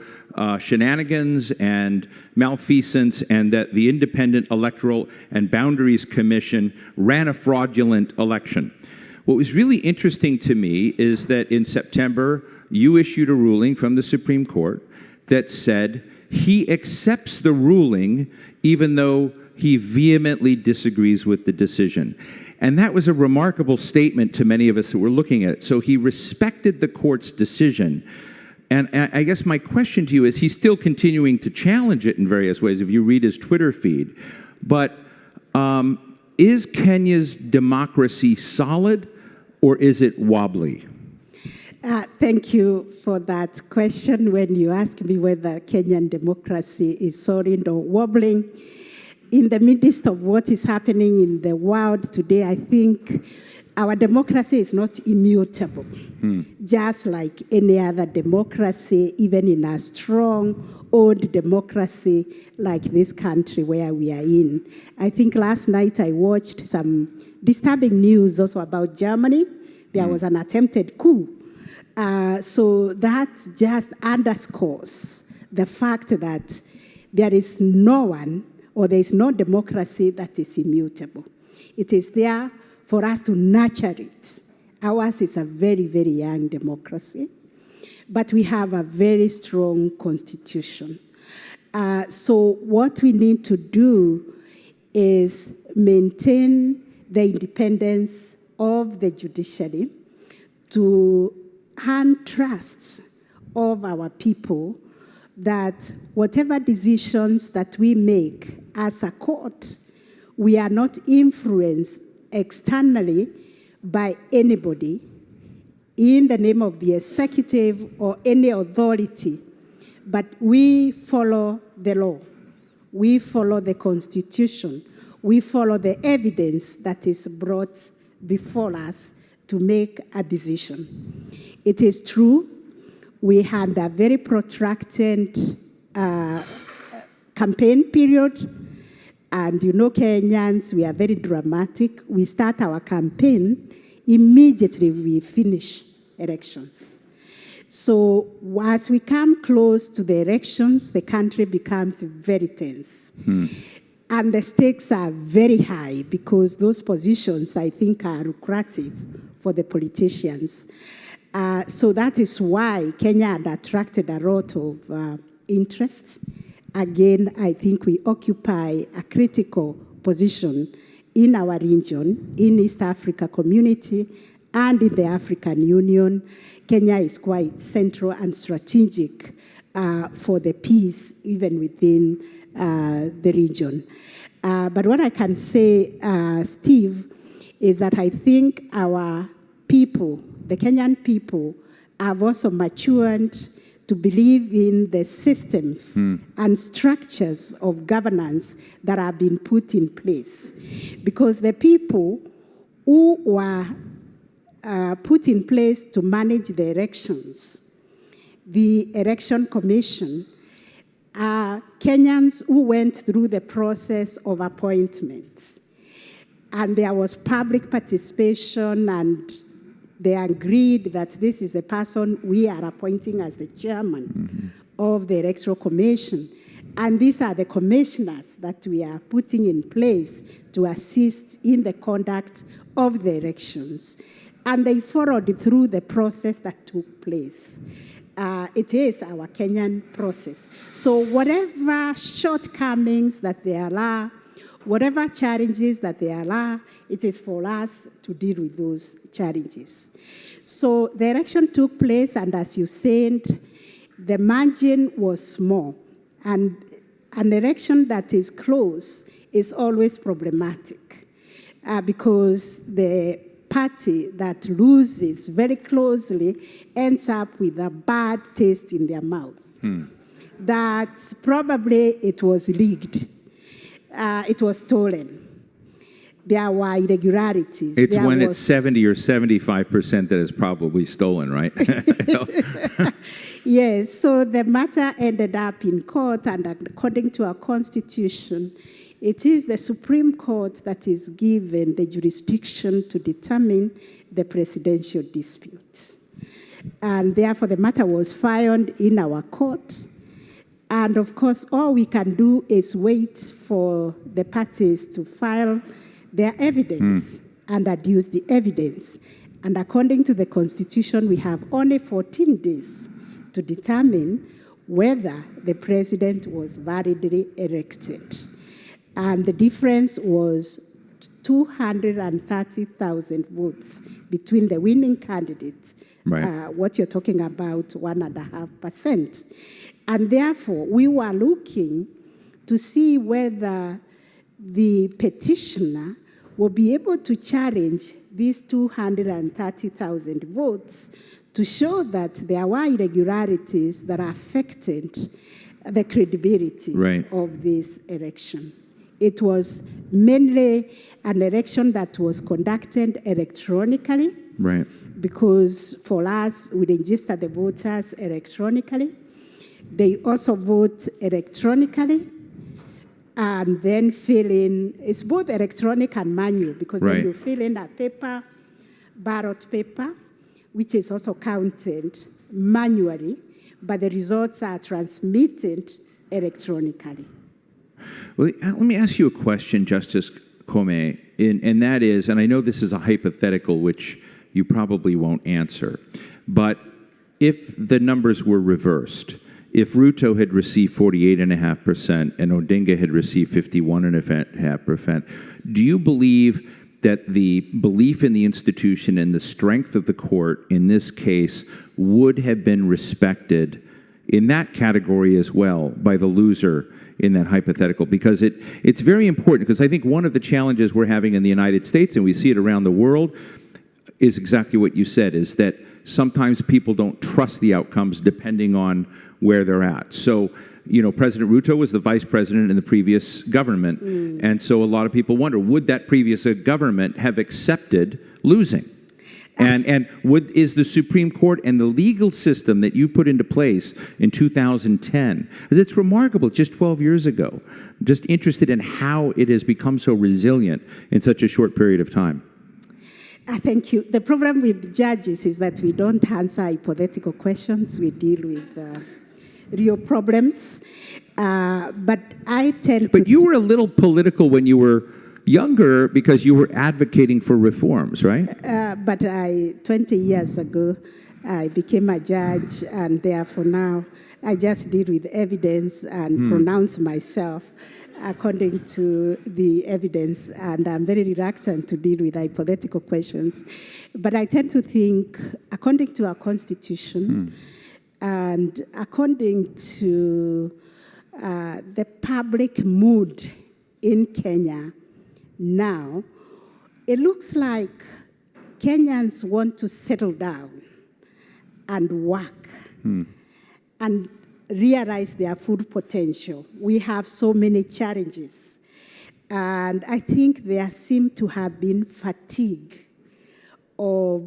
shenanigans and malfeasance and that the Independent Electoral and Boundaries Commission ran a fraudulent election. What was really interesting to me is that in September, you issued a ruling from the Supreme Court that said he accepts the ruling even though he vehemently disagrees with the decision. And that was a remarkable statement to many of us that were looking at it. So he respected the court's decision. And I guess my question to you is, he's still continuing to challenge it in various ways if you read his Twitter feed. But is Kenya's democracy solid or is it wobbly?
Thank you for that question. When you ask me whether Kenyan democracy is solid or wobbling, in the midst of what is happening in the world today, I think our democracy is not immutable. Just like any other democracy, even in a strong, old democracy like this country where we are in. I think last night I watched some disturbing news also about Germany. There was an attempted coup. So that just underscores the fact that there is no one, or there is no democracy that is immutable. It is there for us to nurture it. Ours is a very, very young democracy, but we have a very strong constitution. So what we need to do is maintain the independence of the judiciary to earn trust of our people that whatever decisions that we make as a court, we are not influenced externally by anybody in the name of the executive or any authority, but we follow the law. We follow the Constitution. We follow the evidence that is brought before us to make a decision. It is true, we had a very protracted campaign period, and you know Kenyans, we are very dramatic. We start our campaign, immediately we finish elections. So as we come close to the elections, the country becomes very tense. And the stakes are very high because those positions, I think, are lucrative for the politicians. So that is why Kenya had attracted a lot of interest. Again, I think we occupy a critical position in our region, in East Africa community, and in the African Union. Kenya is quite central and strategic for the peace, even within the region. But what I can say, Steve, is that I think our people, the Kenyan people, have also matured to believe in the systems and structures of governance that have been put in place. Because the people who were put in place to manage the elections, the Election Commission, are Kenyans who went through the process of appointment. And there was public participation, and they agreed that this is the person we are appointing as the chairman of the Electoral Commission. And these are the commissioners that we are putting in place to assist in the conduct of the elections. And they followed through the process that took place. It is our Kenyan process. So whatever shortcomings that there are, whatever challenges that there are, it is for us to deal with those challenges. So the election took place, and as you said, the margin was small. And an election that is close is always problematic because the party that loses very closely ends up with a bad taste in their mouth. That probably it was rigged. It was stolen. there were irregularities.
It's
There
when
was-
it's 70 or 75% that is probably stolen, right?
Yes, so the matter ended up in court, and according to our constitution, it is the Supreme Court that is given the jurisdiction to determine the presidential dispute. And therefore, the matter was filed in our court. And of course, all we can do is wait for the parties to file their evidence and adduce the evidence. And according to the Constitution, we have only 14 days to determine whether the president was validly elected. And the difference was 230,000 votes between the winning candidate.
Right.
What you're talking about, 1.5%. And therefore, we were looking to see whether the petitioner will be able to challenge these 230,000 votes to show that there were irregularities that affected the credibility of this election. It was mainly an election that was conducted electronically.
Right.
Because for us, we register the voters electronically. They also vote electronically and then fill in, it's both electronic and manual, because then you fill in a paper, ballot paper, which is also counted manually, but the results are transmitted electronically.
Well, let me ask you a question, Justice Kome, and that is, and I know this is a hypothetical which you probably won't answer, but if the numbers were reversed, if Ruto had received 48.5% and Odinga had received 51.5%, do you believe that the belief in the institution and the strength of the court in this case would have been respected in that category as well by the loser in that hypothetical? Because it's very important, because I think one of the challenges we're having in the United States, and we see it around the world, is exactly what you said, is that sometimes people don't trust the outcomes depending on where they're at. So, you know, President Ruto was the vice president in the previous government, and so a lot of people wonder, would that previous government have accepted losing? And is the Supreme Court and the legal system that you put into place in 2010, because it's remarkable, just 12 years ago, I'm just interested in how it has become so resilient in such a short period of time.
Thank you. The problem with judges is that we don't answer hypothetical questions. We deal with real problems. But I tend to...
But you were a little political when you were younger because you were advocating for reforms, right?
But 20 years ago, I became a judge, and therefore now I just deal with evidence and pronounce myself according to the evidence, and I'm very reluctant to deal with hypothetical questions. But I tend to think, according to our Constitution, and according to the public mood in Kenya now, it looks like Kenyans want to settle down and work and realize their full potential. We have so many challenges. And I think there seems to have been fatigue of,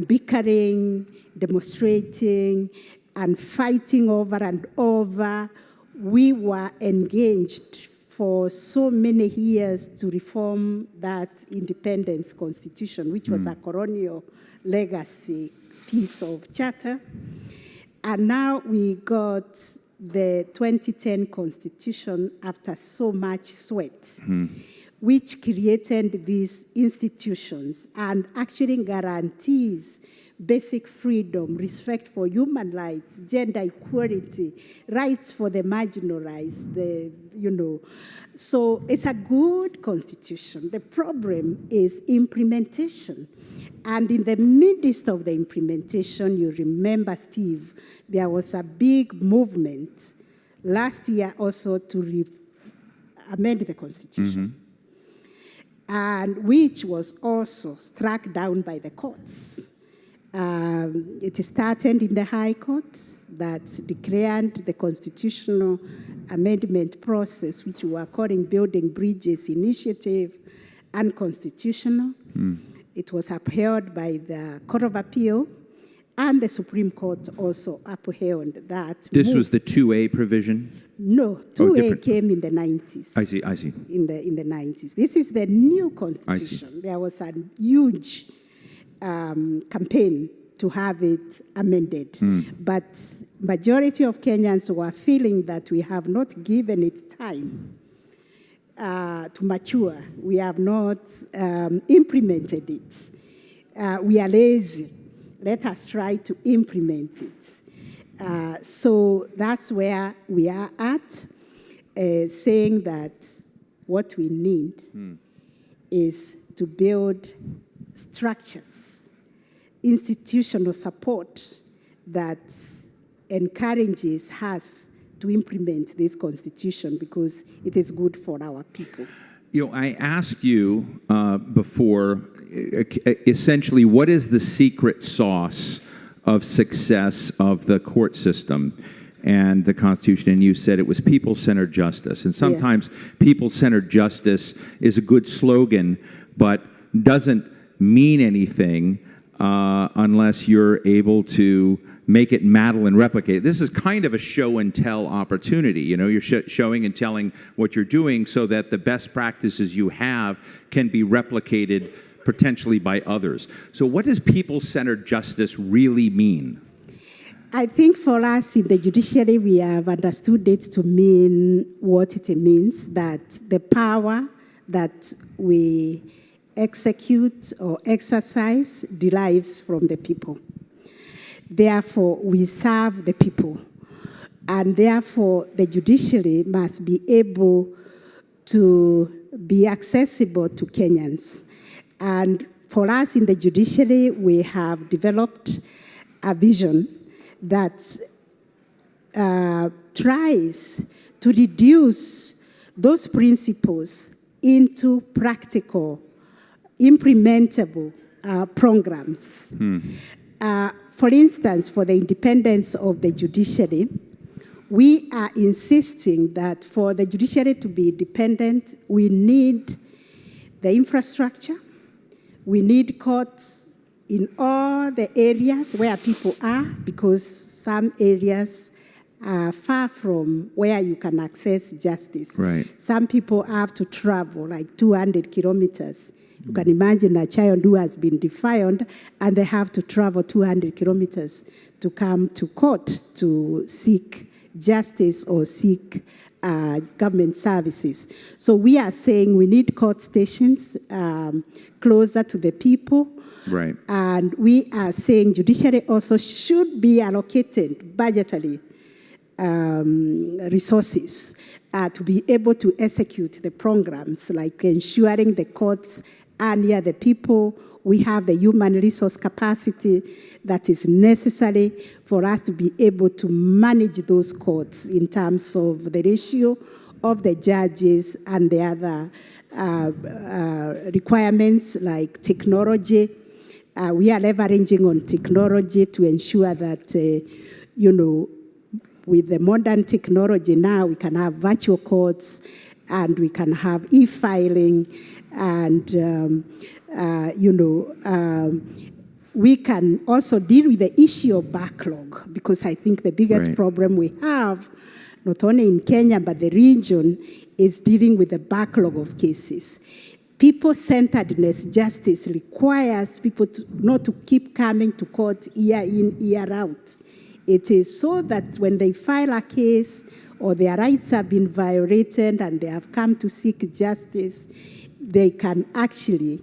bickering, demonstrating, and fighting over and over. We were engaged for so many years to reform that independence constitution, which was a colonial legacy piece of charter. And now we got the 2010 constitution after so much sweat, which created these institutions and actually guarantees basic freedom, respect for human rights, gender equality, rights for the marginalized, So it's a good constitution. The problem is implementation. And in the midst of the implementation, you remember, Steve, there was a big movement last year also to amend the constitution, and which was also struck down by the courts. It started in the High Court that declared the constitutional amendment process, which we are calling Building Bridges Initiative, unconstitutional. It was upheld by the Court of Appeal, and the Supreme Court also upheld that.
This was the 2A provision?
No, 2A came in the 90s.
I see.
In the 90s. This is the new constitution. There was a huge campaign to have it amended. But majority of Kenyans were feeling that we have not given it time to mature. We have not implemented it. We are lazy. Let us try to implement it. So that's where we are at, saying that what we need is to build structures, institutional support that encourages us to implement this constitution because it is good for our people.
You know, I asked you before, essentially, what is the secret sauce of success of the court system and the Constitution? And you said it was people-centered justice. And sometimes people-centered justice is a good slogan, but doesn't mean anything unless you're able to make it model and replicate. This is kind of a show and tell opportunity. You know, you're showing and telling what you're doing so that the best practices you have can be replicated potentially by others. So what does people-centered justice really mean?
I think for us in the judiciary, we have understood it to mean what it means, that the power that we execute or exercise derives from the people. Therefore, we serve the people. And therefore, the judiciary must be able to be accessible to Kenyans. And for us in the judiciary, we have developed a vision that tries to reduce those principles into practical, implementable programs. For instance, for the independence of the judiciary, we are insisting that for the judiciary to be independent, we need the infrastructure, we need courts in all the areas where people are, because some areas are far from where you can access justice.
Right.
Some people have to travel like 200 kilometers. You can imagine a child who has been defiant and they have to travel 200 kilometers to come to court to seek justice or seek government services. So we are saying we need court stations closer to the people.
Right.
And we are saying judiciary also should be allocated budgetary resources to be able to execute the programs, like ensuring the courts are near the people. We have the human resource capacity that is necessary for us to be able to manage those courts in terms of the ratio of the judges and the other requirements like technology. We are leveraging on technology to ensure that, with the modern technology now, we can have virtual courts and we can have e-filing and, we can also deal with the issue of backlog, because I think the biggest problem we have, not only in Kenya, but the region, is dealing with the backlog of cases. People-centeredness justice requires people not to keep coming to court year in, year out. It is so that when they file a case or their rights have been violated and they have come to seek justice, they can actually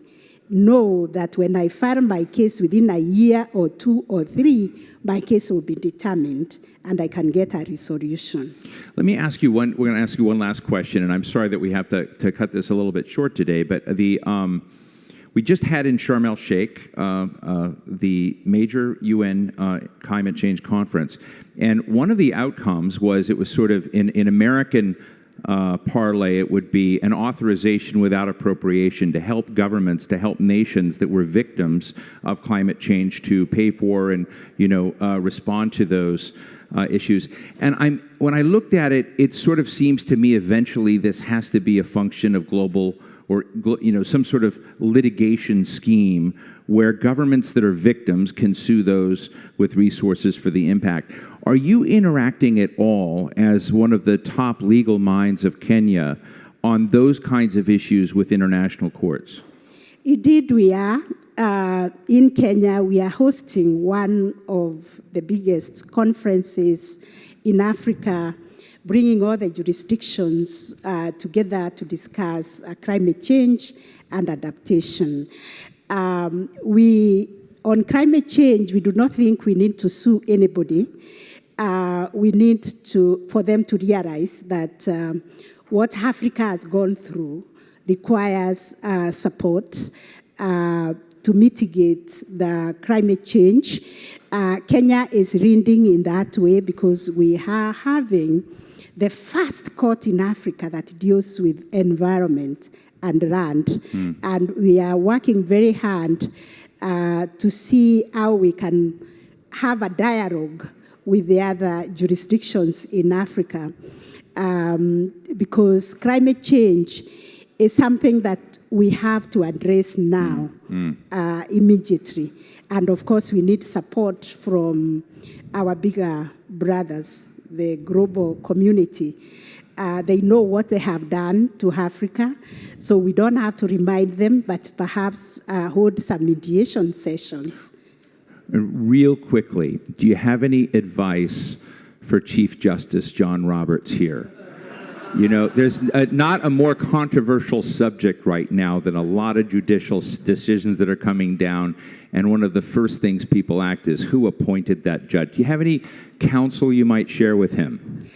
know that when I file my case within a year or 2 or 3, my case will be determined and I can get a resolution.
Let me ask you we're going to ask you one last question, and I'm sorry that we have to cut this a little bit short today, but we just had in Sharm el-Sheikh the major UN climate change conference, and one of the outcomes was it was sort of in American parlay, it would be an authorization without appropriation to help governments, to help nations that were victims of climate change to pay for and respond to those issues. And when I looked at it, it sort of seems to me eventually this has to be a function of global or some sort of litigation scheme where governments that are victims can sue those with resources for the impact. Are you interacting at all as one of the top legal minds of Kenya on those kinds of issues with international courts?
Indeed, we are. In Kenya, we are hosting one of the biggest conferences in Africa, bringing all the jurisdictions together to discuss climate change and adaptation. On climate change, we do not think we need to sue anybody. We need for them to realize that what Africa has gone through requires support to mitigate the climate change. Kenya is leading in that way because we are having the first court in Africa that deals with environment and land. And we are working very hard to see how we can have a dialogue with the other jurisdictions in Africa, because climate change is something that we have to address now, immediately. And of course, we need support from our bigger brothers, the global community. They know what they have done to Africa, so we don't have to remind them, but perhaps hold some mediation sessions.
Real quickly, do you have any advice for Chief Justice John Roberts here? There's not a more controversial subject right now than a lot of judicial decisions that are coming down, and one of the first things people ask is, who appointed that judge? Do you have any counsel you might share with him?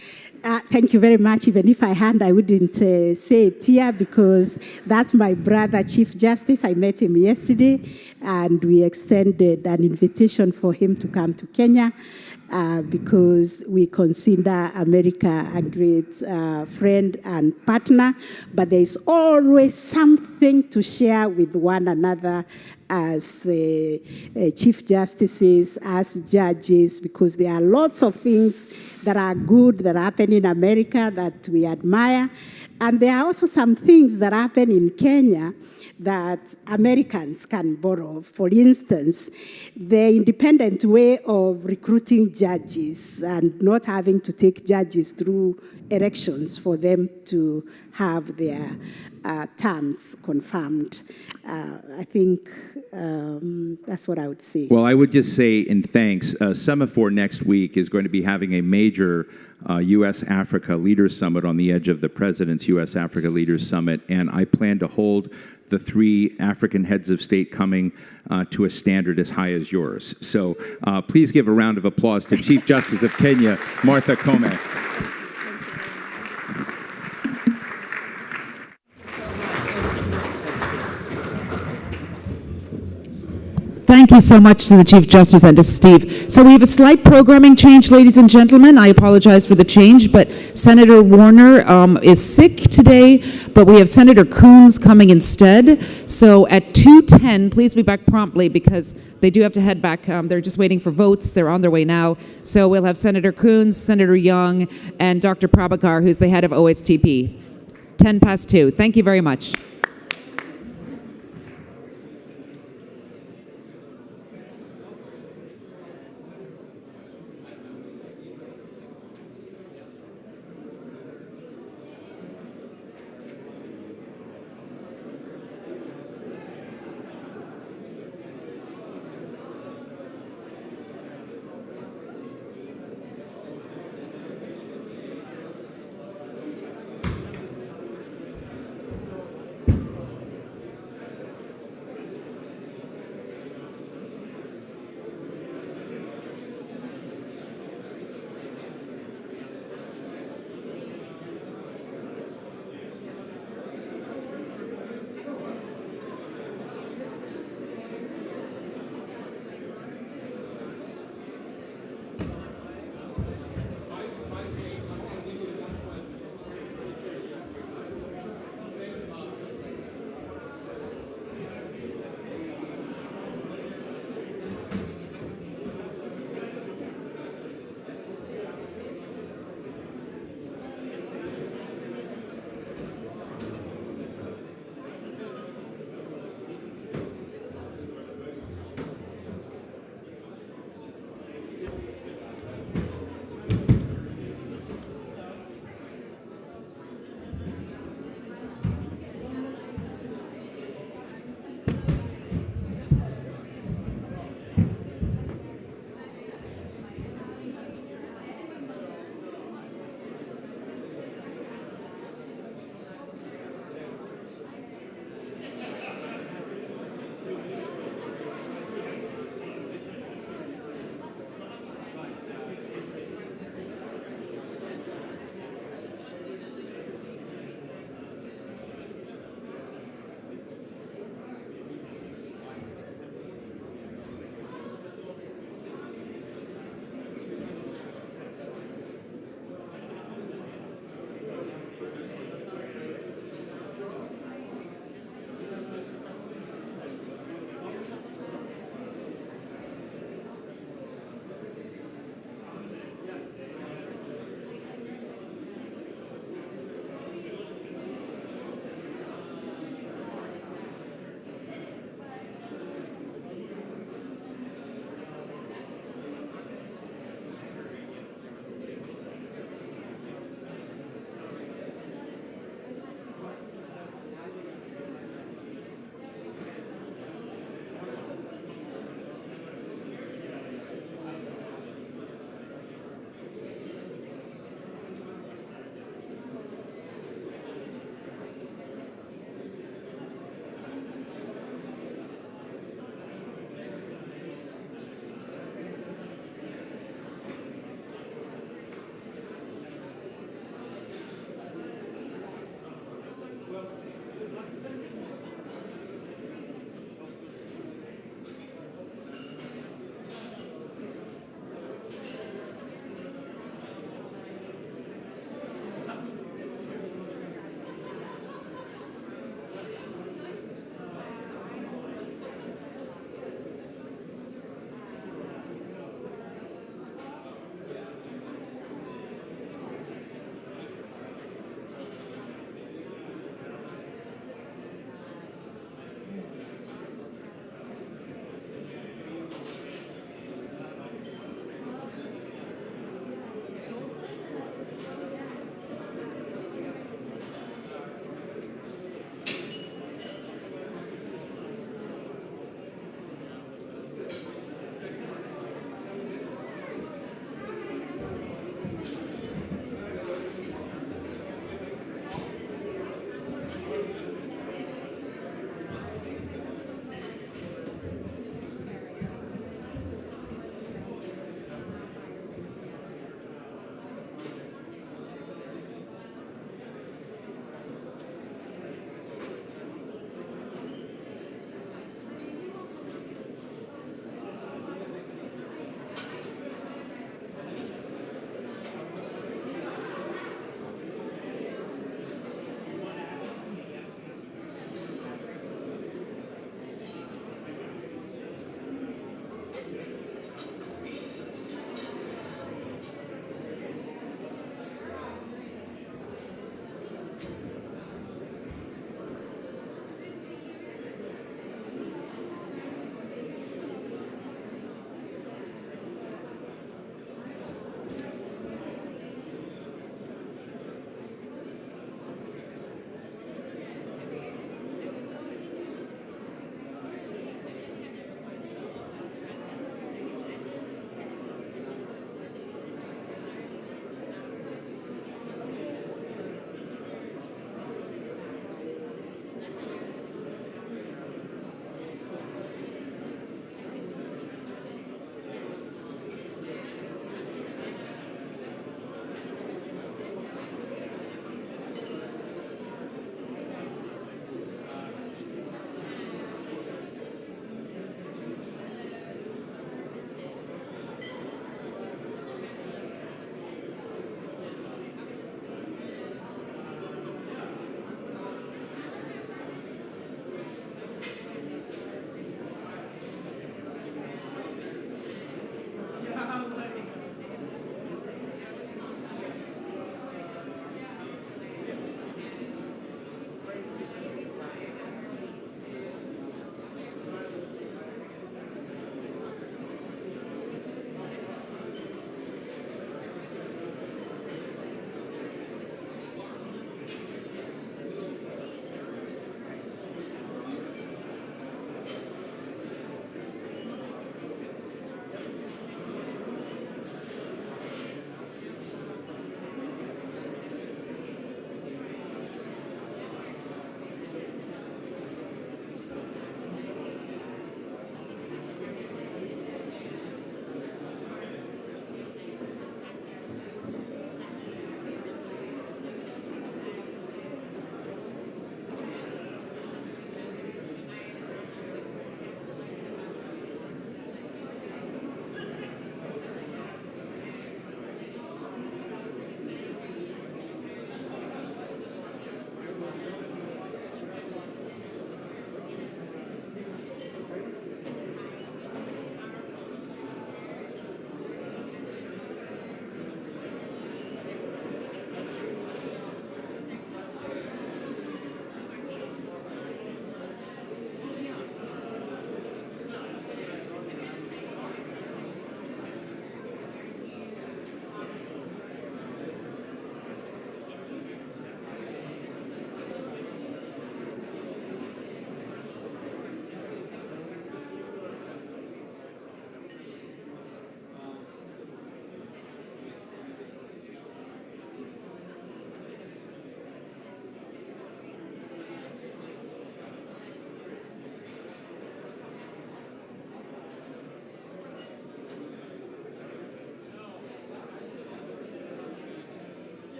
Thank you very much. Even if I had, I wouldn't say it here because that's my brother, Chief Justice. I met him yesterday, and we extended an invitation for him to come to Kenya because we consider America a great friend and partner, but there's always something to share with one another as Chief Justices, as judges, because there are lots of things that are good that happen in America that we admire. And there are also some things that happen in Kenya that Americans can borrow. For instance, the independent way of recruiting judges and not having to take judges through elections for them to have their terms confirmed. I think that's what I would say.
Well, I would just say in thanks, Semaphore next week is going to be having a major U.S.-Africa Leaders Summit on the edge of the President's U.S.-Africa Leaders Summit, and I plan to hold the 3 African heads of state coming to a standard as high as yours. So please give a round of applause to Chief Justice of Kenya, Martha Koome.
Thank you so much to the Chief Justice and to Steve. So we have a slight programming change, ladies and gentlemen. I apologize for the change, but Senator Warner is sick today, but we have Senator Coons coming instead. So at 2:10, please be back promptly because they do have to head back. They're just waiting for votes. They're on their way now. So we'll have Senator Coons, Senator Young, and Dr. Prabhakar, who's the head of OSTP. 2:10. Thank you very much.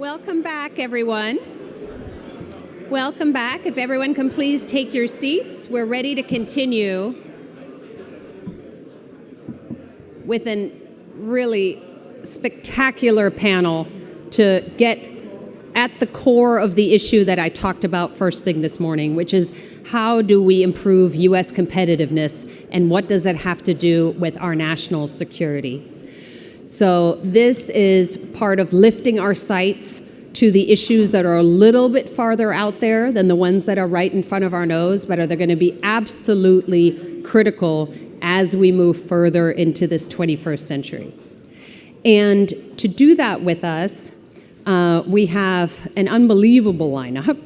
Welcome back, everyone. Welcome back. If everyone can please take your seats, we're ready to continue with a really spectacular panel to get at the core of the issue that I talked about first thing this morning, which is how do we improve U.S. competitiveness and what does that have to do with our national security? So this is part of lifting our sights to the issues that are a little bit farther out there than the ones that are right in front of our nose, but are going to be absolutely critical as we move further into this 21st century. And to do that with us, we have an unbelievable lineup.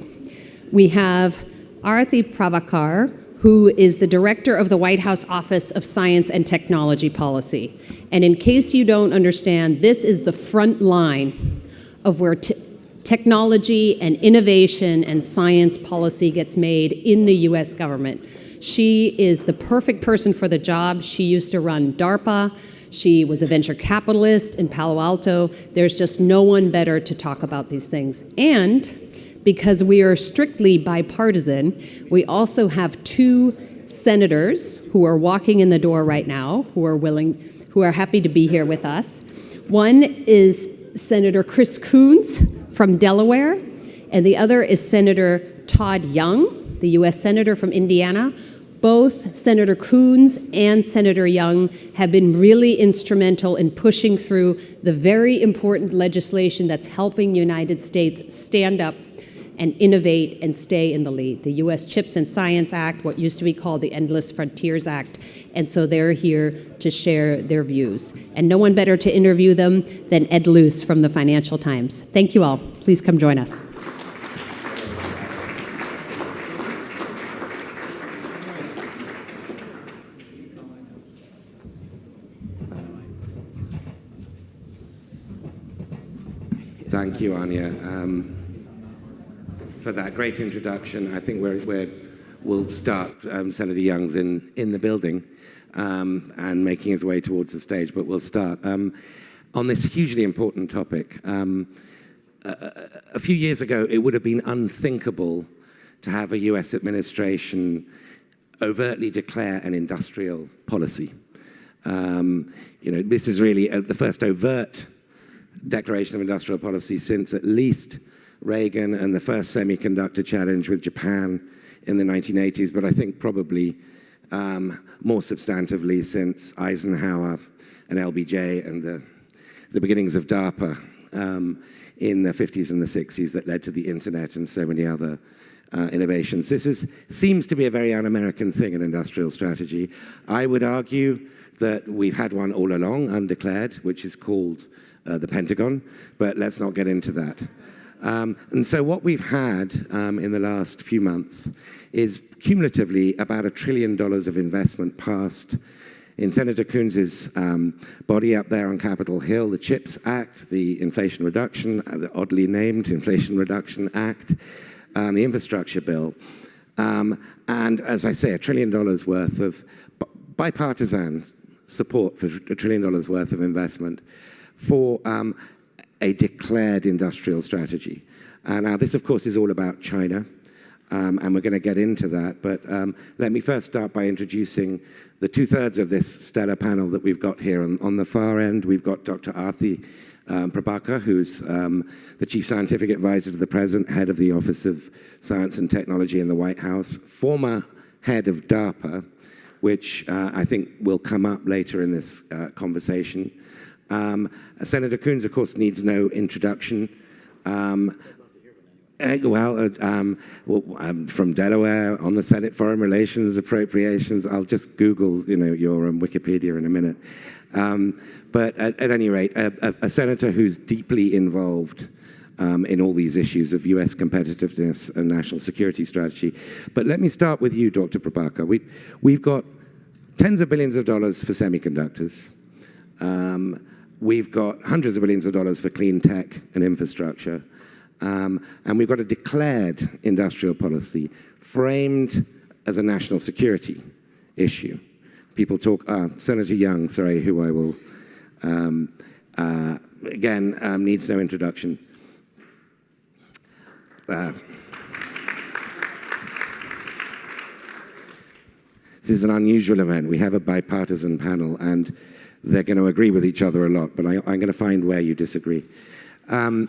We have Arthi Prabhakar, who is the director of the White House Office of Science and Technology Policy. And in case you don't understand, this is the front line of where technology and innovation and science policy gets made in the US government. She is the perfect person for the job. She used to run DARPA. She was a venture capitalist in Palo Alto. There's just no one better to talk about these things. And because we are strictly bipartisan, we also have two senators who are walking in the door right now, who are happy to be here with us. One is Senator Chris Coons from Delaware, and the other is Senator Todd Young, the U.S. Senator from Indiana. Both Senator Coons and Senator Young have been really instrumental in pushing through the very important legislation that's helping the United States stand up and innovate and stay in the lead. The U.S. CHIPS and Science Act, what used to be called the Endless Frontiers Act. And so they're here to share their views. And no one better to interview them than Ed Luce from the Financial Times. Thank you all. Please come join us.
Thank you, Anya, for that great introduction. I think we'll start. Senator Young's in the building and making his way towards the stage, but we'll start on this hugely important topic. A few years ago, it would have been unthinkable to have a US administration overtly declare an industrial policy. This is really the first overt declaration of industrial policy since at least Reagan and the first semiconductor challenge with Japan in the 1980s, but I think probably more substantively since Eisenhower and LBJ and the beginnings of DARPA in the 50s and the 60s that led to the internet and so many other innovations. This seems to be a very un-American thing, an industrial strategy. I would argue that we've had one all along, undeclared, which is called the Pentagon, but let's not get into that. And so what we've had in the last few months is cumulatively about $1 trillion of investment passed in Senator Coons's body up there on Capitol Hill, the CHIPS Act, the Inflation Reduction, the oddly named Inflation Reduction Act, the infrastructure bill. And as I say, $1 trillion worth of bipartisan support for $1 trillion worth of investment for a declared industrial strategy. Now, this, of course, is all about China, and we're going to get into that. But let me first start by introducing the two-thirds of this stellar panel that we've got here. On the far end, we've got Dr. Arthi Prabhakar, who's the Chief Scientific Advisor to the President, head of the Office of Science and Technology in the White House, former head of DARPA, which I think will come up later in this conversation. Senator Coons, of course, needs no introduction. I'm from Delaware, on the Senate Foreign Relations Appropriations. I'll just Google, your Wikipedia in a minute. But at any rate, a senator who's deeply involved in all these issues of U.S. competitiveness and national security strategy. But let me start with you, Dr. Prabhakar. We've got tens of billions of dollars for semiconductors. We've got hundreds of billions of dollars for clean tech and infrastructure. And we've got a declared industrial policy framed as a national security issue. People talk, Senator Young, sorry, who I will, again, needs no introduction. This is an unusual event. We have a bipartisan panel, and they're going to agree with each other a lot, but I'm going to find where you disagree. And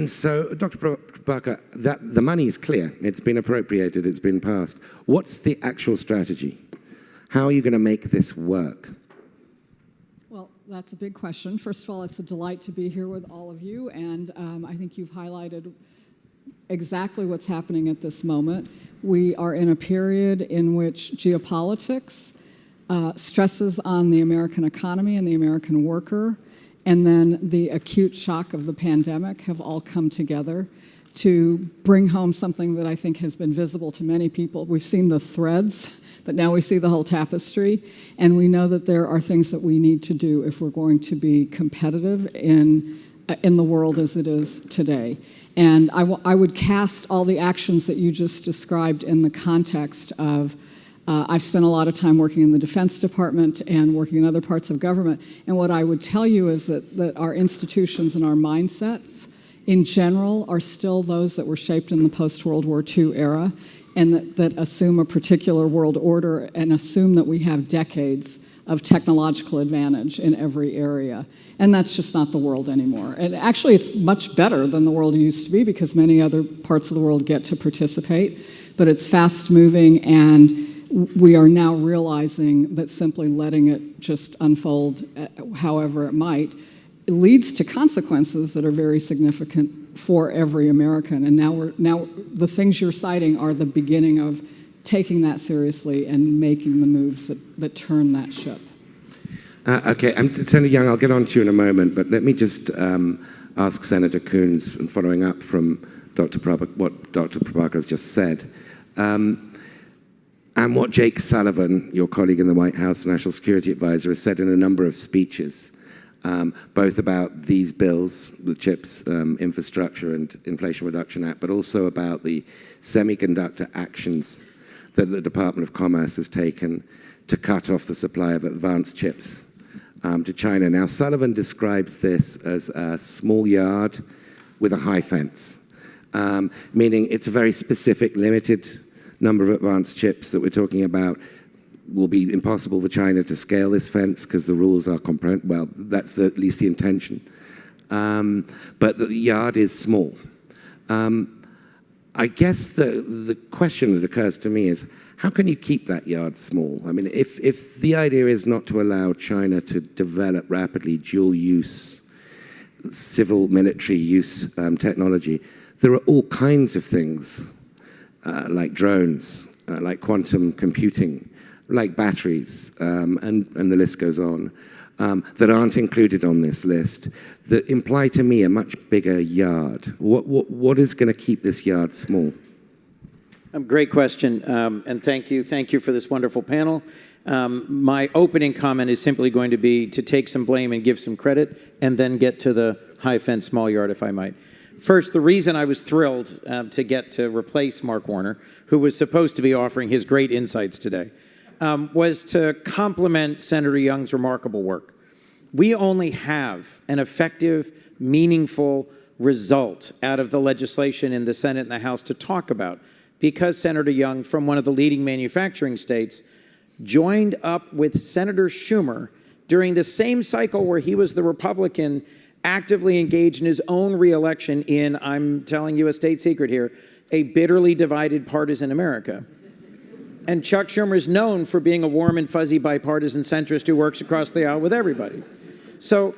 so, Dr. Prabhakar, the money is clear. It's been appropriated. It's been passed. What's the actual strategy? How are you going to make this work?
Well, that's a big question. First of all, it's a delight to be here with all of you, and I think you've highlighted exactly what's happening at this moment. We are in a period in which geopolitics, stresses on the American economy and the American worker, and then the acute shock of the pandemic have all come together to bring home something that I think has been visible to many people. We've seen the threads, but now we see the whole tapestry, and we know that there are things that we need to do if we're going to be competitive in the world as it is today. And I would cast all the actions that you just described in the context of I've spent a lot of time working in the Defense Department and working in other parts of government, and what I would tell you is that our institutions and our mindsets in general are still those that were shaped in the post-World War II era, and that assume a particular world order and assume that we have decades of technological advantage in every area. And that's just not the world anymore. And actually, it's much better than the world used to be because many other parts of the world get to participate, but it's fast-moving, and we are now realizing that simply letting it just unfold however it might leads to consequences that are very significant for every American. And now the things you're citing are the beginning of taking that seriously and making the moves that turn that ship.
Okay, Senator Young, I'll get on to you in a moment, but let me just ask Senator Coons, following up from what Dr. Prabhakar has just said, and what Jake Sullivan, your colleague in the White House National Security Advisor, has said in a number of speeches, both about these bills, the CHIPS Infrastructure and Inflation Reduction Act, but also about the semiconductor actions that the Department of Commerce has taken to cut off the supply of advanced chips to China. Now, Sullivan describes this as a small yard with a high fence, meaning it's a very specific, limited number of advanced chips that we're talking about. Will be impossible for China to scale this fence because the rules are well, that's at least the intention. But the yard is small. I guess the question that occurs to me is, how can you keep that yard small? I mean, if the idea is not to allow China to develop rapidly dual-use, civil military use technology, there are all kinds of things like drones, like quantum computing, like batteries, and the list goes on, that aren't included on this list, that imply to me a much bigger yard. What is going to keep this yard small?
Great question, and thank you for this wonderful panel. My opening comment is simply going to be to take some blame and give some credit, and then get to the high fence, small yard, if I might. First, the reason I was thrilled to get to replace Mark Warner, who was supposed to be offering his great insights today, was to complement Senator Young's remarkable work. We only have an effective, meaningful result out of the legislation in the Senate and the House to talk about because Senator Young, from one of the leading manufacturing states, joined up with Senator Schumer during the same cycle where he was the Republican actively engaged in his own reelection in, I'm telling you a state secret here, a bitterly divided partisan America. And Chuck Schumer is known for being a warm and fuzzy bipartisan centrist who works across the aisle with everybody. So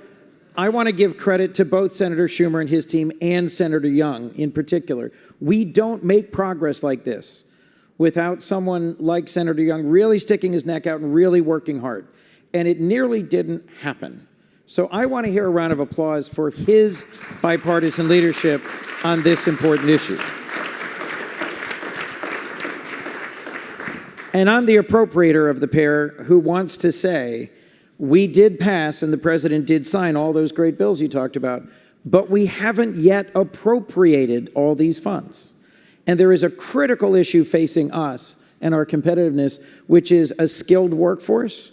I want to give credit to both Senator Schumer and his team and Senator Young in particular. We don't make progress like this without someone like Senator Young really sticking his neck out and really working hard. And it nearly didn't happen. So I want to hear a round of applause for his bipartisan leadership on this important issue. And I'm the appropriator of the pair who wants to say, we did pass and the president did sign all those great bills you talked about, but we haven't yet appropriated all these funds. And there is a critical issue facing us and our competitiveness, which is a skilled workforce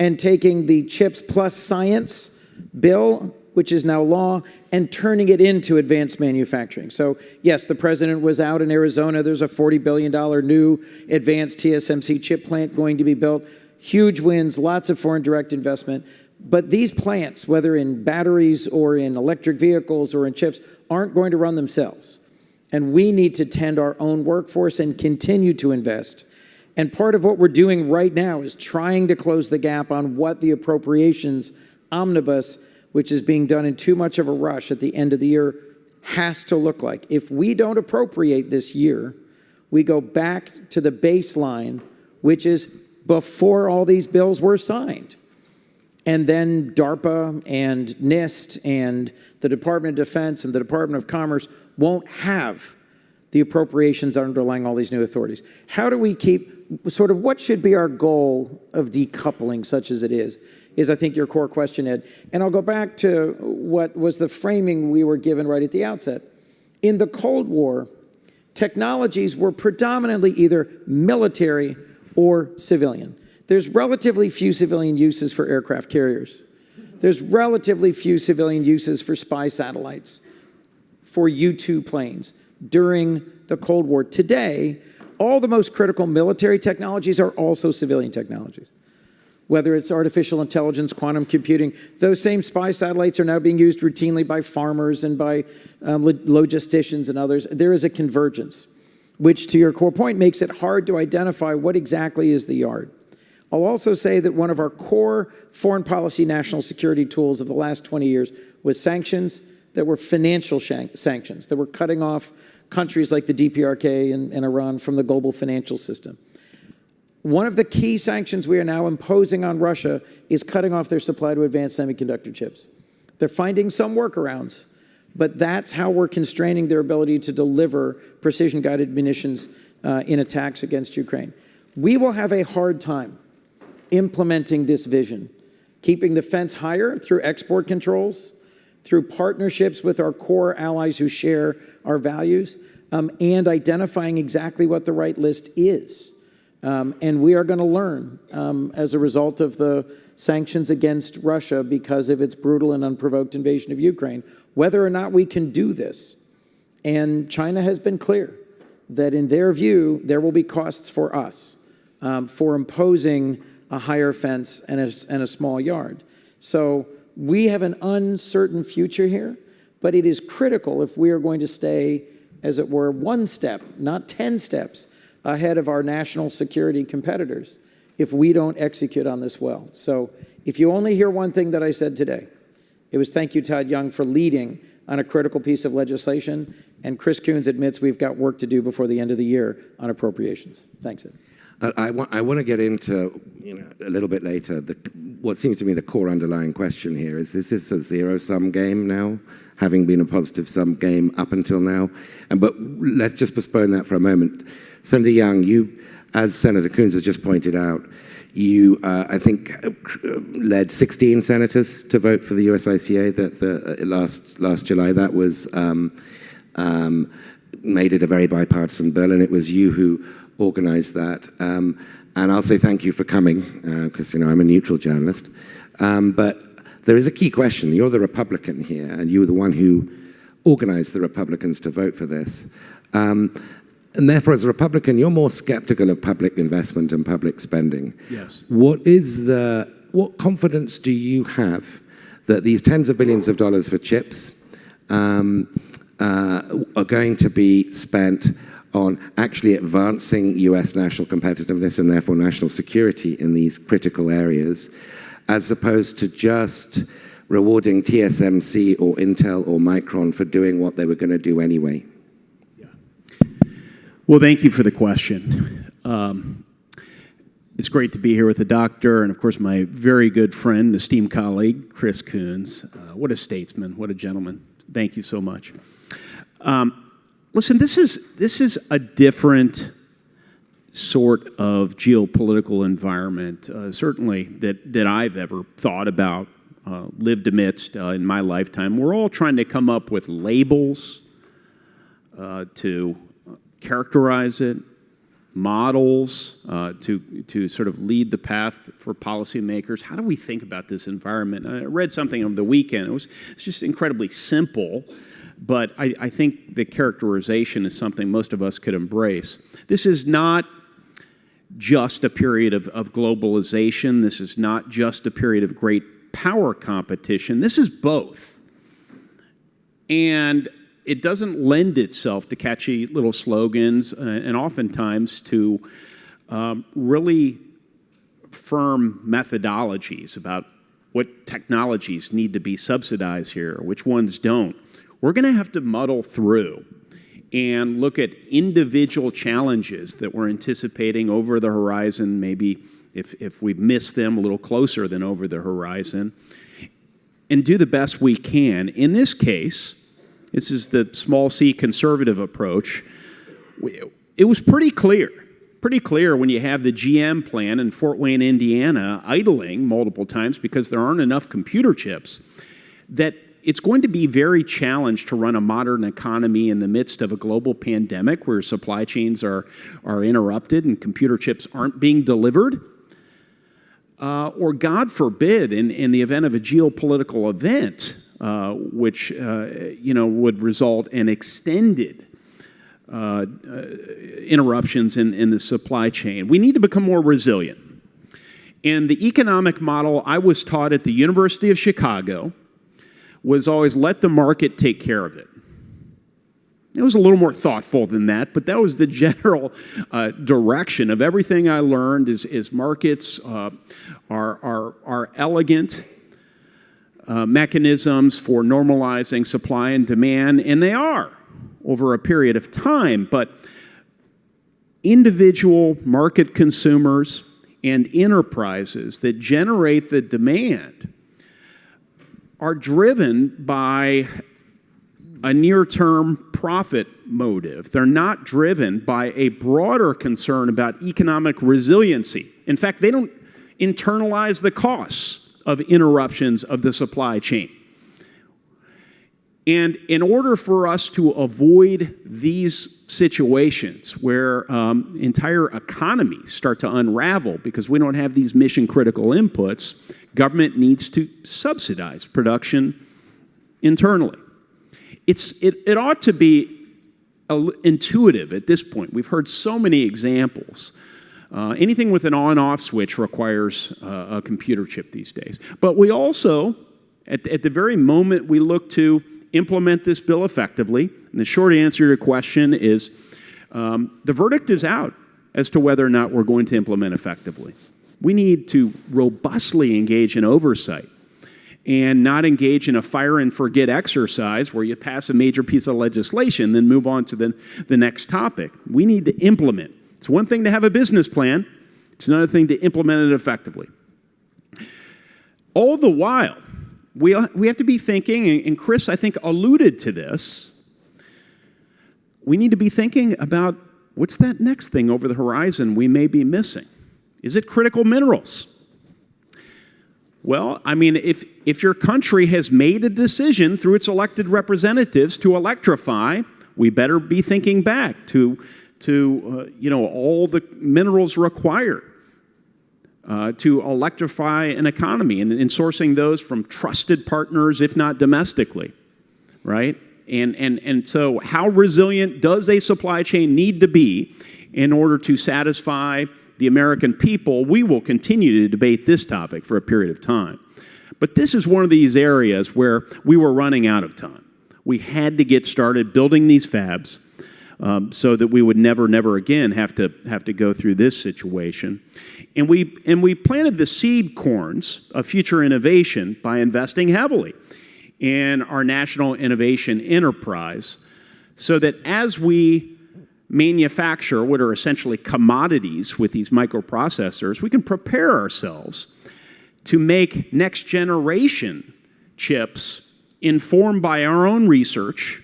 and taking the CHIPS plus science bill, which is now law, and turning it into advanced manufacturing. So yes, the president was out in Arizona. There's a $40 billion new advanced TSMC chip plant going to be built. Huge wins, lots of foreign direct investment. But these plants, whether in batteries or in electric vehicles or in chips, aren't going to run themselves. And we need to tend our own workforce and continue to invest. And part of what we're doing right now is trying to close the gap on what the appropriations omnibus, which is being done in too much of a rush at the end of the year, has to look like. If we don't appropriate this year, we go back to the baseline, which is before all these bills were signed. And then DARPA and NIST and the Department of Defense and the Department of Commerce won't have the appropriations underlying all these new authorities. How do we keep, sort of what should be our goal of decoupling such as it is I think your core question, Ed. And I'll go back to what was the framing we were given right at the outset. In the Cold War, technologies were predominantly either military or civilian. There's relatively few civilian uses for aircraft carriers. There's relatively few civilian uses for spy satellites, for U-2 planes during the Cold War. Today, all the most critical military technologies are also civilian technologies. Whether it's artificial intelligence, quantum computing, those same spy satellites are now being used routinely by farmers and by logisticians and others. There is a convergence, which to your core point makes it hard to identify what exactly is the yard. I'll also say that one of our core foreign policy national security tools of the last 20 years was sanctions that were financial sanctions, that were cutting off countries like the DPRK and Iran from the global financial system. One of the key sanctions we are now imposing on Russia is cutting off their supply to advanced semiconductor chips. They're finding some workarounds, but that's how we're constraining their ability to deliver precision-guided munitions in attacks against Ukraine. We will have a hard time implementing this vision, keeping the fence higher through export controls, through partnerships with our core allies who share our values, and identifying exactly what the right list is. And we are going to learn as a result of the sanctions against Russia because of its brutal and unprovoked invasion of Ukraine, whether or not we can do this. And China has been clear that in their view, there will be costs for us for imposing a higher fence and a small yard. So we have an uncertain future here, but it is critical if we are going to stay, as it were, one step, not 10 steps, ahead of our national security competitors if we don't execute on this well. So if you only hear one thing that I said today, it was thank you, Todd Young, for leading on a critical piece of legislation, and Chris Coons admits we've got work to do before the end of the year on appropriations. Thanks, Ed.
I want to get into, a little bit later, what seems to me the core underlying question here is this a zero-sum game now, having been a positive-sum game up until now? But let's just postpone that for a moment. Senator Young, you, as Senator Coons has just pointed out, you, I think, led 16 senators to vote for the USICA last July. That was made it a very bipartisan bill, and it was you who organized that. And I'll say thank you for coming, because I'm a neutral journalist. But there is a key question. You're the Republican here, and you were the one who organized the Republicans to vote for this. And therefore, as a Republican, you're more skeptical of public investment and public spending.
Yes.
What confidence do you have that these tens of billions of dollars for chips are going to be spent on actually advancing US national competitiveness and therefore national security in these critical areas, as opposed to just rewarding TSMC or Intel or Micron for doing what they were going to do anyway?
Well, thank you for the question. It's great to be here with the doctor and, of course, my very good friend, esteemed colleague, Chris Coons. What a statesman, what a gentleman. Thank you so much. Listen, this is a different sort of geopolitical environment, certainly that I've ever thought about, lived amidst in my lifetime. We're all trying to come up with labels to characterize it,
models to sort of lead the path for policymakers? How do we think about this environment? I read something over the weekend. It's just incredibly simple, but I think the characterization is something most of us could embrace. This is not just a period of globalization. This is not just a period of great power competition. This is both. And it doesn't lend itself to catchy little slogans and oftentimes to really firm methodologies about what technologies need to be subsidized here, which ones don't. We're going to have to muddle through and look at individual challenges that we're anticipating over the horizon, maybe if we've missed them a little closer than over the horizon, and do the best we can. In this case, this is the small c conservative approach. It was pretty clear when you have the GM plant in Fort Wayne, Indiana, idling multiple times because there aren't enough computer chips, that it's going to be very challenged to run a modern economy in the midst of a global pandemic where supply chains are interrupted and computer chips aren't being delivered. Or God forbid, in the event of a geopolitical event, which would result in extended interruptions in the supply chain. We need to become more resilient. And the economic model I was taught at the University of Chicago was always let the market take care of it. It was a little more thoughtful than that, but that was the general direction of everything I learned is markets are elegant mechanisms for normalizing supply and demand, and they are over a period of time, but individual market consumers and enterprises that generate the demand are driven by a near-term profit motive. They're not driven by a broader concern about economic resiliency. In fact, they don't internalize the costs of interruptions of the supply chain. And in order for us to avoid these situations where entire economies start to unravel because we don't have these mission-critical inputs, government needs to subsidize production internally. It ought to be intuitive at this point. We've heard so many examples. Anything with an on-off switch requires a computer chip these days. But we also, at the very moment we look to implement this bill effectively, and the short answer to your question is the verdict is out as to whether or not we're going to implement effectively. We need to robustly engage in oversight and not engage in a fire and forget exercise where you pass a major piece of legislation, then move on to the next topic. We need to implement. It's one thing to have a business plan. It's another thing to implement it effectively. All the while, we have to be thinking, and Chris, I think, alluded to this, we need to be thinking about what's that next thing over the horizon we may be missing. Is it critical minerals? Well, I mean, if your country has made a decision through its elected representatives to electrify, we better be thinking back to all the minerals required to electrify an economy and sourcing those from trusted partners, if not domestically, right? And so how resilient does a supply chain need to be in order to satisfy the American people? We will continue to debate this topic for a period of time. But this is one of these areas where we were running out of time. We had to get started building these fabs so that we would never again have to go through this situation. And we planted the seed corns of future innovation by investing heavily in our national innovation enterprise so that as we manufacture what are essentially commodities with these microprocessors, we can prepare ourselves to make next generation chips informed by our own research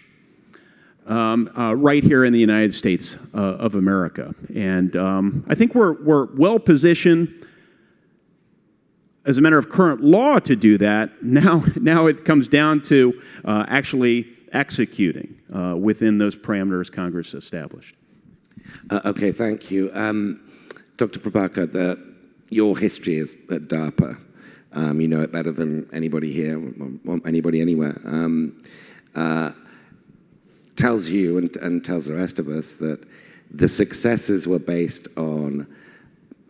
right here in the United States of America. And I think we're well positioned as a matter of current law to do that. Now it comes down to actually executing within those parameters Congress established.
Okay, thank you. Dr. Prabhakar, your history is at DARPA. You know it better than anybody here, or anybody anywhere. Tells you and tells the rest of us that the successes were based on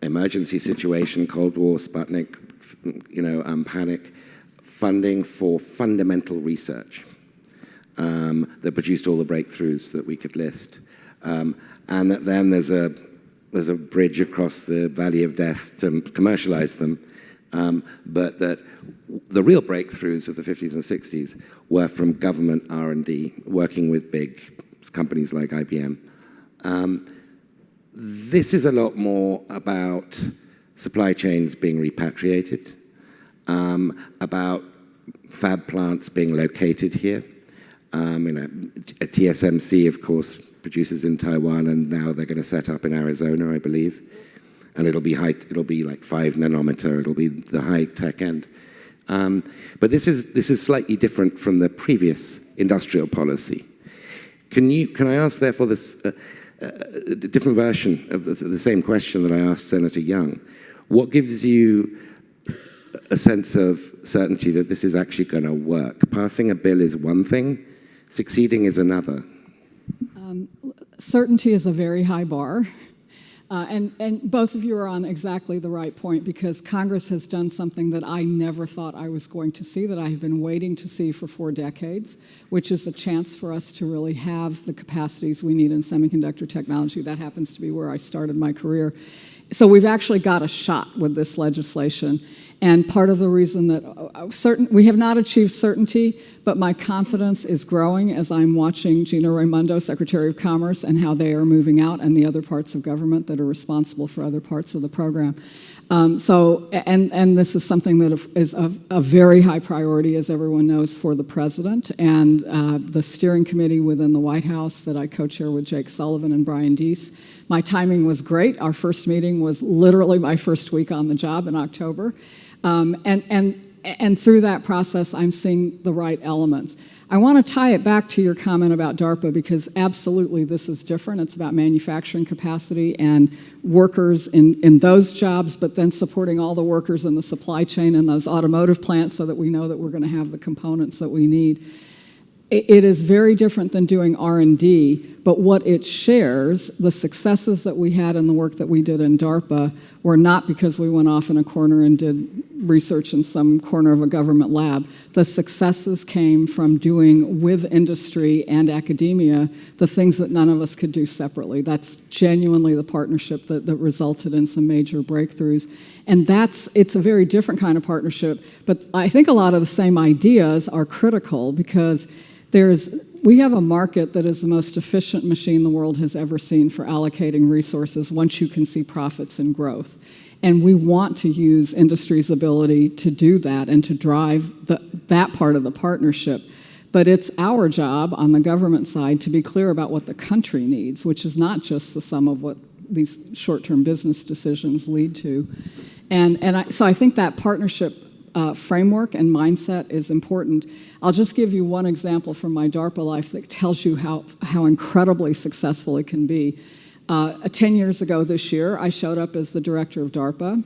emergency situation, Cold War, Sputnik, panic, funding for fundamental research that produced all the breakthroughs that we could list. And that then there's a bridge across the valley of death to commercialize them, but that the real breakthroughs of the 50s and 60s were from government R&D, working with big companies like IBM. This is a lot more about supply chains being repatriated, about fab plants being located here. TSMC, of course, produces in Taiwan, and now they're going to set up in Arizona, I believe. And it'll be like 5 nanometer. It'll be the high tech end. But this is slightly different from the previous industrial policy. Can I ask, therefore, this a different version of the same question that I asked Senator Young? What gives you a sense of certainty that this is actually going to work? Passing a bill is one thing, succeeding is another.
Certainty is a very high bar. And both of you are on exactly the right point, because Congress has done something that I never thought I was going to see, that I have been waiting to see for 4 decades, which is a chance for us to really have the capacities we need in semiconductor technology. That happens to be where I started my career. So we've actually got a shot with this legislation. And part of the reason that we have not achieved certainty, but my confidence is growing as I'm watching Gina Raimondo, Secretary of Commerce, and how they are moving out, and the other parts of government that are responsible for other parts of the program. And this is something that is a very high priority, as everyone knows, for the president and the steering committee within the White House that I co-chair with Jake Sullivan and Brian Deese. My timing was great. Our first meeting was literally my first week on the job in October. And through that process, I'm seeing the right elements. I want to tie it back to your comment about DARPA, because absolutely this is different. It's about manufacturing capacity and workers in those jobs, but then supporting all the workers in the supply chain in those automotive plants so that we know that we're going to have the components that we need. It is very different than doing R&D, but what it shares, the successes that we had in the work that we did in DARPA, were not because we went off in a corner and did research in some corner of a government lab. The successes came from doing with industry and academia the things that none of us could do separately. That's genuinely the partnership that resulted in some major breakthroughs. And it's a very different kind of partnership, but I think a lot of the same ideas are critical, because we have a market that is the most efficient machine the world has ever seen for allocating resources once you can see profits and growth. And we want to use industry's ability to do that and to drive that part of the partnership. But it's our job on the government side to be clear about what the country needs, which is not just the sum of what these short-term business decisions lead to. So I think that partnership framework and mindset is important. I'll just give you one example from my DARPA life that tells you how incredibly successful it can be. 10 years ago this year, I showed up as the director of DARPA.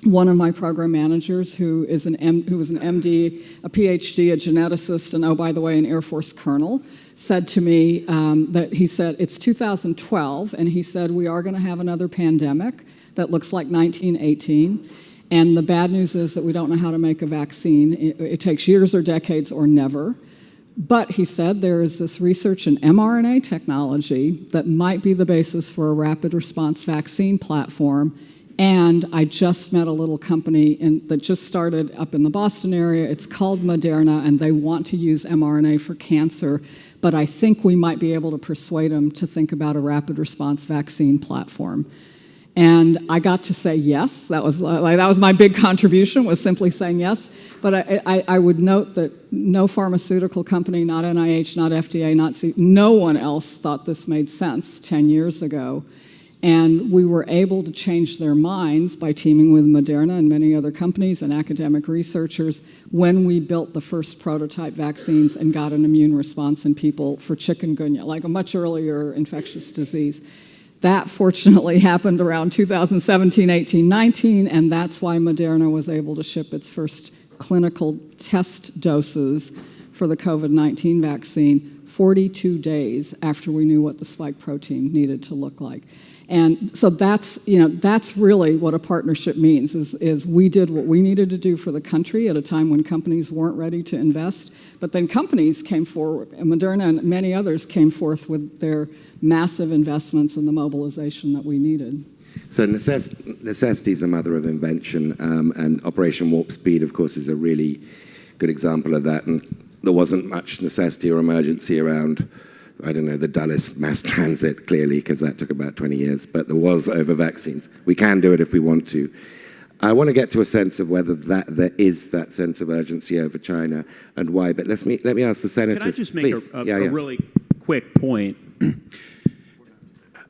One of my program managers, who was an MD, a PhD, a geneticist, and oh, by the way, an Air Force colonel, said to me that he said, it's 2012, and he said, we are going to have another pandemic that looks like 1918. And the bad news is that we don't know how to make a vaccine. It takes years or decades or never. But he said there is this research in mRNA technology that might be the basis for a rapid response vaccine platform. And I just met a little company that just started up in the Boston area. It's called Moderna, and they want to use mRNA for cancer. But I think we might be able to persuade them to think about a rapid response vaccine platform. And I got to say yes. That was my big contribution, was simply saying yes. But I would note that no pharmaceutical company, not NIH, not FDA, no one else thought this made sense 10 years ago. And we were able to change their minds by teaming with Moderna and many other companies and academic researchers when we built the first prototype vaccines and got an immune response in people for chikungunya, like a much earlier infectious disease. That fortunately happened around 2017, 18, 19, and that's why Moderna was able to ship its first clinical test doses for the COVID-19 vaccine 42 days after we knew what the spike protein needed to look like. And so that's really what a partnership means, is we did what we needed to do for the country at a time when companies weren't ready to invest, but then companies came forward, and Moderna and many others came forth with their massive investments in the mobilization that we needed.
So necessity is the mother of invention, and Operation Warp Speed, of course, is a really good example of that. And there wasn't much necessity or emergency around, I don't know, the Dulles mass transit, clearly, because that took about 20 years, but there was over vaccines. We can do it if we want to. I want to get to a sense of whether there is that sense of urgency over China and why, but let me ask the senators.
Can I just make a really quick point?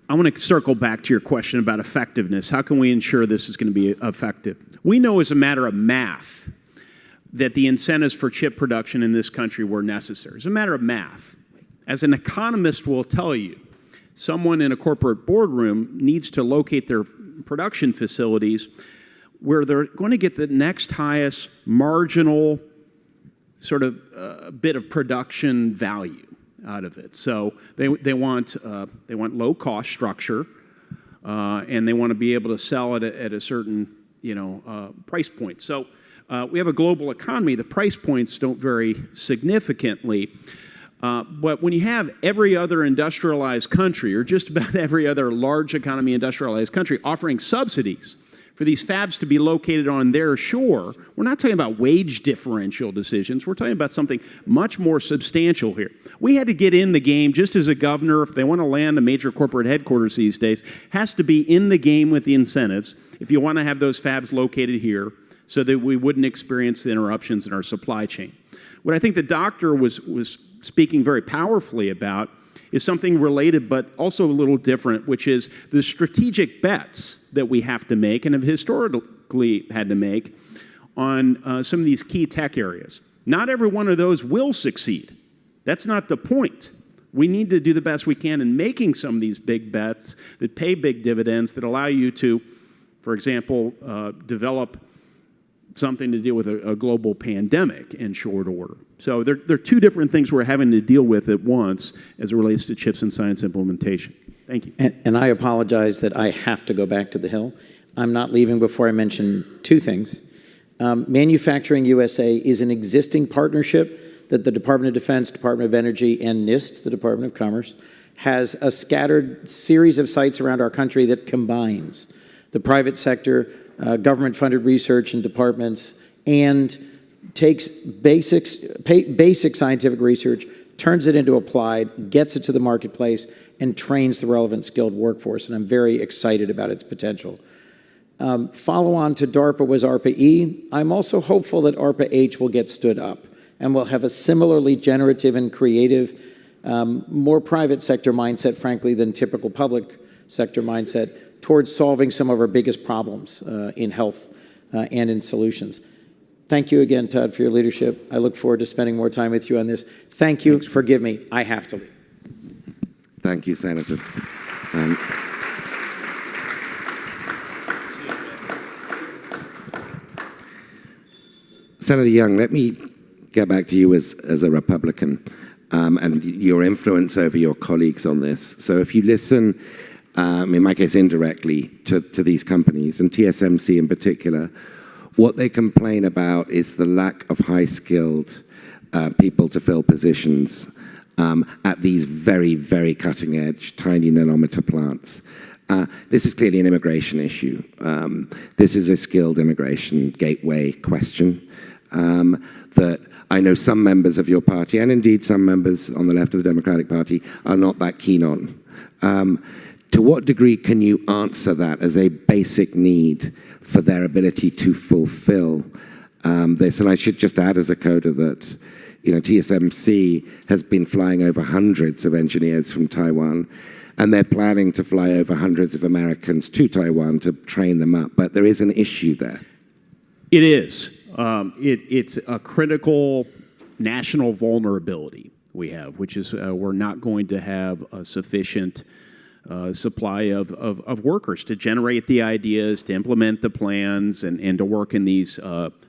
I want to circle back to your question about effectiveness. How can we ensure this is going to be effective? We know as a matter of math that the incentives for chip production in this country were necessary. It's a matter of math. As an economist will tell you, someone in a corporate boardroom needs to locate their production facilities where they're going to get the next highest marginal sort of bit of production value out of it. So they want low cost structure, and they want to be able to sell it at a certain price point. So we have a global economy. The price points don't vary significantly. But when you have every other industrialized country, or just about every other large economy industrialized country, offering subsidies for these fabs to be located on their shore, we're not talking about wage differential decisions. We're talking about something much more substantial here. We had to get in the game, just as a governor, if they want to land a major corporate headquarters these days, has to be in the game with the incentives if you want to have those fabs located here so that we wouldn't experience the interruptions in our supply chain. What I think the doctor was speaking very powerfully about is something related but also a little different, which is the strategic bets that we have to make and have historically had to make on some of these key tech areas. Not every one of those will succeed. That's not the point. We need to do the best we can in making some of these big bets that pay big dividends, that allow you to, for example, develop something to deal with a global pandemic in short order. So there are two different things we're having to deal with at once as it relates to chips and science implementation. Thank you.
And I apologize that I have to go back to the Hill. I'm not leaving before I mention two things. Manufacturing USA is an existing partnership that the Department of Defense, Department of Energy, and NIST, the Department of Commerce, has a scattered series of sites around our country that combines the private sector, government-funded research and departments, and takes basic scientific research, turns it into applied, gets it to the marketplace, and trains the relevant skilled workforce. And I'm very excited about its potential. Follow on to DARPA was ARPA-E. I'm also hopeful that ARPA-H will get stood up and will have a similarly generative and creative, more private sector mindset, frankly, than typical public sector mindset towards solving some of our biggest problems in health and in solutions. Thank you again, Todd, for your leadership. I look forward to spending more time with you on this. Thank you. Forgive me. I have to leave.
Thank you, Senator. Senator Young, let me get back to you as a Republican and your influence over your colleagues on this. So if you listen, in my case indirectly, to these companies, and TSMC in particular, what they complain about is the lack of high-skilled people to fill positions at these very, very cutting-edge, tiny nanometer plants. This is clearly an immigration issue. This is a skilled immigration gateway question that I know some members of your party, and indeed some members on the left of the Democratic Party, are not that keen on. To what degree can you answer that as a basic need for their ability to fulfill this? And I should just add as a coda that TSMC has been flying over hundreds of engineers from Taiwan, and they're planning to fly over hundreds of Americans to Taiwan to train them up. But there is an issue there.
It is. It's a critical national vulnerability we have, which is we're not going to have a sufficient supply of workers to generate the ideas, to implement the plans, and to work in these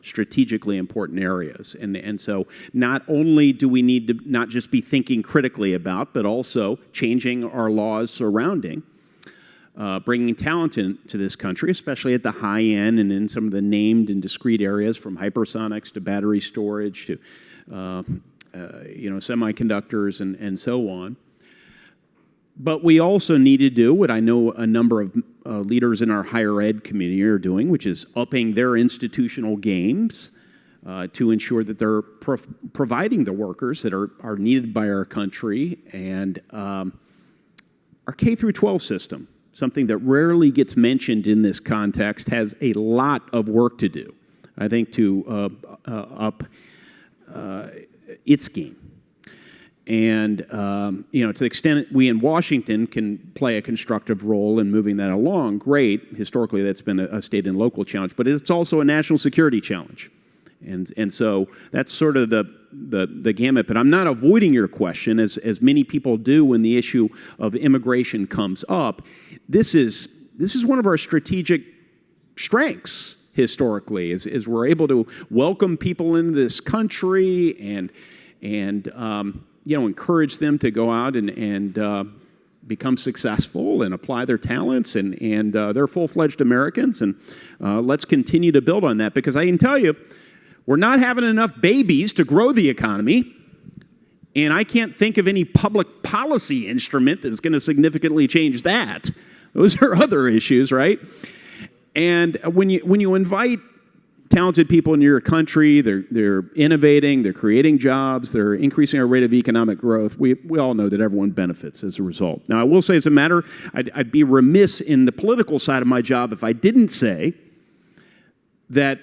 strategically important areas. And so not only do we need to not just be thinking critically about, but also changing our laws surrounding bringing talent into this country, especially at the high end and in some of the named and discrete areas, from hypersonics to battery storage to semiconductors and so on. But we also need to do what I know a number of leaders in our higher ed community are doing, which is upping their institutional games to ensure that they're providing the workers that are needed by our country. And our K through 12 system, something that rarely gets mentioned in this context, has a lot of work to do, I think, to up its game. And, to the extent we in Washington can play a constructive role in moving that along, great. Historically, that's been a state and local challenge, but it's also a national security challenge. And so that's sort of the gamut. But I'm not avoiding your question, as many people do when the issue of immigration comes up. This is one of our strategic strengths historically, is we're able to welcome people into this country and encourage them to go out and become successful and apply their talents, and they're full-fledged Americans. And let's continue to build on that, because I can tell you, we're not having enough babies to grow the economy, and I can't think of any public policy instrument that's going to significantly change that. Those are other issues, right? And when you invite talented people in your country, they're innovating, they're creating jobs, they're increasing our rate of economic growth. We all know that everyone benefits as a result. Now, I will say, as a matter, I'd be remiss in the political side of my job if I didn't say that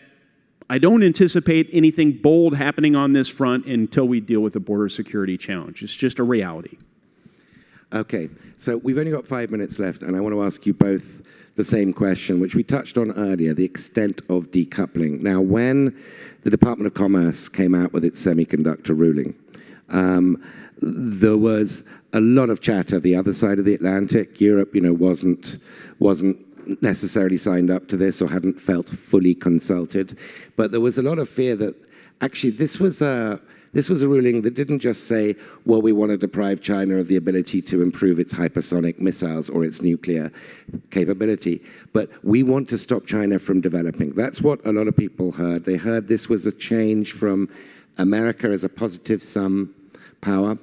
I don't anticipate anything bold happening on this front until we deal with the border security challenge. It's just a reality.
Okay, so we've only got 5 minutes left, and I want to ask you both the same question, which we touched on earlier, the extent of decoupling. Now, when the Department of Commerce came out with its semiconductor ruling, there was a lot of chatter the other side of the Atlantic. Europe, wasn't necessarily signed up to this or hadn't felt fully consulted, but there was a lot of fear that actually this was a ruling that didn't just say, well, we want to deprive China of the ability to improve its hypersonic missiles or its nuclear capability, but we want to stop China from developing. That's what a lot of people heard. They heard this was a change from America as a positive sum power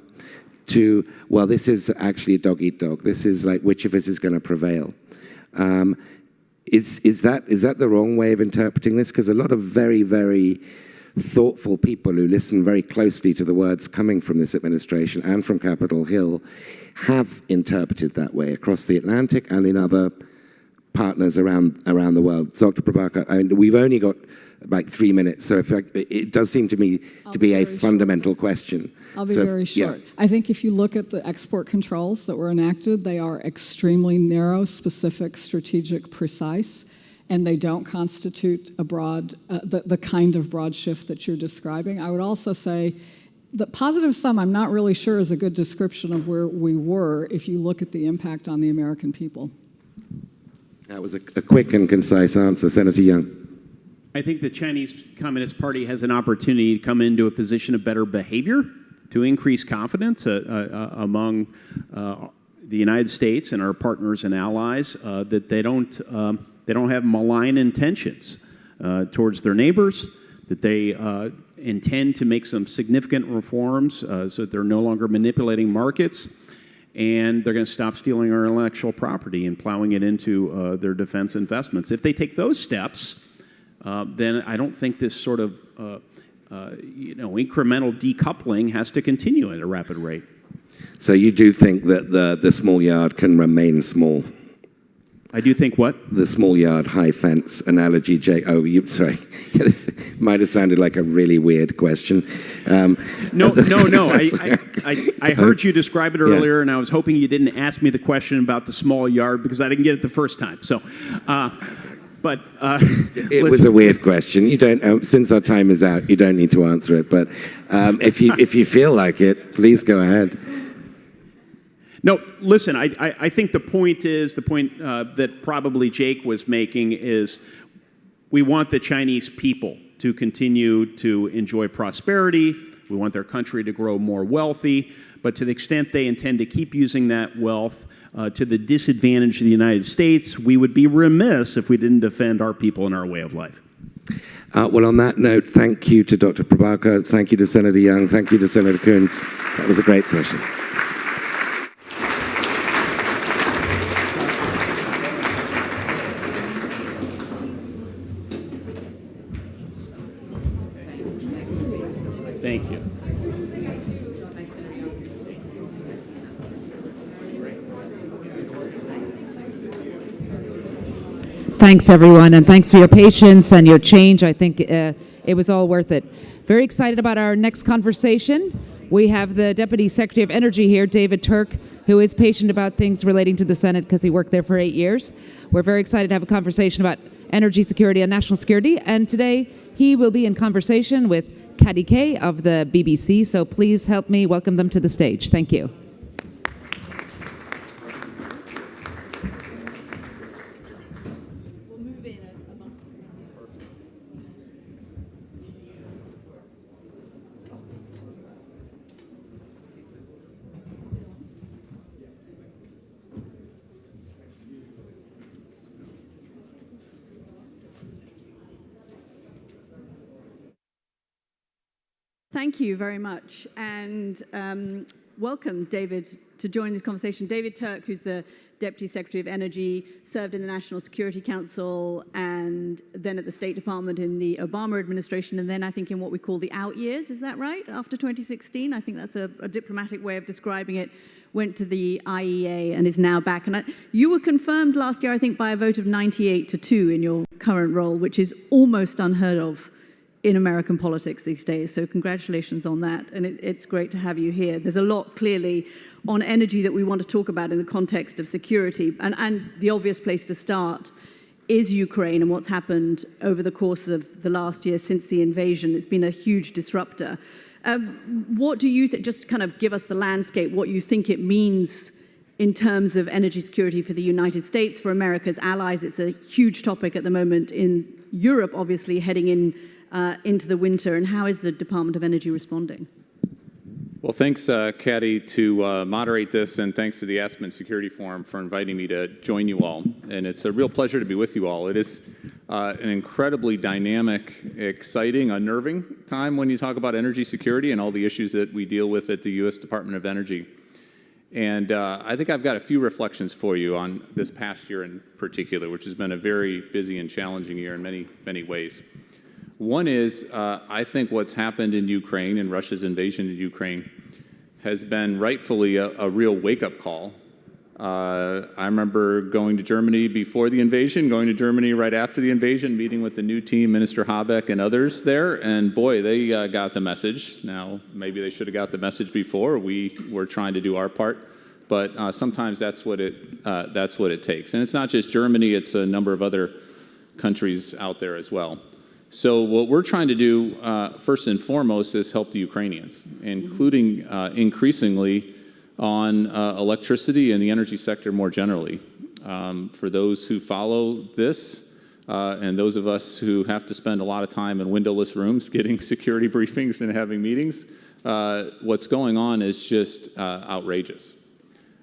to, well, this is actually a dog-eat-dog. This is like, which of us is going to prevail? Is that the wrong way of interpreting this? Because a lot of very, very thoughtful people who listen very closely to the words coming from this administration and from Capitol Hill have interpreted that way across the Atlantic and in other partners around the world. Dr. Prabhakar, we've only got about 3 minutes, so it does seem to me to be a fundamental question.
I'll be very short. Yeah. I think if you look at the export controls that were enacted, they are extremely narrow, specific, strategic, precise, and they don't constitute a broad, the kind of broad shift that you're describing. I would also say the positive sum, I'm not really sure, is a good description of where we were if you look at the impact on the American people.
That was a quick and concise answer. Senator Young.
I think the Chinese Communist Party has an opportunity to come into a position of better behavior, to increase confidence among the United States and our partners and allies, that they don't have malign intentions towards their neighbors, that they intend to make some significant reforms so that they're no longer manipulating markets, and they're going to stop stealing our intellectual property and plowing it into their defense investments. If they take those steps, then I don't think this sort of incremental decoupling has to continue at a rapid rate.
So you do think that the small yard can remain small?
I do think what? The
small yard, high fence analogy, Jay. Oh, sorry. This might have sounded like a really weird question.
No. I heard you describe it earlier, and I was hoping you didn't ask me the question about the small yard because I didn't get it the first time. So,
it was a weird question. You don't. Since our time is out, you don't need to answer it. But if you feel like it, please go ahead.
No, listen, I think the point that probably Jake was making is we want the Chinese people to continue to enjoy prosperity. We want their country to grow more wealthy. But to the extent they intend to keep using that wealth to the disadvantage of the United States, we would be remiss if we didn't defend our people and our way of life.
Well, on that note, thank you to Dr. Prabhakar, thank you to Senator Young, thank you to Senator Coons. That was a great session.
Thank you.
Thanks, everyone, and thanks for your patience and your change. I think it was all worth it. Very excited about our next conversation. We have the Deputy Secretary of Energy here, David Turk, who is patient about things relating to the Senate because he worked there for 8 years. We're very excited to have a conversation about energy security and national security, and today he will be in conversation with Caddy Kay of the BBC, so please help me welcome them to the stage. Thank you.
Thank you very much, and welcome, David, to join this conversation. David Turk, who's the Deputy Secretary of Energy, served in the National Security Council and then at the State Department in the Obama administration, and then I think in what we call the out years, is that right? After 2016, I think that's a diplomatic way of describing it, went to the IEA and is now back. And you were confirmed last year, I think, by a vote of 98-2 in your current role, which is almost unheard of in American politics these days. So congratulations on that. And it's great to have you here. There's a lot clearly on energy that we want to talk about in the context of security. And the obvious place to start is Ukraine and what's happened over the course of the last year since the invasion. It's been a huge disruptor. What do you think, just kind of give us the landscape, what you think it means in terms of energy security for the United States, for America's allies? It's a huge topic at the moment in Europe, obviously, heading into the winter, and how is the Department of Energy responding?
Well, thanks, Caddy, to moderate this, and thanks to the Aspen Security Forum for inviting me to join you all. And it's a real pleasure to be with you all. It is an incredibly dynamic, exciting, unnerving time when you talk about energy security and all the issues that we deal with at the U.S. Department of Energy. And I think I've got a few reflections for you on this past year in particular, which has been a very busy and challenging year in many, many ways. One is, I think what's happened in Ukraine and Russia's invasion of Ukraine has been rightfully a real wake-up call. I remember going to Germany before the invasion, going to Germany right after the invasion, meeting with the new team, Minister Habeck and others there, and boy, they got the message. Now, maybe they should have got the message before. We were trying to do our part, but sometimes that's what it takes. And it's not just Germany, it's a number of other countries out there as well. So what we're trying to do, first and foremost, is help the Ukrainians, including increasingly on electricity and the energy sector more generally. For those who follow this, and those of us who have to spend a lot of time in windowless rooms getting security briefings and having meetings, what's going on is just outrageous.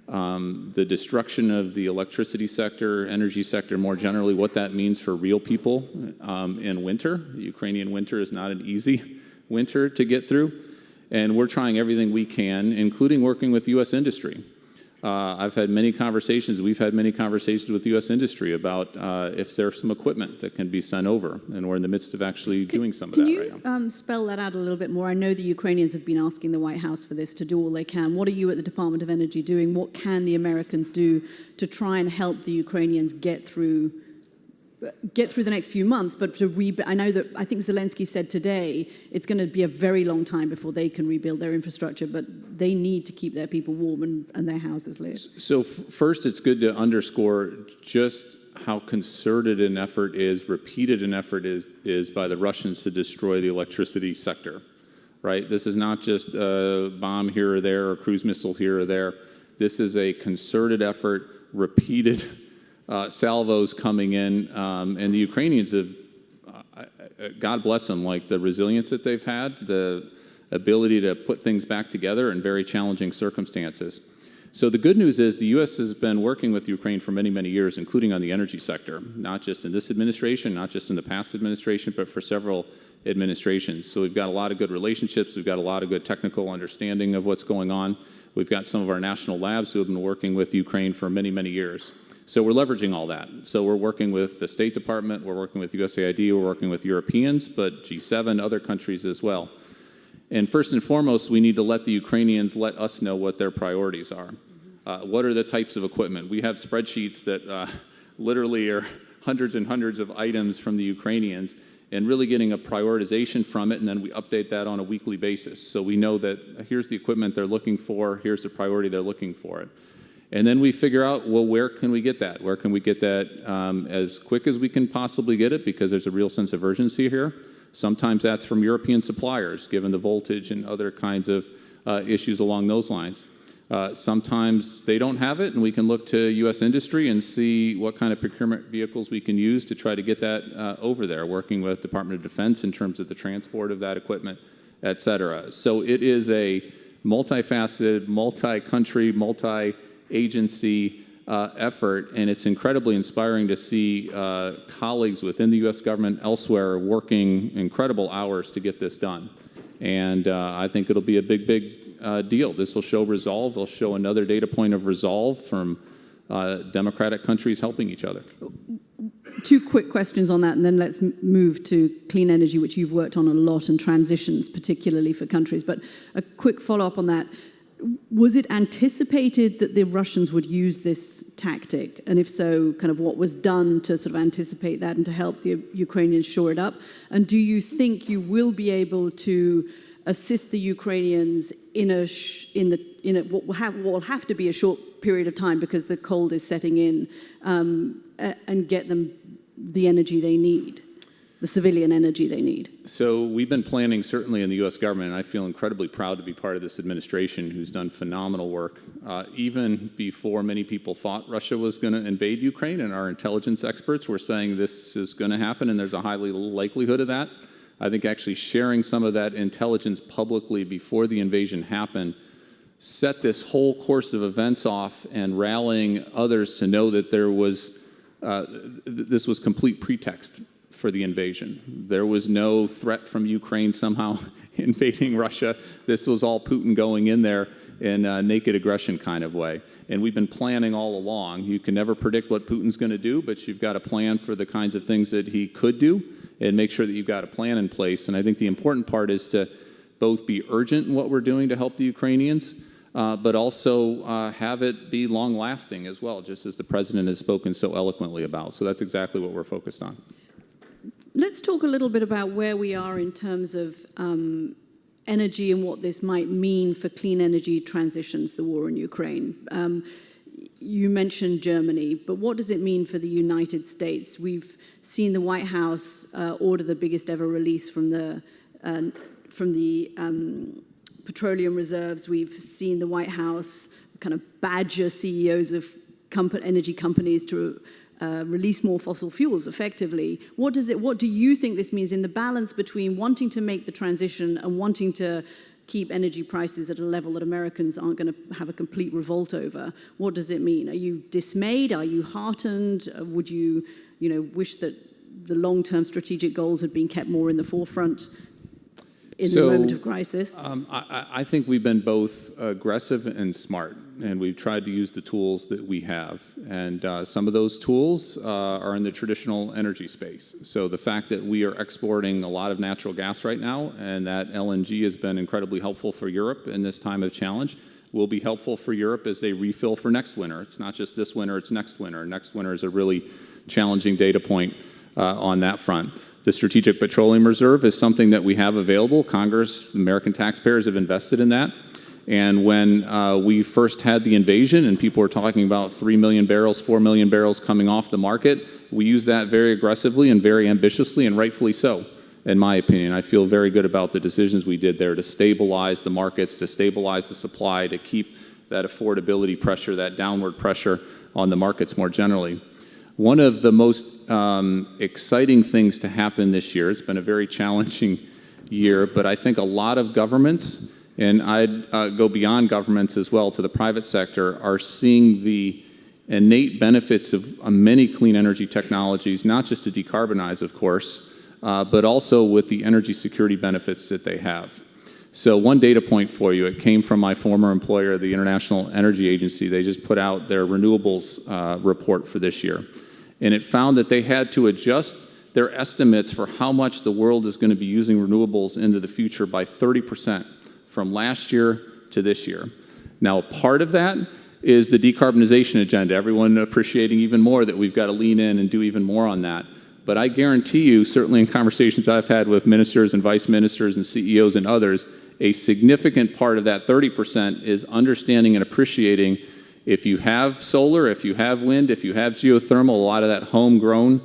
The destruction of the electricity sector, energy sector more generally, what that means for real people in winter. The Ukrainian winter is not an easy winter to get through, and we're trying everything we can, including working with U.S. industry. I've had many conversations, we've had many conversations with U.S. industry about if there's some equipment that can be sent over, and we're in the midst of actually doing some of that right now.
Can you spell that out a little bit more? I know the Ukrainians have been asking the White House for this, to do all they can. What are you at the Department of Energy doing? What can the Americans do to try and help the Ukrainians get through the next few months, but I know that, I think Zelensky said today, it's going to be a very long time before they can rebuild their infrastructure, but they need to keep their people warm and their houses lit.
So first, it's good to underscore just how concerted an effort is, repeated an effort is by the Russians to destroy the electricity sector, right? This is not just a bomb here or there or cruise missile here or there. This is a concerted effort, repeated salvos coming in, and the Ukrainians have, God bless them, like the resilience that they've had, the ability to put things back together in very challenging circumstances. So the good news is the U.S. has been working with Ukraine for many, many years, including on the energy sector, not just in this administration, not just in the past administration, but for several administrations. So we've got a lot of good relationships. We've got a lot of good technical understanding of what's going on. We've got some of our national labs who have been working with Ukraine for many, many years. So we're leveraging all that. So we're working with the State Department, we're working with USAID, we're working with Europeans, but G7, other countries as well. And first and foremost, we need to let the Ukrainians let us know what their priorities are. What are the types of equipment? We have spreadsheets that literally are hundreds and hundreds of items from the Ukrainians, and really getting a prioritization from it, and then we update that on a weekly basis. So we know that here's the equipment they're looking for, here's the priority they're looking for it. And then we figure out, well, where can we get that? Where can we get that as quick as we can possibly get it, because there's a real sense of urgency here. Sometimes that's from European suppliers, given the voltage and other kinds of issues along those lines. Sometimes they don't have it, and we can look to U.S. industry and see what kind of procurement vehicles we can use to try to get that over there, working with Department of Defense in terms of the transport of that equipment, et cetera. So it is a multifaceted, multi-country, multi-agency effort, and it's incredibly inspiring to see colleagues within the U.S. government elsewhere working incredible hours to get this done. And I think it'll be a big, big deal. This will show resolve. It'll show another data point of resolve from democratic countries helping each other.
Two quick questions on that, and then let's move to clean energy, which you've worked on a lot, and transitions, particularly for countries. But a quick follow-up on that. Was it anticipated that the Russians would use this tactic? And if so, kind of what was done to sort of anticipate that and to help the Ukrainians shore it up? And do you think you will be able to assist the Ukrainians in what will have to be a short period of time because the cold is setting in, and get them the energy they need, the civilian energy they need?
So we've been planning, certainly in the U.S. government, and I feel incredibly proud to be part of this administration who's done phenomenal work. Even before many people thought Russia was going to invade Ukraine, and our intelligence experts were saying this is going to happen and there's a high likelihood of that. I think actually sharing some of that intelligence publicly before the invasion happened set this whole course of events off, and rallying others to know that there was this was complete pretext for the invasion. There was no threat from Ukraine somehow invading Russia. This was all Putin going in there in a naked aggression kind of way. And we've been planning all along. You can never predict what Putin's going to do, but you've got to plan for the kinds of things that he could do and make sure that you've got a plan in place. And I think the important part is to both be urgent in what we're doing to help the Ukrainians, but also have it be long-lasting as well, just as the president has spoken so eloquently about. So that's exactly what we're focused on.
Let's talk a little bit about where we are in terms of energy and what this might mean for clean energy transitions, the war in Ukraine. You mentioned Germany, but what does it mean for the United States? We've seen the White House order the biggest ever release from the petroleum reserves. We've seen the White House kind of badger CEOs of energy companies to release more fossil fuels effectively. What do you think this means in the balance between wanting to make the transition and wanting to keep energy prices at a level that Americans aren't going to have a complete revolt over? What does it mean? Are you dismayed? Are you heartened? Would you wish that the long-term strategic goals had been kept more in the forefront in the moment of crisis?
I think we've been both aggressive and smart, and we've tried to use the tools that we have. And some of those tools are in the traditional energy space. So the fact that we are exporting a lot of natural gas right now, and that LNG has been incredibly helpful for Europe in this time of challenge, will be helpful for Europe as they refill for next winter. It's not just this winter, it's next winter. Next winter is a really challenging data point on that front. The Strategic Petroleum Reserve is something that we have available. Congress, American taxpayers have invested in that. And when we first had the invasion and people were talking about 3 million barrels, 4 million barrels coming off the market, we used that very aggressively and very ambitiously, and rightfully so, in my opinion. I feel very good about the decisions we did there to stabilize the markets, to stabilize the supply, to keep that affordability pressure, that downward pressure on the markets more generally. One of the most exciting things to happen this year, it's been a very challenging year, but I think a lot of governments, and I'd go beyond governments as well to the private sector, are seeing the innate benefits of many clean energy technologies, not just to decarbonize, of course, but also with the energy security benefits that they have. So one data point for you, it came from my former employer, the International Energy Agency. They just put out their renewables report for this year. And it found that they had to adjust their estimates for how much the world is going to be using renewables into the future by 30% from last year to this year. Now, part of that is the decarbonization agenda, everyone appreciating even more that we've got to lean in and do even more on that. But I guarantee you, certainly in conversations I've had with ministers and vice ministers and CEOs and others, a significant part of that 30% is understanding and appreciating if you have solar, if you have wind, if you have geothermal, a lot of that homegrown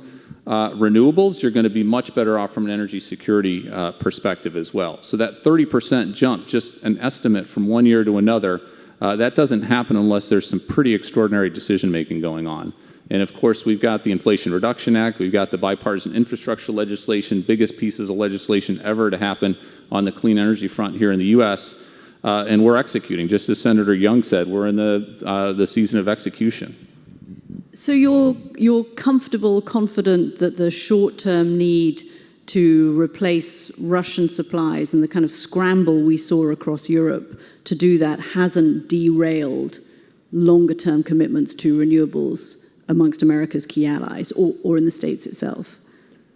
renewables, you're going to be much better off from an energy security perspective as well. So that 30% jump, just an estimate from one year to another, that doesn't happen unless there's some pretty extraordinary decision-making going on. And of course, we've got the Inflation Reduction Act, we've got the bipartisan infrastructure legislation, biggest pieces of legislation ever to happen on the clean energy front here in the U.S., and we're executing. Just as Senator Young said, we're in the season of execution.
So you're comfortable, confident that the short-term need to replace Russian supplies and the kind of scramble we saw across Europe to do that hasn't derailed longer-term commitments to renewables amongst America's key allies or in the States itself?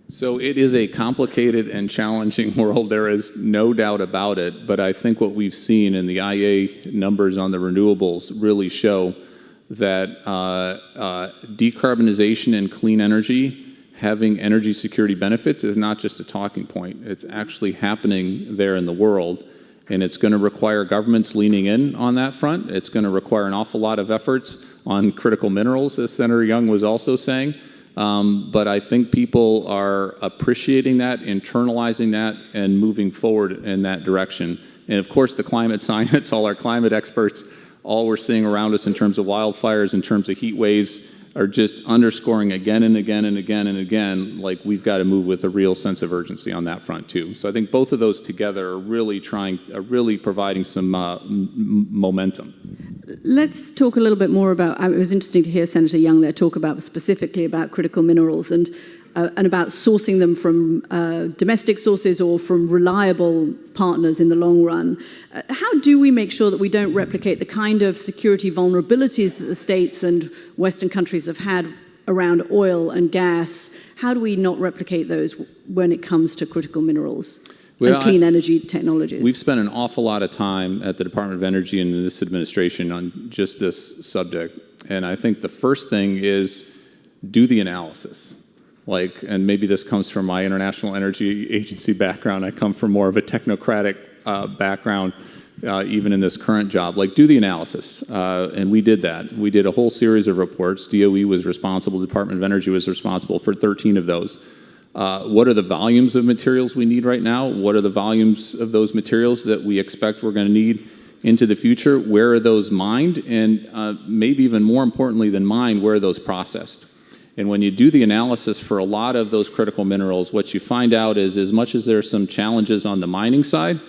So it is a complicated and challenging world. There is no doubt about it. But I think what we've seen in the IA numbers on the renewables really show that decarbonization and clean energy, having energy security benefits, is not just a talking point. It's actually happening there in the world. And it's going to require governments leaning in on that front. It's going to require an awful lot of efforts on critical minerals, as Senator Young was also saying. But I think people are appreciating that, internalizing that, and moving forward in that direction. And of course, the climate science, all our climate experts, all we're seeing around us in terms of wildfires, in terms of heat waves, are just underscoring again and again and again and again, like we've got to move with a real sense of urgency on that front too. So I think both of those together are really providing some momentum.
Let's talk a little bit more about, it was interesting to hear Senator Young there talk about specifically about critical minerals and about sourcing them from domestic sources or from reliable partners in the long run. How do we make sure that we don't replicate the kind of security vulnerabilities that the States and Western countries have had around oil and gas? How do we not replicate those when it comes to critical minerals and clean energy technologies?
We've spent an awful lot of time at the Department of Energy and in this administration on just this subject. And I think the first thing is do the analysis. And maybe this comes from my International Energy Agency background. I come from more of a technocratic background, even in this current job. Do the analysis. And we did that. We did a whole series of reports. DOE was responsible. The Department of Energy was responsible for 13 of those. What are the volumes of materials we need right now? What are the volumes of those materials that we expect we're going to need into the future? Where are those mined? And maybe even more importantly than mined, where are those processed? And when you do the analysis for a lot of those critical minerals, what you find out is as much as there's some challenges on the mining side,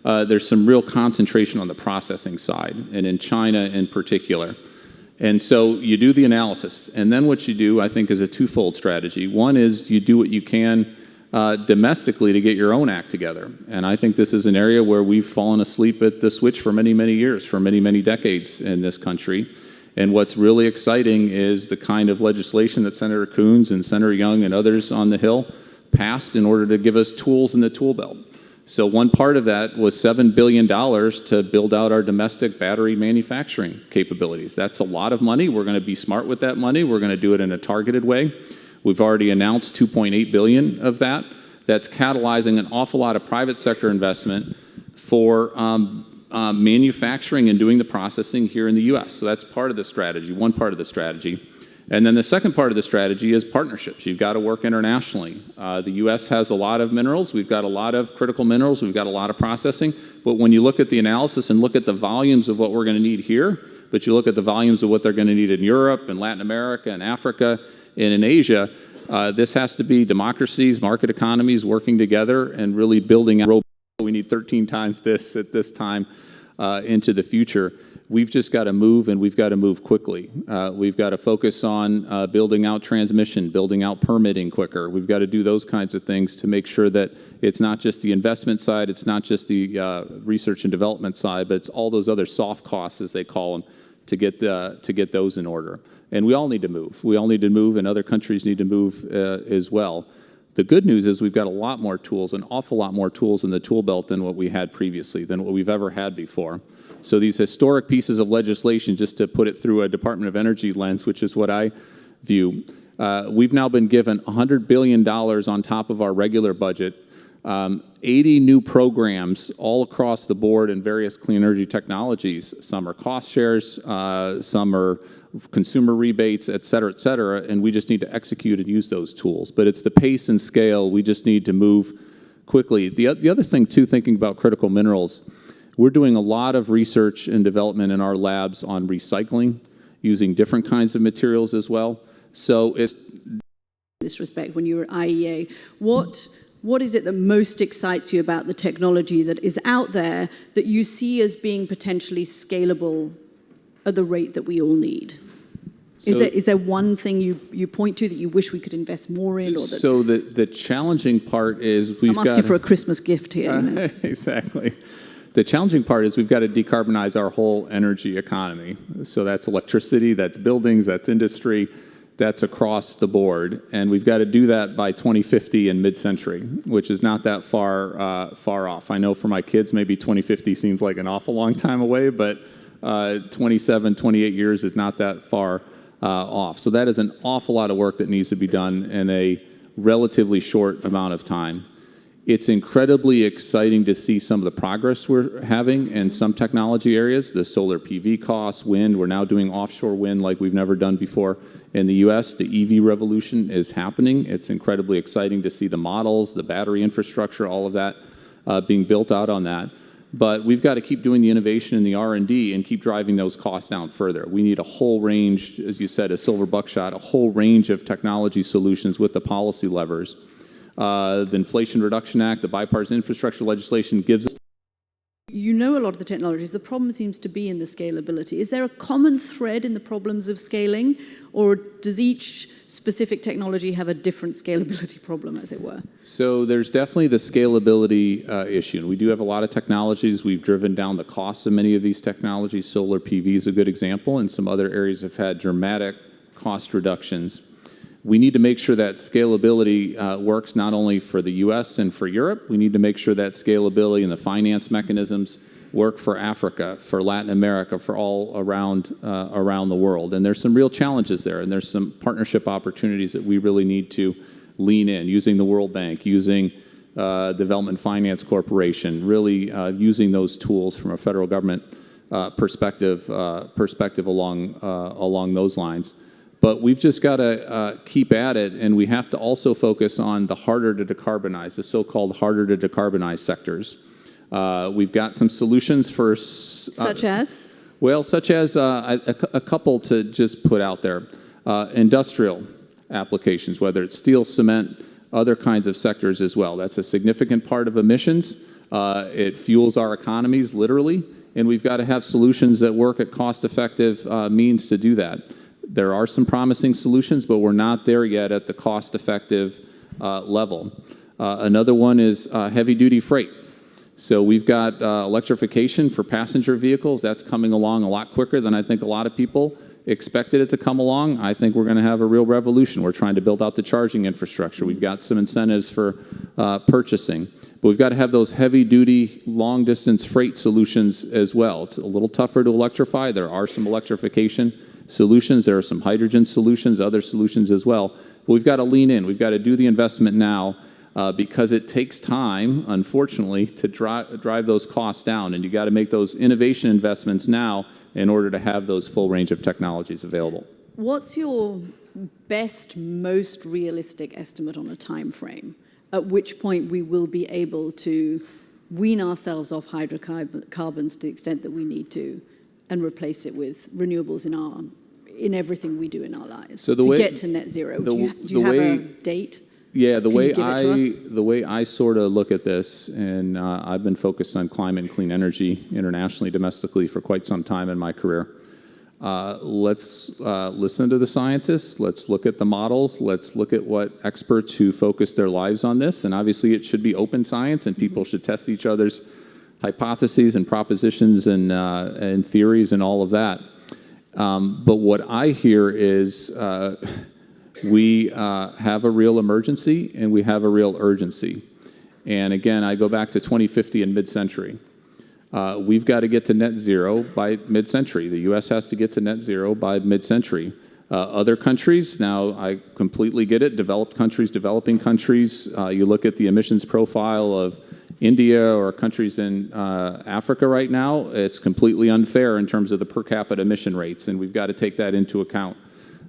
there's some real concentration on the processing side, and in China in particular. And so you do the analysis. And then what you do, I think, is a twofold strategy. One is you do what you can domestically to get your own act together. And I think this is an area where we've fallen asleep at the switch for many, many years, for many, many decades in this country. And what's really exciting is the kind of legislation that Senator Coons and Senator Young and others on the Hill passed in order to give us tools in the tool belt. So one part of that was $7 billion to build out our domestic battery manufacturing capabilities. That's a lot of money. We're going to be smart with that money. We're going to do it in a targeted way. We've already announced $2.8 billion of that. That's catalyzing an awful lot of private sector investment for manufacturing and doing the processing here in the U.S. So that's part of the strategy, one part of the strategy. And then the second part of the strategy is partnerships. You've got to work internationally. The U.S. has a lot of minerals. We've got a lot of critical minerals. We've got a lot of processing. But when you look at the analysis and look at the volumes of what we're going to need here, but you look at the volumes of what they're going to need in Europe and Latin America and Africa and in Asia, this has to be democracies, market economies working together and really building out. We need 13 times this at this time into the future. We've just got to move, and we've got to move quickly. We've got to focus on building out transmission, building out permitting quicker. We've got to do those kinds of things to make sure that it's not just the investment side, it's not just the research and development side, but it's all those other soft costs, as they call them, to get those in order. And we all need to move. We all need to move, and other countries need to move as well. The good news is we've got a lot more tools, an awful lot more tools in the tool belt than what we had previously, than what we've ever had before. So these historic pieces of legislation, just to put it through a Department of Energy lens, which is what I view, we've now been given $100 billion on top of our regular budget, 80 new programs all across the board in various clean energy technologies. Some are cost shares, some are consumer rebates, et cetera, and we just need to execute and use those tools. But it's the pace and scale. We just need to move quickly. The other thing, too, thinking about critical minerals, we're doing a lot of research and development in our labs on recycling, using different kinds of materials as well. So it's...
In this respect, when you were at IEA, what is it that most excites you about the technology that is out there that you see as being potentially scalable at the rate that we all need? Is there one thing you point to that you wish we could invest more in? Or that...
So the challenging part is
I'm asking for a Christmas gift here.
Exactly. The challenging part is we've got to decarbonize our whole energy economy. So that's electricity, that's buildings, that's industry, that's across the board. And we've got to do that by 2050 and mid-century, which is not that far off. I know for my kids, maybe 2050 seems like an awful long time away, but 27, 28 years is not that far off. So that is an awful lot of work that needs to be done in a relatively short amount of time. It's incredibly exciting to see some of the progress we're having in some technology areas, the solar PV costs, wind. We're now doing offshore wind like we've never done before in the US. The EV revolution is happening. It's incredibly exciting to see the models, the battery infrastructure, all of that being built out on that. But we've got to keep doing the innovation and the R&D and keep driving those costs down further. We need a whole range, as you said, a silver buckshot, a whole range of technology solutions with the policy levers. The Inflation Reduction Act, the bipartisan infrastructure legislation gives us...
You know a lot of the technologies. The problem seems to be in the scalability. Is there a common thread in the problems of scaling, or does each specific technology have a different scalability problem, as it were?
So there's definitely the scalability issue. We do have a lot of technologies. We've driven down the costs of many of these technologies. Solar PV is a good example, and some other areas have had dramatic cost reductions. We need to make sure that scalability works not only for the US and for Europe. We need to make sure that scalability and the finance mechanisms work for Africa, for Latin America, for all around the world. And there's some real challenges there, and there's some partnership opportunities that we really need to lean in, using the World Bank, using Development Finance Corporation, really using those tools from a federal government perspective along those lines. But we've just got to keep at it, and we have to also focus on the harder to decarbonize, the so-called harder to decarbonize sectors. We've got some solutions for...
Such as?
Well, such as a couple to just put out there. Industrial applications, whether it's steel, cement, other kinds of sectors as well. That's a significant part of emissions. It fuels our economies, literally, and we've got to have solutions that work at cost-effective means to do that. There are some promising solutions, but we're not there yet at the cost-effective level. Another one is heavy-duty freight. So we've got electrification for passenger vehicles. That's coming along a lot quicker than I think a lot of people expected it to come along. I think we're going to have a real revolution. We're trying to build out the charging infrastructure. We've got some incentives for purchasing. But we've got to have those heavy-duty, long-distance freight solutions as well. It's a little tougher to electrify. There are some electrification solutions. There are some hydrogen solutions, other solutions as well. But we've got to lean in. We've got to do the investment now because it takes time, unfortunately, to drive those costs down. And you've got to make those innovation investments now in order to have those full range of technologies available.
What's your best, most realistic estimate on a time frame at which point we will be able to wean ourselves off hydrocarbons to the extent that we need to and replace it with renewables in everything we do in our lives
So
to get to net zero? Do you have a date?
Yeah, the
Can
way
you give it to us?
the way I sort of look at this, and I've been focused on climate and clean energy internationally, domestically for quite some time in my career. Let's listen to the scientists. Let's look at the models. Let's look at what experts who focus their lives on this. And obviously, it should be open science, and people should test each other's hypotheses and propositions and theories and all of that. But what I hear is we have a real emergency and we have a real urgency. And again, I go back to 2050 and mid-century. We've got to get to net zero by mid-century. The U.S. has to get to net zero by mid-century. Other countries, now I completely get it, developed countries, developing countries, you look at the emissions profile of India or countries in Africa right now, it's completely unfair in terms of the per capita emission rates, and we've got to take that into account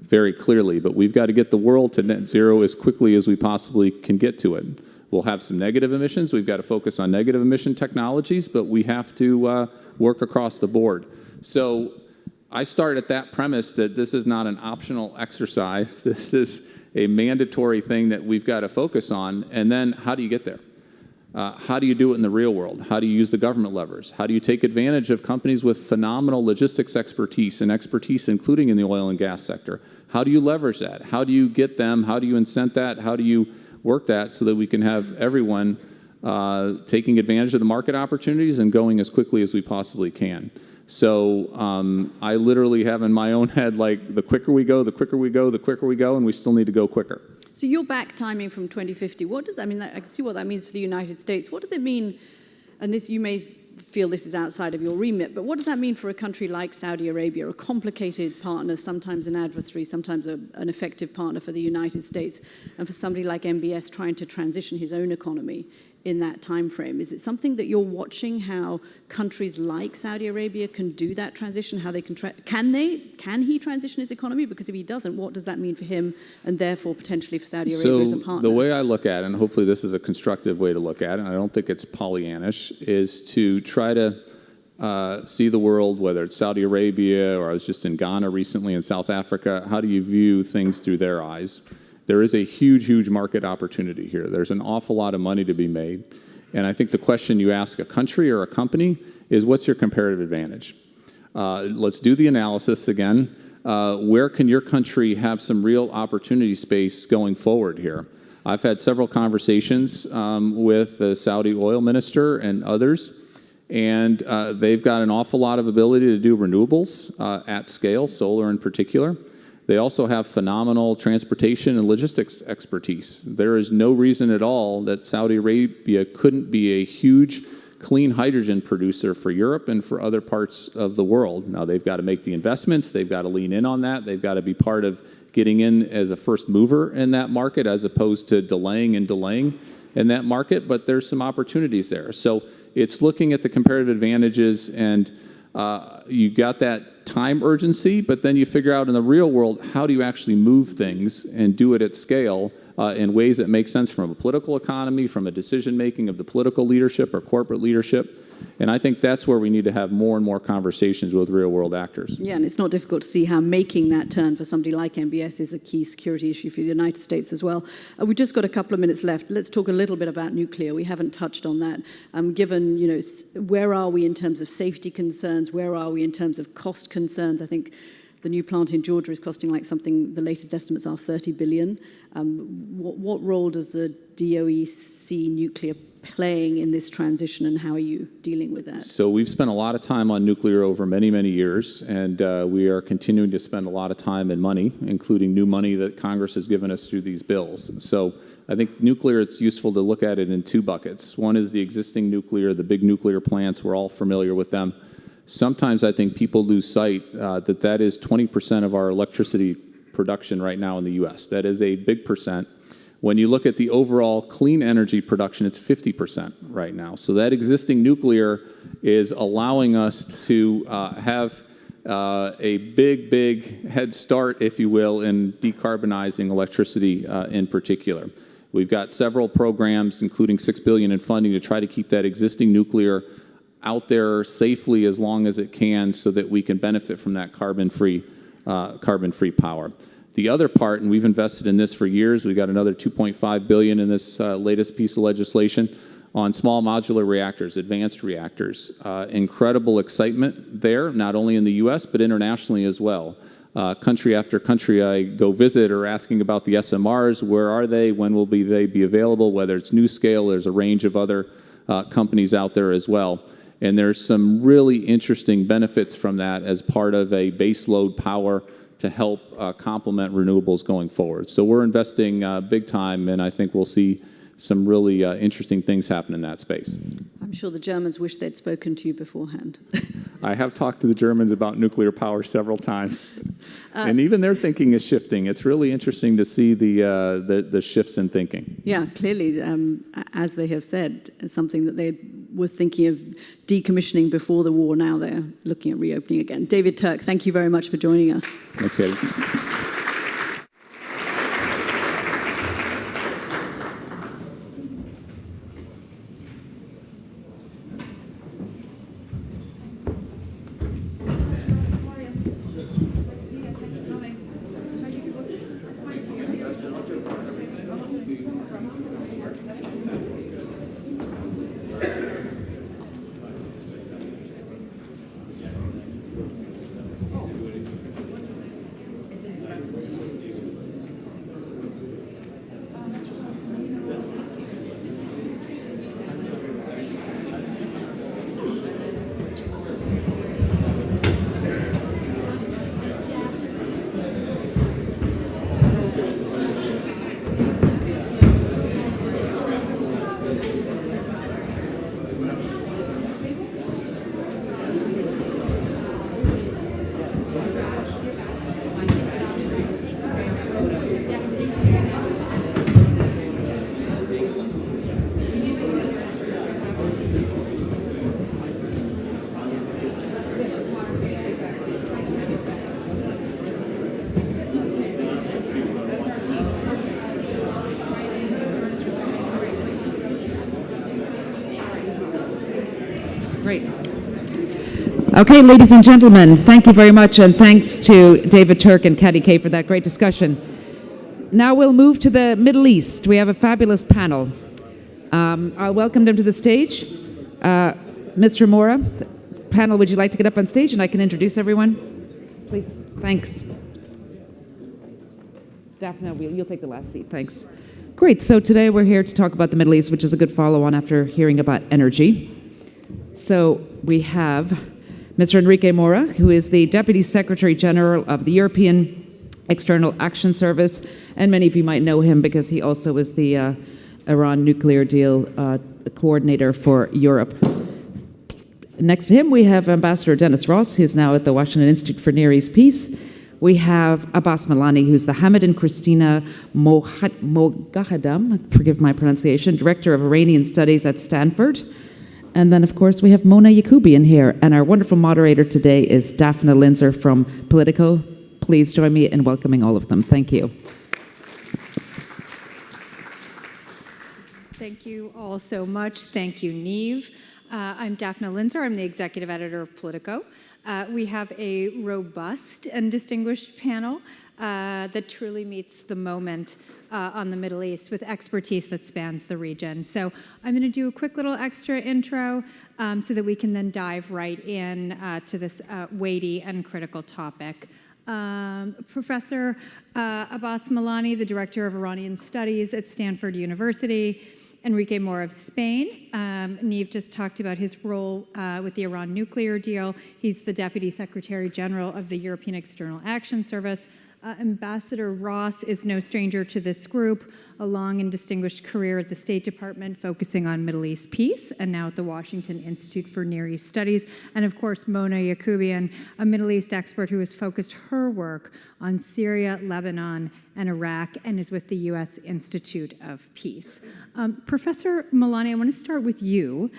very clearly. But we've got to get the world to net zero as quickly as we possibly can get to it. We'll have some negative emissions. We've got to focus on negative emission technologies, but we have to work across the board. So I start at that premise that this is not an optional exercise. This is a mandatory thing that we've got to focus on. And then how do you get there? How do you do it in the real world? How do you use the government levers? How do you take advantage of companies with phenomenal logistics expertise and expertise, including in the oil and gas sector? How do you leverage that? How do you get them? How do you incent that? How do you work that so that we can have everyone taking advantage of the market opportunities and going as quickly as we possibly can? So I literally have in my own head, like, the quicker we go, the quicker we go, the quicker we go, and we still need to go quicker.
So you're back timing from 2050. What does that mean? I can see what that means for the United States. What does it mean? And this, you may feel this is outside of your remit, but what does that mean for a country like Saudi Arabia, a complicated partner, sometimes an adversary, sometimes an effective partner for the United States, and for somebody like MBS trying to transition his own economy in that time frame? Is it something that you're watching, how countries like Saudi Arabia can do that transition, how they can he transition his economy? Because if he doesn't, what does that mean for him and therefore potentially for Saudi Arabia as a partner?
The way I look at it, and hopefully this is a constructive way to look at it, and I don't think it's Pollyannish, is to try to see the world, whether it's Saudi Arabia or I was just in Ghana recently, in South Africa, how do you view things through their eyes? There is a huge, huge market opportunity here. There's an awful lot of money to be made. And I think the question you ask a country or a company is, what's your comparative advantage? Let's do the analysis again. Where can your country have some real opportunity space going forward here? I've had several conversations with the Saudi oil minister and others, and they've got an awful lot of ability to do renewables at scale, solar in particular. They also have phenomenal transportation and logistics expertise. There is no reason at all that Saudi Arabia couldn't be a huge clean hydrogen producer for Europe and for other parts of the world. Now, they've got to make the investments. They've got to lean in on that. They've got to be part of getting in as a first mover in that market as opposed to delaying in that market. But there's some opportunities there. So it's looking at the comparative advantages, and you got that time urgency, but then you figure out in the real world, how do you actually move things and do it at scale in ways that make sense from a political economy, from a decision-making of the political leadership or corporate leadership. And I think that's where we need to have more and more conversations with real-world actors.
Yeah, and it's not difficult to see how making that turn for somebody like MBS is a key security issue for the United States as well. We've just got a couple of minutes left. Let's talk a little bit about nuclear. We haven't touched on that. Given, where are we in terms of safety concerns? Where are we in terms of cost concerns? I think the new plant in Georgia is costing the latest estimates are $30 billion. What role does the DOE see nuclear playing in this transition, and how are you dealing with that?
So we've spent a lot of time on nuclear over many, many years, and we are continuing to spend a lot of time and money, including new money that Congress has given us through these bills. So I think nuclear, it's useful to look at it in two buckets. One is the existing nuclear, the big nuclear plants. We're all familiar with them. Sometimes I think people lose sight that is 20% of our electricity production right now in the U.S. That is a big percent. When you look at the overall clean energy production, it's 50% right now. So that existing nuclear is allowing us to have a big head start, if you will, in decarbonizing electricity in particular. We've got several programs, including $6 billion in funding, to try to keep that existing nuclear out there safely as long as it can, so that we can benefit from that carbon-free power. The other part, and we've invested in this for years, we've got another $2.5 billion in this latest piece of legislation on small modular reactors, advanced reactors. Incredible excitement there, not only in the US, but internationally as well. Country after country I go visit are asking about the SMRs. Where are they? When will they be available? Whether it's NuScale, there's a range of other companies out there as well. And there's some really interesting benefits from that as part of a baseload power to help complement renewables going forward. So we're investing big time, and I think we'll see some really interesting things happen in that space.
I'm sure the Germans wish they'd spoken to you beforehand.
I have talked to the Germans about nuclear power several times, and even their thinking is shifting. It's really interesting to see the shifts in thinking.
Yeah, clearly, as they have said, it's something that they were thinking of decommissioning before the war. Now they're looking at reopening again. David Turk, thank you very much for joining us.
Thanks, Katie.
Great. Okay, ladies and gentlemen, thank you very much, and thanks to David Turk and Katie Kay for that great discussion. Now we'll move to the Middle East. We have a fabulous panel. I'll welcome them to the stage. Mr. Mora, panel, would you like to get up on stage and I can introduce everyone? Please. Thanks. Daphne, you'll take the last seat. Thanks. Great. So today we're here to talk about the Middle East, which is a good follow-on after hearing about energy. So we have Mr. Enrique Mora, who is the Deputy Secretary General of the European External Action Service, and many of you might know him because he also was the Iran nuclear deal coordinator for Europe. Next to him, we have Ambassador Dennis Ross, who's now at the Washington Institute for Near East Peace. We have Abbas Milani, who's the Hamid and Christina Moghadam, forgive my pronunciation, Director of Iranian Studies at Stanford. And then, of course, we have Mona Yacoubian here. And our wonderful moderator today is Daphne Linzer from Politico. Please join me in welcoming all of them. Thank you.
Thank you all so much. Thank you, Niamh. I'm Daphne Linzer. I'm the executive editor of Politico. We have a robust and distinguished panel that truly meets the moment on the Middle East with expertise that spans the region. So I'm going to do a quick little extra intro so that we can then dive right in to this weighty and critical topic. Professor Abbas Milani, the Director of Iranian Studies at Stanford University. Enrique Mora of Spain. Niamh just talked about his role with the Iran nuclear deal. He's the Deputy Secretary General of the European External Action Service. Ambassador Ross is no stranger to this group, a long and distinguished career at the State Department focusing on Middle East peace, and now at the Washington Institute for Near East Studies. And of course, Mona Yacoubian, a Middle East expert who has focused her work on Syria, Lebanon, and Iraq, and is with the U.S. Institute of Peace. Professor Milani, I want to start with you.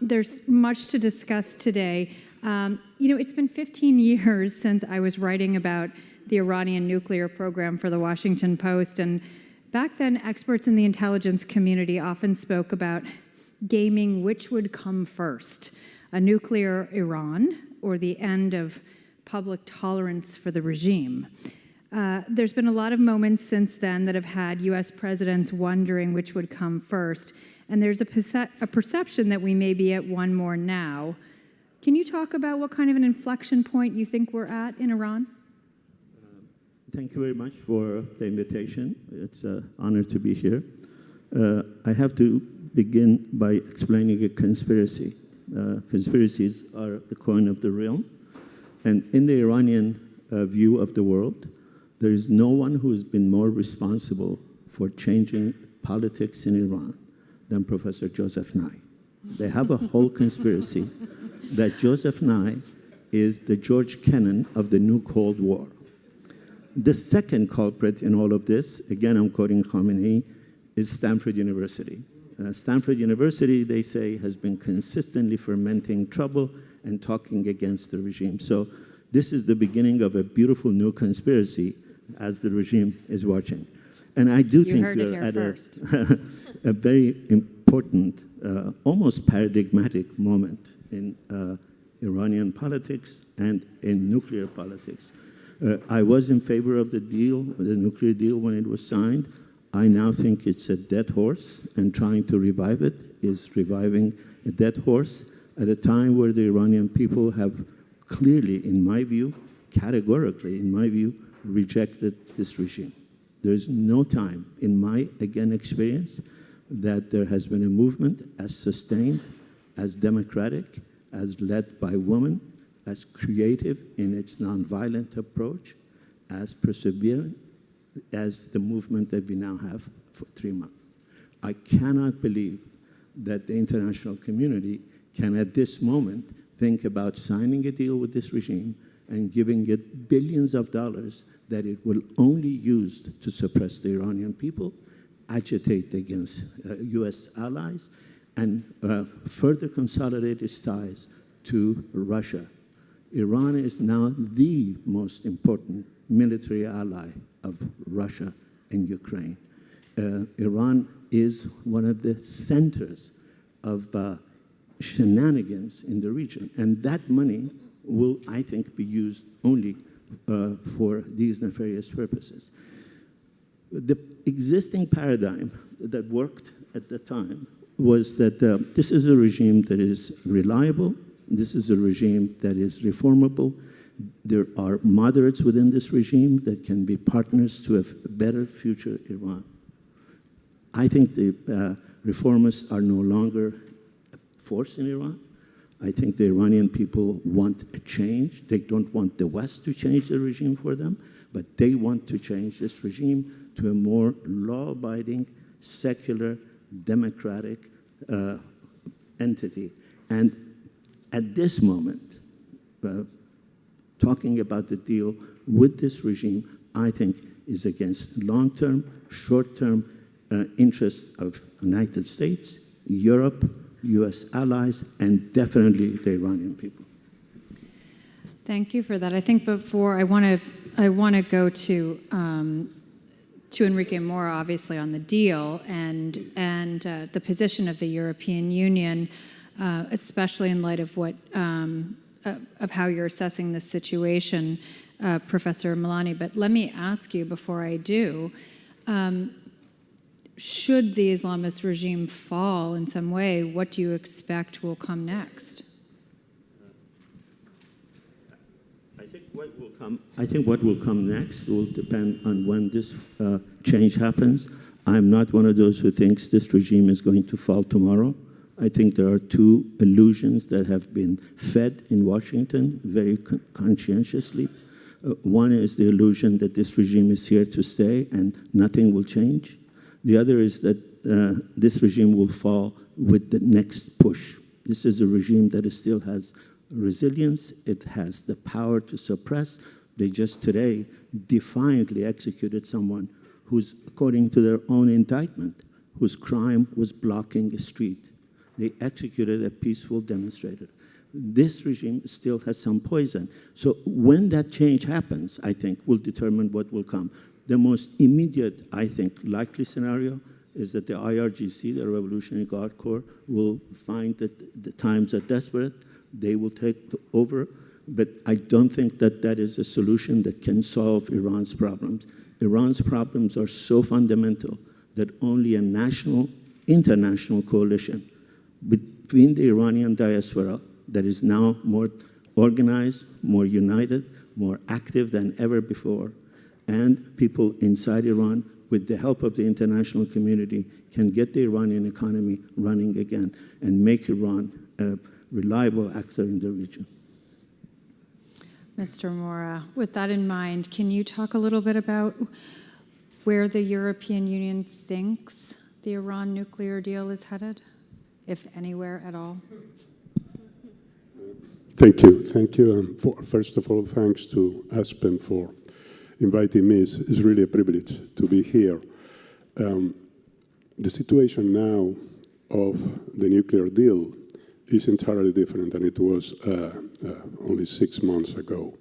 There's much to discuss today. It's been 15 years since I was writing about the Iranian nuclear program for the Washington Post, and back then experts in the intelligence community often spoke about gaming which would come first, a nuclear Iran or the end of public tolerance for the regime. There's been a lot of moments since then that have had U.S. presidents wondering which would come first, and there's a perception that we may be at one more now. Can you talk about what kind of an inflection point you think we're at in Iran?
Thank you very much for the invitation. It's an honor to be here. I have to begin by explaining a conspiracy. Conspiracies are the coin of the realm. And in the Iranian view of the world, there is no one who has been more responsible for changing politics in Iran than Professor Joseph Nye. They have a whole conspiracy that Joseph Nye is the George Kennan of the new Cold War. The second culprit in all of this, again I'm quoting Khamenei, is Stanford University. Stanford University, they say, has been consistently fermenting trouble and talking against the regime. So this is the beginning of a beautiful new conspiracy as the regime is watching. And I do think we're at a very important, almost paradigmatic moment in Iranian politics and in nuclear politics. I was in favor of the deal, the nuclear deal, when it was signed. I now think it's a dead horse, and trying to revive it is reviving a dead horse at a time where the Iranian people have clearly, in my view, categorically, in my view, rejected this regime. There's no time, in my, again, experience, that there has been a movement as sustained, as democratic, as led by women, as creative in its nonviolent approach, as persevering as the movement that we now have for 3 months. I cannot believe that the international community can at this moment think about signing a deal with this regime and giving it billions of dollars that it will only use to suppress the Iranian people, agitate against US allies, and further consolidate its ties to Russia. Iran is now the most important military ally of Russia and Ukraine. Iran is one of the centers of shenanigans in the region, and that money will, I think, be used only for these nefarious purposes. The existing paradigm that worked at the time was that this is a regime that is reliable, this is a regime that is reformable. There are moderates within this regime that can be partners to a better future Iran. I think the reformists are no longer a force in Iran. I think the Iranian people want a change. They don't want the West to change the regime for them, but they want to change this regime to a more law-abiding, secular, democratic entity. And at this moment, talking about the deal with this regime, I think, is against long-term, short-term interests of the United States, Europe, US allies, and definitely the Iranian people.
Thank you for that. I think before I want to go to Enrique Mora, obviously on the deal and the position of the European Union, especially in light of what of how you're assessing this situation, Professor Milani. But let me ask you before I do. Should the Islamist regime fall in some way, what do you expect will come next?
I think what will come next will depend on when this change happens. I'm not one of those who thinks this regime is going to fall tomorrow. I think there are two illusions that have been fed in Washington very conscientiously. One is the illusion that this regime is here to stay and nothing will change. The other is that this regime will fall with the next push. This is a regime that still has resilience. It has the power to suppress. They just today defiantly executed someone who's, according to their own indictment, whose crime was blocking a street. They executed a peaceful demonstrator. This regime still has some poison. So when that change happens, I think, will determine what will come. The most immediate, I think, likely scenario is that the IRGC, the Revolutionary Guard Corps, will find that the times are desperate. They will take over. But I don't think that that is a solution that can solve Iran's problems. Iran's problems are so fundamental that only a national, international coalition between the Iranian diaspora that is now more organized, more united, more active than ever before, and people inside Iran, with the help of the international community, can get the Iranian economy running again and make Iran a reliable actor in the region.
Mr. Mora, with that in mind, can you talk a little bit about where the European Union thinks the Iran nuclear deal is headed, if anywhere at all?
Thank you. Thank you. And first of all, thanks to Aspen for inviting me. It's really a privilege to be here. The situation now of the nuclear deal is entirely different than it was only 6 months ago.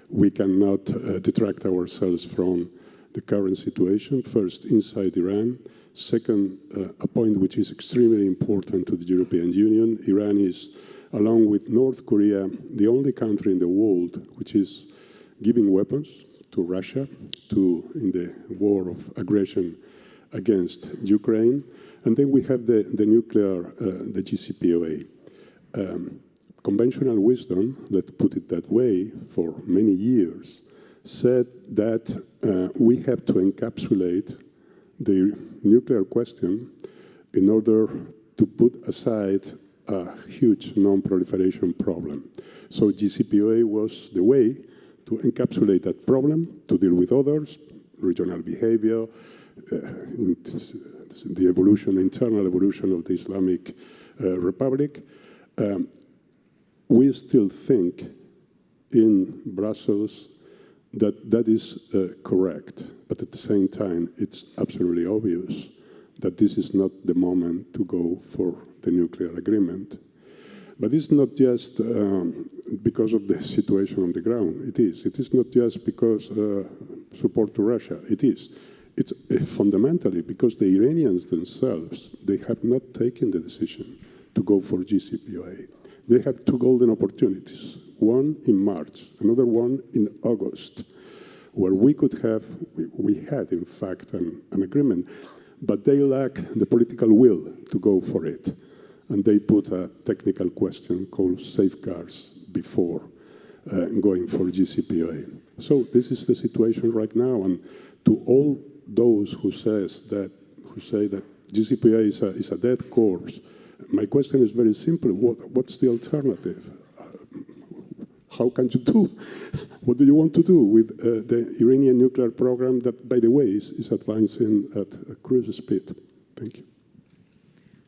We cannot detract ourselves from the current situation, first inside Iran. Second, a point which is extremely important to the European Union. Iran is, along with North Korea, the only country in the world which is giving weapons to Russia in the war of aggression against Ukraine. And then we have the nuclear, the JCPOA. Conventional wisdom, let's put it that way, for many years, said that we have to encapsulate the nuclear question in order to put aside a huge non-proliferation problem. So JCPOA was the way to encapsulate that problem, to deal with others, regional behavior, the evolution, internal evolution of the Islamic Republic. We still think in Brussels that that is correct, but at the same time, it's absolutely obvious that this is not the moment to go for the nuclear agreement. But it's not just because of the situation on the ground. It is. It is not just because support to Russia. It is. It's fundamentally because the Iranians themselves, they have not taken the decision to go for JCPOA. They had two golden opportunities, one in March, another one in August, where we could have, we had in fact an agreement, but they lack the political will to go for it. And they put a technical question called safeguards before going for JCPOA. So this is the situation right now. And to all those who say that JCPOA is a dead course, my question is very simple. What's the alternative? How can you do? What do you want to do with the Iranian nuclear program that, by the way, is advancing at a cruise speed? Thank you.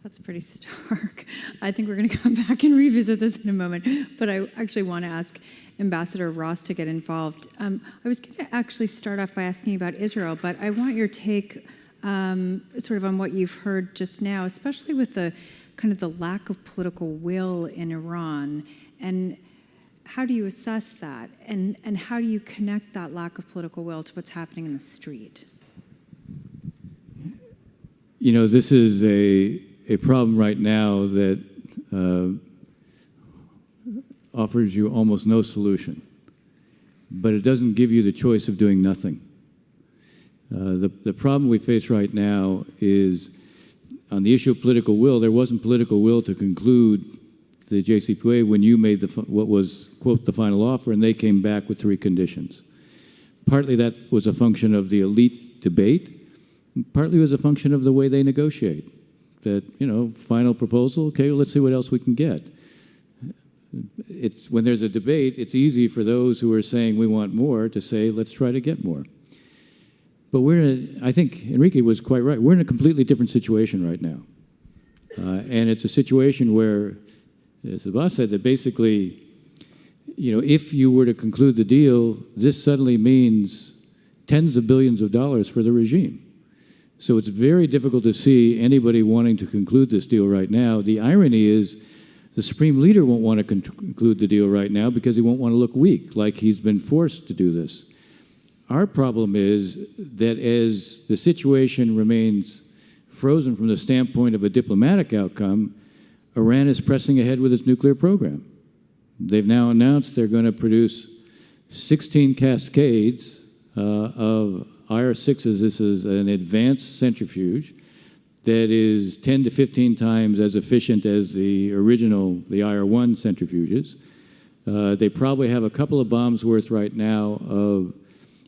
That's pretty stark. I think we're going to come back and revisit this in a moment. But I actually want to ask Ambassador Ross to get involved. I was going to actually start off by asking you about Israel, but I want your take sort of on what you've heard just now, especially with the kind of the lack of political will in Iran. And how do you assess that? And how do you connect that lack of political will to what's happening in the street?
You know, this is a problem right now that offers you almost no solution, but it doesn't give you the choice of doing nothing. The problem we face right now is on the issue of political will. There wasn't political will to conclude the JCPOA when you made what was, quote, the final offer, and they came back with 3 conditions. Partly that was a function of the elite debate, and partly was a function of the way they negotiate. That, you know, final proposal, okay, well, let's see what else we can get. when there's a debate, it's easy for those who are saying we want more to say, let's try to get more. But I think Enrique was quite right. We're in a completely different situation right now. And it's a situation where, as the boss said, that basically, if you were to conclude the deal, this suddenly means tens of billions of dollars for the regime. So it's very difficult to see anybody wanting to conclude this deal right now. The irony is the Supreme Leader won't want to conclude the deal right now because he won't want to look weak, like he's been forced to do this. Our problem is that as the situation remains frozen from the standpoint of a diplomatic outcome, Iran is pressing ahead with its nuclear program. They've now announced they're going to produce 16 cascades of IR-6s. This is an advanced centrifuge that is 10 to 15 times as efficient as the original, the IR-1 centrifuges. They probably have a couple of bombs worth right now of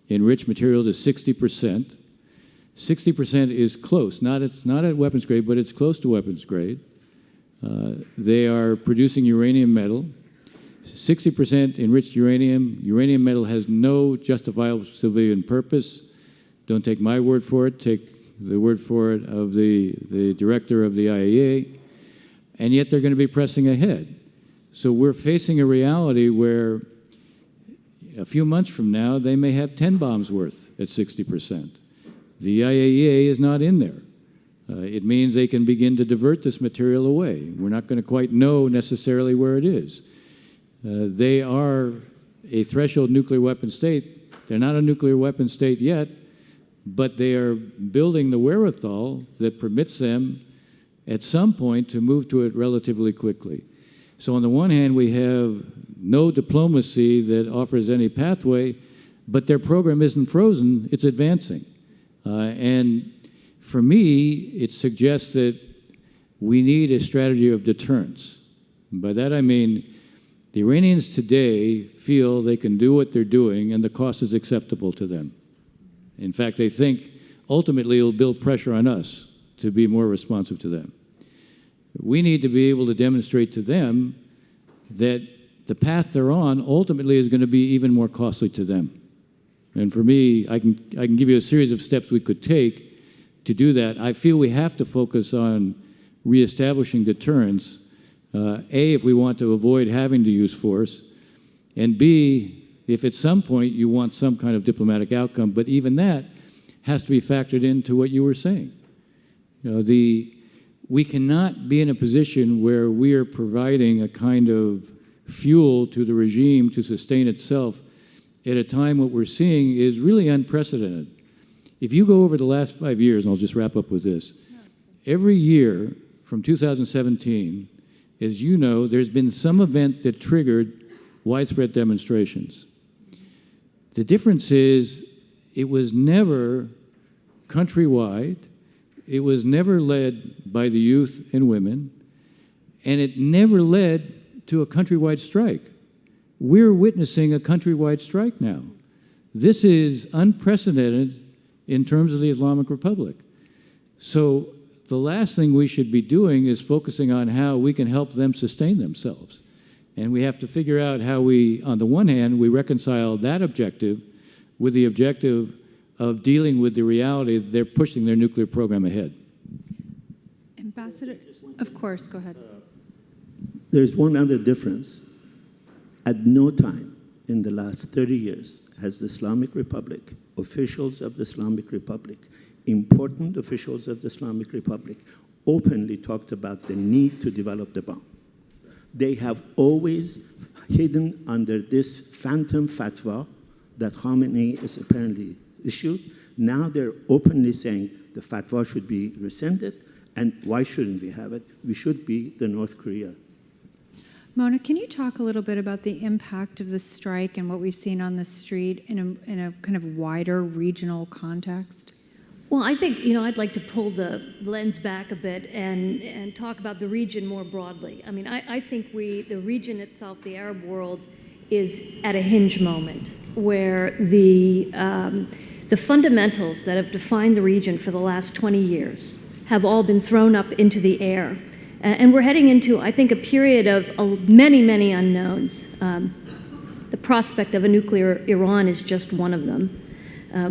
enriched material to 60%. 60% is close. It's not at weapons grade, but it's close to weapons grade. They are producing uranium metal. 60% enriched uranium. Uranium metal has no justifiable civilian purpose. Don't take my word for it. Take the word for it of the director of the IAEA. And yet they're going to be pressing ahead. So we're facing a reality where a few months from now, they may have 10 bombs worth at 60%. The IAEA is not in there. It means they can begin to divert this material away. We're not going to quite know necessarily where it is. They are a threshold nuclear weapon state. They're not a nuclear weapon state yet, but they are building the wherewithal that permits them at some point to move to it relatively quickly. So on the one hand, we have no diplomacy that offers any pathway, but their program isn't frozen, it's advancing. And for me, it suggests that we need a strategy of deterrence. By that I mean, the Iranians today feel they can do what they're doing and the cost is acceptable to them. In fact, they think ultimately it'll build pressure on us to be more responsive to them. We need to be able to demonstrate to them that the path they're on ultimately is going to be even more costly to them. And for me, I can give you a series of steps we could take to do that. I feel we have to focus on reestablishing deterrence, A, if we want to avoid having to use force, and B, if at some point you want some kind of diplomatic outcome, but even that has to be factored into what you were saying. We cannot be in a position where we are providing a kind of fuel to the regime to sustain itself at a time what we're seeing is really unprecedented. If you go over the last 5 years, and I'll just wrap up with this, every year from 2017, as you know, there's been some event that triggered widespread demonstrations. The difference is it was never countrywide, it was never led by the youth and women, and it never led to a countrywide strike. We're witnessing a countrywide strike now. This is unprecedented in terms of the Islamic Republic. So the last thing we should be doing is focusing on how we can help them sustain themselves. And we have to figure out how we, on the one hand, we reconcile that objective with the objective of dealing with the reality that they're pushing their nuclear program ahead.
Ambassador, of course, go ahead.
There's one other difference. At no time in the last 30 years has the Islamic Republic, officials of the Islamic Republic, important officials of the Islamic Republic, openly talked about the need to develop the bomb. They have always hidden under this phantom fatwa that Khamenei is apparently issued. Now they're openly saying the fatwa should be rescinded, and why shouldn't we have it? We should be the North Korea.
Mona, can you talk a little bit about the impact of the strike and what we've seen on the street in a kind of wider regional context?
Well, I think, I'd like to pull the lens back a bit and talk about the region more broadly. I mean, I think the region itself, the Arab world, is at a hinge moment where the fundamentals that have defined the region for the last 20 years have all been thrown up into the air And we're heading into, I think, a period of many, many unknowns. The prospect of a nuclear Iran is just one of them.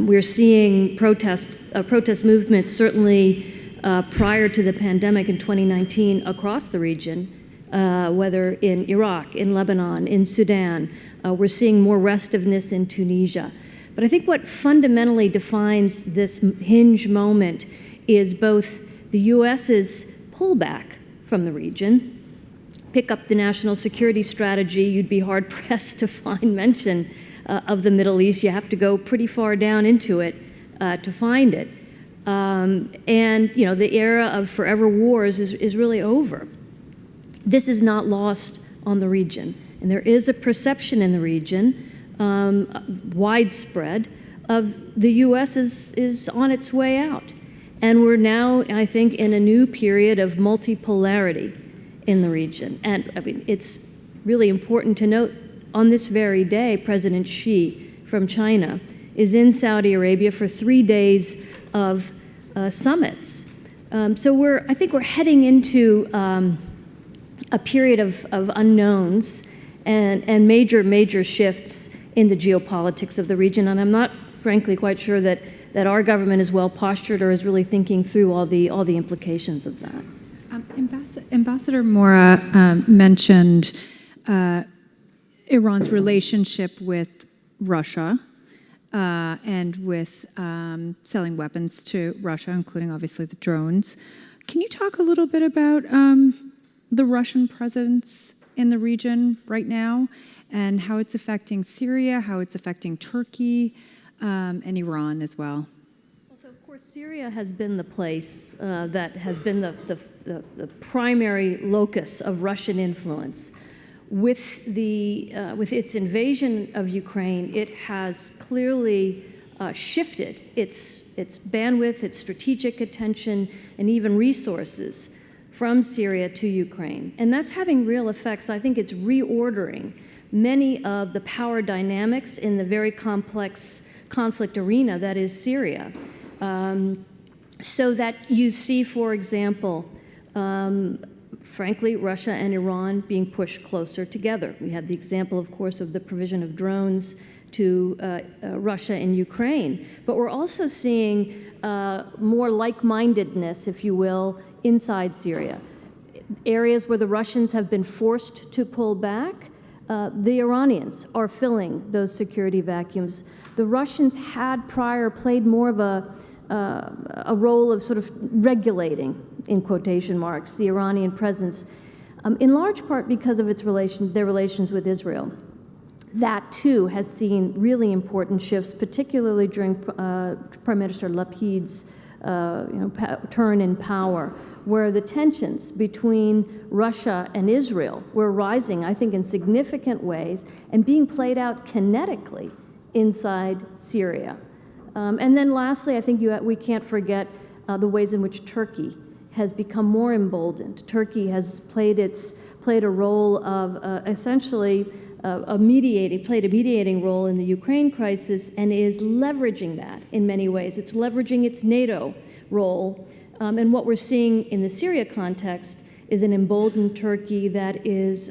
We're seeing protest movements, certainly prior to the pandemic in 2019, across the region, whether in Iraq, in Lebanon, in Sudan. We're seeing more restiveness in Tunisia. But I think what fundamentally defines this hinge moment is both the U.S.'s pullback from the region. Pick up the national security strategy, you'd be hard-pressed to find mention of the Middle East. You have to go pretty far down into it to find it. And the era of forever wars is really over. This is not lost on the region. And there is a perception in the region, widespread, of the U.S. is on its way out. And we're now, I think, in a new period of multipolarity in the region. And I mean, it's really important to note, on this very day, President Xi from China is in Saudi Arabia for 3 days of summits. So I think we're heading into a period of unknowns and major shifts in the geopolitics of the region. And I'm not, frankly, quite sure that our government is well postured or is really thinking through all the implications of that.
Ambassador Mora mentioned Iran's relationship with Russia and with selling weapons to Russia, including obviously the drones. Can you talk a little bit about the Russian presence in the region right now and how it's affecting Syria, how it's affecting Turkey, and Iran as well?
So, of course, Syria has been the place that has been the primary locus of Russian influence. With its invasion of Ukraine, it has clearly shifted its bandwidth, its strategic attention, and even resources from Syria to Ukraine. And that's having real effects. I think it's reordering many of the power dynamics in the very complex conflict arena that is Syria. So that you see, for example, frankly, Russia and Iran being pushed closer together. We have the example, of course, of the provision of drones to Russia and Ukraine. But we're also seeing more like-mindedness, if you will, inside Syria. Areas where the Russians have been forced to pull back, the Iranians are filling those security vacuums. The Russians had prior played more of a role of sort of regulating, in quotation marks, the Iranian presence, in large part because of their relations with Israel. That, too, has seen really important shifts, particularly during Prime Minister Lapid's turn in power, where the tensions between Russia and Israel were rising, I think, in significant ways and being played out kinetically inside Syria. And then lastly, I think we can't forget the ways in which Turkey has become more emboldened. Turkey has played a role of essentially played a mediating role in the Ukraine crisis and is leveraging that in many ways. It's leveraging its NATO role. And what we're seeing in the Syria context is an emboldened Turkey that is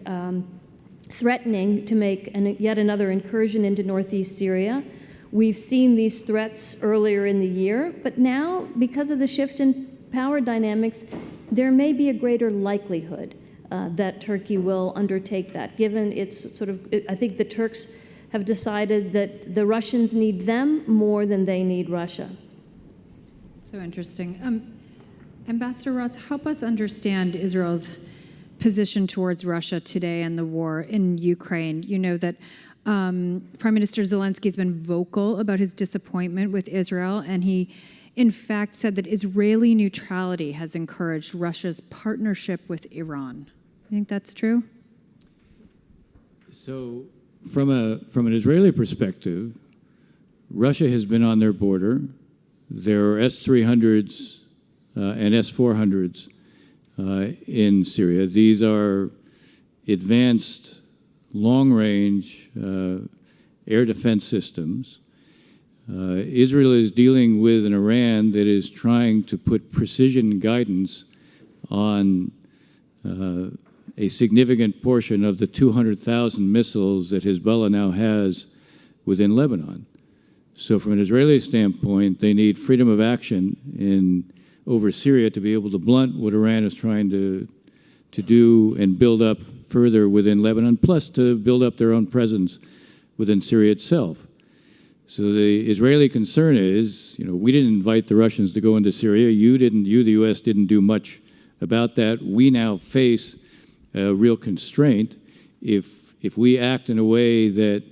threatening to make yet another incursion into northeast Syria. We've seen these threats earlier in the year, but now, because of the shift in power dynamics, there may be a greater likelihood that Turkey will undertake that, given its I think the Turks have decided that the Russians need them more than they need Russia.
So interesting. Ambassador Ross, help us understand Israel's position towards Russia today and the war in Ukraine. You know that Prime Minister Zelensky has been vocal about his disappointment with Israel, and he, in fact, said that Israeli neutrality has encouraged Russia's partnership with Iran. You think that's true?
So, from an Israeli perspective, Russia has been on their border. There are S-300s and S-400s in Syria. These are advanced long-range air defense systems. Israel is dealing with an Iran that is trying to put precision guidance on a significant portion of the 200,000 missiles that Hezbollah now has within Lebanon. So from an Israeli standpoint, they need freedom of action over Syria to be able to blunt what Iran is trying to do and build up further within Lebanon, plus to build up their own presence within Syria itself. So the Israeli concern is, we didn't invite the Russians to go into Syria. You, the U.S., didn't do much about that. We now face a real constraint. If we act in a way that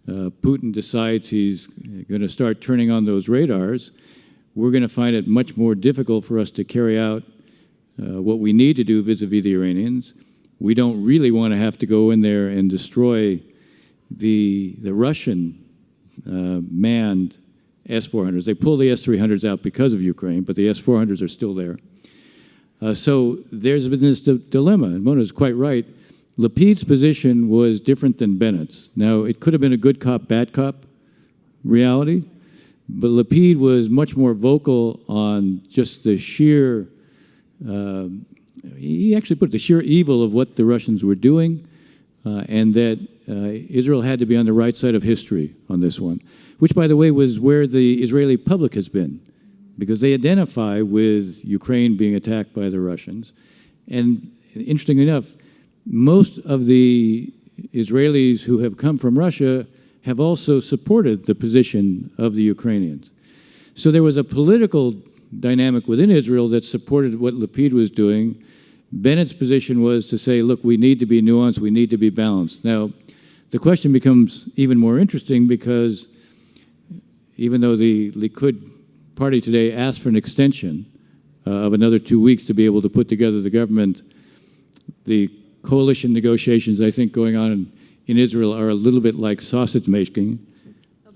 Putin decides he's going to start turning on those radars, we're going to find it much more difficult for us to carry out what we need to do vis-a-vis the Iranians. We don't really want to have to go in there and destroy the Russian manned S-400s. They pull the S-300s out because of Ukraine, but the S-400s are still there. So there's been this dilemma, and Mona is quite right. Lapid's position was different than Bennett's. Now, it could have been a good cop, bad cop reality, but Lapid was much more vocal on just the sheer, he actually put the sheer evil of what the Russians were doing, and that Israel had to be on the right side of history on this one, which, by the way, was where the Israeli public has been, because they identify with Ukraine being attacked by the Russians. And interestingly enough, most of the Israelis who have come from Russia have also supported the position of the Ukrainians. So there was a political dynamic within Israel that supported what Lapid was doing. Bennett's position was to say, look, we need to be nuanced, we need to be balanced. Now, the question becomes even more interesting because even though the Likud party today asked for an extension of another 2 weeks to be able to put together the government, the coalition negotiations, I think, going on in Israel are a little bit like sausage making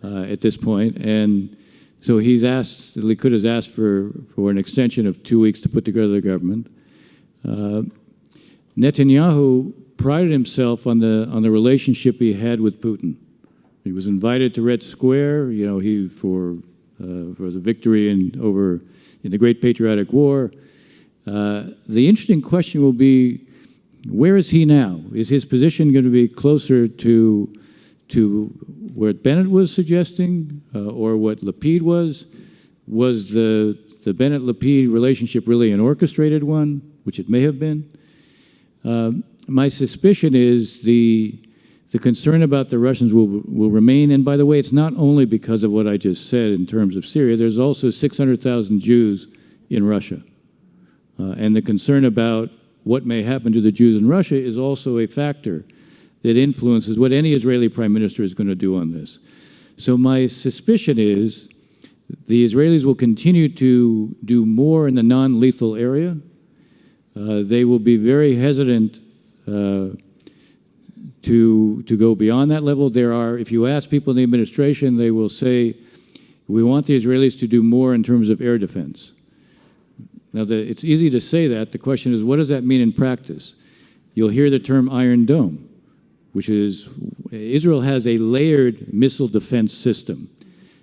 at this point. And so Likud has asked for an extension of 2 weeks to put together the government. Netanyahu prided himself on the relationship he had with Putin. He was invited to Red Square, for the victory in the Great Patriotic War. The interesting question will be, where is he now? Is his position going to be closer to where Bennett was suggesting, or what Lapid was? Was the Bennett-Lapid relationship really an orchestrated one, which it may have been? My suspicion is the concern about the Russians will remain. And by the way, it's not only because of what I just said in terms of Syria. There's also 600,000 Jews in Russia. And the concern about what may happen to the Jews in Russia is also a factor that influences what any Israeli prime minister is going to do on this. So my suspicion is the Israelis will continue to do more in the non-lethal area. They will be very hesitant to go beyond that level. If you ask people in the administration, they will say, we want the Israelis to do more in terms of air defense. Now, it's easy to say that. The question is, what does that mean in practice? You'll hear the term Iron Dome, which is Israel has a layered missile defense system.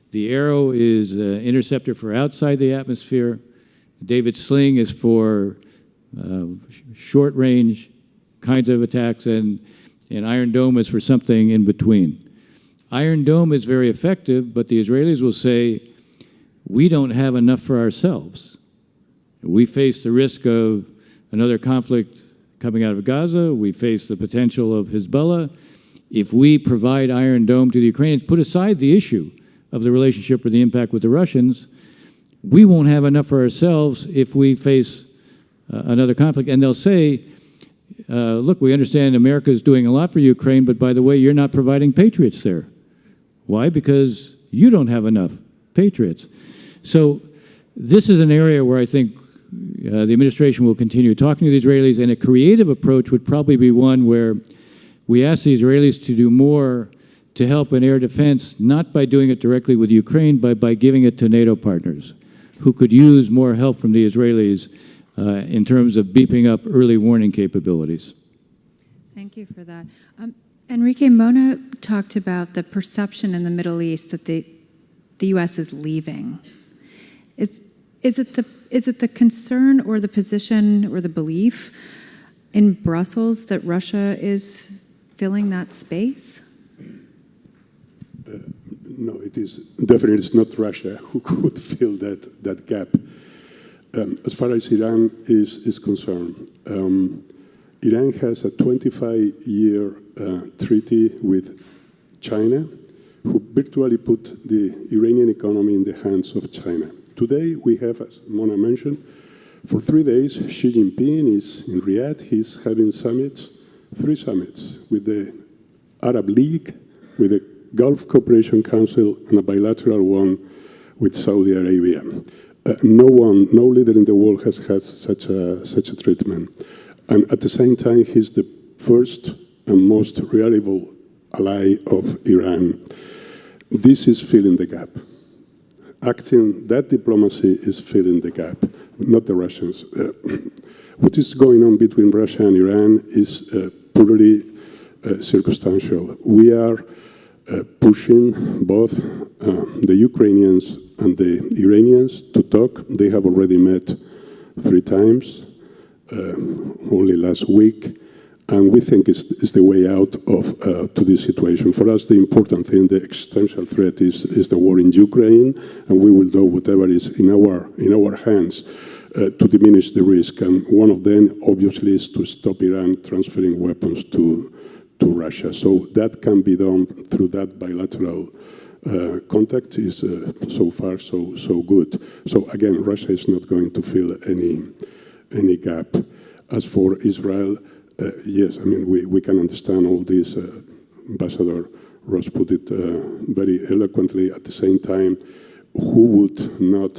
The Arrow is an interceptor for outside the atmosphere. David Sling is for short-range kinds of attacks, and Iron Dome is for something in between. Iron Dome is very effective, but the Israelis will say, we don't have enough for ourselves. We face the risk of another conflict coming out of Gaza. We face the potential of Hezbollah. If we provide Iron Dome to the Ukrainians, put aside the issue of the relationship or the impact with the Russians, we won't have enough for ourselves if we face another conflict. And they'll say, look, we understand America is doing a lot for Ukraine, but by the way, you're not providing Patriots there. Why? Because you don't have enough Patriots. So this is an area where I think the administration will continue talking to the Israelis, and a creative approach would probably be one where we ask the Israelis to do more to help in air defense, not by doing it directly with Ukraine, but by giving it to NATO partners who could use more help from the Israelis in terms of beefing up early warning capabilities.
Thank you for that. Enrique, Mona talked about the perception in the Middle East that the U.S. is leaving. Is it the concern or the position or the belief in Brussels that Russia is filling that space?
No, it is definitely it's not Russia who could fill that gap. As far as Iran is concerned, Iran has a 25-year treaty with China, who virtually put the Iranian economy in the hands of China. Today, we have, as Mona mentioned, for 3 days, Xi Jinping is in Riyadh. He's having summits, 3 summits, with the Arab League, with the Gulf Cooperation Council, and a bilateral one with Saudi Arabia. No leader in the world has had such a treatment. And at the same time, he's the first and most reliable ally of Iran. This is filling the gap. That diplomacy is filling the gap, not the Russians. What is going on between Russia and Iran is purely circumstantial. We are pushing both the Ukrainians and the Iranians to talk. They have already met 3 times, only last week, and we think it's the way out to this situation. For us, the important thing, the existential threat is the war in Ukraine, and we will do whatever is in our hands to diminish the risk. And one of them, obviously, is to stop Iran transferring weapons to Russia. So that can be done through that bilateral contact is so far so good. So again, Russia is not going to fill any gap. As for Israel, yes, I mean, we can understand all this. Ambassador Ross put it very eloquently. At the same time, who would not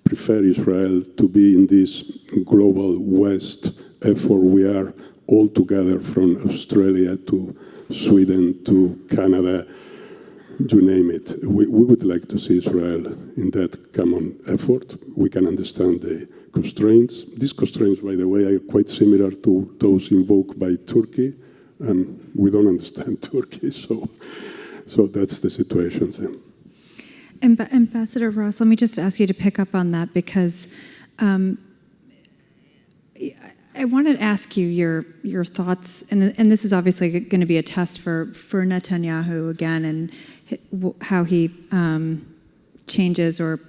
prefer Israel to be in this global West effort? We are all together, from Australia to Sweden to Canada, you name it. We would like to see Israel in that common effort. We can understand the constraints. These constraints, by the way, are quite similar to those invoked by Turkey, and we don't understand Turkey, so that's the situation then.
Ambassador Ross, let me just ask you to pick up on that, because I wanted to ask you your thoughts, and this is obviously going to be a test for Netanyahu again, and how he changes or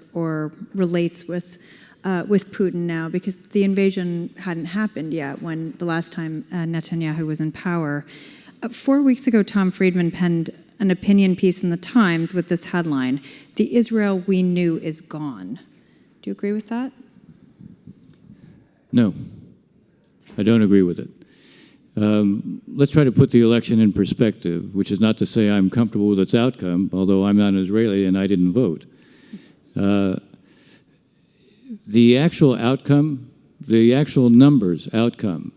relates with Putin now, because the invasion hadn't happened yet when the last time Netanyahu was in power. 4 weeks ago, Tom Friedman penned an opinion piece in the Times with this headline: "The Israel we knew is gone." Do you agree with that?
No, I don't agree with it. Let's try to put the election in perspective, which is not to say I'm comfortable with its outcome, although I'm not an Israeli and I didn't vote. The actual outcome, the actual numbers outcome,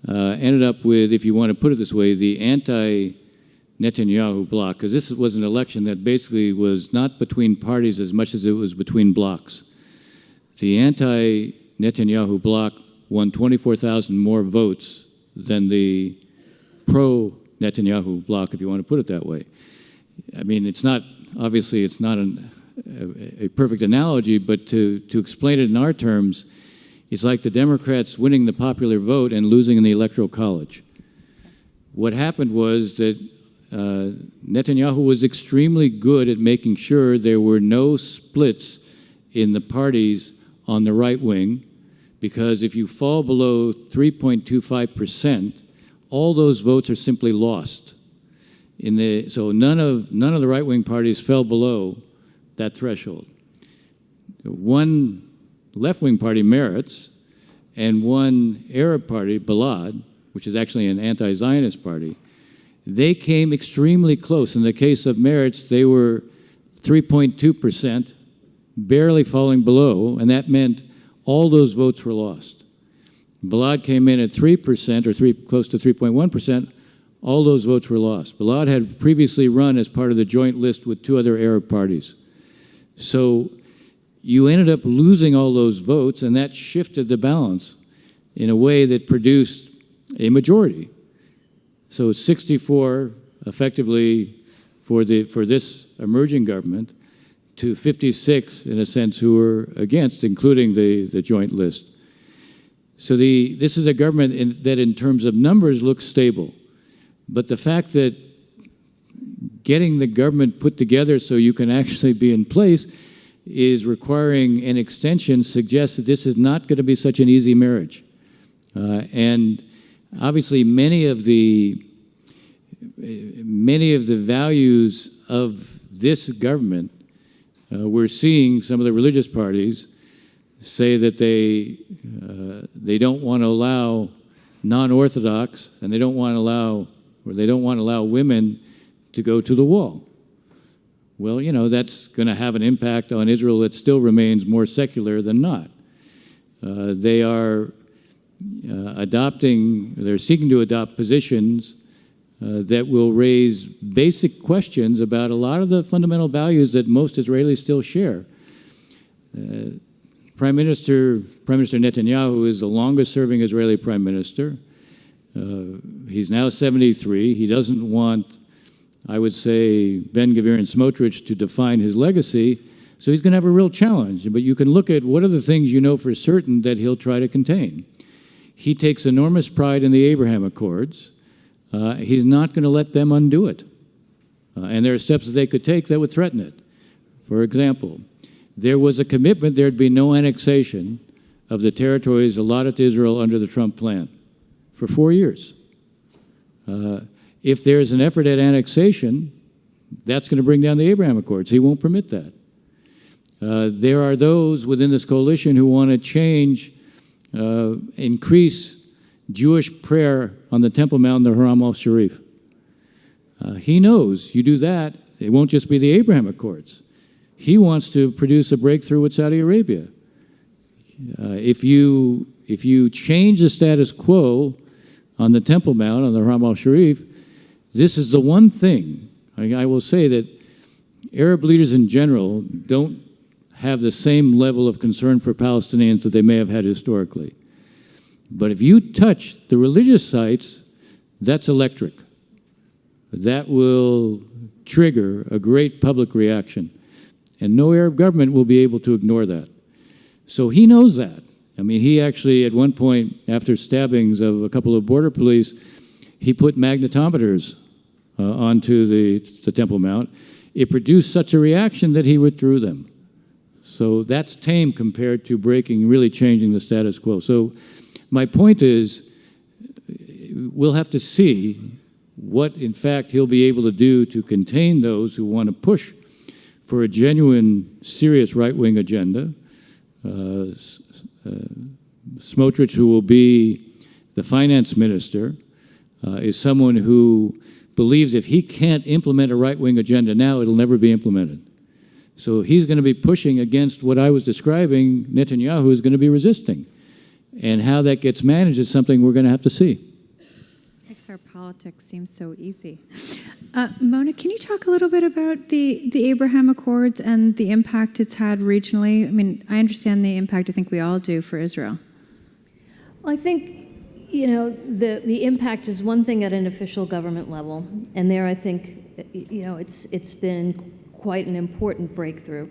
ended up with, if you want to put it this way, the anti-Netanyahu bloc, because this was an election that basically was not between parties as much as it was between blocs. The anti-Netanyahu bloc won 24,000 more votes than the pro-Netanyahu bloc, if you want to put it that way. I mean, it's not, obviously it's not a perfect analogy, but to explain it in our terms, it's like the Democrats winning the popular vote and losing in the Electoral College. What happened was that Netanyahu was extremely good at making sure there were no splits in the parties on the right wing, because if you fall below 3.25%, all those votes are simply lost. So none of the right-wing parties fell below that threshold. One left-wing party, Meretz, and one Arab party, Balad, which is actually an anti-Zionist party, they came extremely close. In the case of Meretz, they were 3.2%, barely falling below, and that meant all those votes were lost. Balad came in at 3%, or close to 3.1%. All those votes were lost. Balad had previously run as part of the joint list with 2 other Arab parties. So you ended up losing all those votes, and that shifted the balance in a way that produced a majority. So 64 effectively for this emerging government, to 56 in a sense who were against, including the joint list. So this is a government that in terms of numbers looks stable. But the fact that getting the government put together so you can actually be in place is requiring an extension suggests that this is not going to be such an easy marriage. And obviously many of the values of this government, we're seeing some of the religious parties say that they don't want to allow non-Orthodox, and they don't want to allow women to go to the wall. Well, you know, that's going to have an impact on Israel that still remains more secular than not. They are they're seeking to adopt positions that will raise basic questions about a lot of the fundamental values that most Israelis still share. Prime Minister Netanyahu is the longest-serving Israeli prime minister. He's now 73. He doesn't want, I would say, Ben-Gvir and Smotrich to define his legacy, so he's going to have a real challenge. But you can look at what are the things you know for certain that he'll try to contain. He takes enormous pride in the Abraham Accords. He's not going to let them undo it. And there are steps that they could take that would threaten it. For example, there was a commitment there'd be no annexation of the territories allotted to Israel under the Trump plan for 4 years. If there's an effort at annexation, that's going to bring down the Abraham Accords. He won't permit that. There are those within this coalition who want to increase Jewish prayer on the Temple Mount in the Haram al-Sharif. He knows you do that, it won't just be the Abraham Accords. He wants to produce a breakthrough with Saudi Arabia. If you change the status quo on the Temple Mount, on the Haram al-Sharif, this is the one thing, I will say that Arab leaders in general don't have the same level of concern for Palestinians that they may have had historically. But if you touch the religious sites, that's electric. That will trigger a great public reaction. And no Arab government will be able to ignore that. So he knows that. I mean, he actually, at one point, after stabbings of a couple of border police, he put magnetometers onto the Temple Mount. It produced such a reaction that he withdrew them. So that's tame compared to really changing the status quo. So my point is, we'll have to see what, in fact, he'll be able to do to contain those who want to push for a genuine, serious right-wing agenda. Smotrich, who will be the finance minister, is someone who believes if he can't implement a right-wing agenda now, it'll never be implemented. So he's going to be pushing against what I was describing Netanyahu is going to be resisting. And how that gets managed is something we're going to have to see.
Makes our politics seem so easy. Mona, can you talk a little bit about the Abraham Accords and the impact it's had regionally? I mean, I understand the impact, I think we all do, for Israel.
Well, I think, you know, the impact is one thing at an official government level, and there I think, you know, it's been quite an important breakthrough.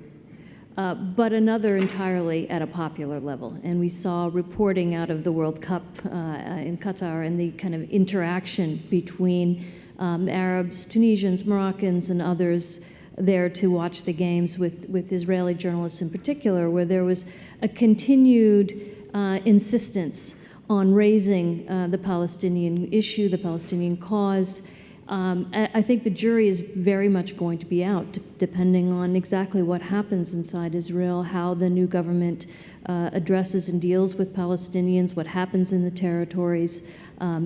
But another entirely at a popular level. And we saw reporting out of the World Cup in Qatar and the kind of interaction between Arabs, Tunisians, Moroccans, and others there to watch the games with Israeli journalists in particular, where there was a continued insistence on raising the Palestinian issue, the Palestinian cause. I think the jury is very much going to be out, depending on exactly what happens inside Israel, how the new government addresses and deals with Palestinians, what happens in the territories,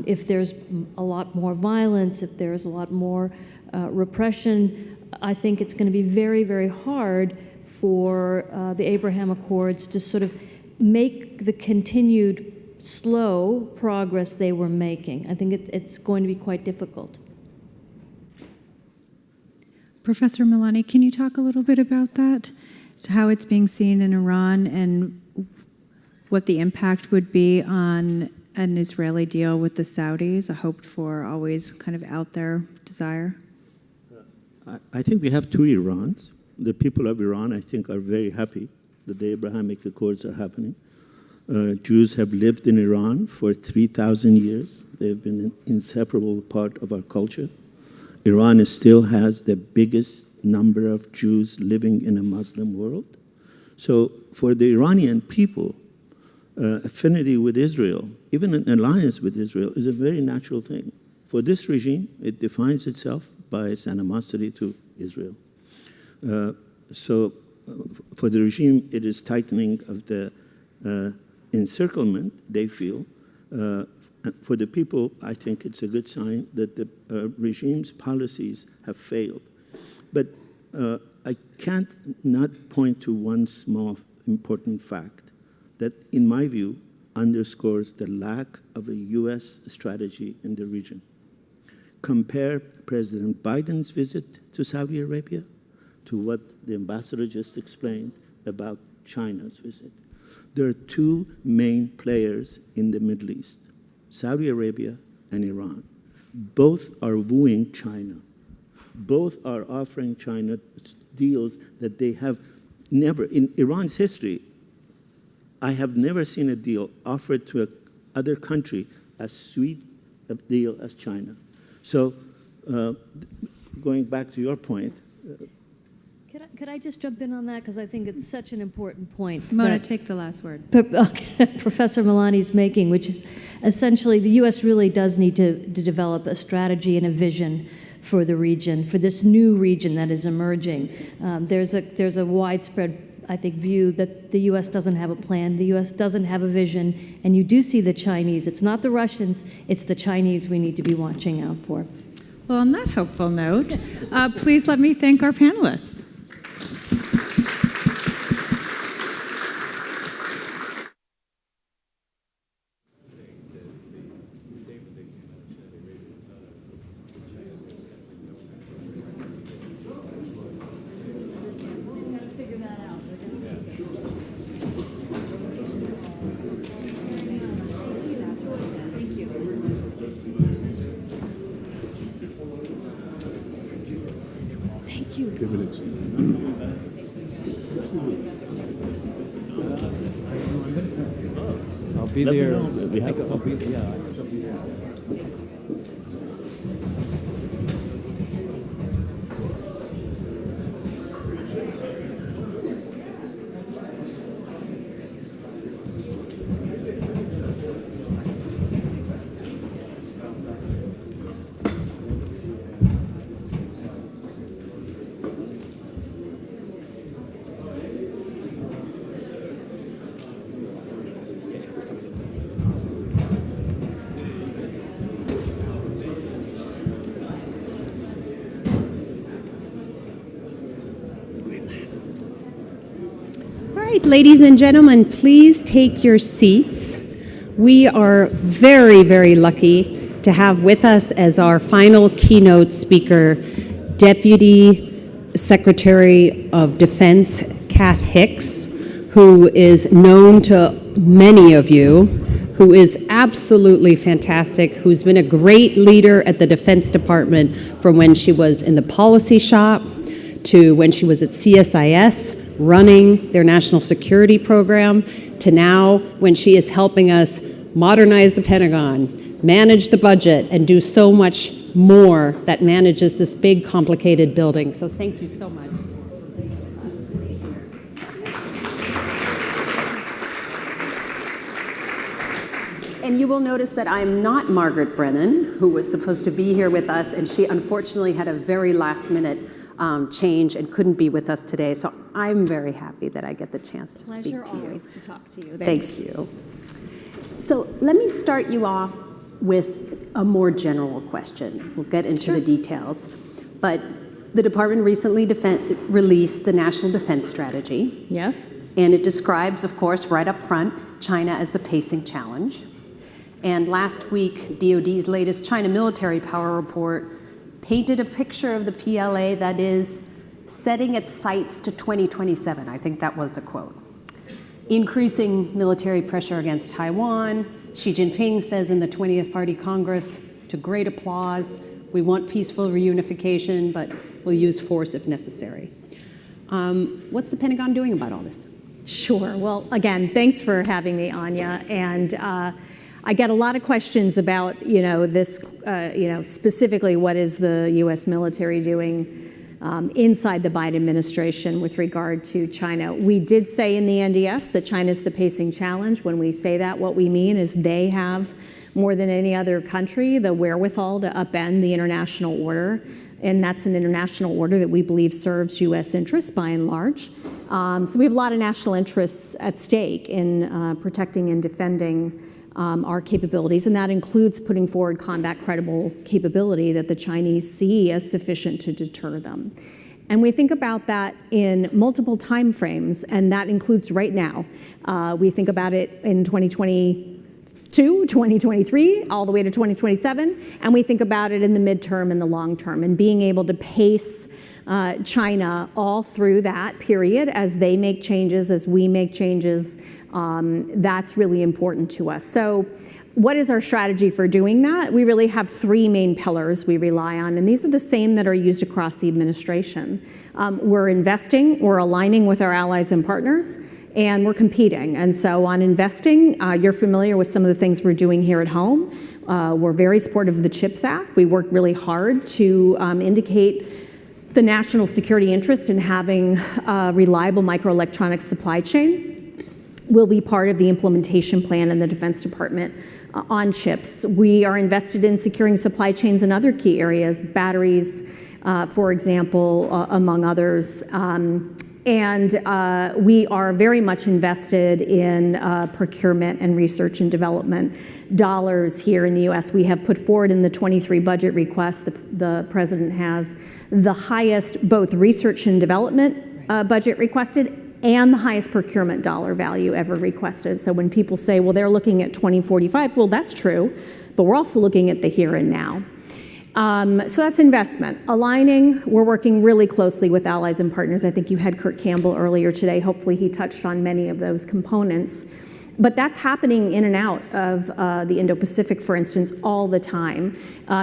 if there's a lot more violence, if there's a lot more repression. I think it's going to be very, very hard for the Abraham Accords to sort of make the continued slow progress they were making. I think it's going to be quite difficult.
Professor Milani, can you talk a little bit about that? So how it's being seen in Iran and what the impact would be on an Israeli deal with the Saudis, a hoped for, always kind of out there desire?
I think we have two Irans. The people of Iran, I think, are very happy that the Abrahamic Accords are happening. Jews have lived in Iran for 3,000 years. They've been an inseparable part of our culture. Iran still has the biggest number of Jews living in a Muslim world. So for the Iranian people, affinity with Israel, even an alliance with Israel, is a very natural thing. For this regime, it defines itself by its animosity to Israel. So for the regime, it is tightening of the encirclement, they feel. For the people, I think it's a good sign that the regime's policies have failed. But I can't not point to one small important fact that, in my view, underscores the lack of a U.S. strategy in the region. Compare President Biden's visit to Saudi Arabia to what the ambassador just explained about China's visit. There are two main players in the Middle East, Saudi Arabia and Iran. Both are wooing China. Both are offering China deals that they have never, in Iran's history, I have never seen a deal offered to another country as sweet a deal as China. So going back to your point.
Could I just jump in on that? Because I think it's such an important point.
Mona, take the last word.
Professor Milani's making, which is essentially the U.S. really does need to develop a strategy and a vision for the region, for this new region that is emerging. There's a widespread, I think, view that the U.S. doesn't have a plan, the U.S. doesn't have a vision, and you do see the Chinese. It's not the Russians, it's the Chinese we need to be watching out for.
Well, on that hopeful note, please let me thank our panelists.
I'll be there. I'll be there.
Ladies and gentlemen, please take your seats. We are very, very lucky to have with us as our final keynote speaker, Deputy Secretary of Defense Kath Hicks, who is known to many of you, who is absolutely fantastic, who's been a great leader at the Defense Department from when she was in the policy shop to when she was at CSIS, running their national security program, to now when she is helping us modernize the Pentagon, manage the budget, and do so much more that manages this big, complicated building. So thank you so much. And you will notice that I'm not Margaret Brennan, who was supposed to be here with us, and she unfortunately had a very last-minute change and couldn't be with us today. So I'm very happy that I get the chance to speak to you.
Pleasure always to talk to you.
Thank you. So let me start you off with a more general question. We'll get into the details. But the department recently released the National Defense Strategy.
Yes.
And it describes, of course, right up front, China as the pacing challenge. And last week, DoD's latest China military power report painted a picture of the PLA that is setting its sights to 2027. I think that was the quote. Increasing military pressure against Taiwan. Xi Jinping says in the 20th Party Congress, to great applause, we want peaceful reunification, but we'll use force if necessary. What's the Pentagon doing about all this?
Sure. Well, again, thanks for having me, Anya. And I get a lot of questions about, this, specifically what is the U.S. military doing inside the Biden administration with regard to China. We did say in the NDS that China's the pacing challenge. When we say that, what we mean is they have, more than any other country, the wherewithal to upend the international order. And that's an international order that we believe serves U.S. interests by and large. So we have a lot of national interests at stake in protecting and defending our capabilities, and that includes putting forward combat credible capability that the Chinese see as sufficient to deter them. And we think about that in multiple time frames, and that includes right now. We think about it in 2022, 2023, all the way to 2027, and we think about it in the midterm and the long term, and being able to pace China all through that period as they make changes, as we make changes. That's really important to us. So what is our strategy for doing that? We really have three main pillars we rely on, and these are the same that are used across the administration. We're investing, we're aligning with our allies and partners, and we're competing. And so on investing, you're familiar with some of the things we're doing here at home. We're very supportive of the CHIPS Act. We work really hard to indicate the national security interest in having a reliable microelectronics supply chain. Will be part of the implementation plan in the Defense Department on chips. We are invested in securing supply chains in other key areas, batteries, for example, among others. And we are very much invested in procurement and research and development dollars here in the U.S. We have put forward in the 23 budget request, the President has the highest both research and development budget requested and the highest procurement dollar value ever requested. So when people say, well, they're looking at 2045, well, that's true, but we're also looking at the here and now. So that's investment. Aligning, we're working really closely with allies and partners. I think you had Kurt Campbell earlier today. Hopefully he touched on many of those components. But that's happening in and out of the Indo-Pacific, for instance, all the time.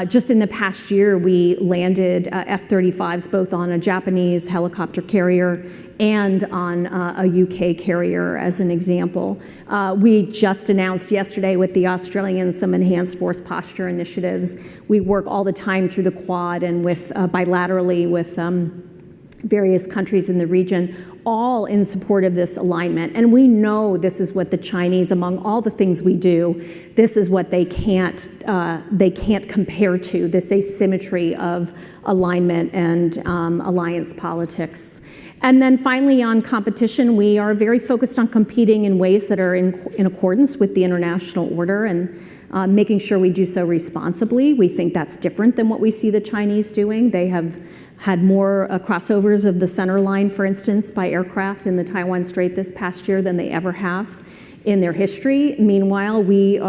Just in the past year, we landed F-35s both on a Japanese helicopter carrier and on a UK carrier, as an example. We just announced yesterday with the Australians some enhanced force posture initiatives. We work all the time through the Quad and with bilaterally with various countries in the region, all in support of this alignment. And we know this is what the Chinese, among all the things we do, this is what they can't compare to, this asymmetry of alignment and alliance politics. And then finally, on competition, we are very focused on competing in ways that are in accordance with the international order and making sure we do so responsibly. We think that's different than what we see the Chinese doing. They have had more crossovers of the center line, for instance, by aircraft in the Taiwan Strait this past year than they ever have in their history. Meanwhile, we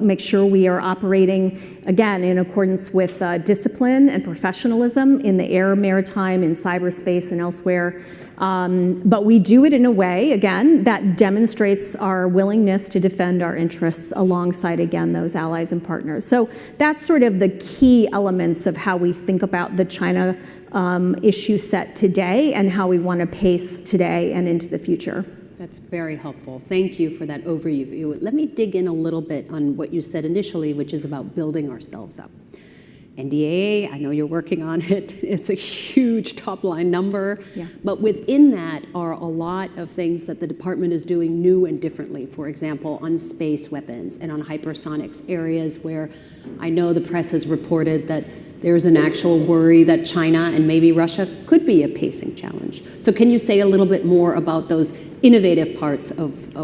make sure we are operating, again, in accordance with discipline and professionalism in the air, maritime, in cyberspace, and elsewhere. But we do it in a way, again, that demonstrates our willingness to defend our interests alongside, again, those allies and partners. So that's sort of the key elements of how we think about the China issue set today and how we want to pace today and into the future.
That's very helpful. Thank you for that overview. Let me dig in a little bit on what you said initially, which is about building ourselves up. NDAA, I know you're working on it. It's a huge top-line number. Yeah. But within that are a lot of things that the department is doing new and differently. For example, on space weapons and on hypersonics, areas where I know the press has reported that there's an actual worry that China and maybe Russia could be a pacing challenge. So can you say a little bit more about those innovative parts of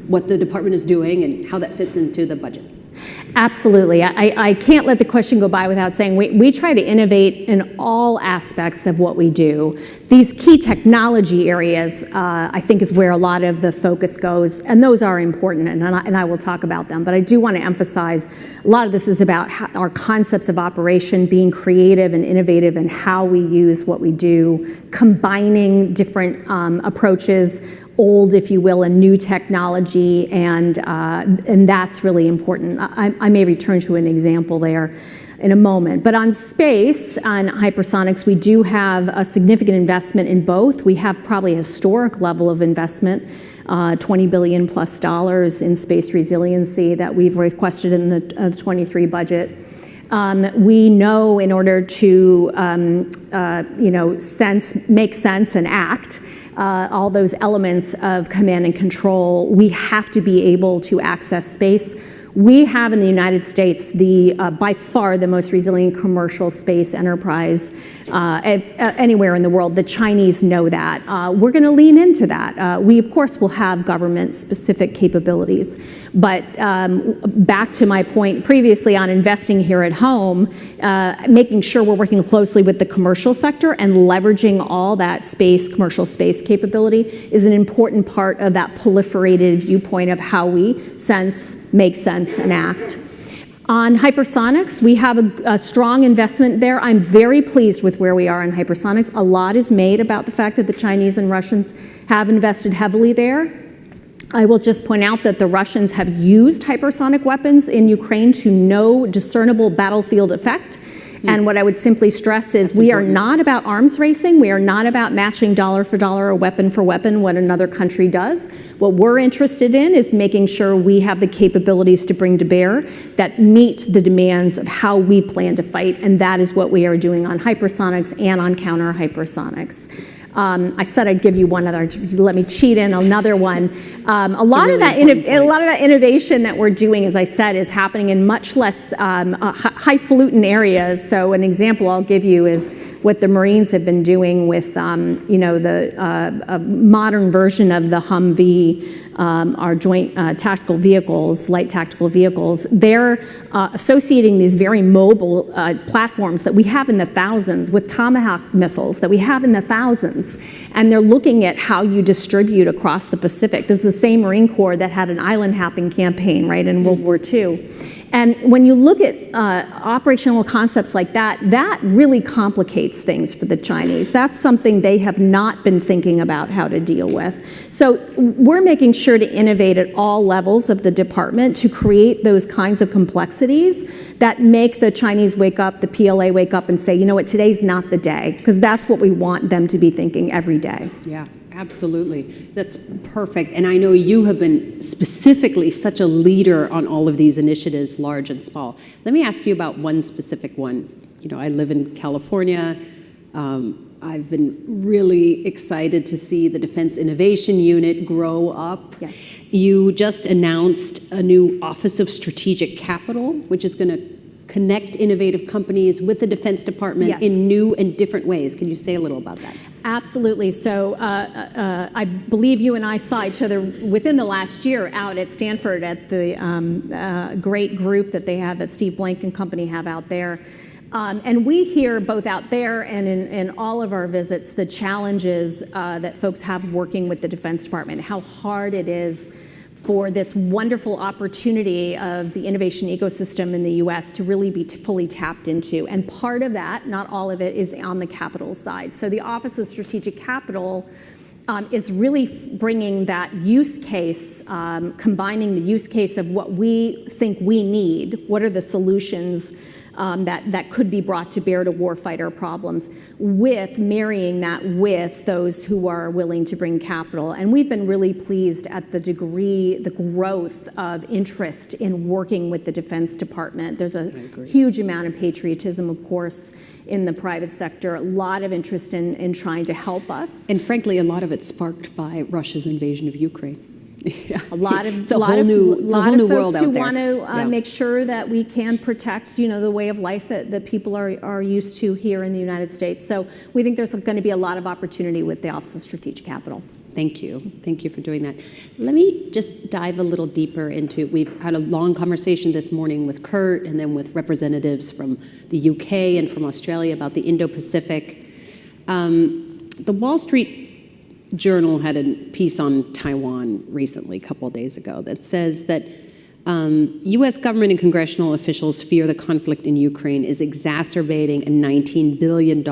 what the department is doing and how that fits into the budget?
Absolutely. I can't let the question go by without saying we try to innovate in all aspects of what we do. These key technology areas, I think, is where a lot of the focus goes, and those are important, and I will talk about them. But I do want to emphasize a lot of this is about our concepts of operation, being creative and innovative in how we use what we do, combining different approaches, old, if you will, and new technology, and that's really important. I may return to an example there in a moment. But on space, on hypersonics, we do have a significant investment in both. We have probably a historic level of investment $20 billion plus in space resiliency that we've requested in the 23 budget. We know in order to, make sense and act, all those elements of command and control, we have to be able to access space. We have in the United States by far the most resilient commercial space enterprise anywhere in the world. The Chinese know that. We're going to lean into that. We, of course, will have government-specific capabilities. But back to my point previously on investing here at home, making sure we're working closely with the commercial sector and leveraging all that commercial space capability is an important part of that proliferated viewpoint of how we make sense, and act. On hypersonics, we have a strong investment there. I'm very pleased with where we are in hypersonics. A lot is made about the fact that the Chinese and Russians have invested heavily there. I will just point out that the Russians have used hypersonic weapons in Ukraine to no discernible battlefield effect. And what I would simply stress is we are not about arms racing. We are not about matching dollar for dollar or weapon for weapon what another country does. What we're interested in is making sure we have the capabilities to bring to bear that meet the demands of how we plan to fight. And that is what we are doing on hypersonics and on counter hypersonics. I said I'd give you one other. Let me cheat in another one. A lot of that innovation that we're doing, as I said, is happening in much less highfalutin areas. So an example I'll give you is what the Marines have been doing with, the modern version of the Humvee, our joint tactical vehicles, light tactical vehicles. They're associating these very mobile platforms that we have in the thousands with Tomahawk missiles that we have in the thousands. And they're looking at how you distribute across the Pacific. This is the same Marine Corps that had an island hopping campaign, right, in World War II. And when you look at operational concepts like that, that really complicates things for the Chinese. That's something they have not been thinking about how to deal with. So we're making sure to innovate at all levels of the department to create those kinds of complexities that make the Chinese wake up, the PLA wake up and say, you know what, today's not the day, because that's what we want them to be thinking every day.
Yeah. Absolutely. That's perfect. And I know you have been specifically such a leader on all of these initiatives, large and small. Let me ask you about one specific one. I live in California. I've been really excited to see the Defense Innovation Unit grow up.
Yes.
You just announced a new Office of Strategic Capital, which is going to connect innovative companies with the Defense Department in new and different ways. Can you say a little about that?
Absolutely. So I believe you and I saw each other within the last year out at Stanford at the great group that they have, that Steve Blank and company have out there. And we hear both out there and in all of our visits the challenges that folks have working with the Defense Department, how hard it is for this wonderful opportunity of the innovation ecosystem in the U.S. to really be fully tapped into. And part of that, not all of it, is on the capital side. So the Office of Strategic Capital is really bringing that use case, combining the use case of what we think we need, what are the solutions that could be brought to bear to warfighter problems, with marrying that with those who are willing to bring capital. And we've been really pleased at the degree, the growth of interest in working with the Defense Department. There's a huge amount of patriotism, of course, in the private sector, a lot of interest in trying to help us.
And frankly, a lot of it sparked by Russia's invasion of Ukraine.
Yeah. A lot of
it's a whole new world out there.
Who want to make sure that we can protect, the way of life that people are used to here in the United States. So we think there's going to be a lot of opportunity with the Office of Strategic Capital.
Thank you. Thank you for doing that. Let me just dive a little deeper into, we've had a long conversation this morning with Kurt and then with representatives from the UK and from Australia about the Indo-Pacific. The Wall Street Journal had a piece on Taiwan recently, a couple of days ago, that says that U.S. government and congressional officials fear the conflict in Ukraine is exacerbating a $19 billion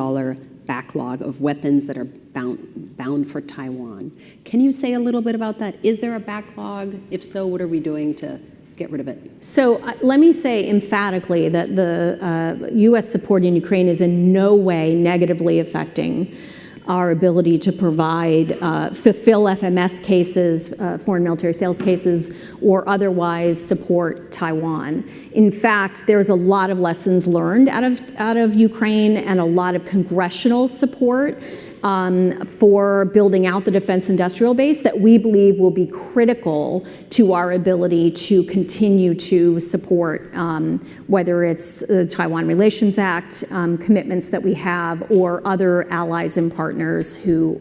backlog of weapons that are bound for Taiwan. Can you say a little bit about that? Is there a backlog? If so, what are we doing to get rid of it?
So let me say emphatically that the U.S. support in Ukraine is in no way negatively affecting our ability to provide, fulfill FMS cases, foreign military sales cases, or otherwise support Taiwan. In fact, there's a lot of lessons learned out of Ukraine and a lot of congressional support for building out the defense industrial base that we believe will be critical to our ability to continue to support, whether it's the Taiwan Relations Act commitments that we have or other allies and partners who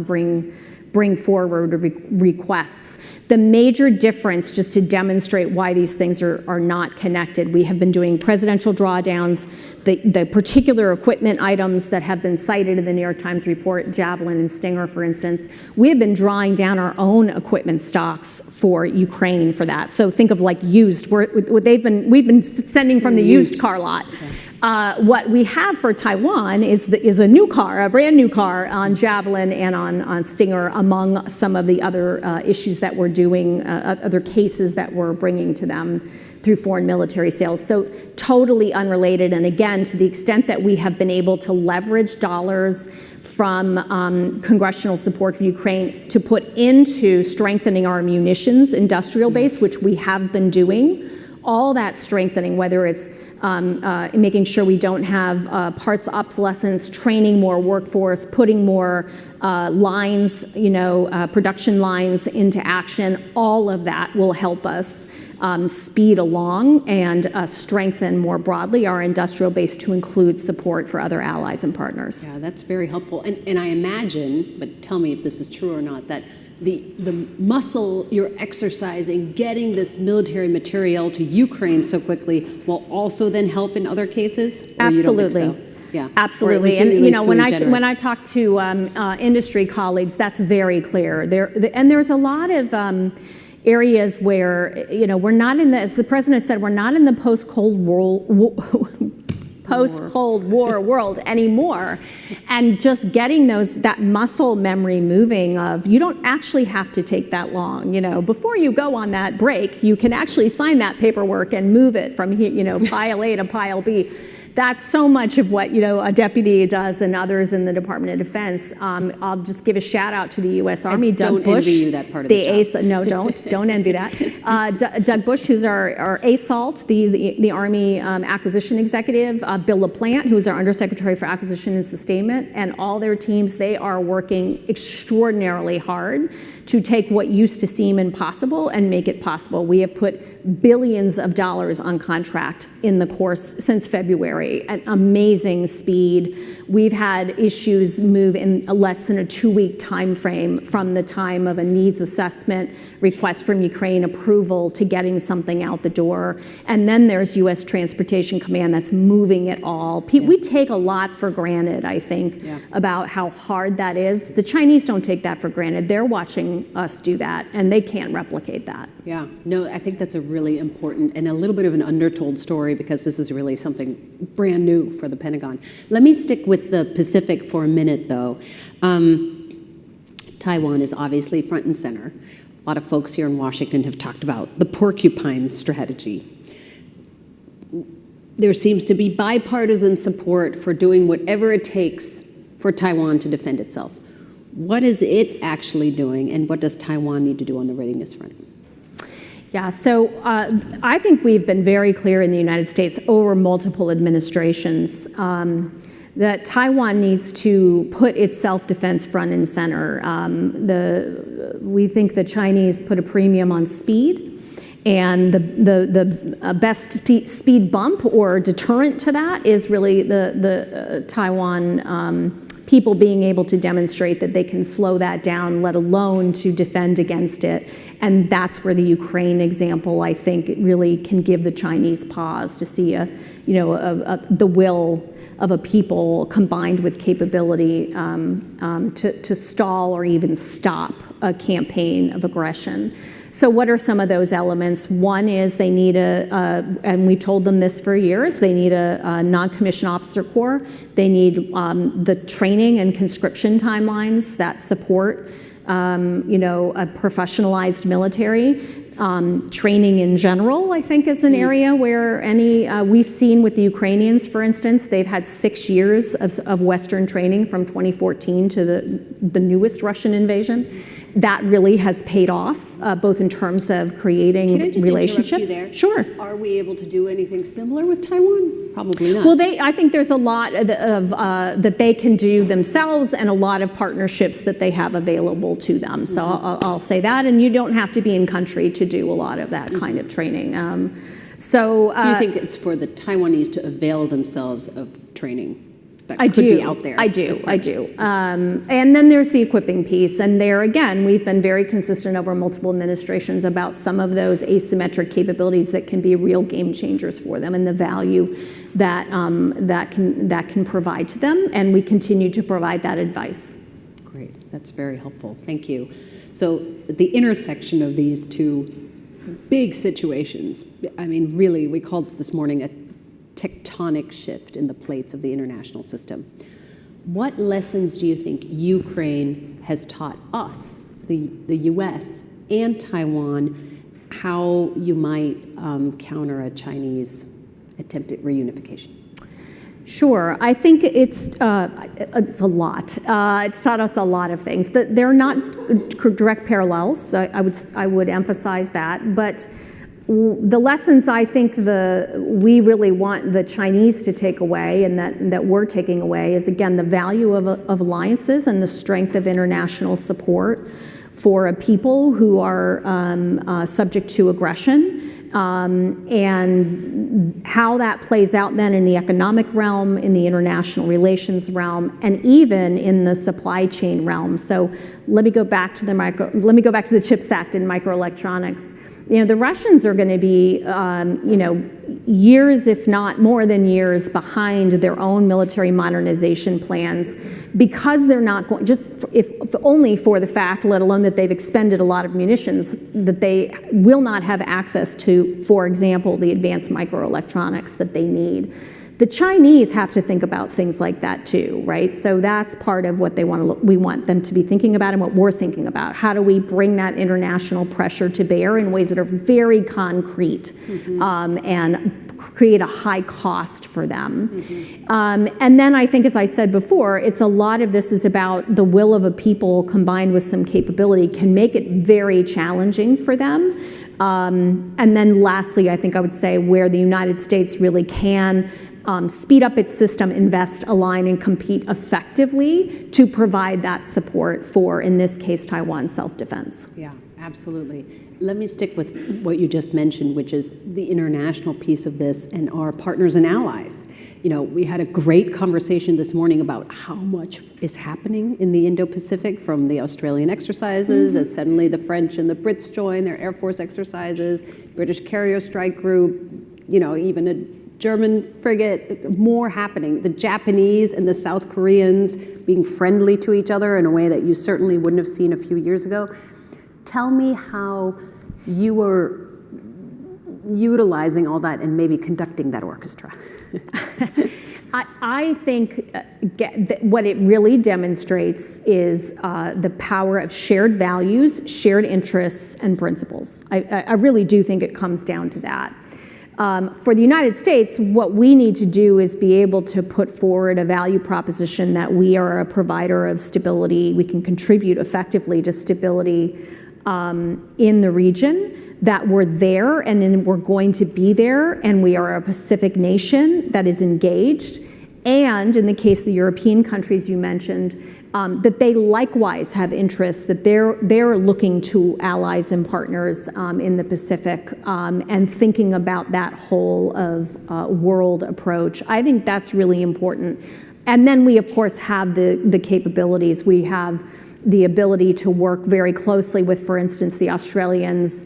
bring forward requests. The major difference, just to demonstrate why these things are not connected, we have been doing presidential drawdowns. The particular equipment items that have been cited in the New York Times report, Javelin and Stinger, for instance, we have been drawing down our own equipment stocks for Ukraine for that. So think of like used. We've been sending from the used car lot. What we have for Taiwan is a new car, a brand new car on Javelin and on Stinger, among some of the other issues that we're doing, other cases that we're bringing to them through foreign military sales. So totally unrelated. And again, to the extent that we have been able to leverage dollars from congressional support for Ukraine to put into strengthening our munitions industrial base, which we have been doing, all that strengthening, whether it's making sure we don't have parts obsolescence, training more workforce, putting more lines, production lines into action, all of that will help us speed along and strengthen more broadly our industrial base to include support for other allies and partners.
Yeah, that's very helpful. And I imagine, but tell me if this is true or not, that the muscle you're exercising, getting this military material to Ukraine so quickly, will also then help in other cases?
Absolutely.
You don't think so? Yeah,
absolutely. And when I talk to industry colleagues, that's very clear. And there's a lot of areas where we're not in the, as the president said, we're not in the post-Cold War world anymore. And just getting that muscle memory moving of, you don't actually have to take that long. Before you go on that break, you can actually sign that paperwork and move it from here, pile A to pile B. That's so much of what a deputy does and others in the Department of Defense. I'll just give a shout out to the U.S. Army. Doug Bush,
don't envy you that part of the job.
No, don't envy that. Doug Bush, who's our ASALT, the Army acquisition executive. Bill LaPlante, who's our Undersecretary for Acquisition and Sustainment, and all their teams. They are working extraordinarily hard to take what used to seem impossible and make it possible. We have put billions of dollars on contract in the course since February at amazing speed. We've had issues move in less than a 2-week time frame from the time of a needs assessment request from Ukraine, approval, to getting something out the door. And then there's U.S. Transportation Command that's moving it all. We take a lot for granted, I think, about how hard that is. The Chinese don't take that for granted. They're watching us do that, and they can't replicate that.
Yeah, no, I think that's a really important and a little bit of an undertold story, because this is really something brand new for the Pentagon. Let me stick with the Pacific for a minute, though. Taiwan is obviously front and center. A lot of folks here in Washington have talked about the porcupine strategy. There seems to be bipartisan support for doing whatever it takes for Taiwan to defend itself. What is it actually doing, and what does Taiwan need to do on the readiness front?
Yeah, so I think we've been very clear in the United States over multiple administrations that Taiwan needs to put its self-defense front and center. We think the Chinese put a premium on speed, and the best speed bump or deterrent to that is really the Taiwan people being able to demonstrate that they can slow that down, let alone to defend against it. And that's where the Ukraine example, I think, really can give the Chinese pause to see the will of a people combined with capability to stall or even stop a campaign of aggression. So what are some of those elements? One is they need and we've told them this for years, they need a non-commissioned officer corps. They need the training and conscription timelines that support a professionalized military. Training in general, I think, is an area where we've seen with the Ukrainians, for instance, they've had 6 years of Western training from 2014 to the newest Russian invasion. That really has paid off, both in terms of creating
Can I just
relationships.
interrupt you there?
Sure.
Are we able to do anything similar with Taiwan? Probably not.
Well, I think there's a lot of that they can do themselves, and a lot of partnerships that they have available to them. So I'll say that, and you don't have to be in country to do a lot of that kind of training. So
you think it's for the Taiwanese to avail themselves of training that
I
could
do.
be out there?
I do. And then there's the equipping piece. And there, again, we've been very consistent over multiple administrations about some of those asymmetric capabilities that can be real game changers for them and the value that, that can provide to them. And we continue to provide that advice.
Great. That's very helpful. Thank you. So the intersection of these two big situations, I mean, really, we called it this morning a tectonic shift in the plates of the international system. What lessons do you think Ukraine has taught us, the US and Taiwan, how you might counter a Chinese attempted reunification?
Sure. I think it's a lot. It's taught us a lot of things. They're not direct parallels. So I would emphasize that. But the lessons I think we really want the Chinese to take away, and that we're taking away, is again the value of alliances and the strength of international support for a people who are subject to aggression, and how that plays out then in the economic realm, in the international relations realm, and even in the supply chain realm. So let me go back to the CHIPS Act and microelectronics. The Russians are going to be, years, if not more than years, behind their own military modernization plans, because they're not going, if only for the fact, let alone that they've expended a lot of munitions, that they will not have access to, for example, the advanced microelectronics that they need. The Chinese have to think about things like that too, right? So that's part of what we want them to be thinking about, and what we're thinking about. How do we bring that international pressure to bear in ways that are very concrete, and create a high cost for them? And then I think, as I said before, it's a lot of this is about the will of a people combined with some capability can make it very challenging for them. And then lastly, I think I would say where the United States really can speed up its system, invest, align, and compete effectively to provide that support for, in this case, Taiwan's self-defense.
Yeah, absolutely. Let me stick with what you just mentioned, which is the international piece of this and our partners and allies. We had a great conversation this morning about how much is happening in the Indo-Pacific, from the Australian exercises, as suddenly the French and the Brits join their Air Force exercises, British carrier strike group, even a German frigate, more happening. The Japanese and the South Koreans being friendly to each other in a way that you certainly wouldn't have seen a few years ago. Tell me how you were utilizing all that and maybe conducting that orchestra.
I think what it really demonstrates is the power of shared values, shared interests, and principles. I really do think it comes down to that. For the United States, what we need to do is be able to put forward a value proposition that we are a provider of stability. We can contribute effectively to stability in the region, that we're there and we're going to be there, and we are a Pacific nation that is engaged. And in the case of the European countries you mentioned, that they likewise have interests, that they're looking to allies and partners in the Pacific, and thinking about that whole of world approach. I think that's really important. And then we, of course, have the capabilities. We have the ability to work very closely with, for instance, the Australians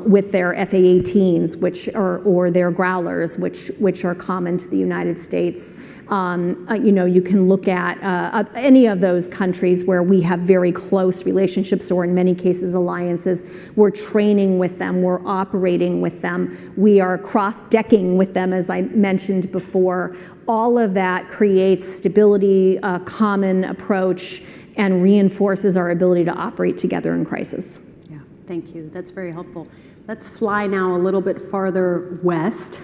with their F/A-18s, or their Growlers, which are common to the United States. You can look at any of those countries where we have very close relationships, or in many cases alliances. We're training with them, we're operating with them, we are cross-decking with them, as I mentioned before. All of that creates stability, a common approach, and reinforces our ability to operate together in crisis.
Yeah, Thank you. That's very helpful. Let's fly now a little bit farther west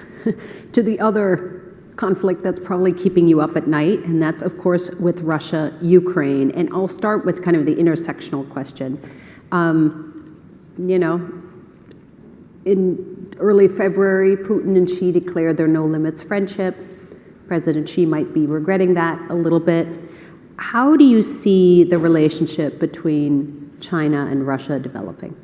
to the other conflict that's probably keeping you up at night, and that's, of course, with Russia, Ukraine. And I'll start with kind of the intersectional question. In early February, Putin and Xi declared their no-limits friendship. President Xi might be regretting that a little bit. How do you see the relationship between China and Russia developing?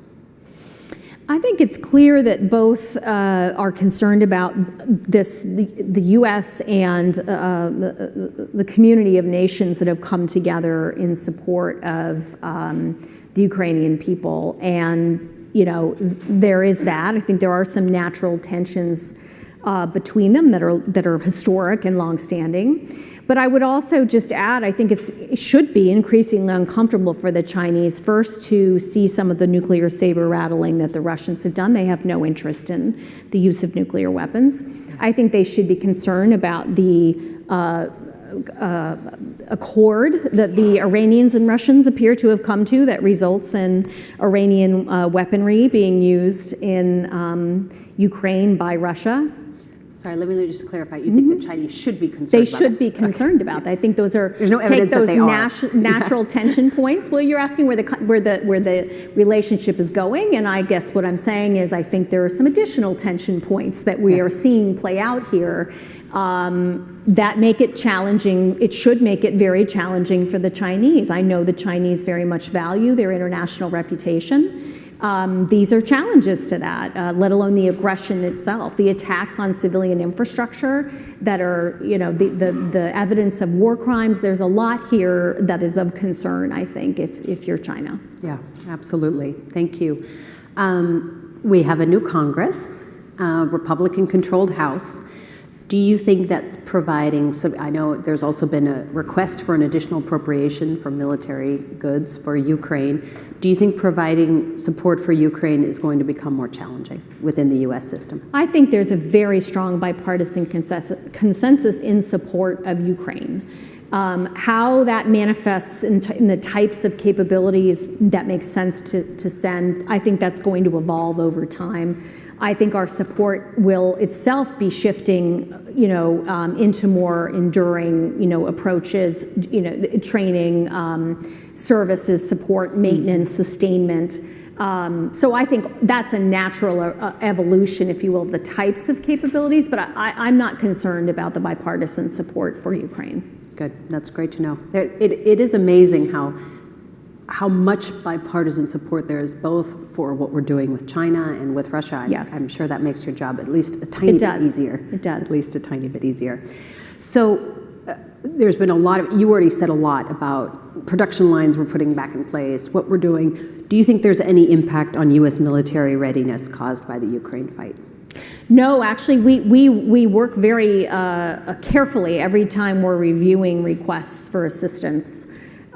I think it's clear that both are concerned about this, the U.S. and the community of nations that have come together in support of the Ukrainian people. And, there is that. I think there are some natural tensions between them that are historic and longstanding. But I would also just add, I think it should be increasingly uncomfortable for the Chinese first to see some of the nuclear saber rattling that the Russians have done. They have no interest in the use of nuclear weapons. I think they should be concerned about the accord that the Iranians and Russians appear to have come to that results in Iranian weaponry being used in Ukraine by Russia.
Sorry, let me just clarify. You think the Chinese should be concerned about that?
They should be concerned about that. I think those are
There's no evidence that they are.
natural tension points. Well, you're asking where the relationship is going, and I guess what I'm saying is I think there are some additional tension points that we are seeing play out here that make it challenging. It should make it very challenging for the Chinese. I know the Chinese very much value their international reputation. These are challenges to that, let alone the aggression itself, the attacks on civilian infrastructure that are, the evidence of war crimes. There's a lot here that is of concern, I think, if you're China.
Yeah, absolutely. Thank you. We have a new Congress, Republican-controlled House. Do you think that providing, I know there's also been a request for an additional appropriation for military goods for Ukraine. Do you think providing support for Ukraine is going to become more challenging within the U.S. system?
I think there's a very strong bipartisan consensus in support of Ukraine. How that manifests in the types of capabilities that make sense to send, I think that's going to evolve over time. I think our support will itself be shifting, into more enduring, approaches, training, services, support, maintenance, sustainment. So I think that's a natural evolution, if you will, of the types of capabilities, but I'm not concerned about the bipartisan support for Ukraine.
Good, that's great to know. It is amazing how much bipartisan support there is both for what we're doing with China and with Russia.
Yes.
I'm sure that makes your job at least a tiny bit easier.
It does.
At least a tiny bit easier. So there's been you already said a lot about production lines we're putting back in place, what we're doing. Do you think there's any impact on U.S. military readiness caused by the Ukraine fight?
No, actually, we work very carefully every time we're reviewing requests for assistance.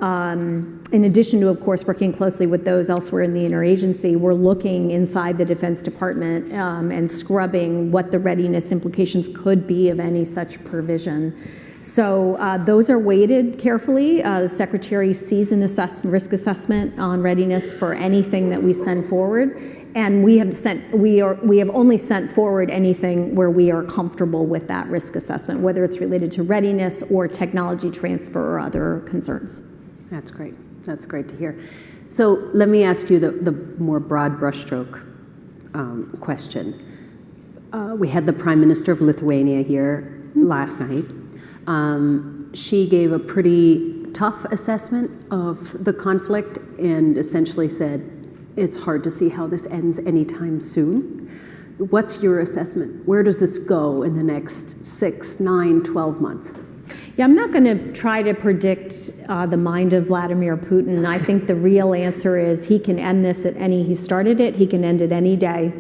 In addition to, of course, working closely with those elsewhere in the interagency, we're looking inside the Defense Department and scrubbing what the readiness implications could be of any such provision. So those are weighted carefully. The Secretary sees an risk assessment on readiness for anything that we send forward, and we have only sent forward anything where we are comfortable with that risk assessment, whether it's related to readiness or technology transfer or other concerns.
That's great. That's great to hear. So let me ask you the more broad brushstroke question. We had the Prime Minister of Lithuania here last night. She gave a pretty tough assessment of the conflict and essentially said, it's hard to see how this ends anytime soon. What's your assessment? Where does this go in the next 6, 9, 12 months?
Yeah, I'm not going to try to predict the mind of Vladimir Putin. I think the real answer is he can end this he started it, he can end it any day.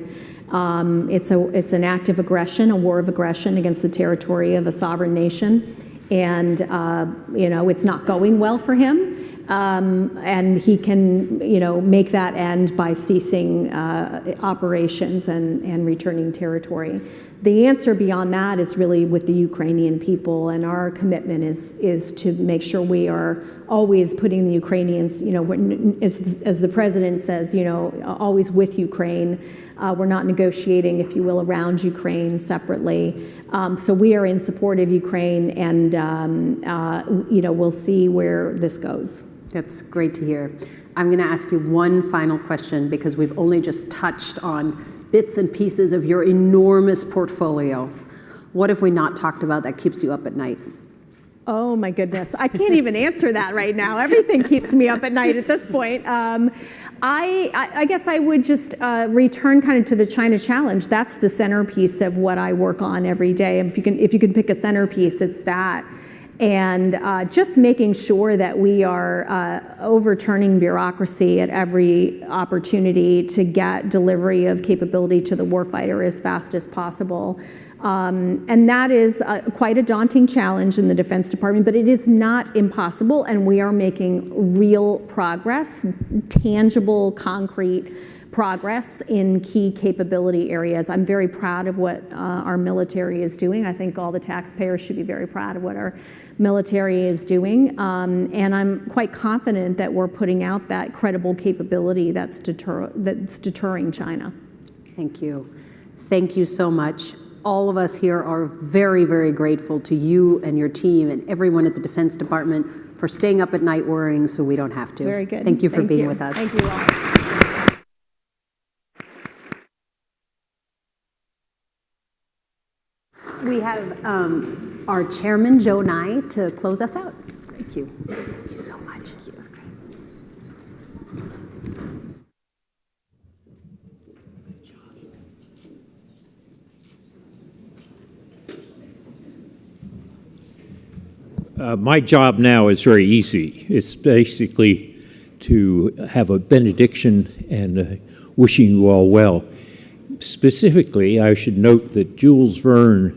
It's an act of aggression, a war of aggression against the territory of a sovereign nation. And, it's not going well for him. and he can, make that end by ceasing operations and returning territory. The answer beyond that is really with the Ukrainian people, and our commitment is to make sure we are always putting the Ukrainians, as the president says, always with Ukraine. We're not negotiating, if you will, around Ukraine separately. So we are in support of Ukraine, and we'll see where this goes.
That's great to hear. I'm going to ask you one final question because we've only just touched on bits and pieces of your enormous portfolio. What have we not talked about that keeps you up at night?
Oh my goodness, I can't even answer that right now. Everything keeps me up at night at this point. I guess I would just return kind of to the China challenge. That's the centerpiece of what I work on every day. If you can pick a centerpiece, it's that. And just making sure that we are overturning bureaucracy at every opportunity to get delivery of capability to the warfighter as fast as possible. And that is quite a daunting challenge in the Defense Department, but it is not impossible, and we are making real progress, tangible, concrete progress in key capability areas. I'm very proud of what our military is doing. I think all the taxpayers should be very proud of what our military is doing. And I'm quite confident that we're putting out that credible capability that's deterring China.
Thank you. Thank you so much. All of us here are very, very grateful to you and your team and everyone at the Defense Department for staying up at night worrying so we don't have to.
Very good.
Thank you for being with us.
Thank you all.
We have our chairman, Joe Nye, to close us out. Thank you. Thank you so much. That was great.
My job now is very easy. It's basically to have a benediction and wishing you all well. Specifically, I should note that Jules Verne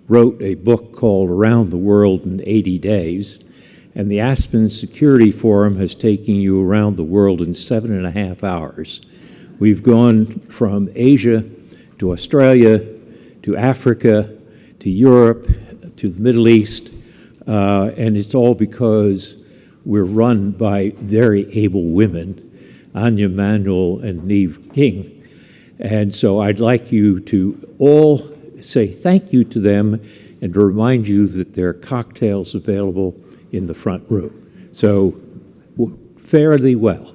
wrote a book called Around the World in 80 Days, and the Aspen Security Forum has taken you around the world in 7.5 hours. We've gone from Asia to Australia to Africa to Europe to the Middle East, and it's all because we're run by very able women, Anya Manuel and Neve King. And so I'd like you to all say thank you to them and to remind you that there are cocktails available in the front room. So fare thee well.